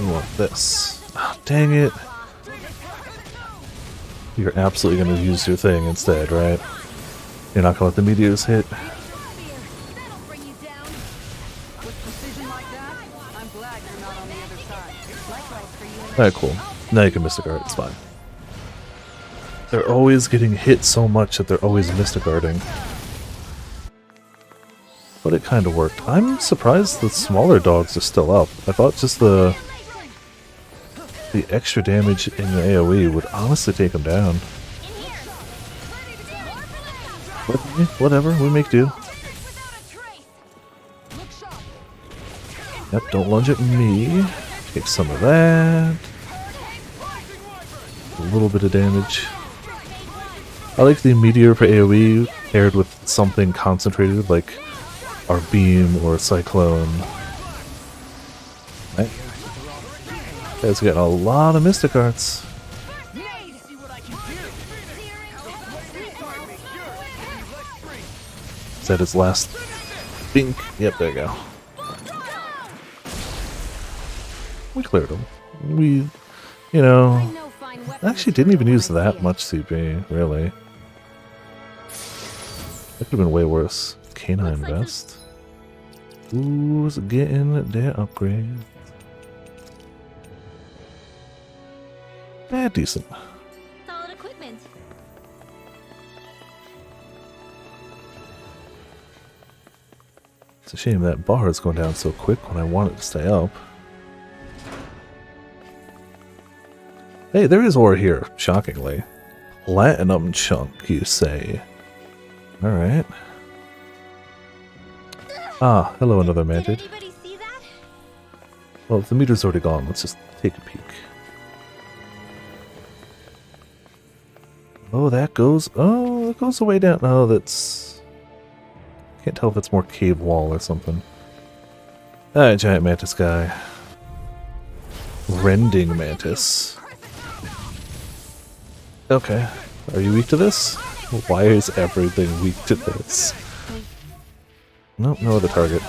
We want this. Oh, dang it. You're absolutely going to use your thing instead, right? You're not going to let the meteors hit? Alright, cool. Now you can Mystic Art, it's fine. They're always getting hit so much that they're always Mystic Arting. But it kind of worked. I'm surprised the smaller dogs are still up. I thought just the extra damage in the AoE would honestly take them down. But, whatever, we make do. Yep, don't lunge at me. Take some of that. A little bit of damage. I like the Meteor for AoE paired with something concentrated like our Beam or Cyclone. Right. Guy's getting a lot of Mystic Arts. Is that his last bink? Yep, there you go. We cleared him. We, you know, actually didn't even use that much CP, really. That could have been way worse. Canine Vest. Who's getting their upgrade? Decent. Solid equipment. It's a shame that bar is going down so quick when I want it to stay up. Hey, there is ore here, shockingly. Platinum chunk, you say? Alright. Ah, hello, another Mantid. Well, if the meter's already gone, let's just take a peek. Oh, that goes... Oh, it goes way down. Oh, that's... Can't tell if it's more cave wall or something. Alright, giant mantis guy. Rending mantis. Okay. Are you weak to this? Why is everything weak to this? Nope, no other target.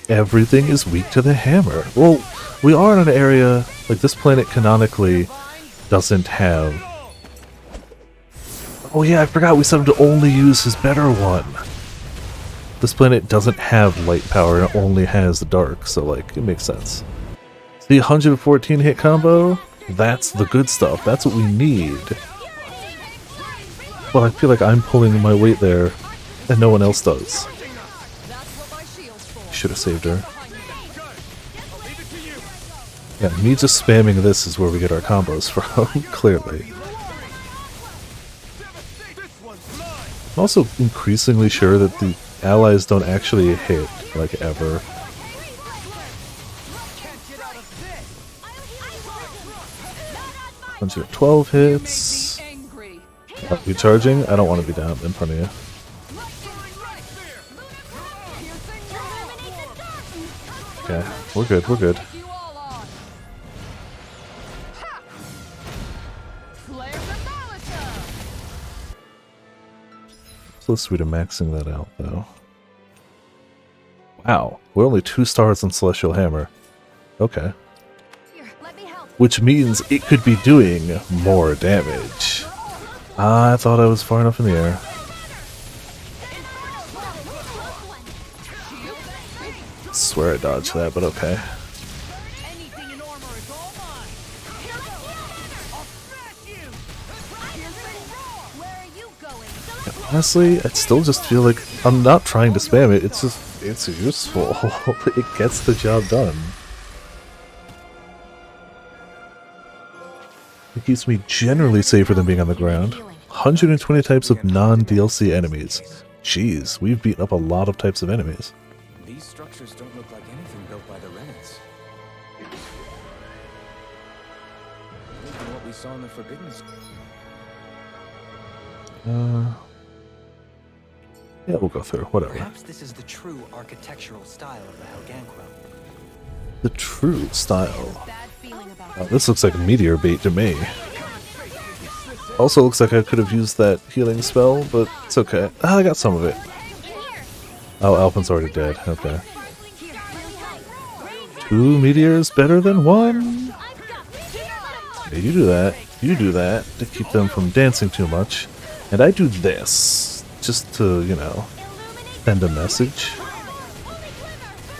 Everything is weak to the hammer. Well, we are in an area, like this planet canonically doesn't have... Oh yeah, I forgot we said him to only use his better one. This planet doesn't have light power, it only has the dark, so like, it makes sense. The 114 hit combo, that's the good stuff, that's what we need. Well, I feel like I'm pulling my weight there, and no one else does. Should have saved her. Yeah, me just spamming this is where we get our combos from, clearly. I'm also increasingly sure that the allies don't actually hit, like, ever. Once you're at 12 hits. Are you charging? I don't want to be down in front of you. Okay, we're good, we're good. Close to maxing that out, though. Wow, we're only 2 stars on Celestial Hammer. Okay. Which means it could be doing more damage. I thought I was far enough in the air. Swear I dodged that, but okay. Honestly, I still just feel like I'm not trying to spam it, it's just, it's useful. It gets the job done. It keeps me generally safer than being on the ground. 120 types of non-DLC enemies. Jeez, we've beaten up a lot of types of enemies. These structures don't look like anything built by the Renans. Even what we saw in the Forbidden Zone. Yeah, we'll go through, whatever. Perhaps this is the true architectural style of the Helganquil. The true style. Oh, this looks like meteor bait to me. Also looks like I could have used that healing spell, but it's okay. Ah, I got some of it. Oh, Alpin's already dead. Okay. 2 meteors better than 1? Yeah, you do that. You do that to keep them from dancing too much. And I do this, just to, you know, send a message.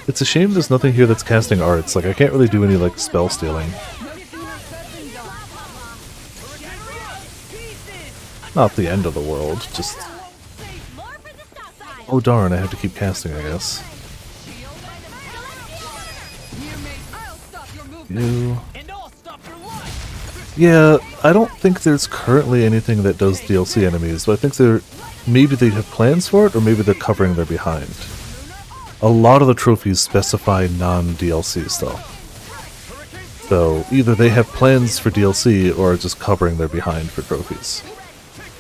It's a shame there's nothing here that's casting arts. Like, I can't really do any, like, spell stealing. Not the end of the world, just... Oh darn, I have to keep casting, I guess. You... Yeah, I don't think there's currently anything that does DLC enemies, but I think they're... Maybe they have plans for it, or maybe they're covering their behind. A lot of the trophies specify non-DLC stuff. So, either they have plans for DLC, or just covering their behind for trophies.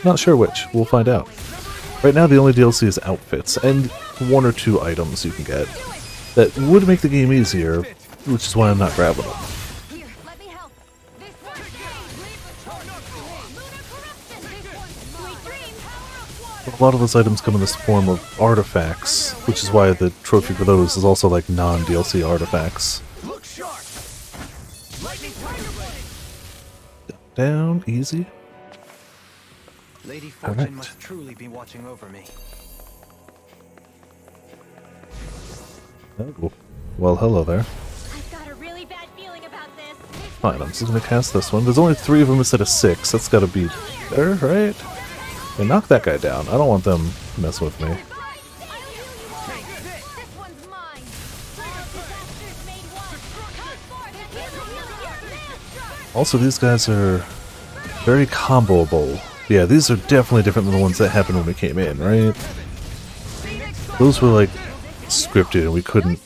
Not sure which, we'll find out. Right now the only DLC is outfits, and 1 or 2 items you can get. that would make the game easier, which is why I'm not grabbing them. A lot of those items come in this form of artifacts, which is why the trophy for those is also like non-DLC artifacts. Down, easy. Lady Fortune must truly be watching over me. Oh, well, hello there. I've got a really bad feeling about this. Fine, I'm just gonna cast this one. There's only 3 of them instead of 6. That's gotta be better, right? Hey, knock that guy down. I don't want them messing with me. Also, these guys are very comboable. Yeah, these are definitely different than the ones that happened when we came in, right? Those were like scripted and we couldn't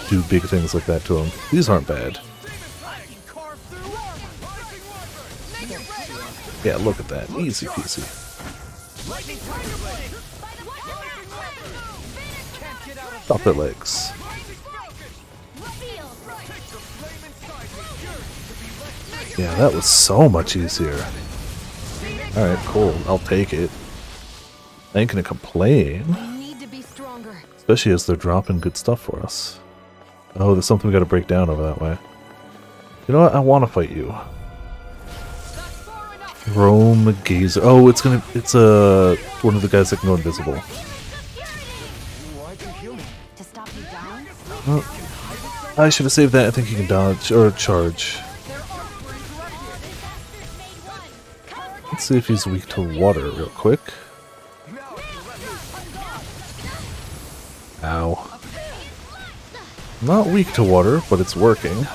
do big things like that to them. These aren't bad. Yeah, look at that. Easy peasy. Stop their legs. Yeah, that was so much easier. Alright, cool. I'll take it. I ain't gonna complain. Especially as they're dropping good stuff for us. Oh, there's something we gotta break down over that way. You know what? I wanna fight you. Rome Gazer. Oh, it's one of the guys that can go invisible. Oh, I should have saved that. I think he can dodge or charge. Let's see if he's weak to water real quick. Ow. Not weak to water, but it's working.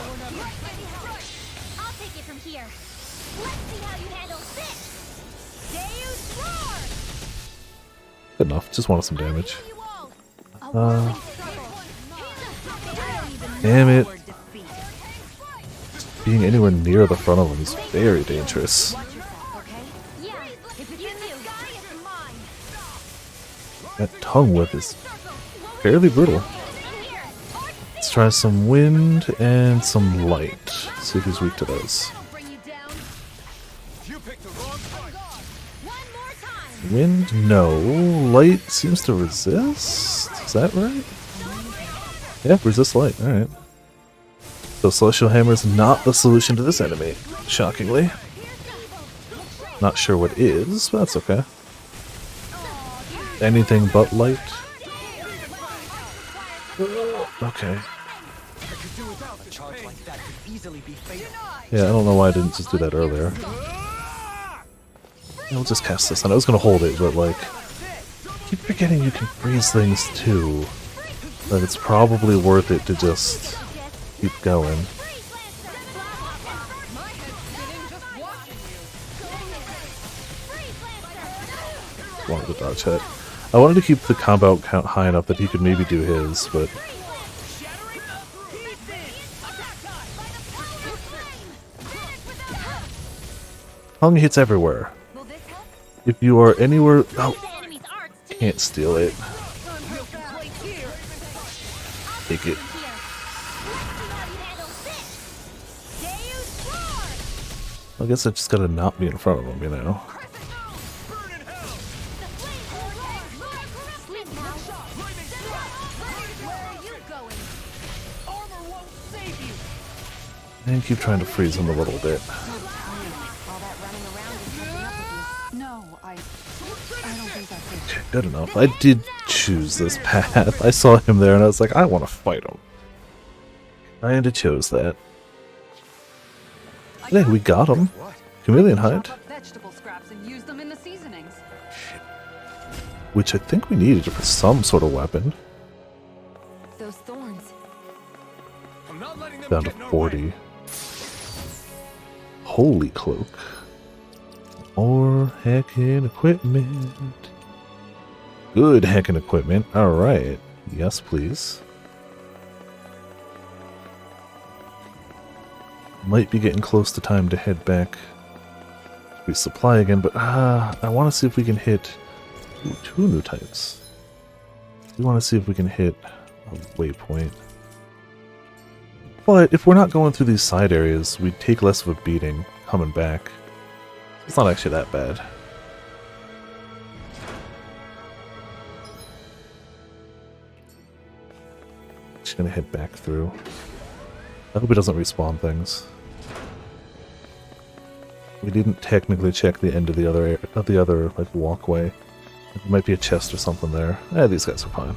Good enough. Just wanted some damage. Damn it. Being anywhere near the front of him is very dangerous. That tongue whip is fairly brutal. Let's try some wind and some light. See if he's weak to those. Wind? No. Light seems to resist? Is that right? Yeah, resist light. Alright. So Celestial Hammer is not the solution to this enemy, shockingly. Not sure what is, but that's okay. Anything but light? Okay. Yeah, I don't know why I didn't just do that earlier. We'll just cast this, and I was gonna hold it, but like, keep forgetting you can freeze things too. But it's probably worth it to just keep going. Wanted to dodge hit. I wanted to keep the combo count high enough that he could maybe do his, but Hung hits everywhere. If you are anywhere... Oh, can't steal it. Take it. I guess I just gotta not be in front of him, you know? And keep trying to freeze him a little bit. Okay, good enough. I did choose this path. I saw him there and I was like, I want to fight him. And I chose that. Hey, we got him. Chameleon Hide. Which I think we needed for some sort of weapon. Those thorns. Down to 40. Holy cloak. More hacking equipment. Good hacking equipment. Alright. Yes, please. Might be getting close to time to head back. Resupply again, but I want to see if we can hit 2 new types. We want to see if we can hit a waypoint. But if we're not going through these side areas, we take less of a beating coming back. It's not actually that bad. Just gonna head back through. I hope it doesn't respawn things. We didn't technically check the end of the other like walkway. There might be a chest or something there. These guys are fine.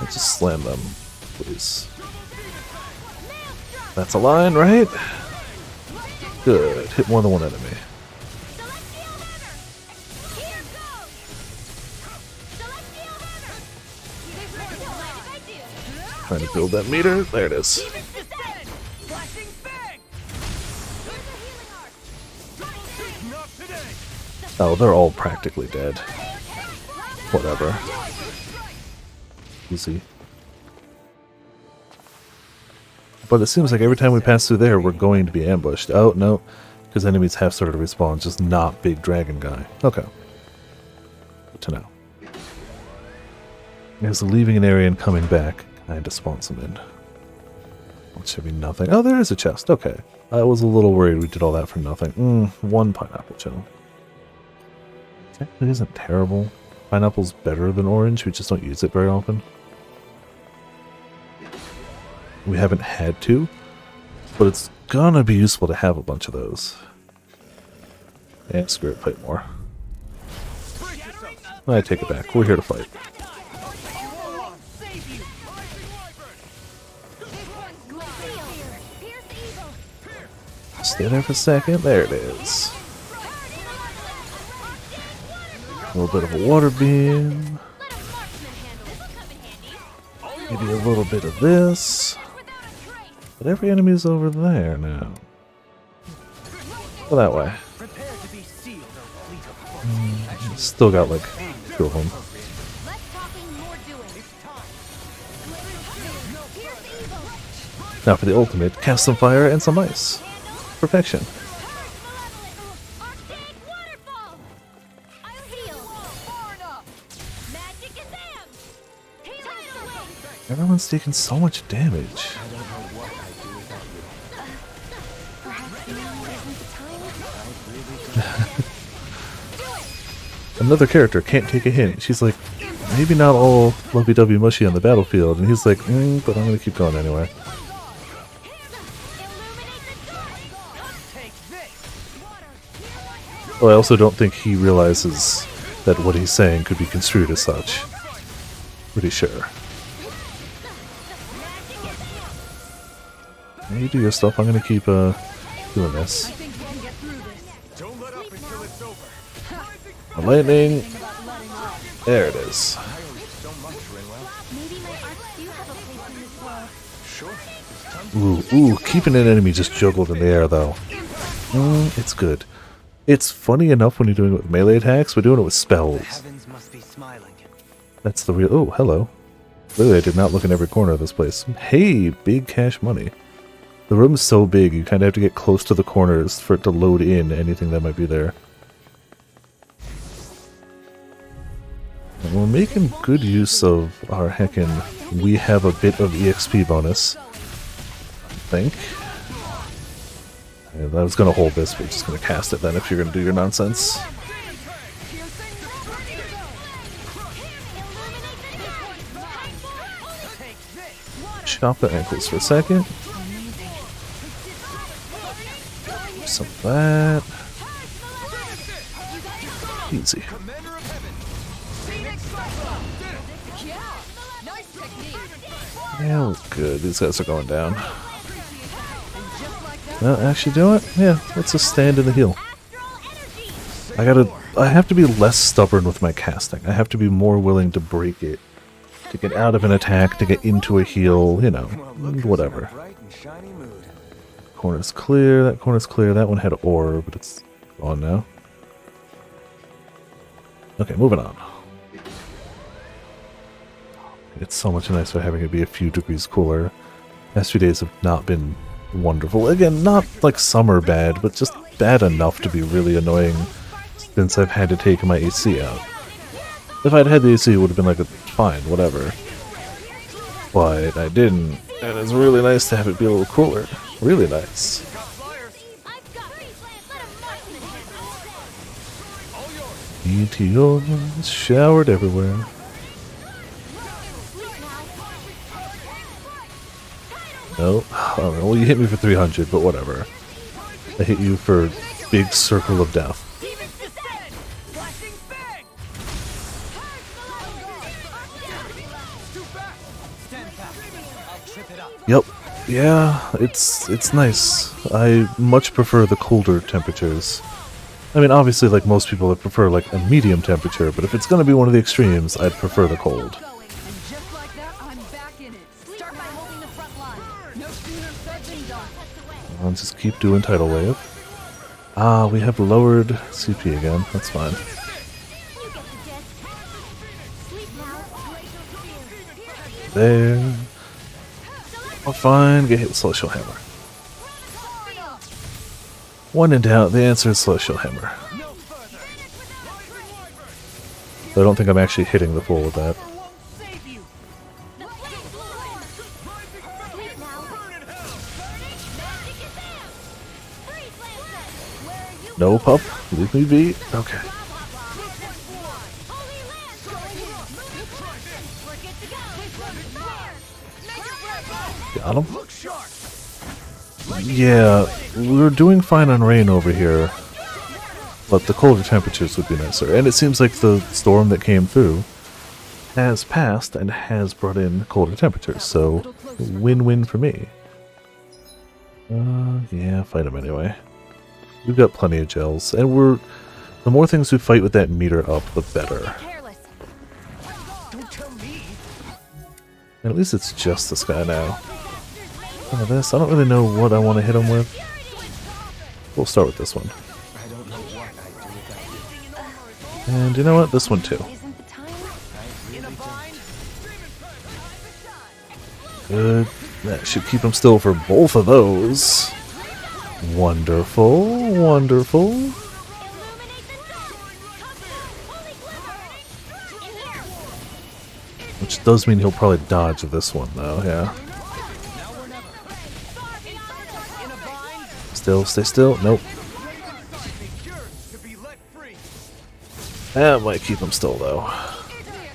Let's just slam them, please. That's a line, right? Good. Hit more than one enemy. Trying to build that meter. There it is. Oh, they're all practically dead. Whatever. Easy. But it seems like every time we pass through there, we're going to be ambushed. Oh, no. Because enemies have started to respawn, just not big dragon guy. Okay. Good to know. Because leaving an area and coming back kind of spawns them in. It should be nothing. Oh, there is a chest. Okay. I was a little worried we did all that for nothing. One pineapple gem. It isn't terrible. Pineapple's better than orange, we just don't use it very often. We haven't had to, but it's gonna be useful to have a bunch of those. And screw it, fight more. I take it back, we're here to fight. Stay there for a second, there it is. A little bit of a water beam. Maybe a little bit of this. But every enemy's over there now. Go that way. Still got like 2 of them. Now for the ultimate, cast some fire and some ice. Perfection. Everyone's taking so much damage. Another character can't take a hint. She's like, maybe not all lovey-dovey mushy on the battlefield. And he's like, but I'm going to keep going anyway. Well, I also don't think he realizes that what he's saying could be construed as such. Pretty sure. You do your stuff, I'm gonna keep doing this. Lightning! There it is. Ooh, keeping an enemy just juggled in the air though. It's good. It's funny enough when you're doing it with melee attacks, we're doing it with spells. That's the real— oh, hello. Literally, I did not look in every corner of this place. Hey, big cash money. The room is so big, you kind of have to get close to the corners for it to load in anything that might be there. And we're making good use of our heckin' we have a bit of EXP bonus. I think. I was going to hold this, but we're just going to cast it then if you're going to do your nonsense. Chop the ankles for a second. Some of that. Easy. Yeah, good. These guys are going down. Well, actually, do it? Yeah, let's just stand in the heal. I have to be less stubborn with my casting. I have to be more willing to break it. To get out of an attack, to get into a heal, you know, whatever. Corner's clear, that corner's clear. That one had ore, but it's gone now. Okay, moving on. It's so much nicer having it be a few degrees cooler. Past few days have not been wonderful. Again, not like summer bad, but just bad enough to be really annoying since I've had to take my AC out. If I'd had the AC, it would have been like, fine, whatever. But I didn't, and it's really nice to have it be a little cooler. Really nice. Meteors showered everywhere. No, oh, well, you hit me for 300, but whatever. I hit you for big circle of death. Yep. Yeah, it's nice. I much prefer the colder temperatures. I mean, obviously, like most people, I prefer like a medium temperature, but if it's gonna be one of the extremes, I'd prefer the cold. Let's just keep doing Tidal Wave. Ah, we have lowered CP again. That's fine. There. Oh, fine. Get hit with Celestial Hammer. When in doubt, the answer is Celestial Hammer. I don't think I'm actually hitting the fool with that. No, pup. Leave me be. Okay. Got him. Yeah, we're doing fine on rain over here, but the colder temperatures would be nicer. And it seems like the storm that came through has passed and has brought in colder temperatures, so win-win for me. Yeah, fight him anyway. We've got plenty of gels, and the more things we fight with that meter up, the better. And at least it's just this guy now. This, I don't really know what I want to hit him with. We'll start with this one. And you know what? This one too. Good. That should keep him still for both of those. Wonderful, wonderful. Which does mean he'll probably dodge this one though, yeah. Still, stay still. Nope. That might keep him still, though.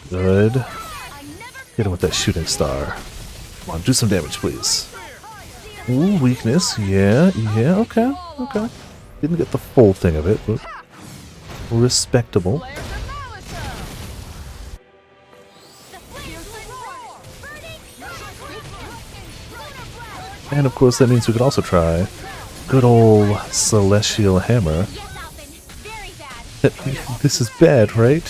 Good. Hit him with that shooting star. Come on, do some damage, please. Ooh, weakness. Yeah, yeah, okay, okay. Didn't get the full thing of it, but respectable. And of course, that means we could also try good old Celestial Hammer. This is bad, right?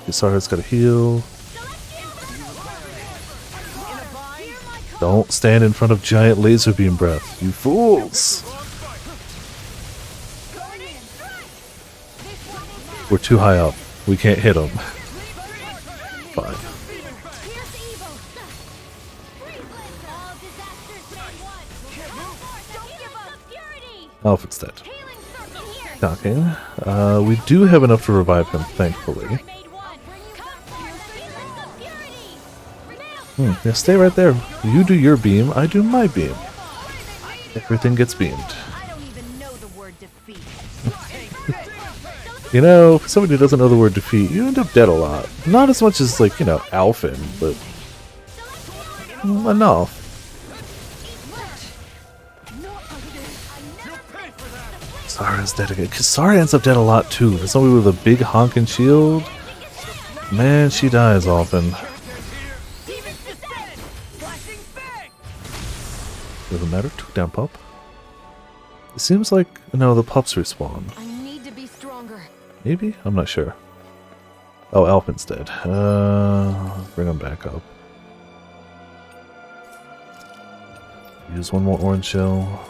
Kisara's got to heal. Don't stand in front of giant laser beam breath, you fools! We're too high up. We can't hit them. Fine. Alfred's dead. Shocking. We do have enough to revive him, thankfully. Yeah, stay right there. You do your beam, I do my beam. Everything gets beamed. You know, for somebody who doesn't know the word defeat, you end up dead a lot. Not as much as, like, you know, Alphen, but enough. Kisara's dead again. Kisara ends up dead a lot too. For somebody with a big honking shield, man, she dies often. Doesn't matter. Took down pup. It seems like no, the pups respawn. I need to be stronger. Maybe? I'm not sure. Oh, Alphen's dead. Bring him back up. Use one more orange shell.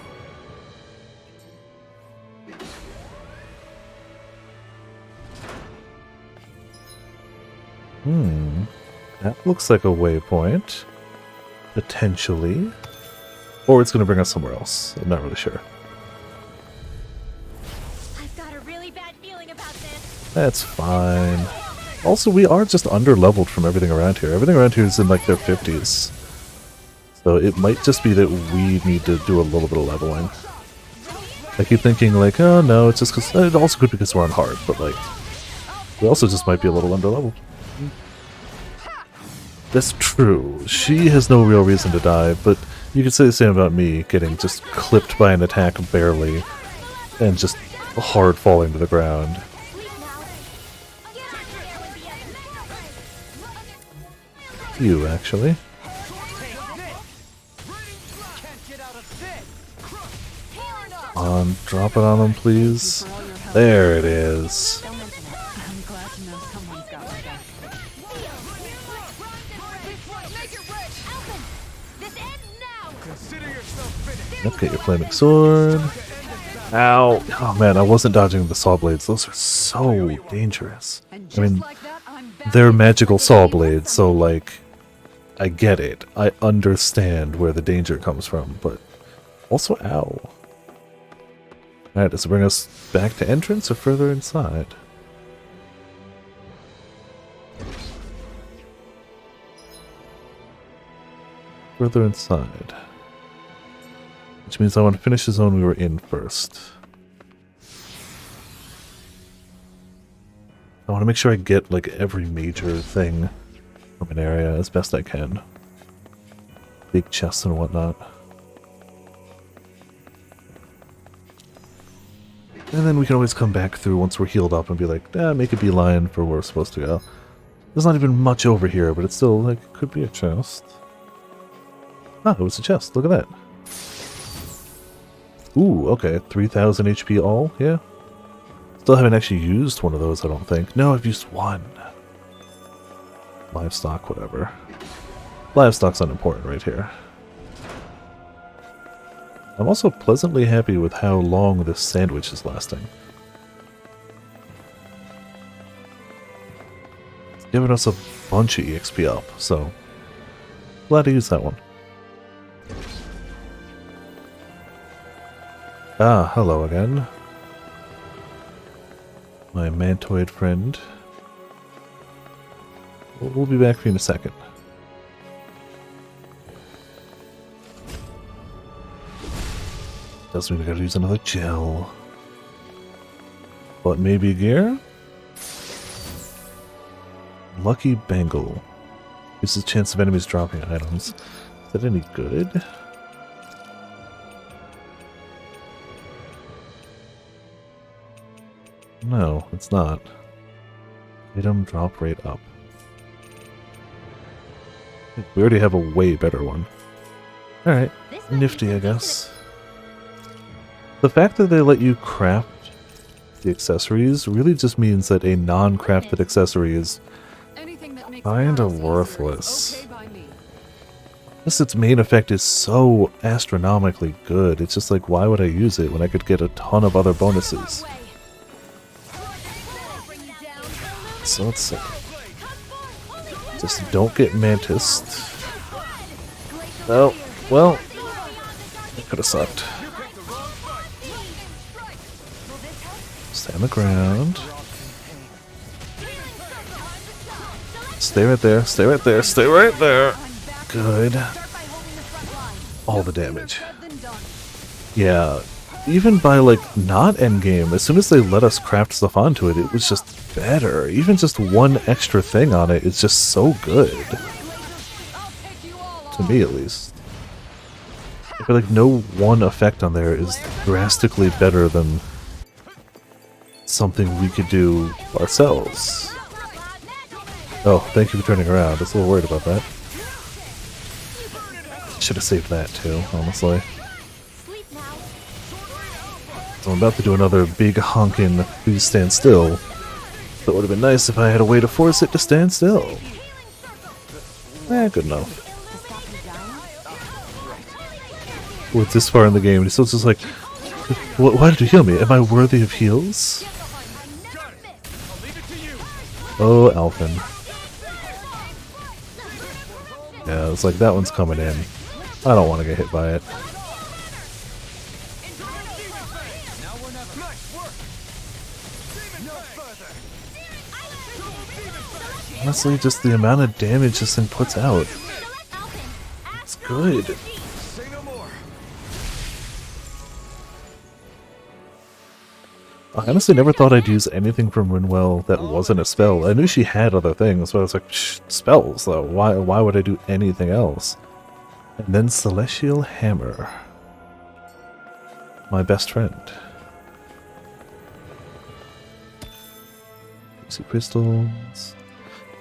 That looks like a waypoint. Potentially. Or it's going to bring us somewhere else. I'm not really sure. I've got a really bad That's fine. Also, we are just under-leveled from everything around here. Everything around here is in like their 50s. So it might just be that we need to do a little bit of leveling. I keep thinking like, oh no, it's just because... It also could be because we're on hard, but like... We also just might be a little under-leveled. That's true. She has no real reason to die, but you could say the same about me, getting just clipped by an attack barely, and just hard falling to the ground. You, actually. Drop it on him, please. There it is. Okay, your flaming sword. Ow! Oh man, I wasn't dodging the saw blades. Those are so dangerous. I mean, they're magical saw blades, so like, I get it. I understand where the danger comes from, but also, ow. Alright, does it bring us back to entrance or further inside? Further inside. Which means I want to finish the zone we were in first. I want to make sure I get like every major thing from an area as best I can. Big chests and whatnot. And then we can always come back through once we're healed up and be like, make a beeline for where we're supposed to go. There's not even much over here, but it's still like, it could be a chest. Ah, it was a chest. Look at that. Ooh, okay. 3,000 HP all, yeah. Still haven't actually used one of those, I don't think. No, I've used one. Livestock, whatever. Livestock's unimportant right here. I'm also pleasantly happy with how long this sandwich is lasting. It's giving us a bunch of EXP up, so glad to use that one. Ah, hello again. My mantoid friend. We'll be back for you in a second. Doesn't mean we gotta use another gel. But maybe gear? Lucky Bangle. Gives a chance of enemies dropping items. Is that any good? No, it's not. Item drop rate up. We already have a way better one. Alright, nifty I guess. The fact that they let you craft the accessories really just means that a non-crafted accessory is kinda worthless. Plus its main effect is so astronomically good, it's just like, why would I use it when I could get a ton of other bonuses? So let's see. Just don't get mantised. Oh, well, it could have sucked. Stay on the ground. Stay right there, stay right there, stay right there. Good. All the damage. Yeah, even by like not endgame, as soon as they let us craft stuff onto it, it was just better. Even just one extra thing on it is just so good. To me at least. I feel like no one effect on there is drastically better than something we could do ourselves. Oh, thank you for turning around. I was a little worried about that. Should have saved that too, honestly. So I'm about to do another big honkin' please stand still. That would have been nice if I had a way to force it to stand still. Good enough. With this far in the game, it's still just like, why did you heal me? Am I worthy of heals? Oh, Alphen. Yeah, it's like that one's coming in. I don't want to get hit by it. Honestly, just the amount of damage this thing puts out. It's good. I honestly never thought I'd use anything from Rinwell that wasn't a spell. I knew she had other things, but I was like, spells though. Why would I do anything else? And then Celestial Hammer. My best friend. See crystals.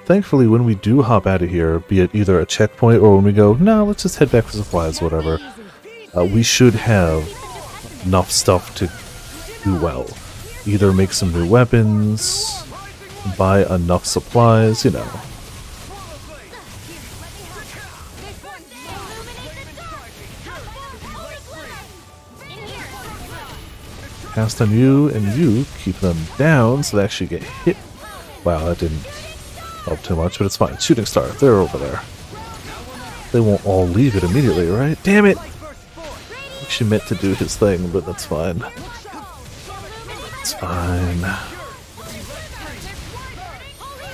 Thankfully, when we do hop out of here, be it either a checkpoint or when we go, no, let's just head back for supplies, whatever, we should have enough stuff to do well. Either make some new weapons, buy enough supplies, you know. Cast on you, and you keep them down so they actually get hit. Wow, that didn't help too much, but it's fine. Shooting star, they're over there. They won't all leave it immediately, right? Damn it! She meant to do his thing, but that's fine. It's fine.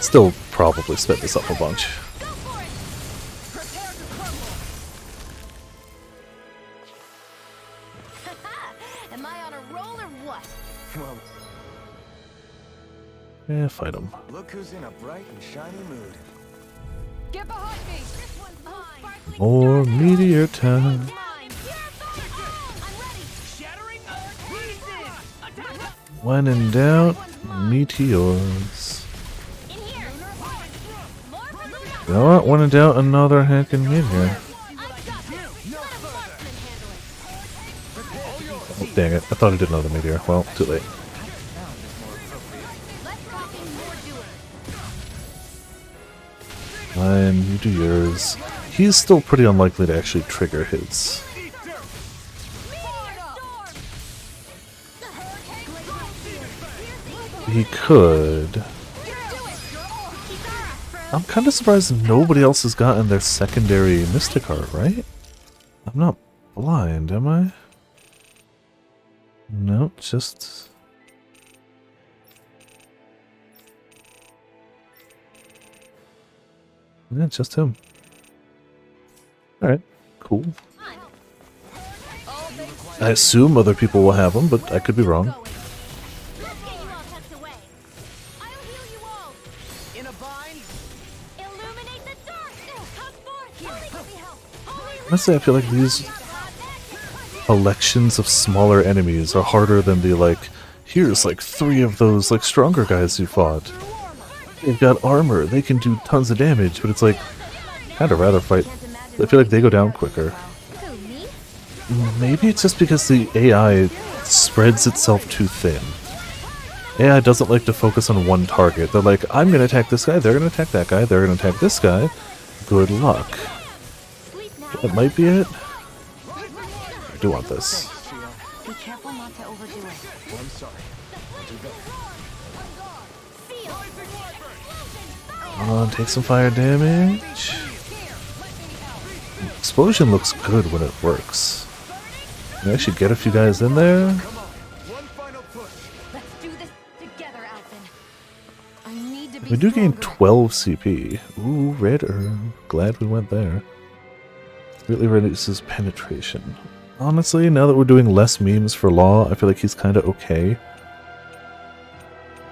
Still probably sped this up a bunch. Am I on a roll or what? Well, Yeah, fight him. look who's in a bright and shiny mood. Get behind me! More meteor time. When in doubt, meteors. You know what? When in doubt, another heckin' meteor. Oh, dang it. I thought I did another meteor. Well, too late. Fine, you do yours. He's still pretty unlikely to actually trigger his. He could. I'm kind of surprised nobody else has gotten their secondary Mystic Heart, right? I'm not blind, am I? No, just... Yeah, just him. Alright, cool. I assume other people will have them, but I could be wrong. Honestly, I feel like these elections of smaller enemies are harder than the, like, here's like 3 of those, like, stronger guys you fought. They've got armor, they can do tons of damage, but it's like, I'd rather fight. I feel like they go down quicker. Maybe it's just because the AI spreads itself too thin. AI doesn't like to focus on one target. They're like, I'm gonna attack this guy, they're gonna attack that guy, they're gonna attack this guy. Good luck. That might be it. I do want this. Be careful not to overdo it. I'm sorry. Come on, take some fire damage. Explosion looks good when it works. Can I actually get a few guys in there? Let's do this together, Alphen. I need to be We do gain 12 CP. Ooh, red herb. Glad we went there. Really reduces penetration. Honestly, now that we're doing less memes for Law, I feel like he's kind of okay.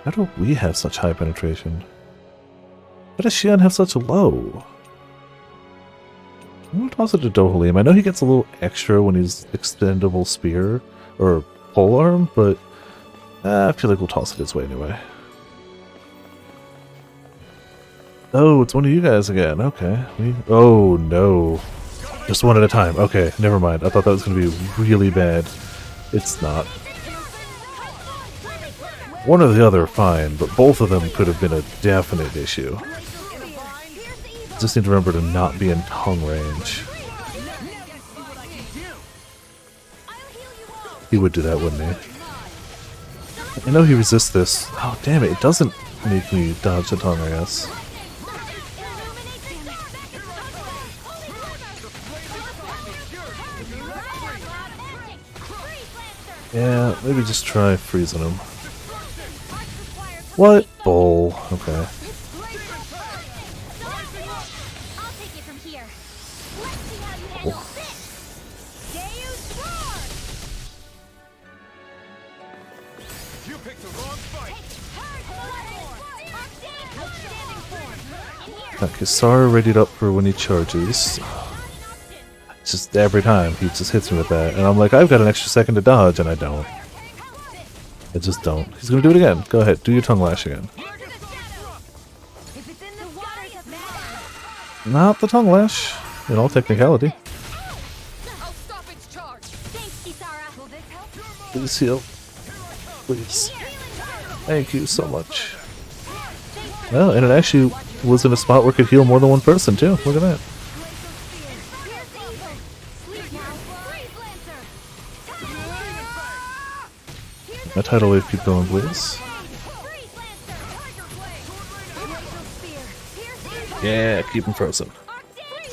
How do we have such high penetration? Why does Xion have such low? I'm gonna toss it to Dohalim. I know he gets a little extra when he's extendable spear or polearm, but I feel like we'll toss it his way anyway. Oh, it's one of you guys again. Okay. Oh no. Just one at a time. Okay, never mind. I thought that was going to be really bad. It's not. One or the other, fine, but both of them could have been a definite issue. Just need to remember to not be in tongue range. He would do that, wouldn't he? I know he resists this. Oh, damn it. It doesn't make me dodge the tongue, I guess. Yeah, maybe just try freezing him. What? Bull. Okay. I'll take it from here. Let's see how you handle this. Deus Roar! You picked the wrong fight. Got Kisara readied up for when he charges. Just every time he just hits me with that, and I'm like, I've got an extra second to dodge, and I don't. I just don't. He's gonna do it again. Go ahead, do your tongue lash again. Not the tongue lash, in all technicality. Please heal. Please. Thank you so much. Well, and it actually was in a spot where it could heal more than one person, too. Look at that. My tidal wave keep going, please. Yeah, keep him frozen.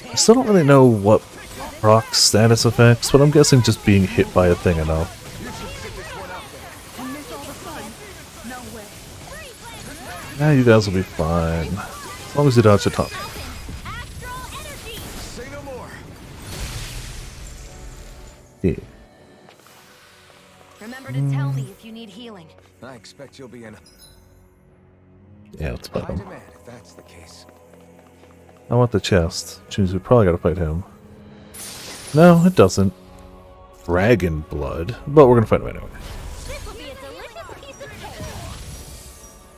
I still don't really know what procs status effects, but I'm guessing just being hit by a thing enough. Yeah, you guys will be fine. As long as you dodge the top. Yeah. Remember to tell me if you need healing. I expect you'll be in Yeah, let's fight high him. demand if that's the case. I want the chest, which means we probably gotta fight him. No, it doesn't. Dragon blood, but we're gonna fight him anyway.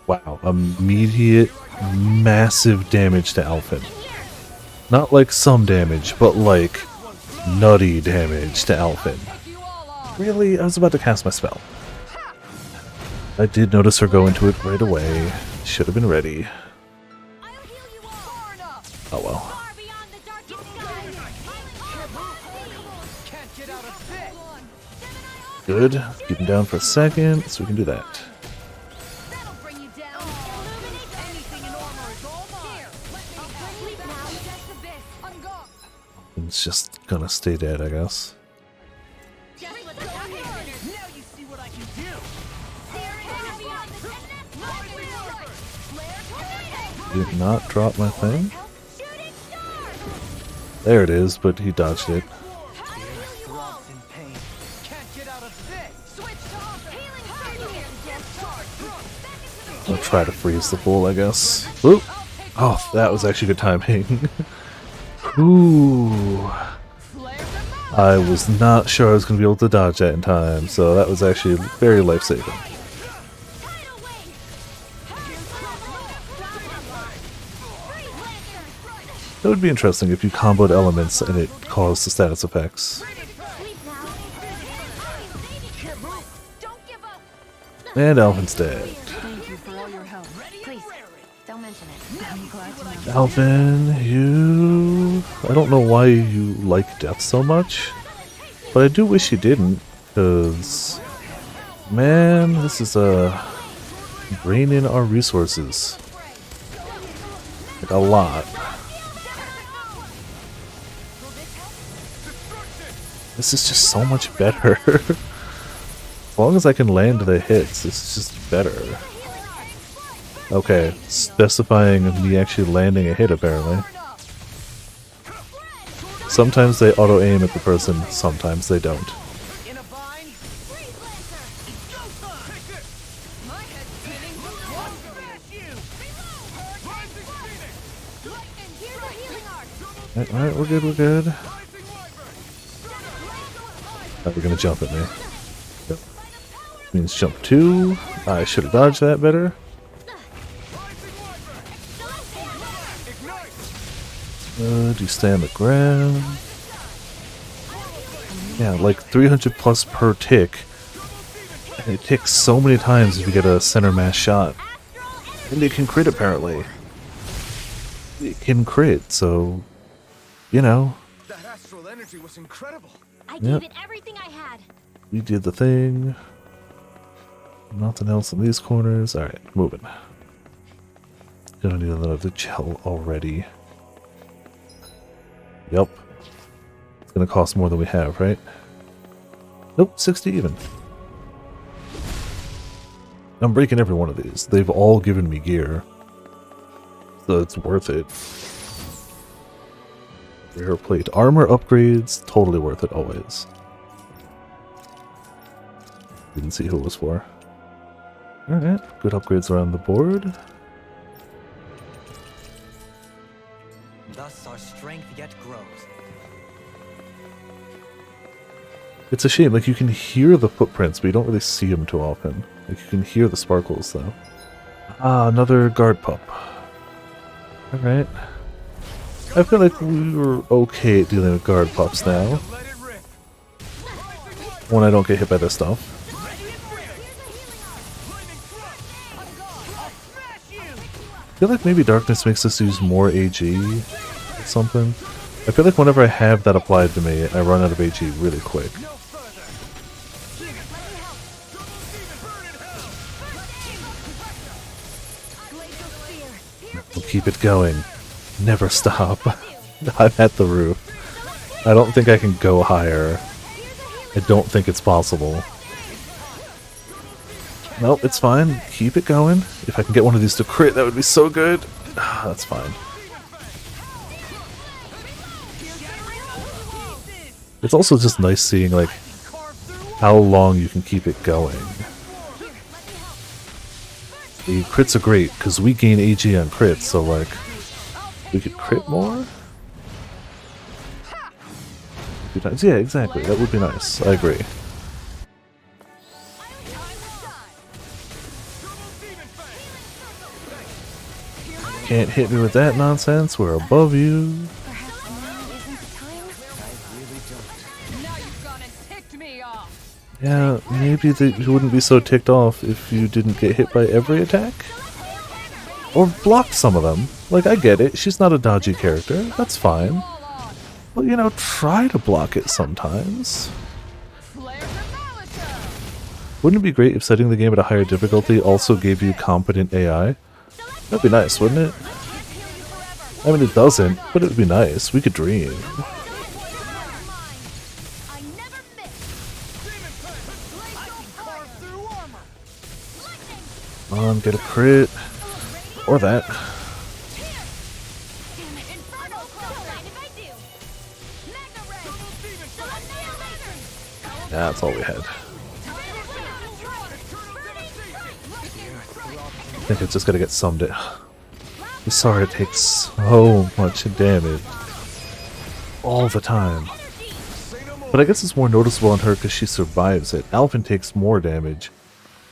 Wow, immediate massive damage to Alphen. Not like some damage, but like nutty damage to Alphen. Really? I was about to cast my spell. I did notice her go into it right away. Should have been ready. Oh well. Good. Keep him down for a second, so we can do that. It's just gonna stay dead, I guess. Did not drop my thing. There it is, but he dodged it. I'll try to freeze the bull, I guess. Oop! Oh, that was actually good timing. Ooh. I was not sure I was going to be able to dodge that in time, so that was actually very life-saving. That would be interesting if you comboed elements and it caused the status effects. And Alphen's dead. Thank you for all your help. Please, don't mention it. I'm glad to know. Alphen, you... I don't know why you like death so much, but I do wish you didn't, because... Man, this is draining our resources. Like, a lot. This is just so much better. As long as I can land the hits, this is just better. Okay, specifying me actually landing a hit, apparently. Sometimes they auto-aim at the person, sometimes they don't. Alright, we're good, we're good. Oh, we're gonna jump at me. Yep. Means jump 2. I should have dodged that better. Do you stay on the ground? Yeah, like 300 plus per tick. And it ticks so many times if you get a center mass shot. And it can crit, apparently. It can crit, so... You know. That astral energy was incredible. I gave it everything I had. We did the thing. Nothing else in these corners. Alright, moving. Gonna need another gel already. Yep. It's gonna cost more than we have, right? Nope, 60 even. I'm breaking every one of these. They've all given me gear. So it's worth it. Rare plate. Armor upgrades, totally worth it always. Didn't see who it was for. Alright, good upgrades around the board. Thus our strength yet grows. It's a shame, like you can hear the footprints, but you don't really see them too often. Like you can hear the sparkles though. Ah, another guard pup. Alright. I feel like we were okay at dealing with guard pups now. When I don't get hit by this stuff. I feel like maybe darkness makes us use more AG or something. I feel like whenever I have that applied to me, I run out of AG really quick. We'll keep it going. Never stop. I'm at the roof. I don't think I can go higher. I don't think it's possible. Nope, it's fine. Keep it going. If I can get one of these to crit, that would be so good. That's fine. It's also just nice seeing, like, how long you can keep it going. The crits are great, because we gain AG on crits, so, like, we could crit more? A few times. Yeah, exactly. That would be nice. I agree. Can't hit me with that nonsense. We're above you. Yeah, maybe you wouldn't be so ticked off if you didn't get hit by every attack? Or block some of them. Like, I get it. She's not a dodgy character. That's fine. Well, you know, try to block it sometimes. Wouldn't it be great if setting the game at a higher difficulty also gave you competent AI? That'd be nice, wouldn't it? I mean, it doesn't, but it would be nice. We could dream. Come on, get a crit. Or that. Yeah, that's all we had. I think it's just gotta get summed it. Sorry, it takes so much damage. All the time. But I guess it's more noticeable on her because she survives it. Alphen takes more damage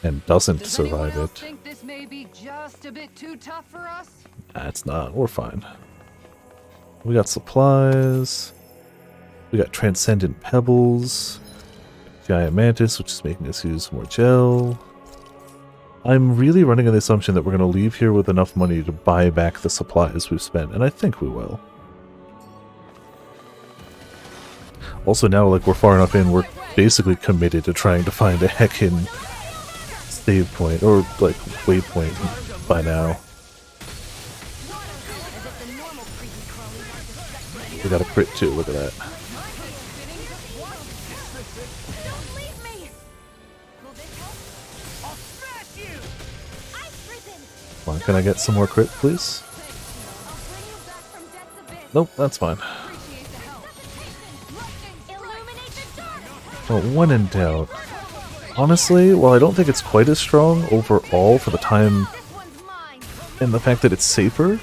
and doesn't survive it. Think this may be just a bit too tough for us? Nah, it's not. We're fine. We got supplies. We got Transcendent Pebbles. Giant Mantis, which is making us use more gel. I'm really running on the assumption that we're going to leave here with enough money to buy back the supplies we've spent, and I think we will. Also now, like, we're far enough in, we're basically committed to trying to find a heckin' save point, or, like, waypoint by now. We got a crit too, look at that. Come on, can I get some more crit, please? Nope, that's fine. Well, when in doubt. Honestly, while I don't think it's quite as strong overall for the time and the fact that it's safer,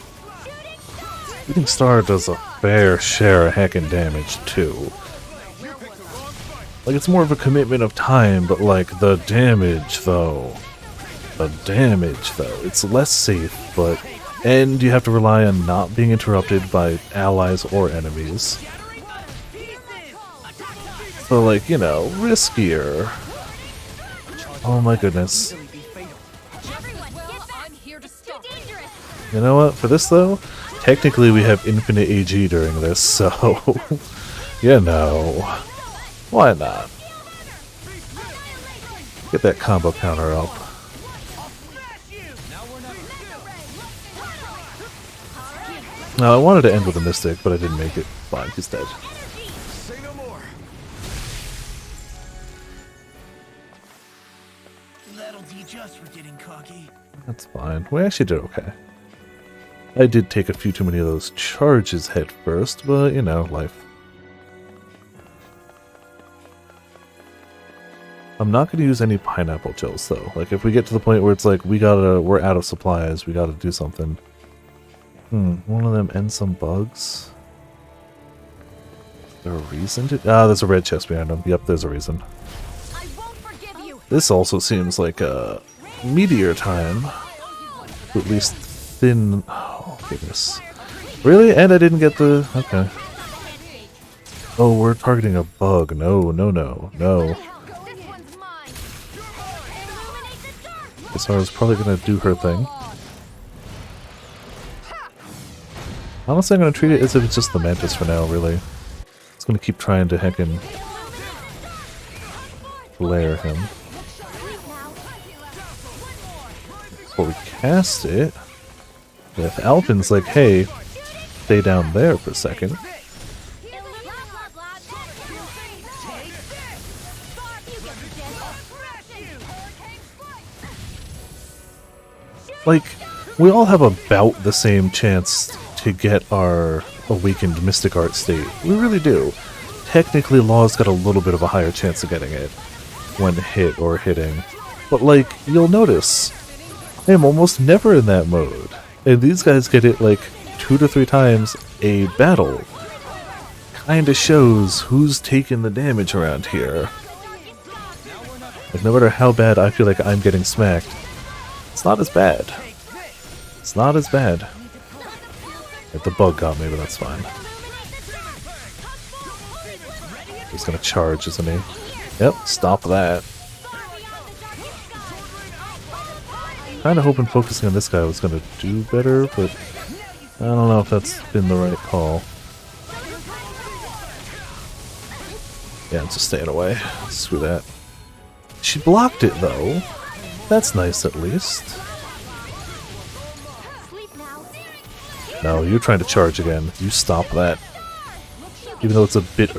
Shooting Star does a fair share of heckin' damage too. Like, it's more of a commitment of time, but like, the damage though. It's less safe, but... And you have to rely on not being interrupted by allies or enemies. So, like, you know, riskier. Oh my goodness. You know what? For this, though, technically we have infinite AG during this, so... you know... Why not? Get that combo counter up. No, I wanted to end with a Mystic, but I didn't make it. Fine, he's dead. That'll teach us for getting cocky. That's fine. We actually did okay. I did take a few too many of those charges head first, but you know, life. I'm not going to use any pineapple gels though. Like if we get to the point where it's like we're out of supplies, we gotta do something. One of them and some bugs. Is there a reason to? Ah, there's a red chest behind them. Yep, there's a reason. This also seems like a meteor time. To at least thin. Oh goodness. Really? And I didn't get the. Okay. Oh, we're targeting a bug. No, no, no, no. Kisara's probably gonna do her thing. Honestly, I'm gonna treat it as if it's just the Mantis for now, really. It's gonna keep trying to heckin' flare him. Before we cast it, if Alpin's like, hey, stay down there for a second. Like, we all have about the same chance to get our awakened Mystic Art state. We really do. Technically, Law's got a little bit of a higher chance of getting it when hit or hitting. But, like, you'll notice, I am almost never in that mode. And these guys get it, like, 2 to 3 times a battle. Kinda shows who's taking the damage around here. Like, no matter how bad I feel like I'm getting smacked, it's not as bad. It's not as bad. Like the bug got me, but that's fine. He's gonna charge, isn't he? Yep, stop that. Kinda hoping focusing on this guy was gonna do better, but I don't know if that's been the right call. Yeah, I'm just staying away. Screw that. She blocked it though. That's nice, at least. No, you're trying to charge again. You stop that. Even though it's a bit...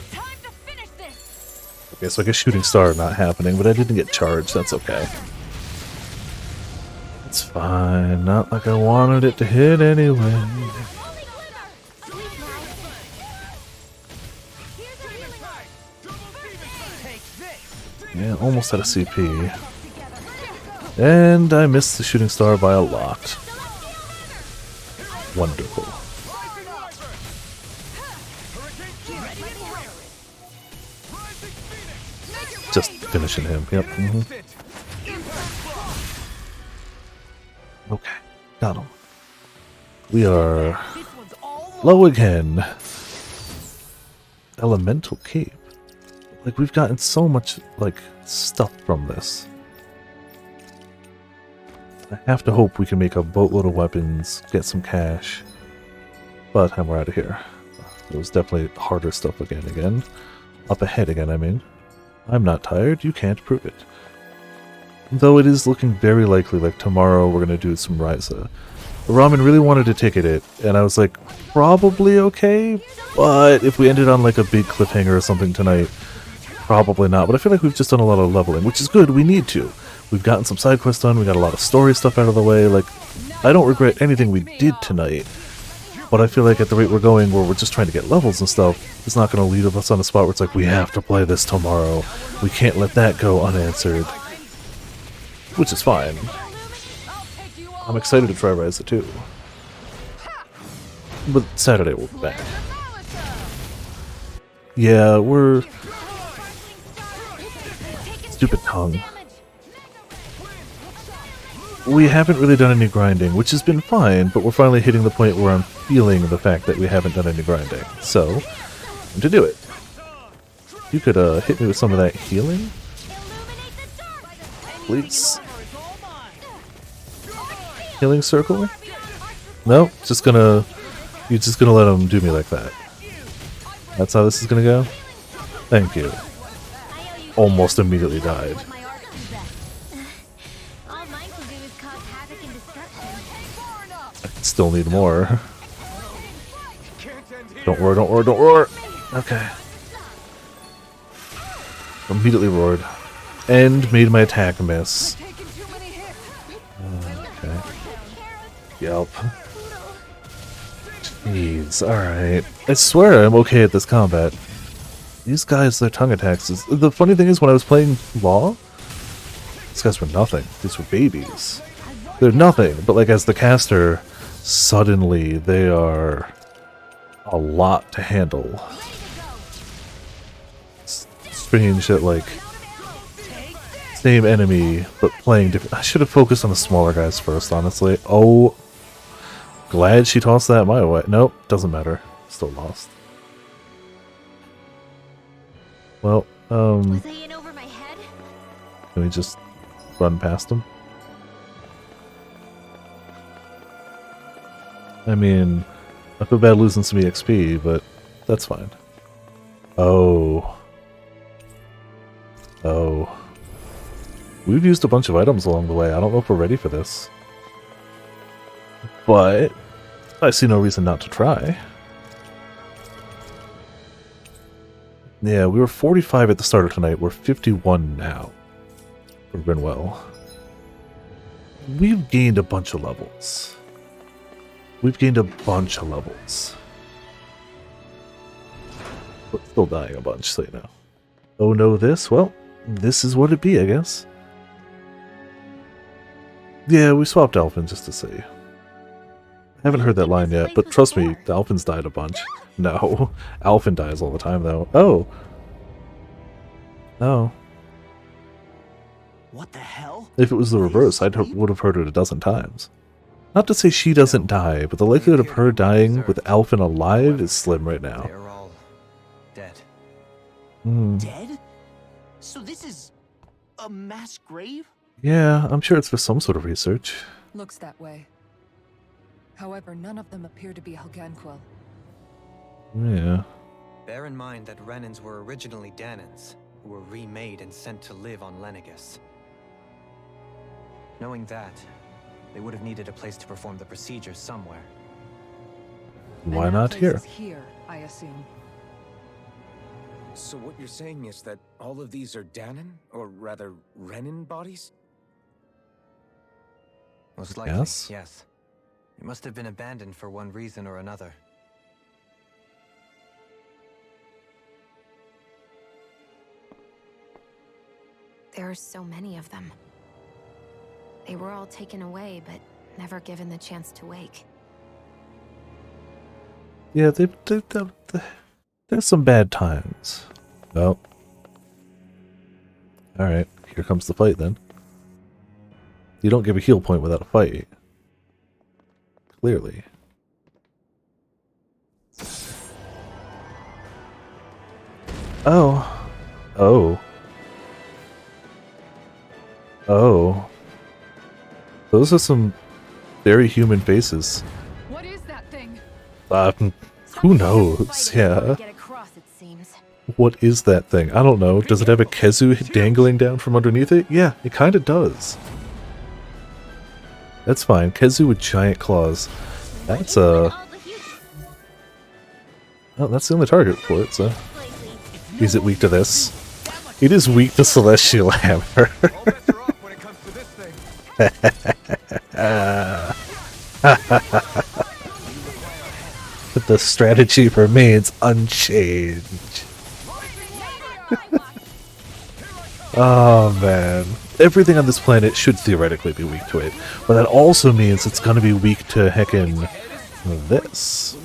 Okay, so I guess Shooting Star not happening, but I didn't get charged. That's okay. It's fine. Not like I wanted it to hit anyway. Yeah, almost out of CP. And I missed the Shooting Star by a lot. Wonderful. Just finishing him, yep. Okay, got him. We are low again. Elemental Cape. Like, we've gotten so much, like, stuff from this. I have to hope we can make a boatload of weapons, get some cash. But we're out of here. There was definitely harder stuff again. Up ahead again, I mean. I'm not tired, you can't prove it. Though it is looking very likely like tomorrow we're gonna do some Ryza. Ramen really wanted to ticket it, and I was like, probably okay, but if we ended on like a big cliffhanger or something tonight, probably not. But I feel like we've just done a lot of leveling, which is good, we need to. We've gotten some side quests done, we got a lot of story stuff out of the way, like, I don't regret anything we did tonight, but I feel like at the rate we're going, where we're just trying to get levels and stuff, it's not going to lead us on a spot where it's like, we have to play this tomorrow, we can't let that go unanswered, which is fine. I'm excited to try Ryza too, but Saturday we'll be back. Yeah, we're... Stupid tongue. We haven't really done any grinding, which has been fine, but we're finally hitting the point where I'm feeling the fact that we haven't done any grinding. So, time to do it. You could hit me with some of that healing? Please. Healing circle? No, just gonna... You're just gonna let him do me like that. That's how this is gonna go? Thank you. Almost immediately died. Still need more. Don't roar, don't roar, don't roar! Okay. Immediately roared. And made my attack miss. Yep. Jeez, alright. I swear I'm okay at this combat. These guys, their tongue attacks is... The funny thing is, when I was playing Law, these guys were nothing. These were babies. They're nothing, but like as the caster, suddenly they are a lot to handle. Strange shit like same enemy, but playing different. I should have focused on the smaller guys first, honestly. Oh, glad she tossed that my way. Nope, doesn't matter. Still lost. Well, Was I in over my head? can we just run past him? I mean, I feel bad losing some EXP, but that's fine. Oh. Oh. We've used a bunch of items along the way. I don't know if we're ready for this. But I see no reason not to try. Yeah, we were 45 at the start of tonight. We're 51 now. For Grinwell. We've gained a bunch of levels. We've gained a bunch of levels. But still dying a bunch, so you know. Oh no, this? Well, this is what it be, I guess. Yeah, we swapped Alphen just to see. I haven't heard that line yet, but trust me, Alphen's died a bunch. No, Alphen dies all the time, though. Oh. Oh. What the hell? If it was the reverse, I would have heard it a dozen times. Not to say she doesn't die, but the likelihood of her dying with Alphen alive is slim right now. They're all dead. Dead? So this is a mass grave? Yeah, I'm sure it's for some sort of research. Looks that way. However, none of them appear to be Helganquil. Yeah. Bear in mind that Renans were originally Danans, who were remade and sent to live on Lenegus. Knowing that, they would have needed a place to perform the procedure somewhere. Why And that not place here? is here, I assume. So what you're saying is that all of these are Danon, or rather, Renan bodies? Most likely, Yes? yes. It must have been abandoned for one reason or another. There are so many of them. They were all taken away, but never given the chance to wake. Yeah, there's some bad times. Well. Alright, here comes the fight then. You don't give a heal point without a fight. Clearly. Oh. Oh. Oh. Those are some very human faces. What is that thing? Who knows? Yeah. Get across, it seems. What is that thing? I don't know. Does it have a Kezu dangling down from underneath it? Yeah, it kind of does. That's fine. Kezu with giant claws. That's Oh, that's the only target for it, so. Is it weak to this? It is weak to Celestial Hammer. The strategy remains unchanged. Oh man. Everything on this planet should theoretically be weak to it, but that also means it's gonna be weak to heckin' this.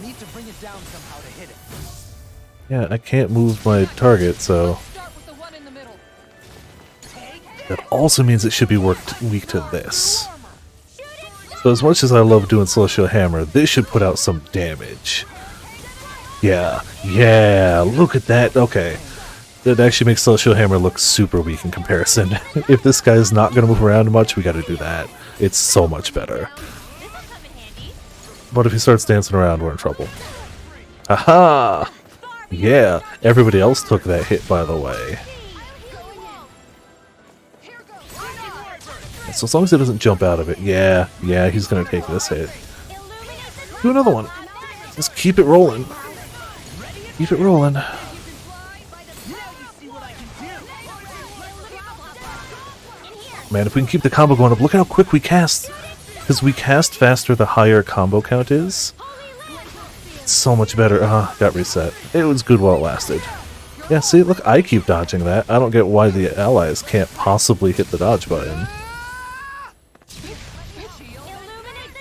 Yeah, I can't move my target, so... That also means it should be weak to this. So as much as I love doing Celestial Hammer, this should put out some damage. Yeah, look at that. Okay. That actually makes Celestial Hammer look super weak in comparison. If this guy's not going to move around much, we got to do that. It's so much better. But if he starts dancing around, we're in trouble. Aha! Yeah, everybody else took that hit, by the way. So as long as he doesn't jump out of it, yeah, he's going to take this hit. Do another one. Just keep it rolling. Keep it rolling. Man, if we can keep the combo going up, look how quick we cast. Because we cast faster the higher combo count is. It's so much better. Got reset. It was good while it lasted. Yeah, see, look, I keep dodging that. I don't get why the allies can't possibly hit the dodge button.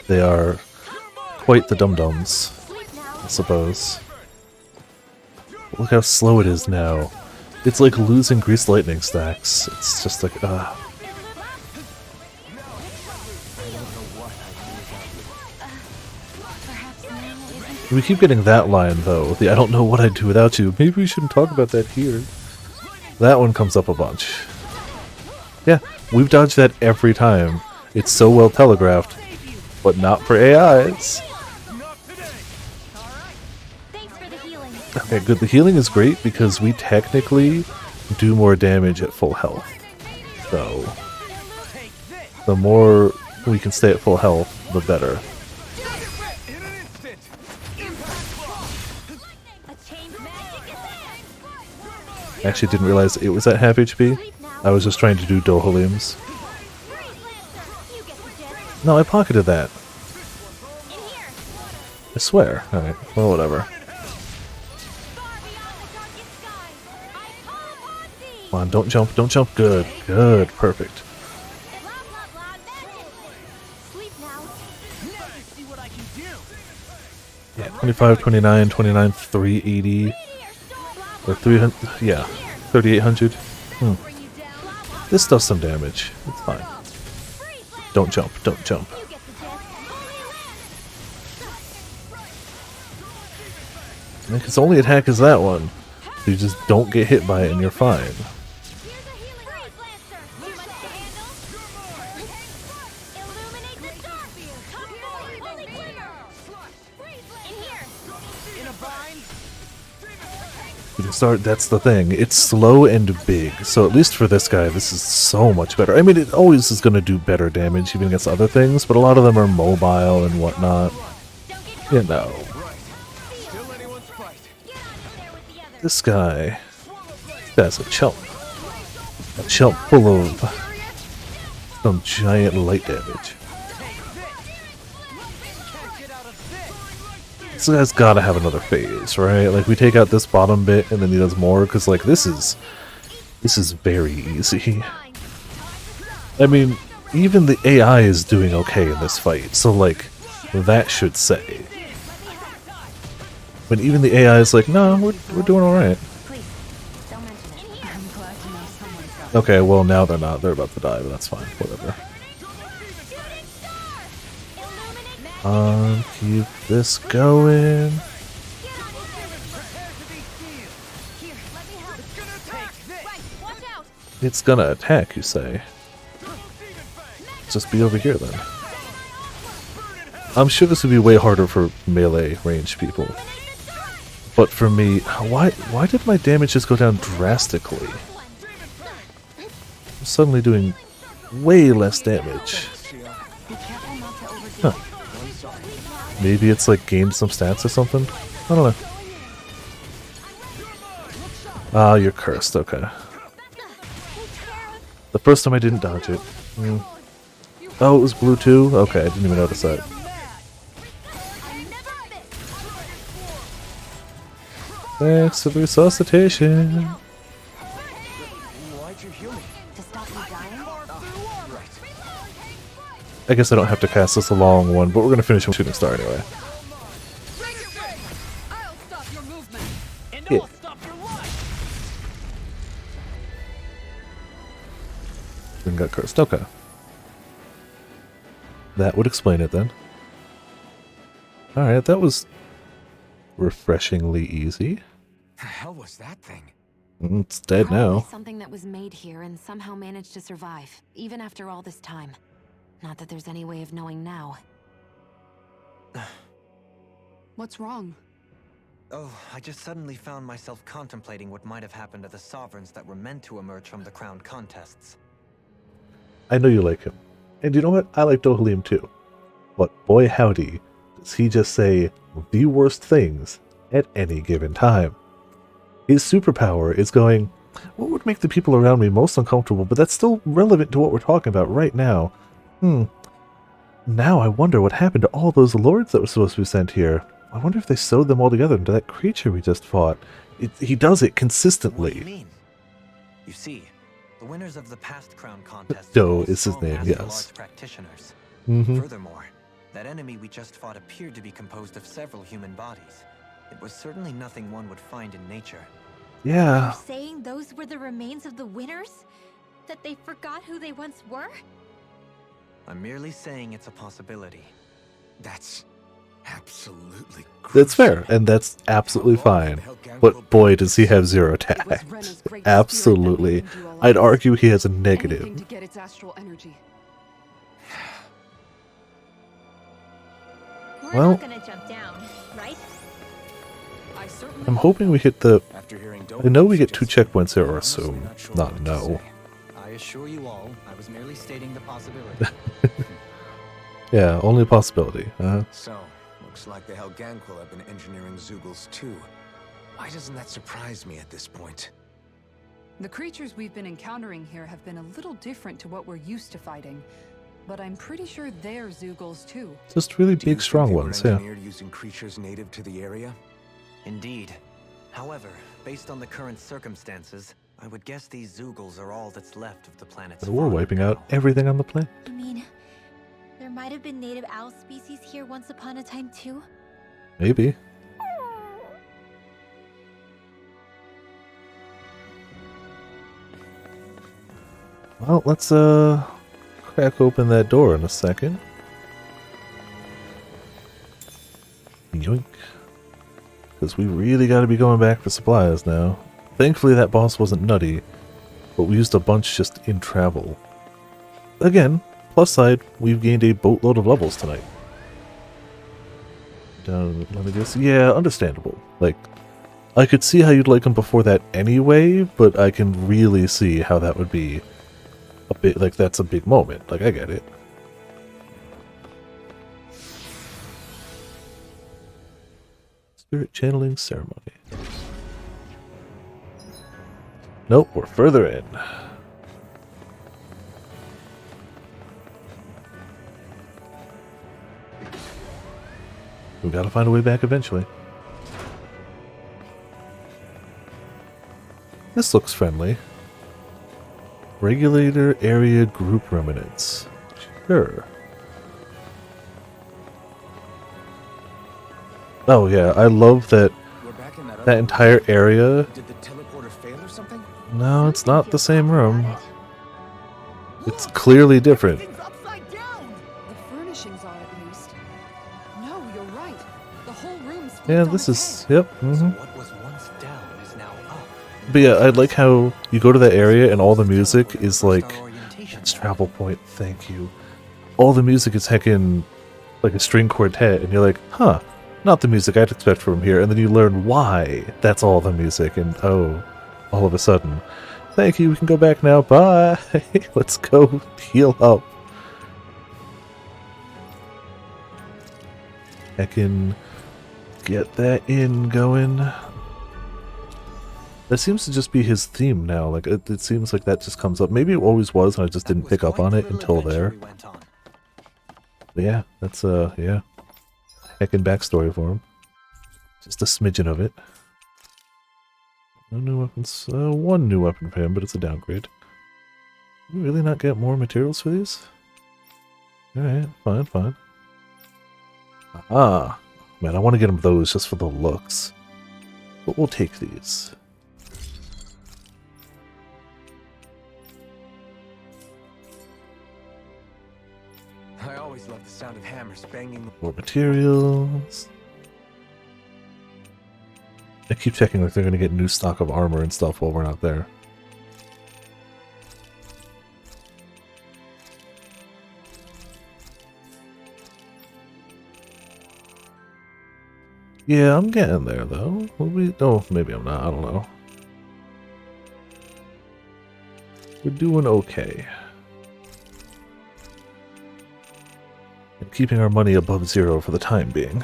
They are quite the dum-dums, I suppose. Look how slow it is now. It's like losing Grease Lightning stacks. It's just like, We keep getting that line, though. The I don't know what I'd do without you. Maybe we shouldn't talk about that here. That one comes up a bunch. Yeah, we've dodged that every time. It's so well telegraphed, but not for AIs. Okay, good. The healing is great because we technically do more damage at full health. So, the more we can stay at full health, the better. I actually didn't realize it was at half HP. I was just trying to do Dohalims. No, I pocketed that. I swear. Alright, well, whatever. Come on, don't jump, don't jump. Good, good, perfect. Yeah, 25, 29, 29, 380. Or 300, yeah, 3,800. This does some damage. It's fine. Don't jump, don't jump. Its only attack is that one. You just don't get hit by it and you're fine. That's the thing. It's slow and big, so at least for this guy, this is so much better. I mean, it always is going to do better damage even against other things, but a lot of them are mobile and whatnot. You know. This guy... That's a chump. A chump full of some giant light damage. This guy's gotta have another phase, right? Like, we take out this bottom bit and then he does more, because, like, this is very easy. I mean, even the AI is doing okay in this fight, so, like, that should say. But even the AI is like, no, we're doing alright. Okay, well, now they're not. They're about to die, but that's fine. Whatever. Keep this going. It's gonna attack, you say? Just be over here then. I'm sure this would be way harder for melee range people. But for me, why did my damage just go down drastically? I'm suddenly doing way less damage. Huh. Maybe it's like gained some stats or something? I don't know. Ah, you're cursed, okay. The first time I didn't dodge it. Oh, it was blue too? Okay, I didn't even notice that. Thanks for the resuscitation. I guess I don't have to cast this a long one, but we're gonna finish with Shooting Star anyway. Yeah. Then got cursed. Okay. That would explain it then. Alright, that was refreshingly easy. The hell was that thing? It's dead now. Something that was made here and somehow managed to survive, even after all this time. Not that there's any way of knowing now. What's wrong? Oh, I just suddenly found myself contemplating what might have happened to the sovereigns that were meant to emerge from the crown contests. I know you like him. And you know what? I like Dohalim too. But boy howdy, does he just say the worst things at any given time. His superpower is going, what would make the people around me most uncomfortable, but that's still relevant to what we're talking about right now? Now I wonder what happened to all those lords that were supposed to be sent here. I wonder if they sewed them all together into that creature we just fought. He does it What do you consistently. mean? You see, the winners of the past crown contest Doe were all is his strong name, martial yes. arts practitioners. Mm-hmm. Furthermore, that enemy we just fought appeared to be composed of several human bodies. It was certainly nothing one would find in nature. Yeah. You're saying those were the remains of the winners? That they forgot who they once were? I'm merely saying it's a possibility. That's absolutely That's fair, and that's absolutely fine. But boy, does he have zero tact. Absolutely. I'd argue he has a Anything negative. to get its astral energy. We're Well- not gonna jump down, right? I certainly I'm hope hoping we hit the... After hearing I know we get 2 Dover's checkpoints there, or honestly assume. not sure Not what to no. say. I assure you all, I was merely stating the possibility. Yeah, only a possibility. So, looks like the Helganquil have been engineering Zeugles too. Why doesn't that surprise me at this point? The creatures we've been encountering here have been a little different to what we're used to fighting, but I'm pretty sure they're Zeugles too. Just really Do you big, think strong they were ones, yeah. engineered using creatures native to the area? Indeed. However, based on the current circumstances, I would guess these Zeugles are all that's left of the planet's We're fauna wiping now. out everything on the planet. You mean, there might have been native owl species here once upon a time too? Maybe. Well, let's crack open that door in a second. Yoink. Because we really got to be going back for supplies now. Thankfully that boss wasn't nutty, but we used a bunch just in travel. Again, plus side, we've gained a boatload of levels tonight. Let me just... Yeah, understandable. Like, I could see how you'd like them before that anyway, but I can really see how that would be a bit... Like, that's a big moment. Like, I get it. Spirit channeling ceremony. Nope, we're further in. We gotta find a way back eventually. This looks friendly. Regulator area group remnants. Sure. Oh yeah, I love that We're back in that that entire area. Did the teleporter fail or something? No, it's not the same room. It's clearly different. The furnishings are at least. No, you're right. The whole room's flipped Yeah, on this its is... head. Yep. So what was once down is now up. But yeah, I like how you go to that area and all the music is like... It's travel point, thank you. All the music is heckin' like a string quartet, and you're like, huh, not the music I'd expect from here. And then you learn why that's all the music, and oh, all of a sudden, thank you, we can go back now, bye! Let's go heal up. Heckin' get that in going. That seems to just be his theme now. Like it seems like that just comes up. Maybe it always was, and I just didn't pick up on it until there. But yeah, that's yeah, heckin' backstory for him. Just a smidgen of it. No new weapons. One new weapon for him, but it's a downgrade. Can we really not get more materials for these? All right, fine, fine. Ah, man, I want to get him those just for the looks. But we'll take these. I always love the sound of hammers banging. More materials. I keep checking if they're going to get new stock of armor and stuff while we're not there. Yeah, I'm getting there though. Will we? Oh, maybe I'm not. I don't know. We're doing okay. And keeping our money above zero for the time being.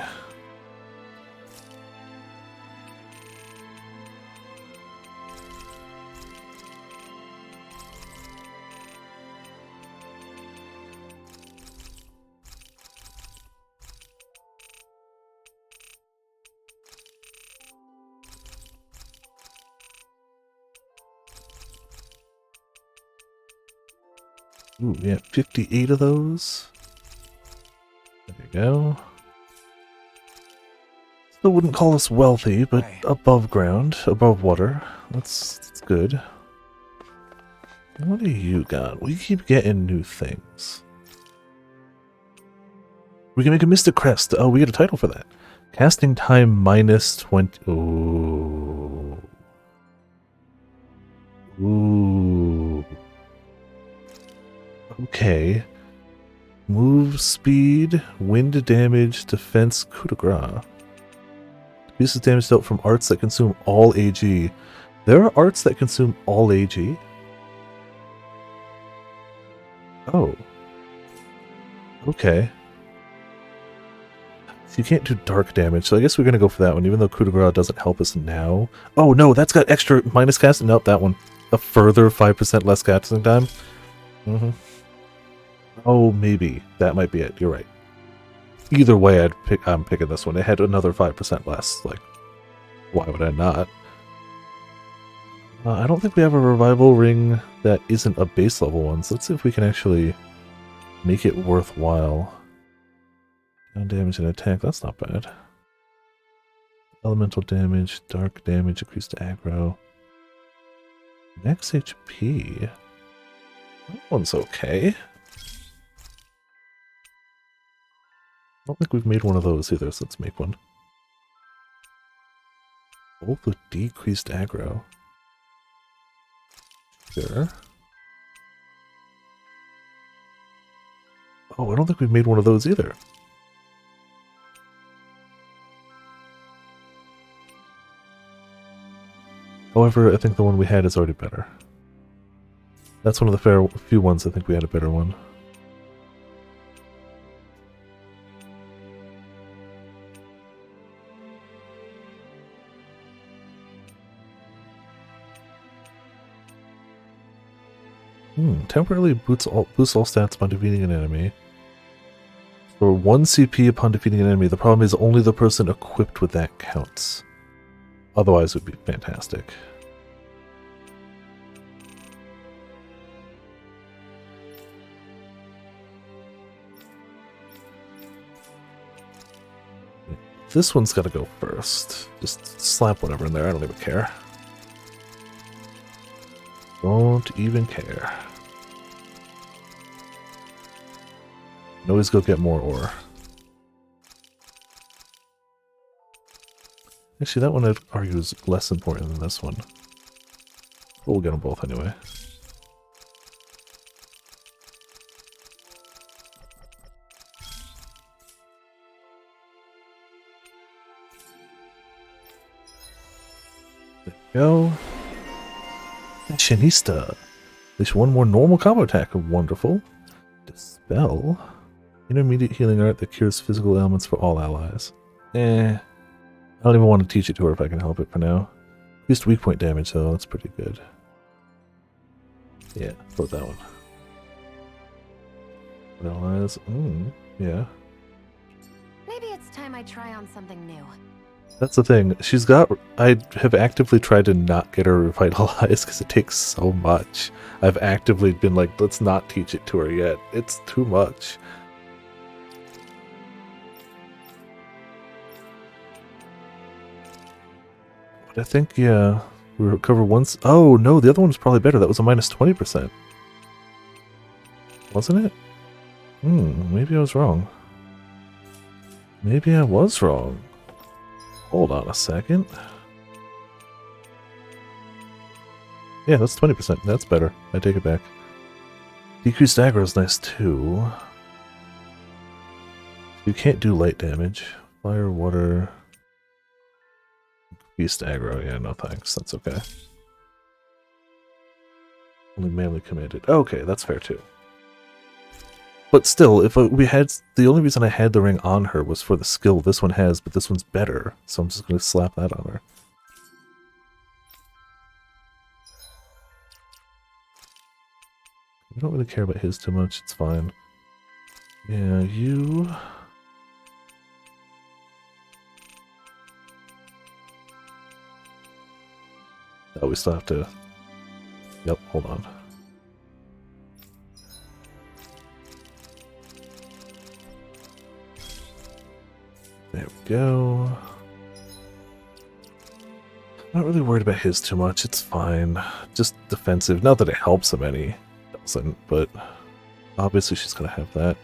Ooh, yeah, 58 of those. There you go. Still wouldn't call us wealthy, but above ground, above water. That's good. What do you got? We keep getting new things. We can make a Mystic Crest. Oh, we get a title for that. Casting time minus 20. Ooh. Ooh. Okay. Move speed, wind damage, defense, coup de grace. Uses damage dealt from arts that consume all AG. There are arts that consume all AG? Oh. Okay. So you can't do dark damage, so I guess we're going to go for that one, even though coup de grace doesn't help us now. Oh no, that's got extra minus casting. Nope, that one. A further 5% less casting time. Oh, maybe. That might be it. You're right. Either way, I'm picking this one. It had another 5% less. Like, why would I not? I don't think we have a revival ring that isn't a base level one, so let's see if we can actually make it worthwhile. Down damage and attack, that's not bad. Elemental damage, dark damage, increased aggro. Max HP. That one's okay. I don't think we've made one of those either, so let's make one. Both with decreased aggro. Sure. Oh, I don't think we've made one of those either. However, I think the one we had is already better. That's one of the few ones I think we had a better one. Temporarily boosts all stats upon defeating an enemy. For 1 CP upon defeating an enemy. The problem is only the person equipped with that counts. Otherwise it would be fantastic. This one's gotta go first. Just slap whatever in there, I don't even care. Don't even care. Can always go get more ore. Actually, that one I'd argue is less important than this one. But we'll get them both anyway. There we go. Fashionista. There's one more normal combo attack. Wonderful. Dispel. Intermediate healing art that cures physical ailments for all allies. I don't even want to teach it to her if I can help it for now. Increased weak point damage though, that's pretty good. Yeah, put that one. Allies, yeah. Maybe it's time I try on something new. That's the thing. I have actively tried to not get her revitalized because it takes so much. I've actively been like, let's not teach it to her yet. It's too much. But I think, yeah, we recover once. Oh, no, the other one was probably better. That was a minus 20%. Wasn't it? Maybe I was wrong. Maybe I was wrong. Hold on a second. Yeah, that's 20%. That's better. I take it back. Decreased aggro is nice too. You can't do light damage. Fire, water. Increased aggro. Yeah, no thanks. That's okay. Only melee commanded. Okay, that's fair too. But still, if we had... The only reason I had the ring on her was for the skill this one has, but this one's better. So I'm just going to slap that on her. I don't really care about his too much. It's fine. Yeah, you... Oh, we still have to... Yep, hold on. There we go. Not really worried about his too much. It's fine. Just defensive. Not that it helps him any. It doesn't, but obviously she's gonna have that.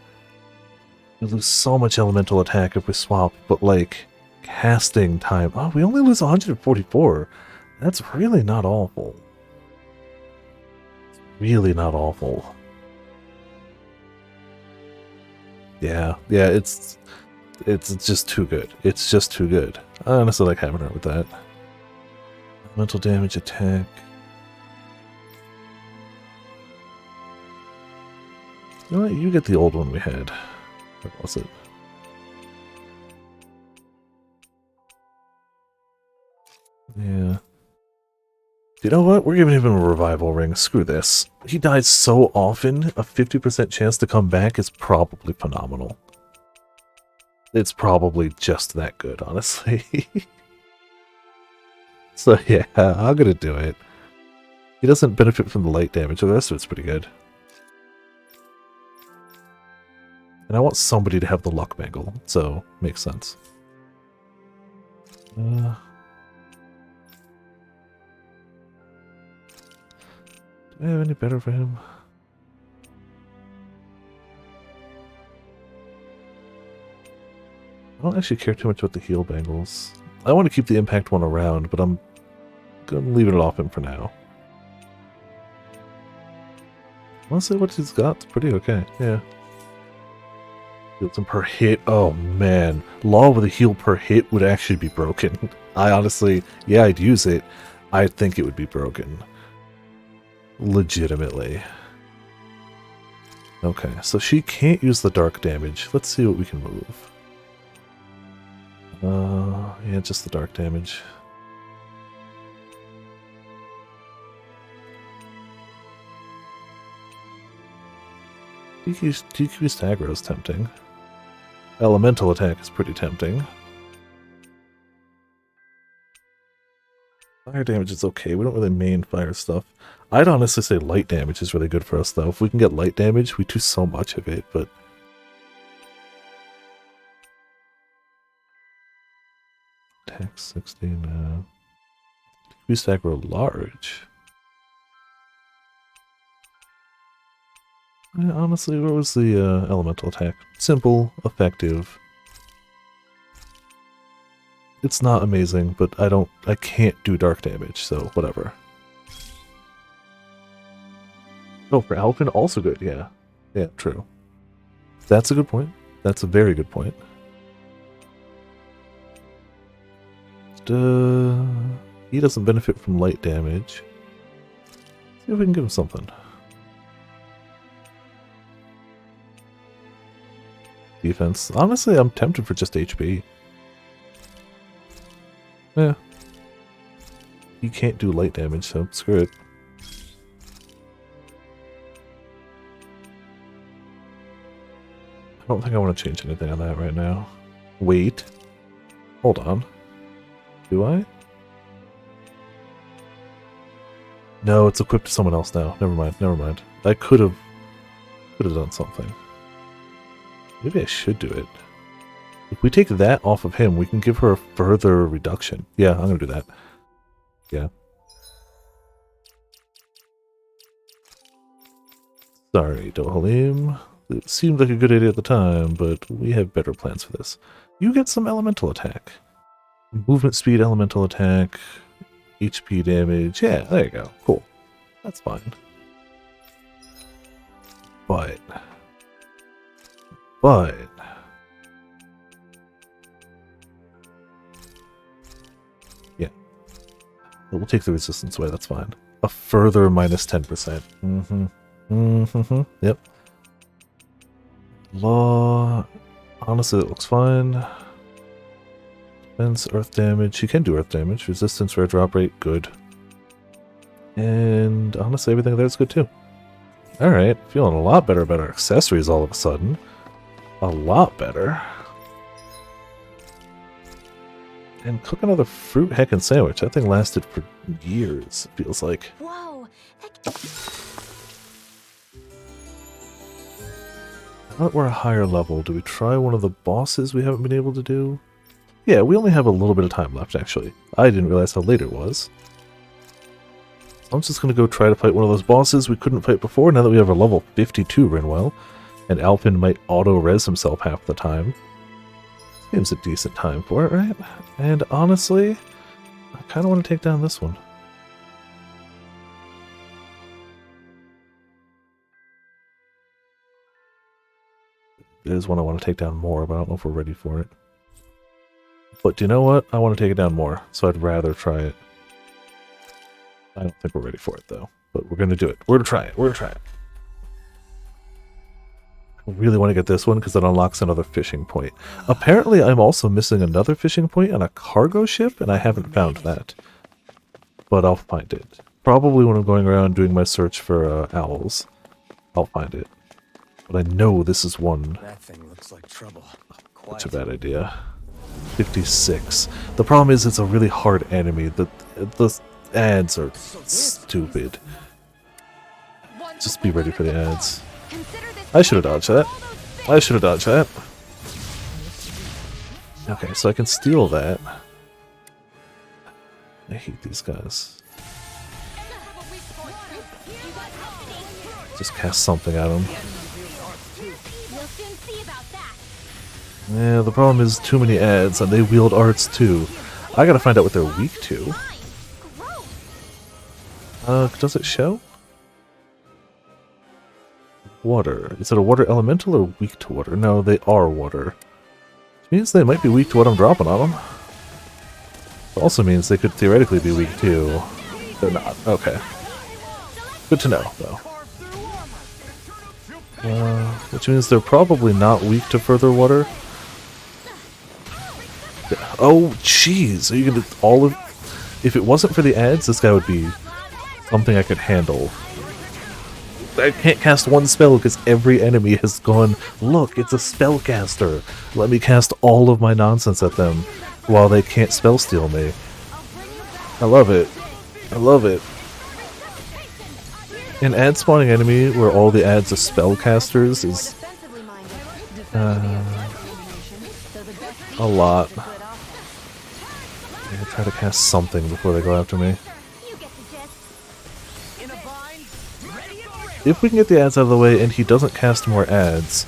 We lose so much elemental attack if we swap, but like casting time. Oh, we only lose 144. That's really not awful. It's really not awful. Yeah, it's just too good. It's just too good. I honestly like having her with that. Mental damage attack. You know what? You get the old one we had. What was it? Yeah. You know what? We're giving him a revival ring. Screw this. He dies so often, a 50% chance to come back is probably phenomenal. It's probably just that good, honestly. So yeah, I'm gonna do it. He doesn't benefit from the light damage, so the rest of it's pretty good. And I want somebody to have the luck bangle, so makes sense. Do I have any better for him? I don't actually care too much about the heal bangles. I want to keep the impact one around, but I'm leaving it off him for now. Honestly, what he's got's pretty okay, yeah. Heals him per hit. Oh man, Law with a heal per hit would actually be broken. I honestly, yeah, I'd use it. I think it would be broken. Legitimately. Okay, so she can't use the dark damage. Let's see what we can move. Yeah, just the dark damage. DQ's aggro is tempting. Elemental attack is pretty tempting. Fire damage is okay. We don't really main fire stuff. I'd honestly say light damage is really good for us, though. If we can get light damage, we do so much of it, but... Attack 16, DQ's aggro large. Yeah, honestly, what was the elemental attack? Simple, effective. It's not amazing, but I can't do dark damage, so whatever. Oh, for Alphen, also good, yeah. Yeah, true. That's a good point. That's a very good point. He doesn't benefit from light damage. See if we can give him something. Defense. Honestly, I'm tempted for just HP. Yeah. He can't do light damage, so screw it. I don't think I want to change anything on that right now. Wait. Hold on. Do I? No, it's equipped to someone else now. Never mind, never mind. I could have done something. Maybe I should do it. If we take that off of him, we can give her a further reduction. Yeah, I'm gonna do that. Yeah. Sorry, Dohalim. It seemed like a good idea at the time, but we have better plans for this. You get some elemental attack. Movement speed, elemental attack, HP damage. Yeah, there you go. Cool. That's fine. But... yeah. But we'll take the resistance away, that's fine. A further minus 10%. Yep. Law... honestly, it looks fine. Defense, earth damage. You can do earth damage. Resistance, rare drop rate, good. And honestly, everything there is good too. Alright, feeling a lot better about our accessories all of a sudden. A lot better. And cook another fruit heckin' sandwich. That thing lasted for years, it feels like. Whoa! Now that we're a higher level, do we try one of the bosses we haven't been able to do? Yeah, we only have a little bit of time left, actually. I didn't realize how late it was. I'm just going to go try to fight one of those bosses we couldn't fight before, now that we have a level 52 Rinwell. And Alphen might auto-res himself half the time. Seems a decent time for it, right? And honestly, I kind of want to take down this one. There's one I want to take down more, but I don't know if we're ready for it. But do you know what? I want to take it down more, so I'd rather try it. I don't think we're ready for it, though. But we're going to do it. We're going to try it. We're going to try it. I really want to get this one because it unlocks another fishing point. Apparently, I'm also missing another fishing point on a cargo ship, and I haven't found that. But I'll find it. Probably when I'm going around doing my search for owls. I'll find it. But I know this is one. That thing looks like trouble. Such a bad idea. 56. The problem is it's a really hard enemy. The ads are stupid. Just be ready for the ads. I should have dodged that. I should have dodged that. Okay, so I can steal that. I hate these guys. Just cast something at them. Yeah, the problem is too many ads, and they wield arts too. I gotta find out what they're weak to. Does it show? Water. Is it a water elemental or weak to water? No, they are water. Which means they might be weak to what I'm dropping on them. It also means they could theoretically be weak too. They're not. Okay. Good to know, though. Which means they're probably not weak to further water. Oh, jeez. Are you gonna all of... If it wasn't for the ads, this guy would be something I could handle. I can't cast one spell because every enemy has gone, look, it's a spellcaster. Let me cast all of my nonsense at them while they can't spell steal me. I love it. I love it. An ad spawning enemy where all the ads are spellcasters is a lot. I'm gonna try to cast something before they go after me. If we can get the ads out of the way and he doesn't cast more ads,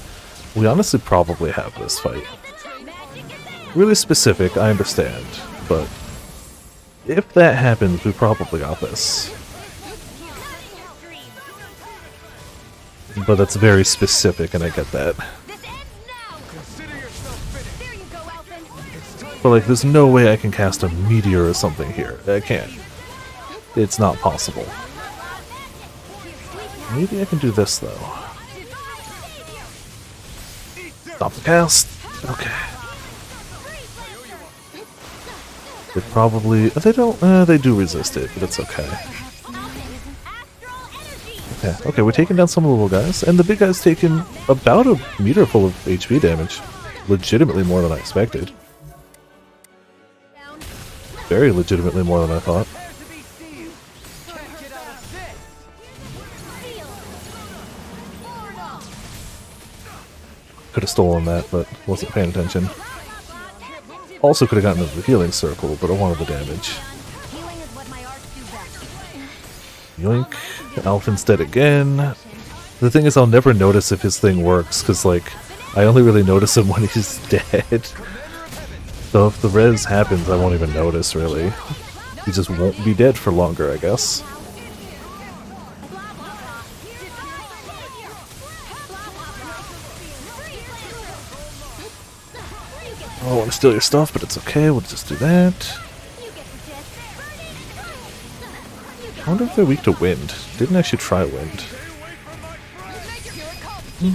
we honestly probably have this fight. Really specific, I understand, but if that happens, we probably got this. But that's very specific, and I get that. But like, there's no way I can cast a meteor or something here. I can't. It's not possible. Maybe I can do this, though. Stop the cast. Okay. They probably... They don't... they do resist it, but it's okay. Okay, we're taking down some of the little guys, and the big guy's taking about a meter full of HP damage. Legitimately more than I expected. Very legitimately more than I thought. Could have stolen that, but wasn't paying attention. Also could have gotten into the healing circle, but I wanted the damage. Yoink. Alphen's dead again. The thing is, I'll never notice if his thing works, because, like, I only really notice him when he's dead. So if the res happens, I won't even notice, really. He just won't be dead for longer, I guess. Oh, I want to steal your stuff, but it's okay, we'll just do that. I wonder if they're weak to wind. Didn't actually try wind.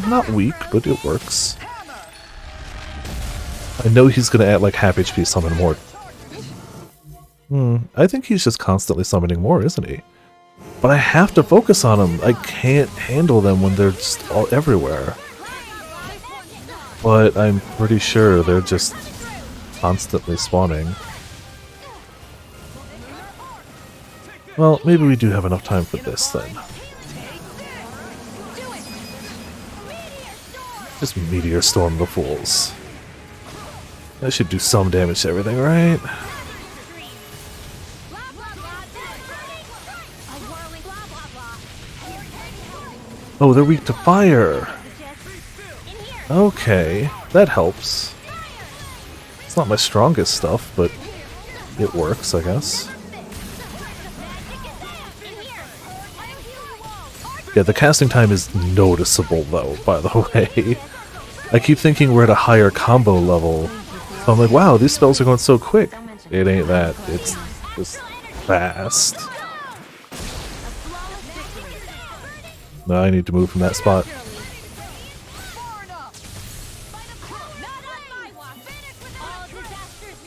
Not weak, but it works. I know he's gonna add like half HP summon more. I think he's just constantly summoning more, isn't he? But I have to focus on them. I can't handle them when they're just all everywhere. But I'm pretty sure they're just constantly spawning. Well, maybe we do have enough time for this then. Just meteor storm the fools. That should do some damage to everything, right? Oh, they're weak to fire. Okay, that helps. It's not my strongest stuff, but it works, I guess. Yeah, the casting time is noticeable, though, by the way. I keep thinking we're at a higher combo level. So I'm like, wow, these spells are going so quick. It ain't that. It's just fast. No, I need to move from that spot.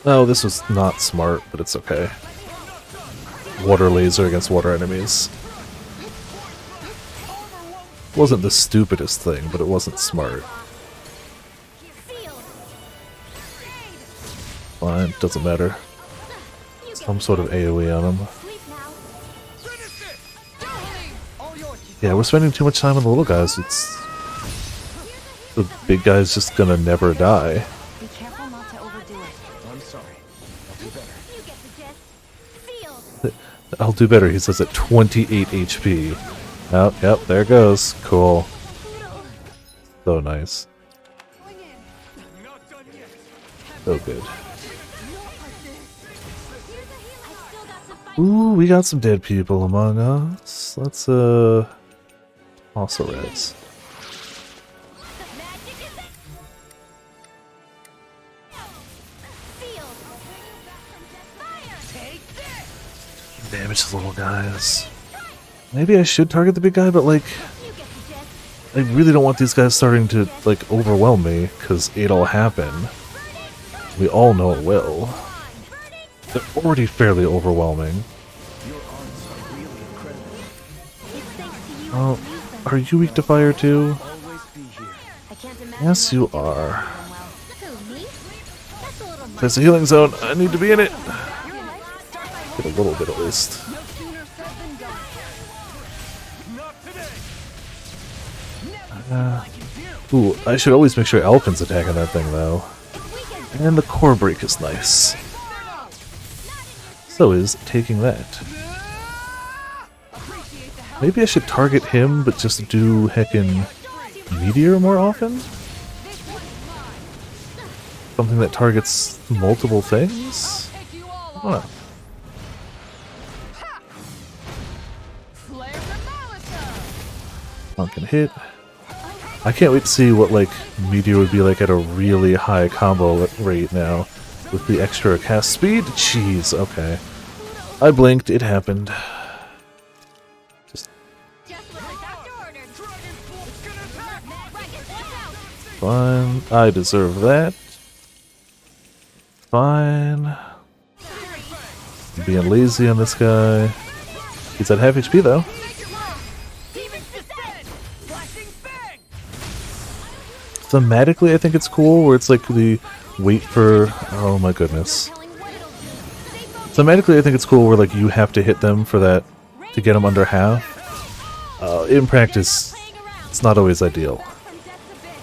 Oh, this was not smart, but it's okay. Water laser against water enemies. Wasn't the stupidest thing, but it wasn't smart. Fine, doesn't matter. Some sort of AoE on him. Yeah, we're spending too much time on the little guys. It's... The big guy's just gonna never die. Be careful not to overdo it. I'm sorry. I'll do better. You get the gist. Field. I'll do better, he says at 28 HP. Oh, yep, there it goes. Cool. So nice. So good. Ooh, we got some dead people among us. Let's, also res. Damage the little guys. Maybe I should target the big guy, but like, I really don't want these guys starting to like overwhelm me, because it'll happen. We all know it will. They're already fairly overwhelming. Oh, are you weak to fire too? Yes, you are. There's a healing zone. I need to be in it. Get a little bit at least. Ooh, I should always make sure Alpin's attacking that thing though. And the core break is nice. So is taking that. Maybe I should target him, but just do heckin' Meteor more often? Something that targets multiple things? I don't know. Pumpkin hit. I can't wait to see what like Meteor would be like at a really high combo rate now. With the extra cast speed? Jeez, okay. I blinked, it happened. Just... Fine, I deserve that. Fine. I'm being lazy on this guy. He's at half HP though. Thematically, I think it's cool, where it's like the wait for... Oh my goodness. Thematically, I think it's cool where like you have to hit them for that to get them under half. In practice, it's not always ideal.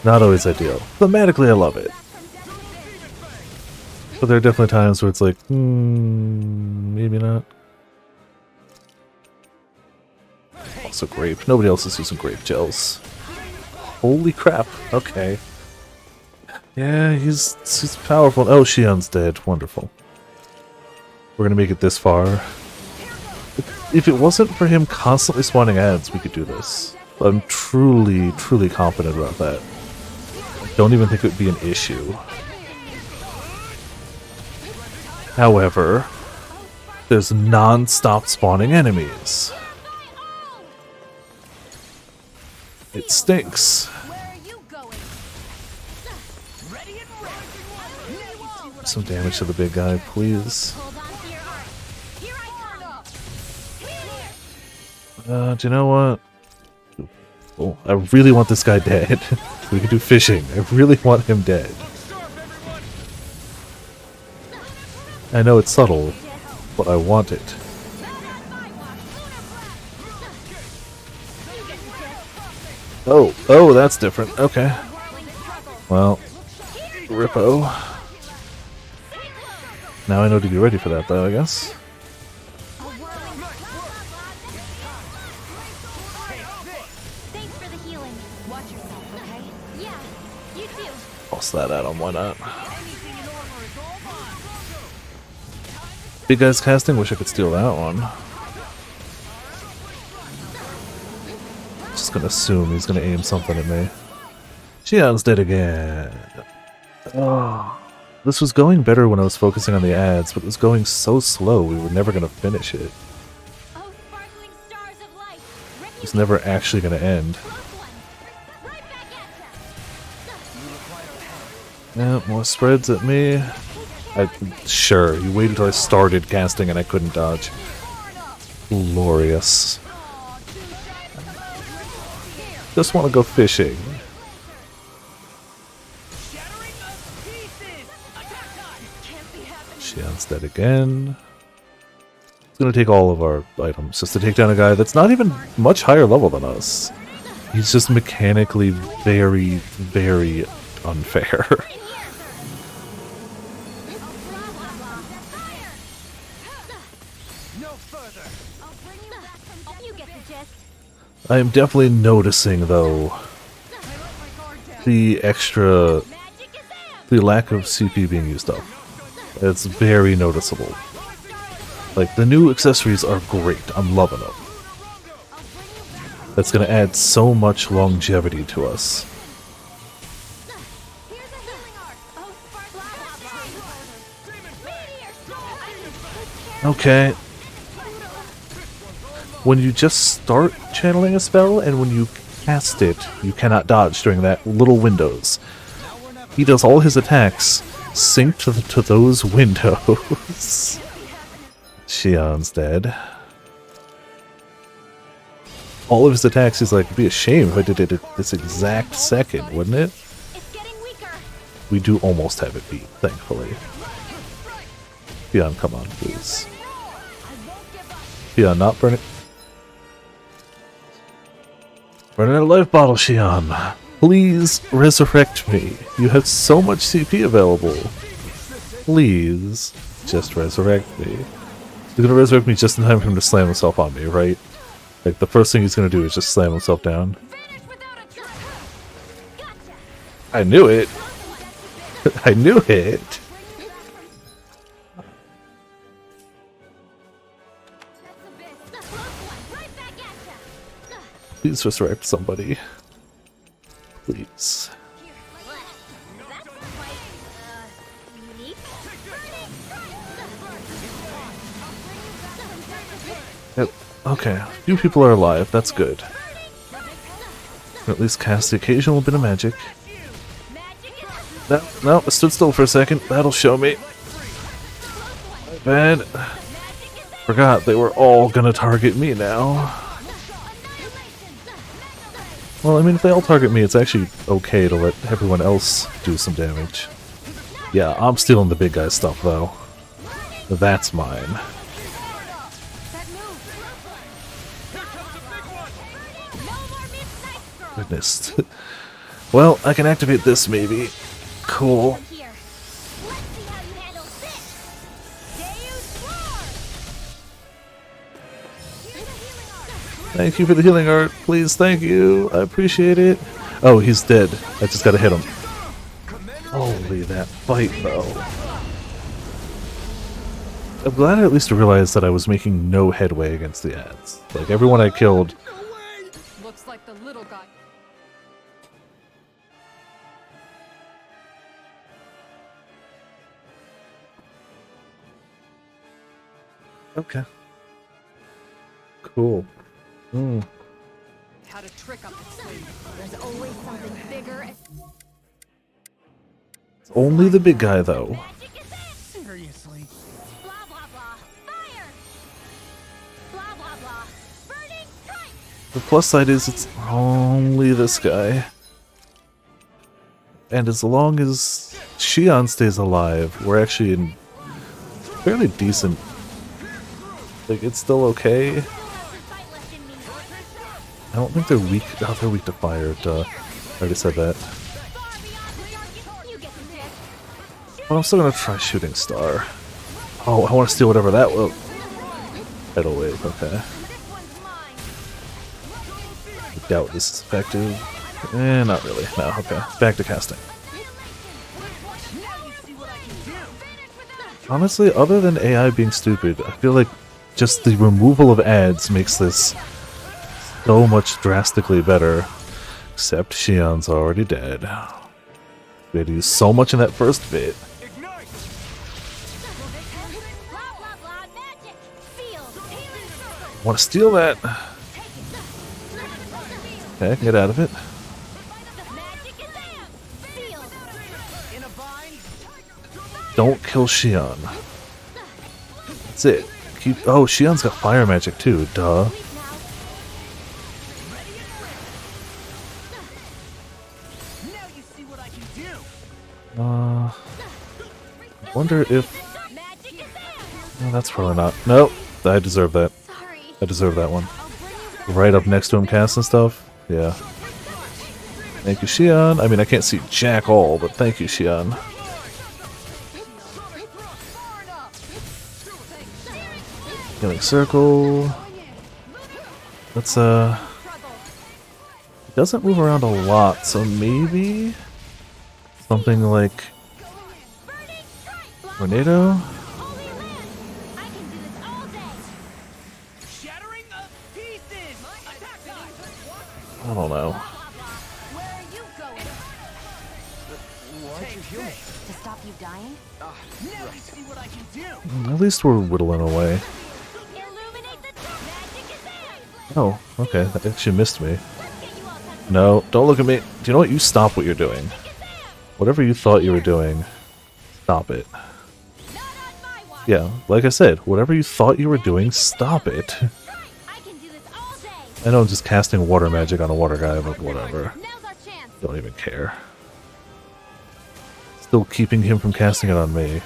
Not always ideal. Thematically, I love it. But there are definitely times where it's like, maybe not. Also grape. Nobody else is using grape gels. Holy crap. Okay. Yeah, he's powerful. Oh, Shion's dead. Wonderful. We're gonna make it this far. If it wasn't for him constantly spawning ads, we could do this. I'm truly, truly confident about that. I don't even think it would be an issue. However, there's non-stop spawning enemies. It stinks. Some damage to the big guy, please. Do you know what? Oh, I really want this guy dead. We can do fishing. I really want him dead. I know it's subtle, but I want it. Oh, that's different. Okay. Well, Rippo. Now I know to be ready for that, though, I guess. Thanks for the healing. Watch yourself, okay? Yeah, you too. Toss that at him, why not? Big guy's casting, wish I could steal that one. Just gonna assume he's gonna aim something at me. Shion's dead again. Oh, this was going better when I was focusing on the ads, but it was going so slow we were never gonna finish it. It was never actually gonna end. Yeah, more spreads at me. Sure, you waited until I started casting and I couldn't dodge. Glorious. Just want to go fishing. Shion's dead again. It's gonna take all of our items just to take down a guy that's not even much higher level than us. He's just mechanically very, very unfair. I am definitely noticing, though, the lack of CP being used up. It's very noticeable. Like, the new accessories are great. I'm loving them. That's going to add so much longevity to us. Okay. When you just start channeling a spell and when you cast it, you cannot dodge during that little windows. He does all his attacks synced to those windows. Shion's dead. All of his attacks, he's like, it'd be a shame if I did it at this exact second, wouldn't it? We do almost have it beat, thankfully. Shion, come on, please. Shion, not burning. Running out of life bottle, Shion. Please resurrect me. You have so much CP available. Please, just resurrect me. You're gonna resurrect me just in time for him to slam himself on me, right? Like, the first thing he's gonna do is just slam himself down. I knew it! I knew it! Please resurrect somebody. Please. Yep. Okay, a few people are alive, that's good. Or at least cast the occasional bit of magic. No, I stood still for a second, that'll show me. Bad. Forgot they were all gonna target me now. Well, I mean, if they all target me, it's actually okay to let everyone else do some damage. Yeah, I'm stealing the big guy stuff, though. That's mine. Goodness. Well, I can activate this, maybe. Cool. Thank you for the healing art, please, thank you. I appreciate it. Oh, he's dead. I just gotta hit him. Holy, that fight, though. I'm glad I at least realized that I was making no headway against the ads. Like, everyone I killed... Looks like the little guy. Okay. Cool. Had a trick up its sleeve. There's always something bigger. It's only the big guy, though. Seriously. Blah blah blah. Fire. Blah blah blah. Burning strike. The plus side is it's only this guy. And as long as Shion stays alive, we're actually in fairly decent... Like, it's still okay. I don't think they're weak. Oh, they're weak to fire. Duh. I already said that. But I'm still gonna try Shooting Star. Oh, I want to steal whatever that was. Tidal wave, okay. I doubt this is effective. Not really. No, okay. Back to casting. Honestly, other than AI being stupid, I feel like just the removal of ads makes this so much drastically better. Except Shion's already dead. We had to use so much in that first bit. Want to steal that? Okay, get out of it. Don't kill Shion. That's it. Keep. Oh, Shion's got fire magic too. Duh. Wonder if. No, that's probably not. Nope. I deserve that. I deserve that one. Right up next to him casting stuff. Yeah. Thank you, Shion. I mean, I can't see jack all, but thank you, Shion. Healing circle. Let's it doesn't move around a lot, so maybe something like tornado. I don't know. To stop you dying? At least we're whittling away. Oh, okay. That actually missed me. No, don't look at me. Do you know what? You stop what you're doing. Whatever you thought you were doing, stop it. Yeah, like I said, whatever you thought you were doing, stop it. I know I'm just casting water magic on a water guy, but whatever. Don't even care. Still keeping him from casting it on me.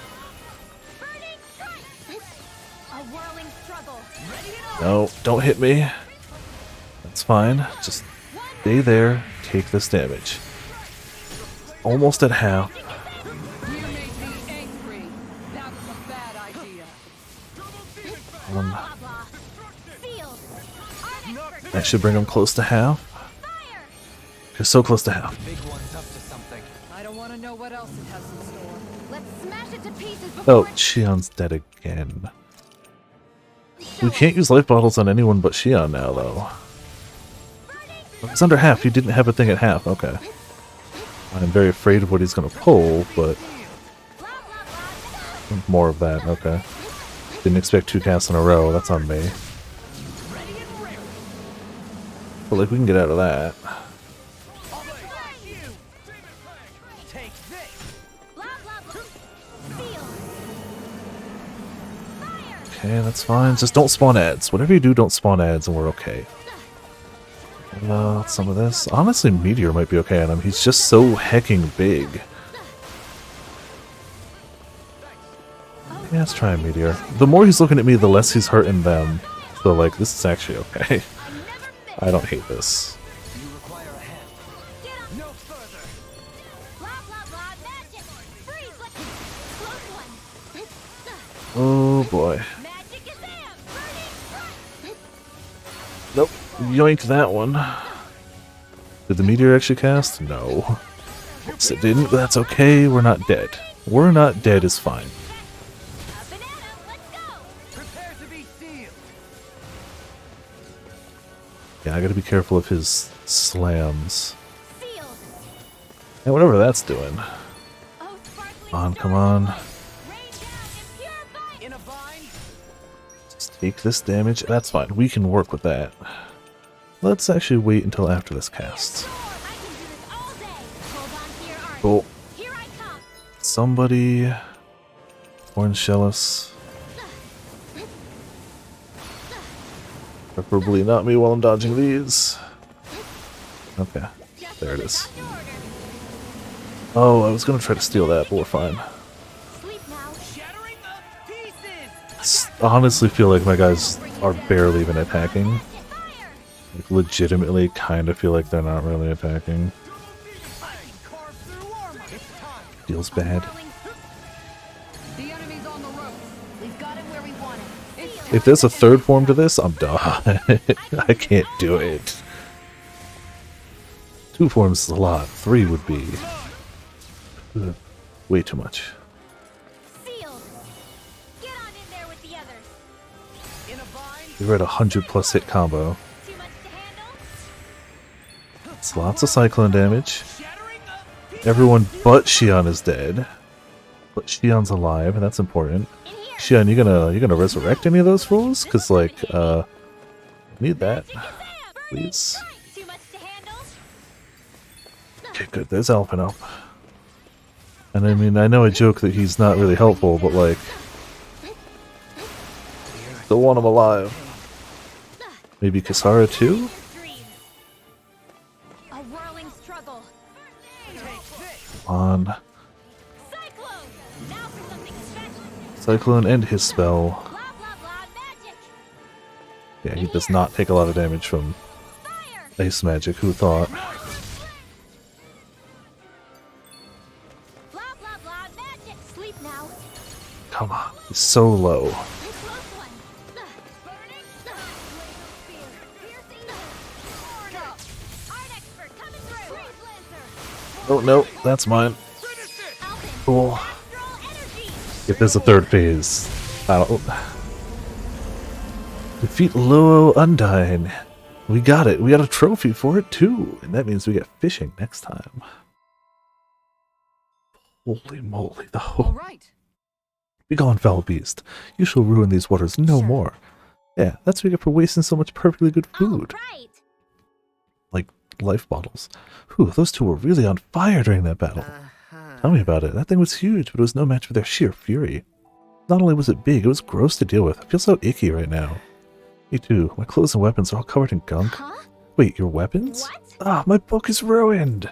No, don't hit me. That's fine. Just stay there, take this damage. Almost at half. That should bring him close to half. You're so close to half. I don't want to know what else it has in store. Let's smash it to pieces Oh, Shion's dead again. We can't use life bottles on anyone but Shion now, though. It's under half. He didn't have a thing at half. Okay. I'm very afraid of what he's going to pull, but... more of that. Okay. Didn't expect 2 casts in a row. That's on me. But, like, we can get out of that. Okay, that's fine. Just don't spawn ads. Whatever you do, don't spawn ads and we're okay. Some of this. Honestly, Meteor might be okay on him. He's just so hecking big. Yeah, let's try a Meteor. The more he's looking at me, the less he's hurting them. So, like, this is actually okay. I don't hate this. Oh boy. Nope. Yoink that one. Did the meteor actually cast? No. Yes, it didn't, but that's okay. We're not dead. We're not dead is fine. Yeah, I gotta be careful of his slams. And whatever that's doing. Come on, come on. Just take this damage. That's fine. We can work with that. Let's actually wait until after this casts. Cool. Somebody... Orange Shellis. Preferably not me while I'm dodging these. Okay. There it is. Oh, I was gonna try to steal that, but we're fine. I honestly feel like my guys are barely even attacking. Like, legitimately kind of feel like they're not really attacking. Feels bad. We've got him where we want him. If there's a third form to this, I'm done. I can't do it. 2 forms is a lot. 3 would be way too much. Sealed. Get on in there with the others. We're at 100+ hit combo. Too much to handle? It's lots of cyclone damage. Everyone but Xion is dead. But Xion's alive, and that's important. Xion, you gonna resurrect any of those fools? Cause like, need that, please. Too much to handle? Okay, good. There's Alphinaud. And I mean, I know I joke that he's not really helpful, but like, still want him alive. Maybe Kisara too? A whirling struggle. Come on. Cyclone. Now for something special. Cyclone and his spell. Blah blah blah magic. Yeah, he does not take a lot of damage from ice magic. Who thought? Blah blah blah magic. Sleep now. Come on, he's so low. Close one. Burning. Laser spear. Piercing. Art expert coming through. Freeze lancer. Oh no, that's mine. Cool. Astral energy. If there's a third phase, I don't. Defeat Luo Undyne. We got it. We got a trophy for it too, and that means we get fishing next time. Holy moly, All though! right. Begone, foul beast! You shall ruin these waters no more. Yeah, that's what we get for wasting so much perfectly good food. Right. Like life bottles. Whew, those two were really on fire during that battle. Tell me about it. That thing was huge, but it was no match for their sheer fury. Not only was it big, it was gross to deal with. I feel so icky right now. Me too. My clothes and weapons are all covered in gunk. Huh? Wait, your weapons? What? Ah, my book is ruined!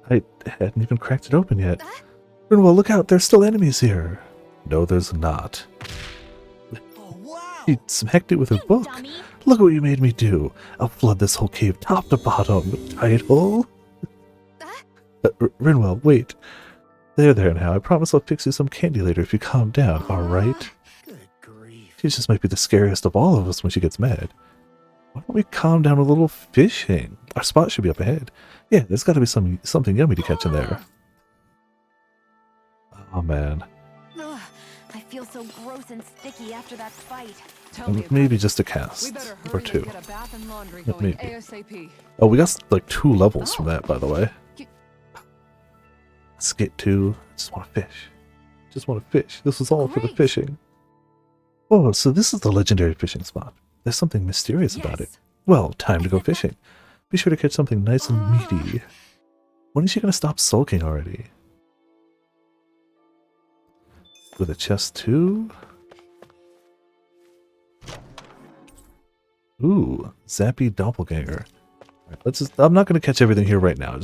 I hadn't even cracked it open yet. Rinwell, look out! There's still enemies here! No, there's not. Oh, wow. She smacked it with her book. Dummy. Look what you made me do! I'll flood this whole cave top to bottom. Title? Rinwell, wait. There now. I promise I'll fix you some candy later if you calm down, alright? Good grief. She just might be the scariest of all of us when she gets mad. Why don't we calm down a little fishing? Our spot should be up ahead. Yeah, there's got to be something yummy to catch in there. Oh man. Ugh, I feel so gross and sticky after that fight. Tell me about Maybe it. just a We cast better or hurry and two. get a bath and laundry Yeah, going maybe. ASAP. Oh, we got like 2 levels from that, by the way. Y- Let's get to. I just want to fish. Just want to fish. This was all for the Great. fishing. Oh, so this is the legendary fishing spot. There's something mysterious about it. Yes. Well, time to go fishing. Be sure to catch something nice and meaty. When is she going to stop sulking already? With a chest too? Ooh, Zappy Doppelganger. Alright, let's just, I'm not going to catch everything here right now.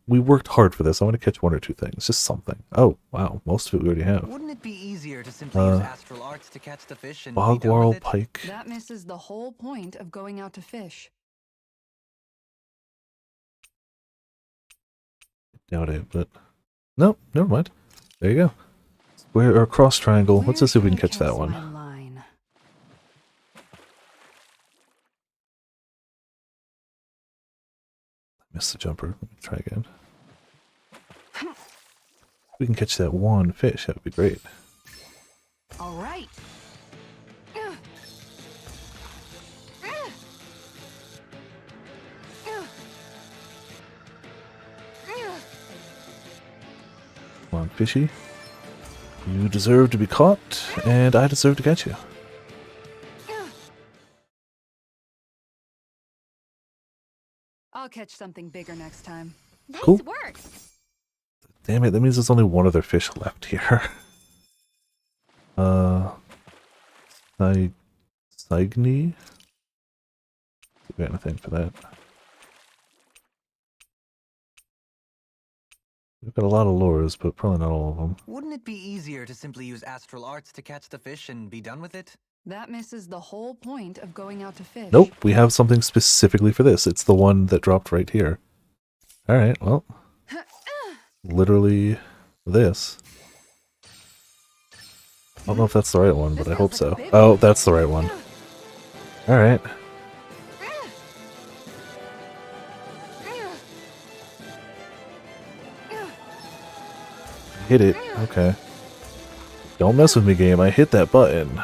We worked hard for this. I want to catch 1 or 2 things. Just something. Oh, wow. Most of it we already have. Wouldn't it be easier to simply use astral arts to catch the fish and be done Bogwarl with it? Pike. That misses the whole point of going out to fish. Doubt it, but... Nope, never mind. There you go. Square or cross triangle. Let's just see if we can catch that one. My line? Missed the jumper. Let me try again. If we can catch that 1 fish, that would be great. All right. Come on, fishy. You deserve to be caught, and I deserve to catch you. I'll catch something bigger next time. Nice Cool. work. Damn it, that means there's only 1 other fish left here. Cygni? We got anything for that. We've got a lot of lures, but probably not all of them. Wouldn't it be easier to simply use astral arts to catch the fish and be done with it? That misses the whole point of going out to fish. Nope, we have something specifically for this. It's the one that dropped right here. Alright, well. Literally this. I don't know if that's the right one, but I hope so. Oh, that's the right one. Alright. Hit it. Okay. Don't mess with me, game. I hit that button.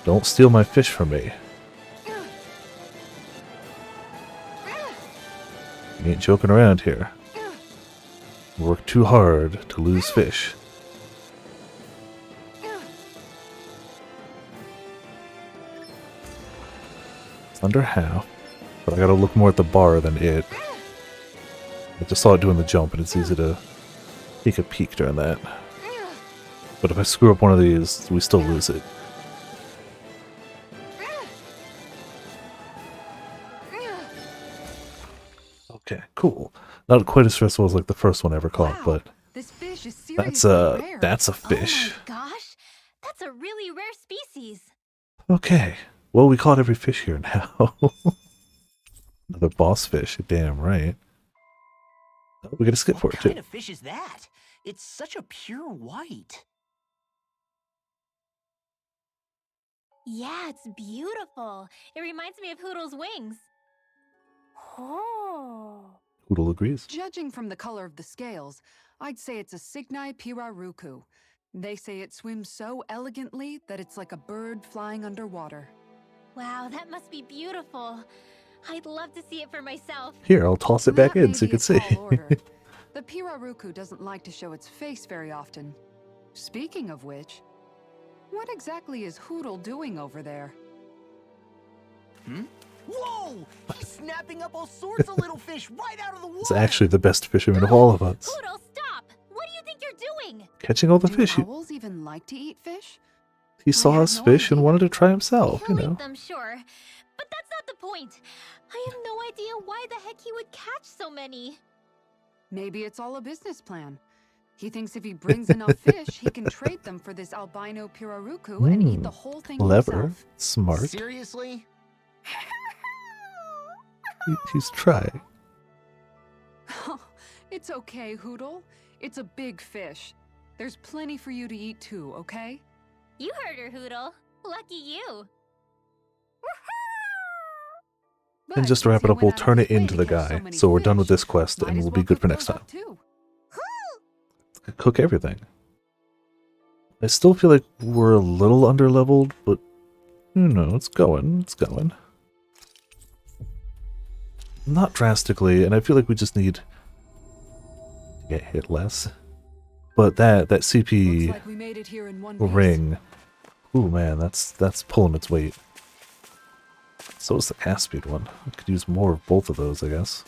Don't steal my fish from me. You ain't joking around here. Work too hard to lose fish. It's under half, but I gotta look more at the bar than it. I just saw it doing the jump, and it's easy to take a peek during that. But if I screw up one of these, we still lose it. Okay, cool. Not quite as stressful as like the first one I ever caught, but This fish is that's seriously rare. a fish. Oh my gosh, that's a really rare species. Okay. Well, we caught every fish here now. Another boss fish, damn right. Oh, we gotta skip for it What too. kind of fish is that? It's such a pure white. Yeah, it's beautiful. It reminds me of Hoodle's wings. Oh. Poodle agrees. Judging from the color of the scales, I'd say it's a Cygnai piraruku. They say it swims so elegantly that it's like a bird flying underwater. Wow, that must be beautiful. I'd love to see it for myself. Here, I'll toss it back That in may so you be can a see. tall order. The piraruku doesn't like to show its face very often. Speaking of which, what exactly is Hoodle doing over there? Whoa! He's snapping up all sorts of little fish right out of the water. It's actually the best fisherman of all of us. Hoodle, stop! What do you think you're doing? Catching all the Do fish. owls even like to eat fish? He saw had us no fish and idea. wanted to try himself, you He'll know. eat them, sure. But that's not the point. I have no idea why the heck he would catch so many. Maybe it's all a business plan. He thinks if he brings enough fish, he can trade them for this albino piraruku and eat the whole thing Clever. himself. Smart. Seriously? He's trying. It's okay, Hoodle. It's a big fish. There's plenty for you to eat too, okay? You heard her, Hoodle. Lucky you. And just to wrap it up, we'll turn it into the guy. So we're done with this quest and we'll be good for next time. Cook everything. I still feel like we're a little underleveled, but you know, it's going. It's going. Not drastically, and I feel like we just need to get hit less. But that CP Looks like we made it here in one piece. ring, ooh man, that's pulling its weight. So is the cast speed one. I could use more of both of those, I guess.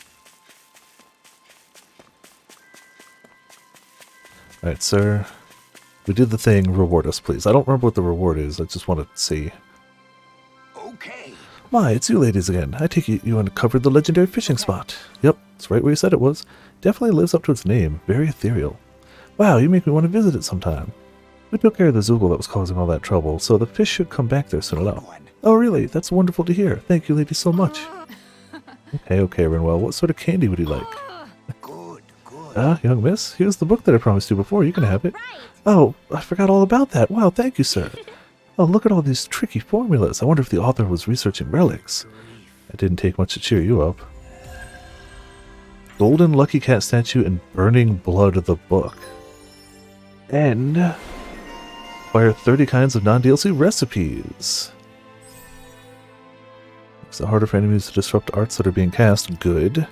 Alright, sir. We did the thing. Reward us, please. I don't remember what the reward is. I just want to see. Okay. My, it's you ladies again. I take it you uncovered the legendary fishing spot. Yep, it's right where you said it was. Definitely lives up to its name. Very ethereal. Wow, you make me want to visit it sometime. We took care of the Zoogle that was causing all that trouble, so the fish should come back there soon enough. Oh, really? That's wonderful to hear. Thank you, ladies, so much. Okay, Renwell. What sort of candy would you like? Ah, young miss, here's the book that I promised you before. You can have it. Oh, I forgot all about that. Wow, thank you, sir. Oh, look at all these tricky formulas. I wonder if the author was researching relics. It didn't take much to cheer you up. Golden Lucky Cat statue and Burning Blood of the book. And acquire 30 kinds of non-DLC recipes. Makes it harder for enemies to disrupt arts that are being cast. Good.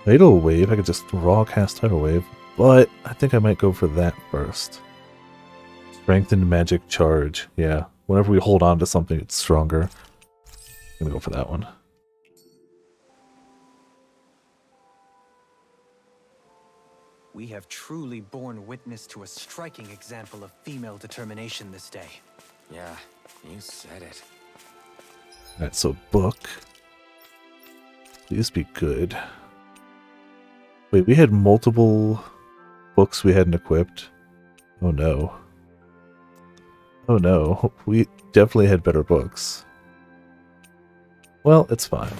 Tidal Wave. I could just raw cast Tidal Wave, but I think I might go for that first. Strengthened Magic Charge. Yeah, whenever we hold on to something, it's stronger. I'm gonna go for that one. We have truly borne witness to a striking example of female determination this day. Yeah, you said it. Alright, so book. Please be good. Wait, we had multiple books we hadn't equipped. Oh no. Oh no, we definitely had better books. Well, it's fine.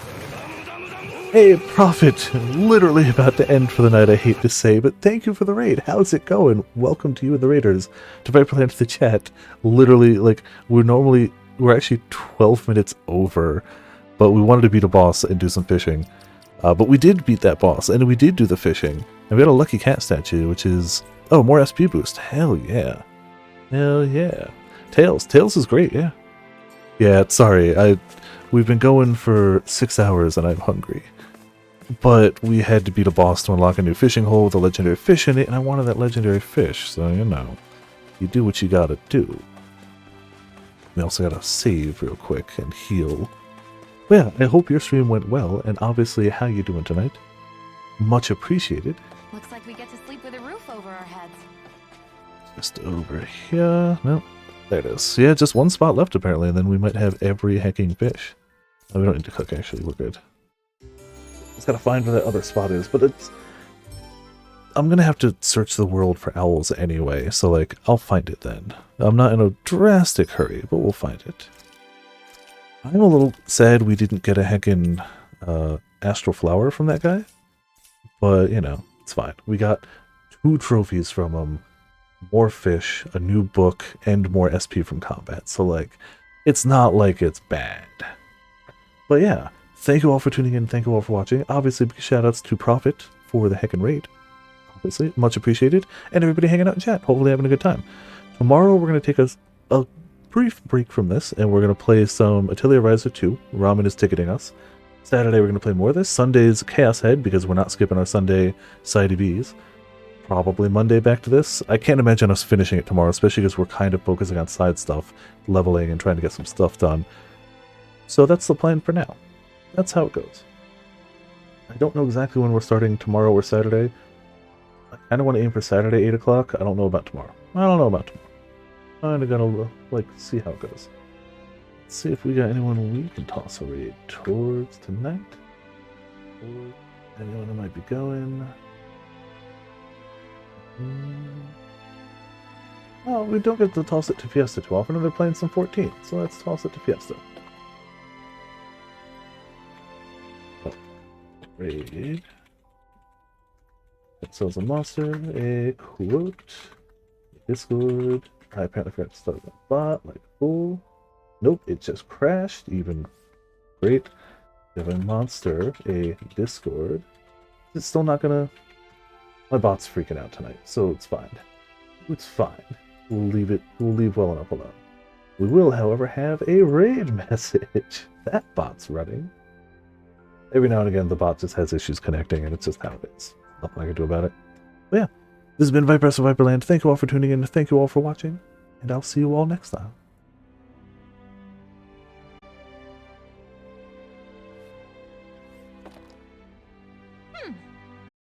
Hey, Prophet! Literally about to end for the night, I hate to say, but thank you for the raid. How's it going? Welcome to you and the raiders. To Viperland to the chat. Literally, like, we're actually 12 minutes over, but we wanted to beat a boss and do some fishing. But we did beat that boss, and we did do the fishing. And we got a lucky cat statue, which is... Oh, more SP boost. Hell yeah. Hell yeah. Tails. Tails is great, yeah. Yeah, sorry. We've been going for 6 hours and I'm hungry. But we had to beat a boss to unlock a new fishing hole with a legendary fish in it, and I wanted that legendary fish, so you know. You do what you gotta do. We also gotta save real quick and heal. Well, yeah, I hope your stream went well, and obviously how you doing tonight? Much appreciated. Looks like we get to sleep with a roof over our heads. Just over here. No, there it is. Yeah, just one spot left apparently, and then we might have every hecking fish. Oh, we don't need to cook actually, we're good. Just gotta find where that other spot is, but it's... I'm gonna have to search the world for owls anyway, so like, I'll find it then. I'm not in a drastic hurry, but we'll find it. I'm a little sad we didn't get a heckin' astral flower from that guy, but you know, it's fine. We got 2 trophies from him, more fish, a new book, and more SP from combat, so like, it's not like it's bad. But yeah, thank you all for tuning in, thank you all for watching. Obviously, big shoutouts to Prophet for the heckin' raid. Obviously, much appreciated. And everybody hanging out in chat, hopefully having a good time. Tomorrow, we're going to take a brief break from this, and we're going to play some Atelier Riser 2. Ramen is ticketing us. Saturday, we're going to play more of this. Sunday's Chaos Head, because we're not skipping our Sunday side EVs. Probably Monday back to this. I can't imagine us finishing it tomorrow, especially because we're kind of focusing on side stuff, leveling, and trying to get some stuff done. So that's the plan for now. That's how it goes. I don't know exactly when we're starting tomorrow or Saturday. I kind of want to aim for Saturday, 8 o'clock. I don't know about tomorrow. I don't know about tomorrow. Kind of gonna, like, see how it goes. Let's see if we got anyone we can toss a raid towards tonight. Or anyone who might be going. Oh, we don't get to toss it to Fiesta too often, and they're playing some 14, so let's toss it to Fiesta. Raid. It sells a monster, a quote, a Discord. I apparently forgot to start the bot, like a fool. Nope, it just crashed, even great. We have a monster, a Discord. It's still not gonna... My bot's freaking out tonight, so it's fine. It's fine. We'll leave well enough alone. We will, however, have a raid message. That bot's running. Every now and again, the bot just has issues connecting, and it's just how it is. Nothing I can do about it. But yeah, this has been Viper of Viperland. Thank you all for tuning in. Thank you all for watching, and I'll see you all next time.